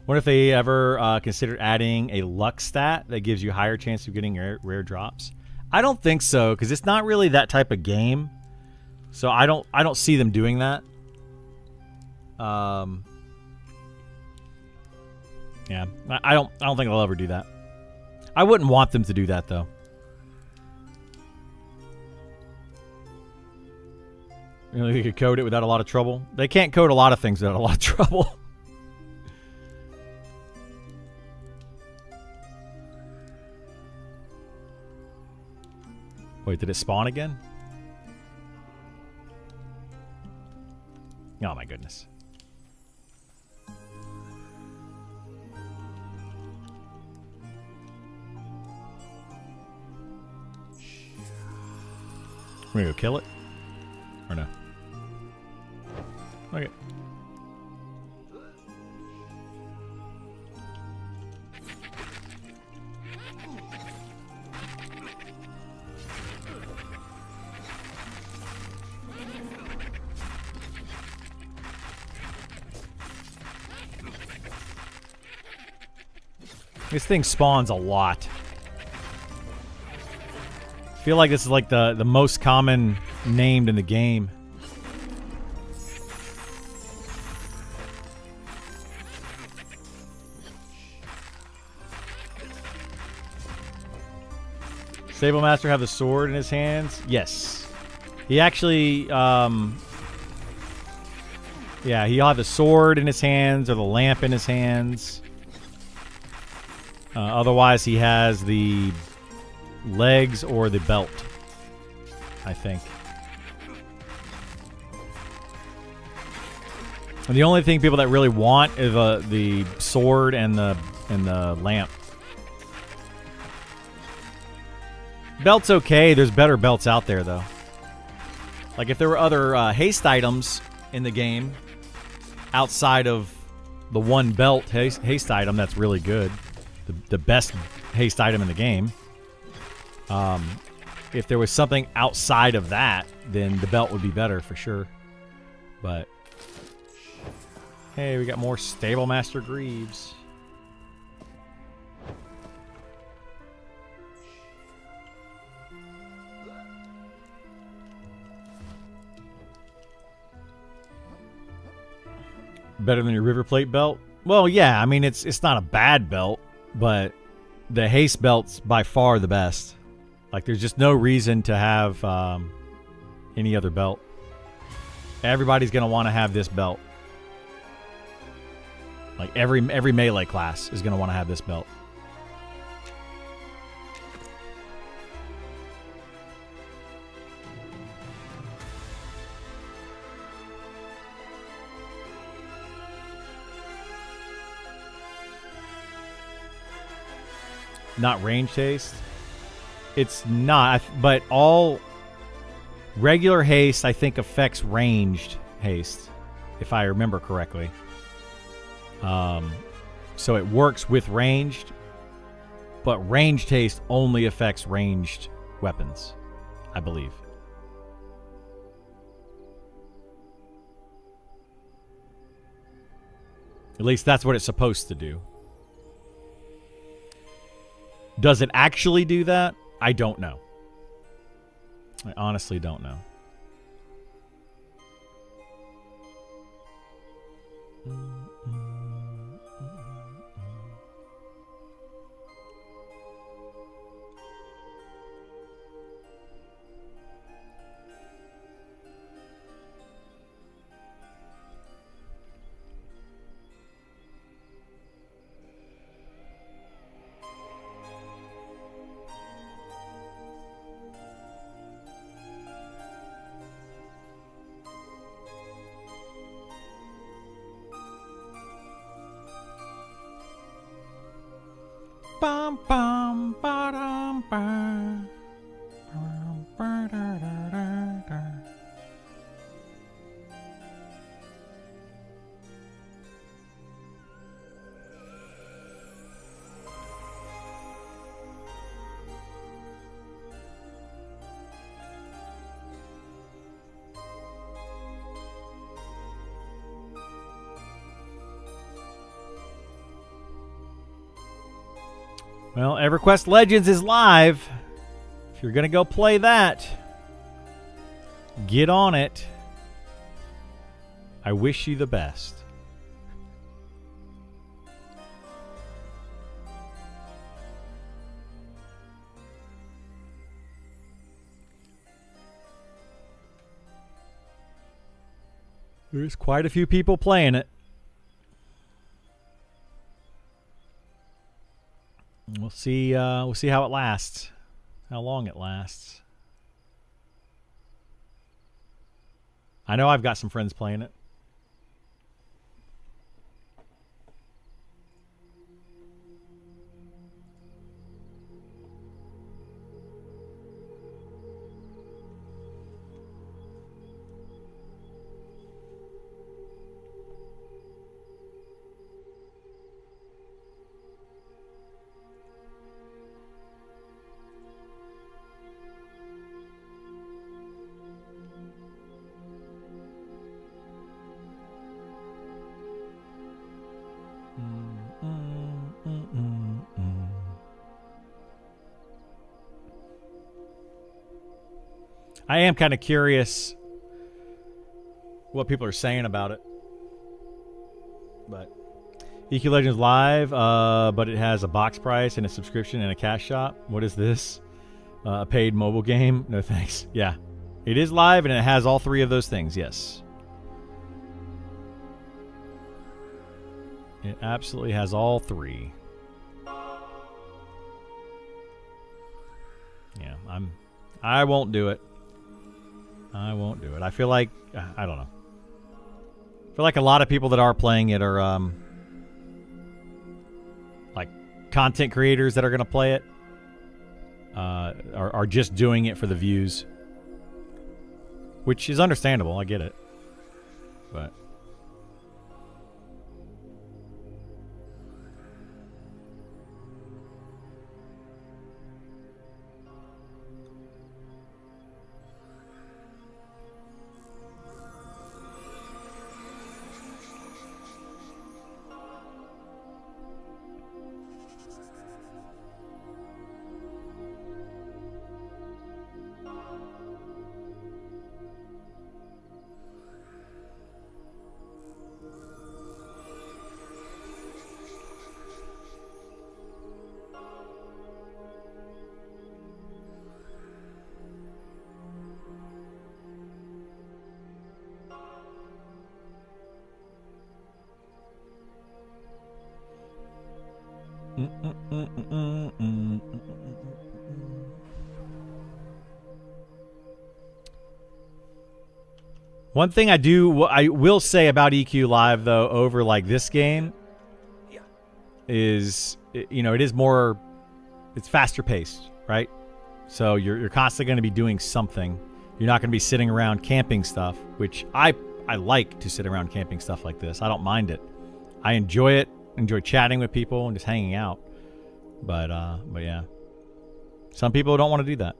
Wonder if they ever considered adding a luck stat that gives you higher chance of getting rare drops. I don't think so, because it's not really that type of game. So I don't see them doing that. Yeah, I don't think they'll ever do that. I wouldn't want them to do that though. You know, they could code it without a lot of trouble. They can't code a lot of things without a lot of trouble. Wait, did it spawn again? Oh my goodness. We're gonna go kill it? Or no? Okay. This thing spawns a lot. I feel like this is like the most common named in the game. Stable Master have the sword in his hands? Yes. He actually, yeah, he'll have the sword in his hands or the lamp in his hands. Otherwise, he has the legs or the belt, I think. And the only thing people that really want is the sword and the lamp. Belt's okay. There's better belts out there, though. Like, if there were other haste items in the game outside of the one belt haste item that's really good, the best haste item in the game, if there was something outside of that, then the belt would be better for sure. But, hey, we got more Stable Master Greaves. Better than your River Plate belt? Well, yeah. I mean, it's not a bad belt, but the haste belt's by far the best. Like, there's just no reason to have any other belt. Everybody's gonna want to have this belt. Like every melee class is gonna want to have this belt. not range haste. It's not, but all regular haste, I think, affects ranged haste, if I remember correctly. So it works with ranged, but ranged haste only affects ranged weapons, I believe. At least that's what it's supposed to do. Does it actually do that? I don't know. I honestly don't know. Bum, bum, ba-dum, ba. Bum, ba-da-da-da-da. Well, EverQuest Legends is live. If you're going to go play that, get on it. I wish you the best. There's quite a few people playing it. We'll see how it lasts. How long it lasts. I know I've got some friends playing it. I am kind of curious what people are saying about it. But EQ Legends Live, but it has a box price and a subscription and a cash shop. What is this? A paid mobile game? No thanks. Yeah. It is live and it has all three of those things, yes. It absolutely has all three. Yeah, I won't do it. I won't do it. I feel like, I don't know. I feel like a lot of people that are playing it are like content creators that are going to play it are just doing it for the views, which is understandable. I get it. But one thing I will say about EQ Live though over like this game is, you know, it's it's faster paced, right? So you're constantly going to be doing something. You're not going to be sitting around camping stuff, which I like to sit around camping stuff like this. I don't mind it. I enjoy it. Enjoy chatting with people and just hanging out. But yeah, some people don't want to do that.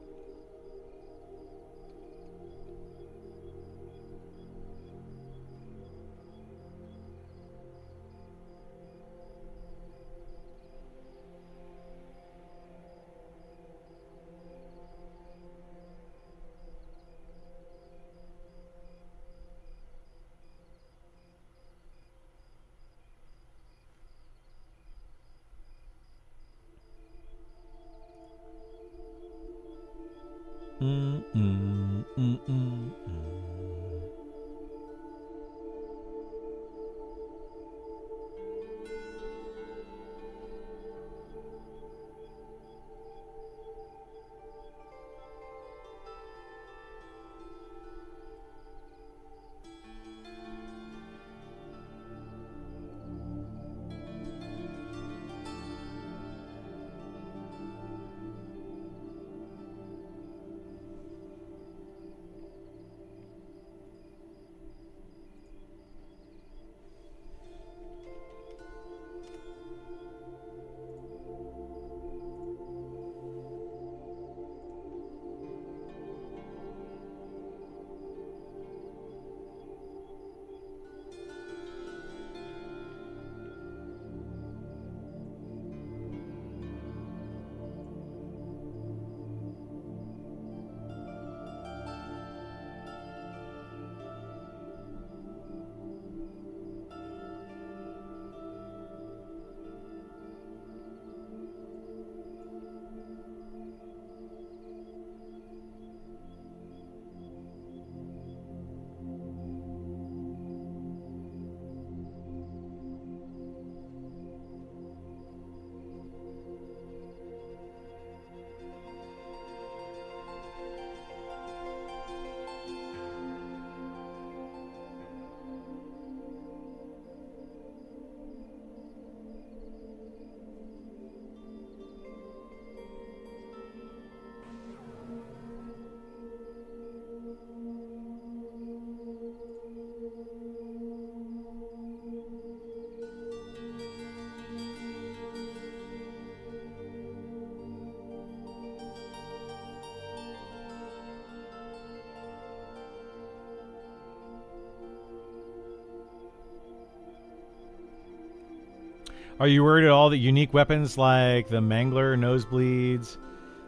Are you worried at all that unique weapons like the Mangler, Nosebleeds,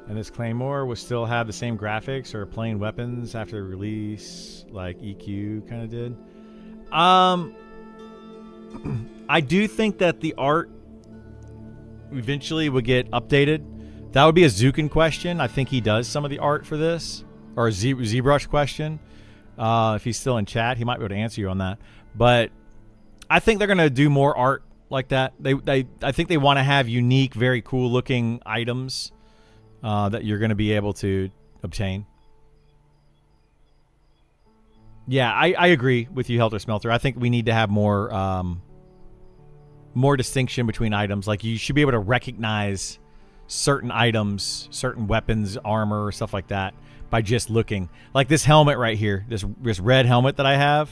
and this Claymore will still have the same graphics or plain weapons after release like EQ kind of did? I do think that the art eventually would get updated. That would be a Zukin question. I think he does some of the art for this. Or a ZBrush question. If he's still in chat, he might be able to answer you on that. But I think they're going to do more art like that. I think they want to have unique, very cool looking items that you're going to be able to obtain. Yeah, I agree with you, Helter Smelter. I think we need to have more distinction between items. Like, you should be able to recognize certain items, certain weapons, armor, stuff like that by just looking. Like this helmet right here, this red helmet that I have.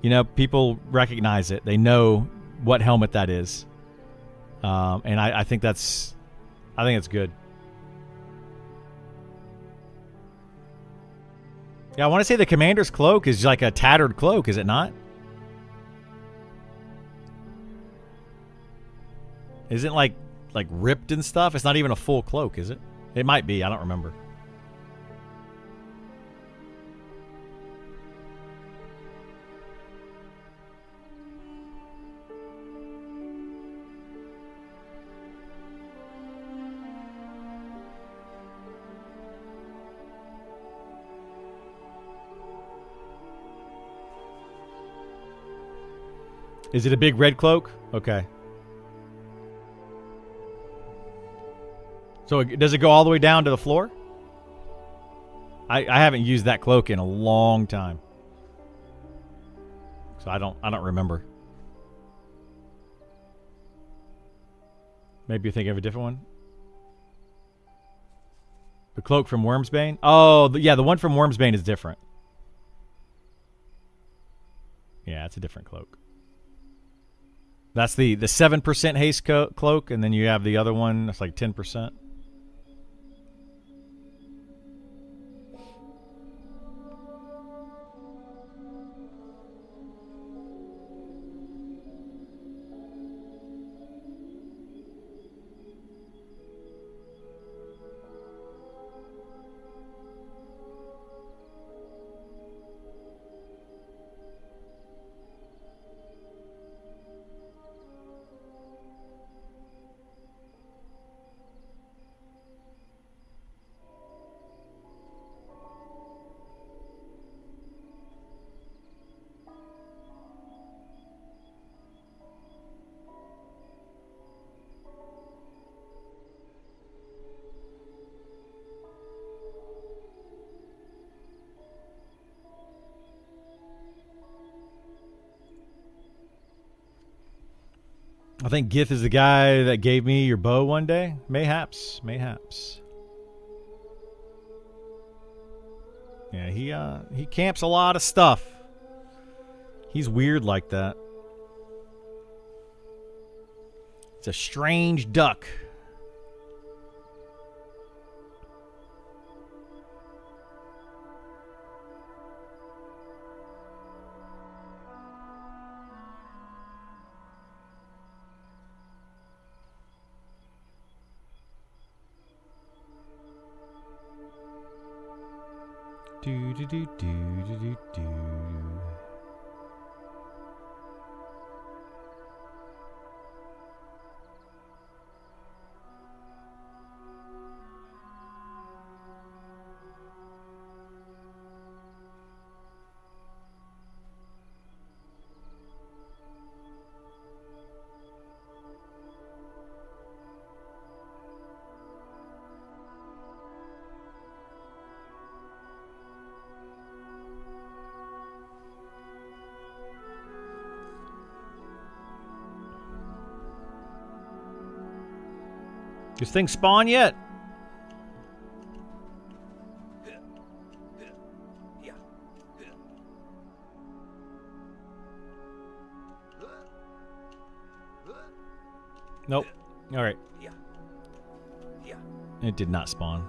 You know, people recognize it. They know what helmet that is, and I think it's good. Yeah, I want to say the commander's cloak is like a tattered cloak, is it not? Isn't like ripped and stuff? It's not even a full cloak, is it? It might be. I don't remember. Is it a big red cloak? Okay. So does it go all the way down to the floor? I haven't used that cloak in a long time. So I don't remember. Maybe you're thinking of a different one? The cloak from Wormsbane? Oh, yeah, the one from Wormsbane is different. Yeah, it's a different cloak. That's the 7% haste cloak, and then you have the other one that's like 10%. I think Gith is the guy that gave me your bow one day. Mayhaps. Mayhaps. Yeah, he camps a lot of stuff. He's weird like that. It's a strange duck. Do do do do do do do. This thing spawn yet? Nope. All right. It did not spawn.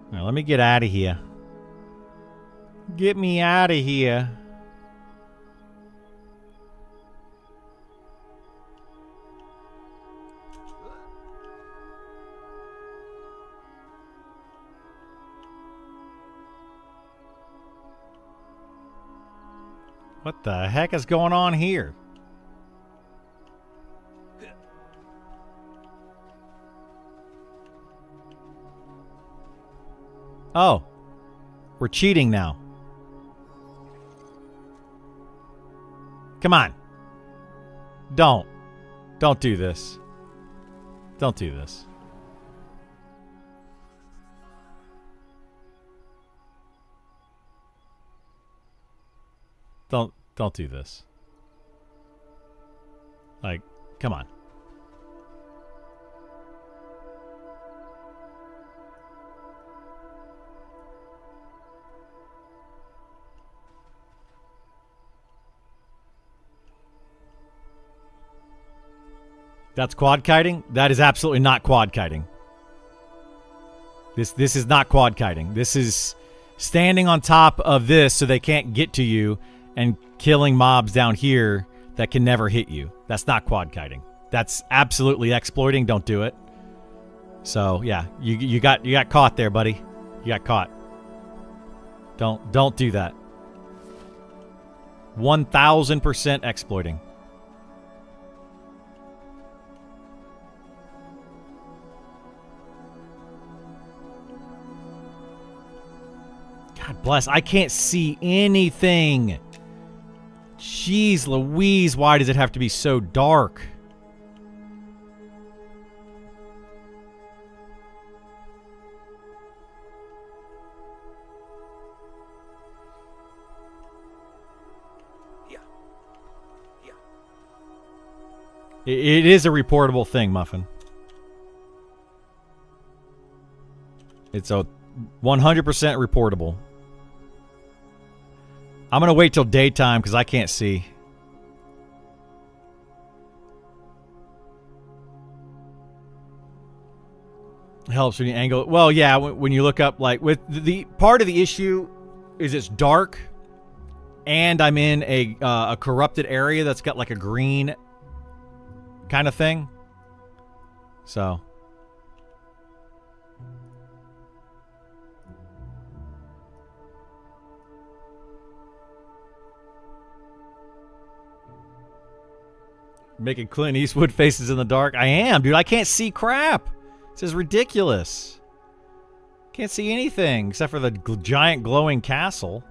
All right, let me get out of here. Get me out of here. What the heck is going on here? Oh. We're cheating now. Come on. Don't do this. Don't do this. Don't do this. Like, come on. That's quad kiting? That is absolutely not quad kiting. This is not quad kiting. This is standing on top of this so they can't get to you and killing mobs down here that can never hit you. That's not quad kiting. That's absolutely exploiting. Don't do it. So yeah, you got caught there, buddy. You got caught. Don't do that. 1000% exploiting. God bless. I can't see anything. Jeez Louise, why does it have to be so dark? It is a reportable thing, Muffin. It's a 100% reportable. I'm going to wait till daytime because I can't see. Helps when you angle it. Well, yeah, when you look up, like, with the part of the issue is it's dark, and I'm in a corrupted area that's got like a green kind of thing. So. Making Clint Eastwood faces in the dark. I am, dude. I can't see crap. This is ridiculous. Can't see anything except for the giant glowing castle.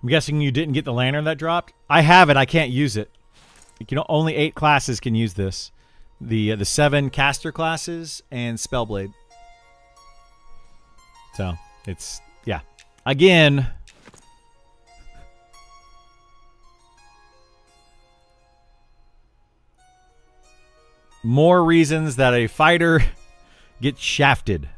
I'm guessing you didn't get the lantern that dropped? I have it. I can't use it. Only 8 classes can use this. The 7 caster classes and Spellblade. So, it's... yeah. Again... more reasons that a fighter gets shafted.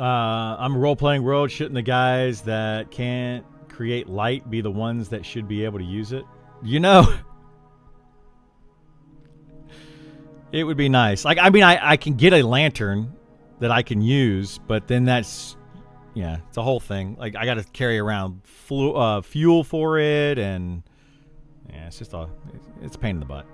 I'm role-playing world. Shouldn't the guys that can't create light be the ones that should be able to use it? It would be nice. Like, I mean, I can get a lantern that I can use, but then that's, yeah, it's a whole thing. Like, I got to carry around fuel for it, and yeah, it's just it's a pain in the butt.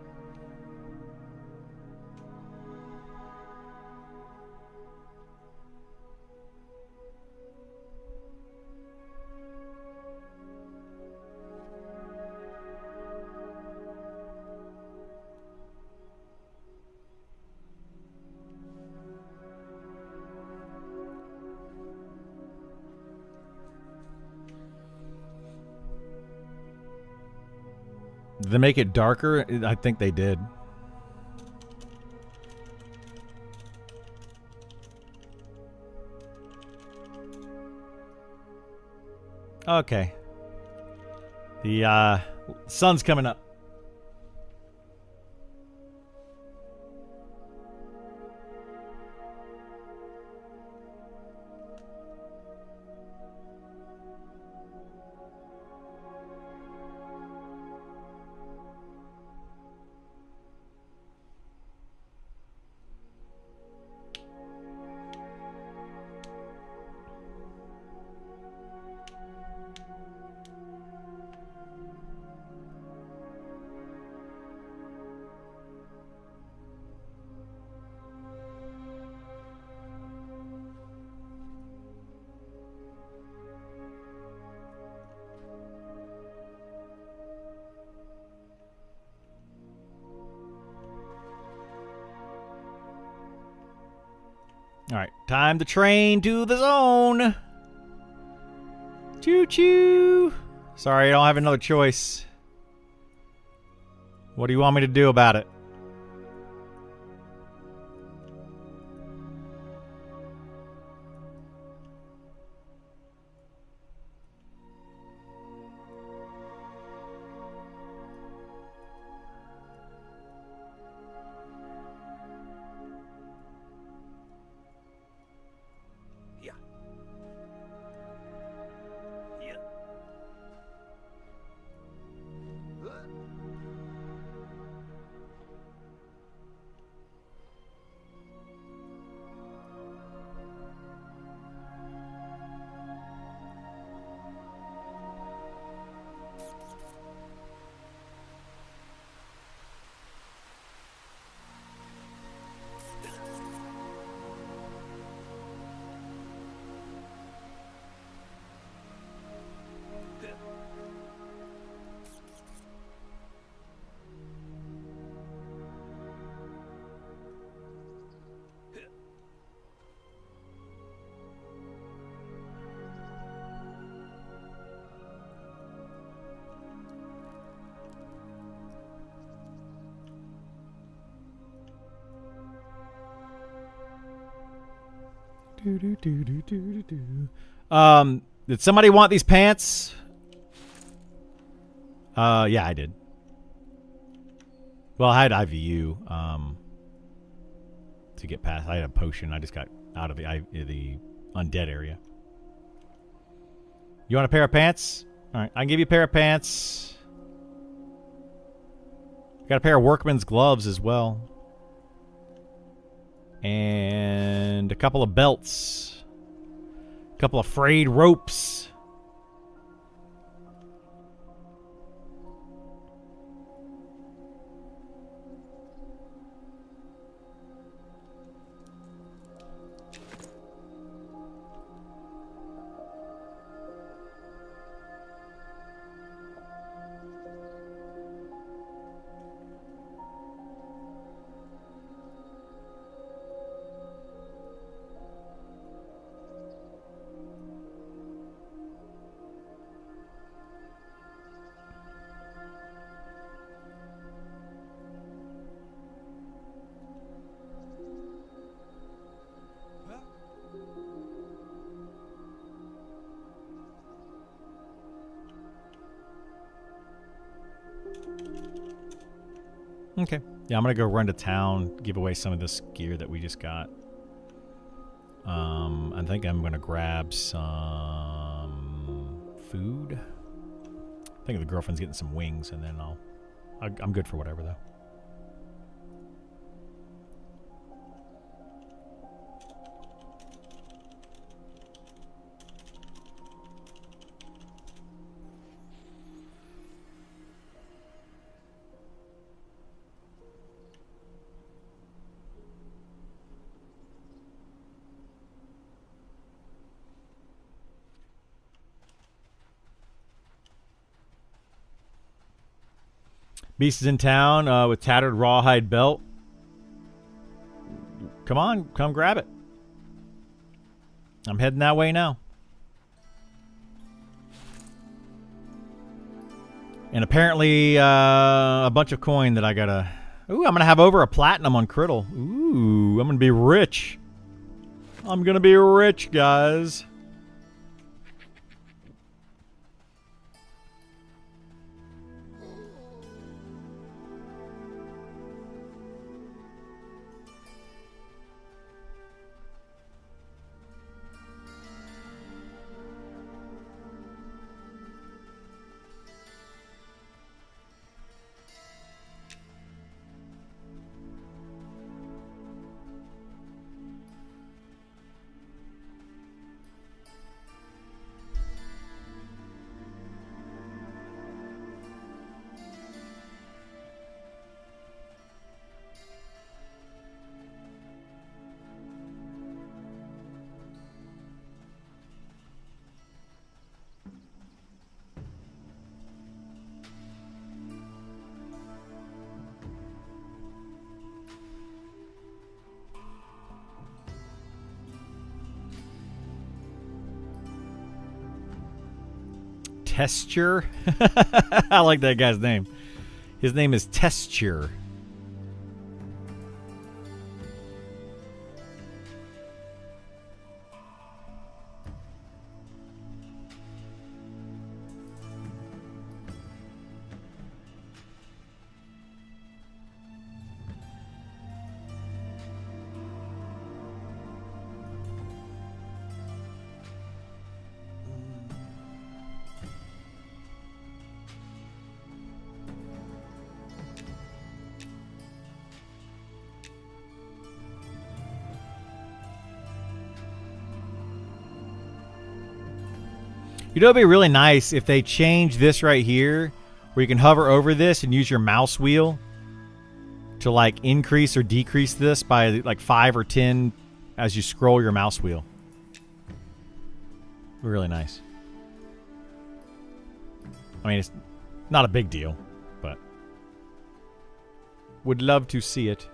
Did they make it darker? I think they did. Okay. The sun's coming up. All right, time to train to the zone. Choo-choo. Sorry, I don't have another choice. What do you want me to do about it? Did somebody want these pants? Yeah, I did. Well, I had IVU, to get past. I had a potion. I just got out of the undead area. You want a pair of pants? All right, I can give you a pair of pants. Got a pair of workman's gloves as well. And a couple of belts. A couple of frayed ropes. Okay. Yeah, I'm gonna go run to town, give away some of this gear that we just got. I think I'm gonna grab some food. I think the girlfriend's getting some wings, and then I'm good for whatever though. Beast is in town with tattered rawhide belt. Come on, come grab it. I'm heading that way now. And apparently a bunch of coin that I gotta... Ooh, I'm gonna have over a platinum on Criddle. Ooh, I'm gonna be rich. I'm gonna be rich, guys. Testure. I like that guy's name. His name is Testure. You know, it'd be really nice if they change this right here, where you can hover over this and use your mouse wheel to like increase or decrease this by like 5 or 10 as you scroll your mouse wheel. Really nice. I mean, it's not a big deal, but would love to see it.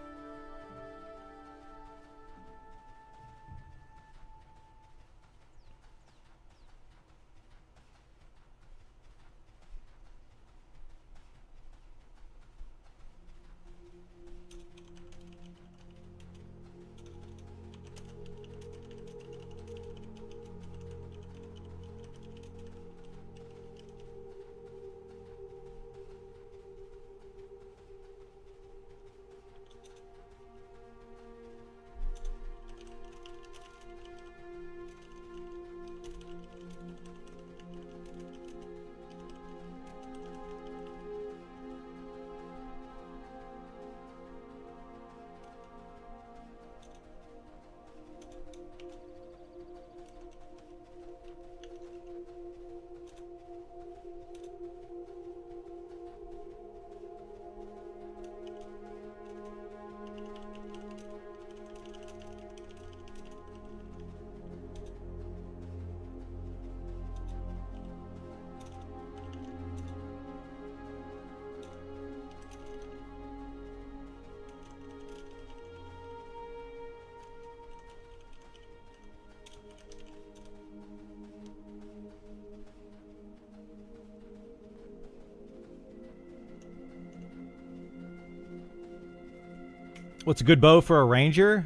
What's a good bow for a ranger?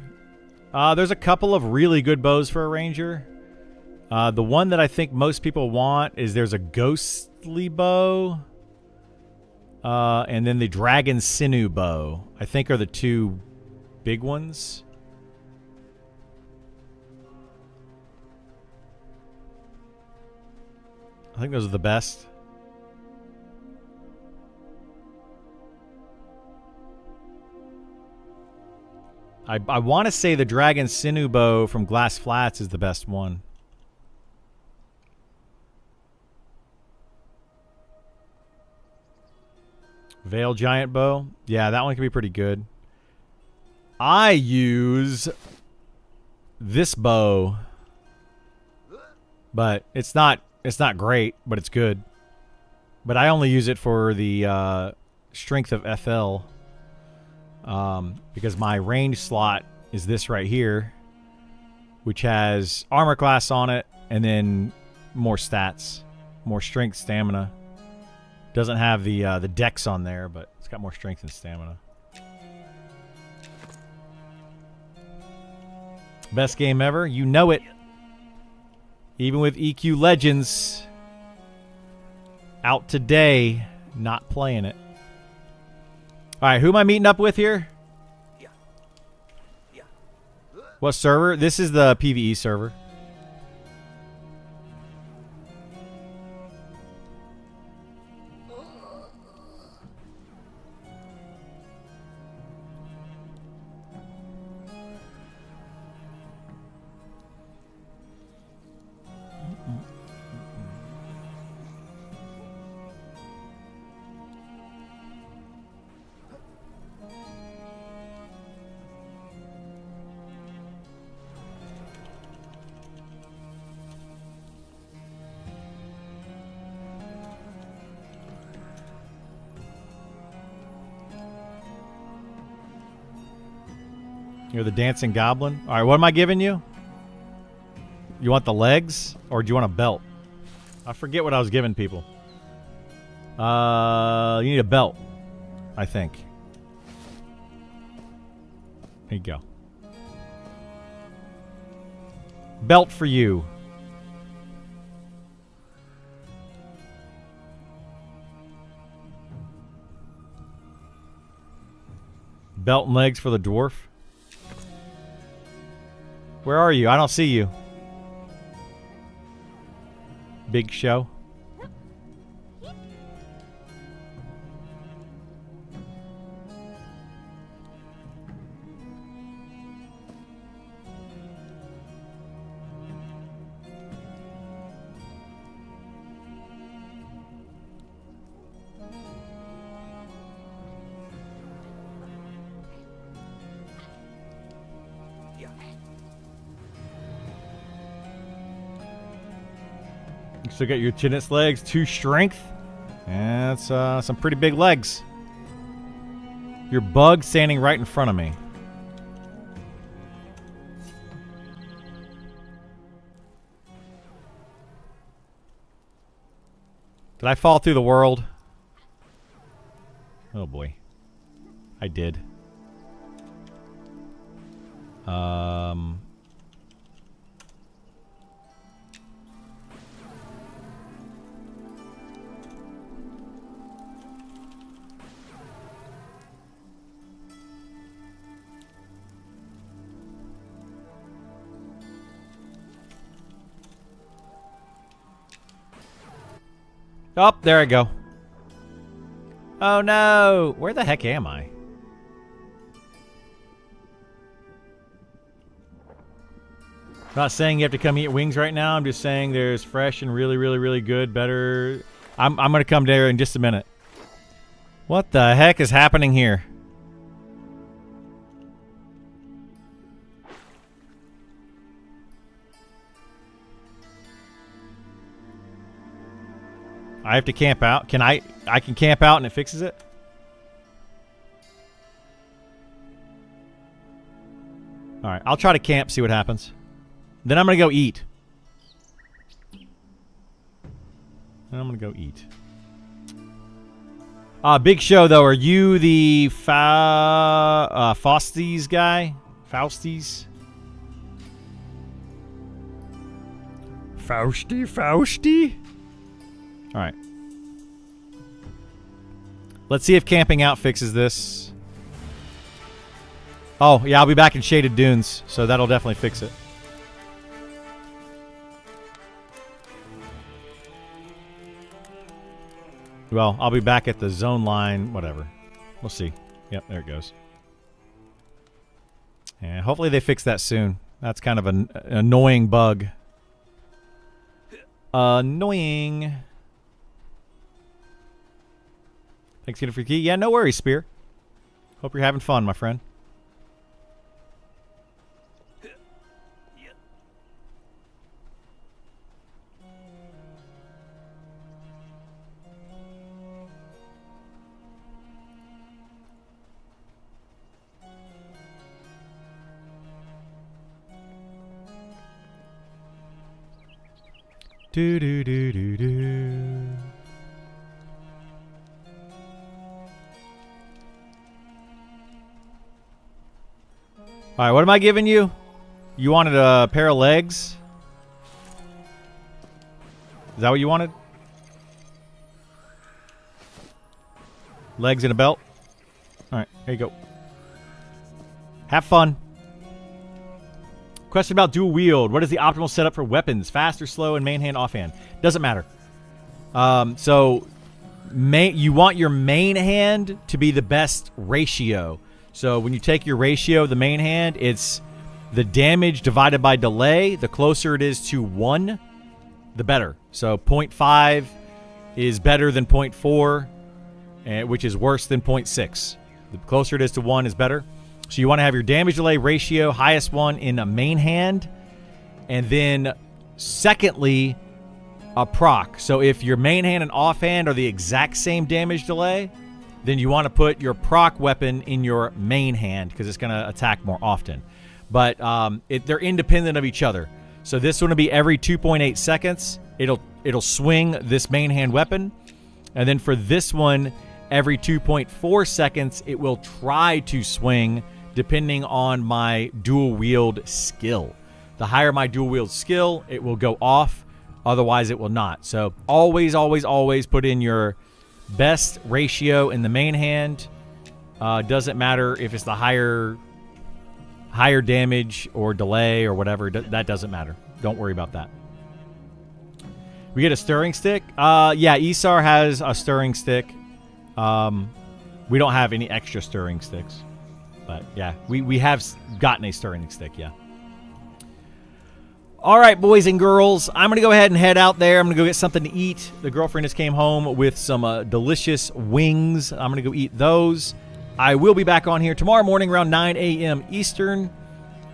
There's a couple of really good bows for a ranger. The one that I think most people want is there's a ghostly bow. And then the dragon sinew bow, I think, are the two big ones. I think those are the best. I want to say the Dragon Sinew bow from Glass Flats is the best one. Veil Giant bow. Yeah, that one can be pretty good. I use this bow, but it's not great, but it's good. But I only use it for the strength of FL. Because my range slot is this right here, which has armor class on it and then more stats, more strength, stamina. Doesn't have the dex on there, but it's got more strength and stamina. Best game ever, you know it. Even with EQ Legends out today, not playing it. All right, who am I meeting up with here? What server? This is the PvE server. You're the dancing goblin. All right, what am I giving you? You want the legs, or do you want a belt? I forget what I was giving people. You need a belt, I think. There you go. Belt for you. Belt and legs for the dwarf. Where are you? I don't see you. Big show. Still got your chinet's legs, 2 strength. And that's some pretty big legs. Your bug standing right in front of me. Did I fall through the world? Oh boy. I did. Oh, there I go. Oh no! Where the heck am I? I'm not saying you have to come eat wings right now. I'm just saying there's fresh and really, really, really good, better. I'm gonna come there in just a minute. What the heck is happening here? I have to camp out. Can I can camp out and it fixes it? Alright, I'll try to camp, see what happens. Then I'm gonna go eat. Big Show, though. Are you the Fausties guy? Fausties? Fausty? Alright. Let's see if camping out fixes this. Oh, yeah, I'll be back in Shaded Dunes, so that'll definitely fix it. Well, I'll be back at the zone line, whatever. We'll see. Yep, there it goes. And hopefully they fix that soon. That's kind of an annoying bug. Annoying. Thanks again for your key. Yeah, no worries, Spear. Hope you're having fun, my friend. Do do do do do. All right, what am I giving you? You wanted a pair of legs? Is that what you wanted? Legs and a belt? All right, here you go. Have fun. Question about dual wield. What is the optimal setup for weapons? Fast or slow and main hand, offhand? Doesn't matter. You want your main hand to be the best ratio. So when you take your ratio of the main hand, it's the damage divided by delay. The closer it is to 1, the better. So 0.5 is better than 0.4, which is worse than 0.6. The closer it is to 1 is better. So you want to have your damage delay ratio, highest one in a main hand. And then secondly, a proc. So if your main hand and offhand are the exact same damage delay, then you want to put your proc weapon in your main hand because it's going to attack more often. But they're independent of each other. So this one will be every 2.8 seconds. it'll swing this main hand weapon. And then for this one, every 2.4 seconds, it will try to swing depending on my dual wield skill. The higher my dual wield skill, it will go off. Otherwise, it will not. So always, always, always put in your best ratio in the main hand. Doesn't matter if it's the higher damage or delay or whatever. That doesn't matter. Don't worry about that. We get a stirring stick. Yeah, Isar has a stirring stick. We don't have any extra stirring sticks. But yeah, we have gotten a stirring stick, yeah. All right, boys and girls, I'm going to go ahead and head out there. I'm going to go get something to eat. The girlfriend just came home with some delicious wings. I'm going to go eat those. I will be back on here tomorrow morning around 9 a.m. Eastern.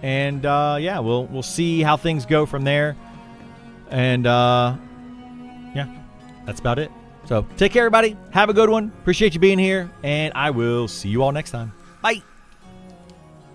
And, yeah, we'll see how things go from there. And, yeah, that's about it. So take care, everybody. Have a good one. Appreciate you being here. And I will see you all next time. Bye.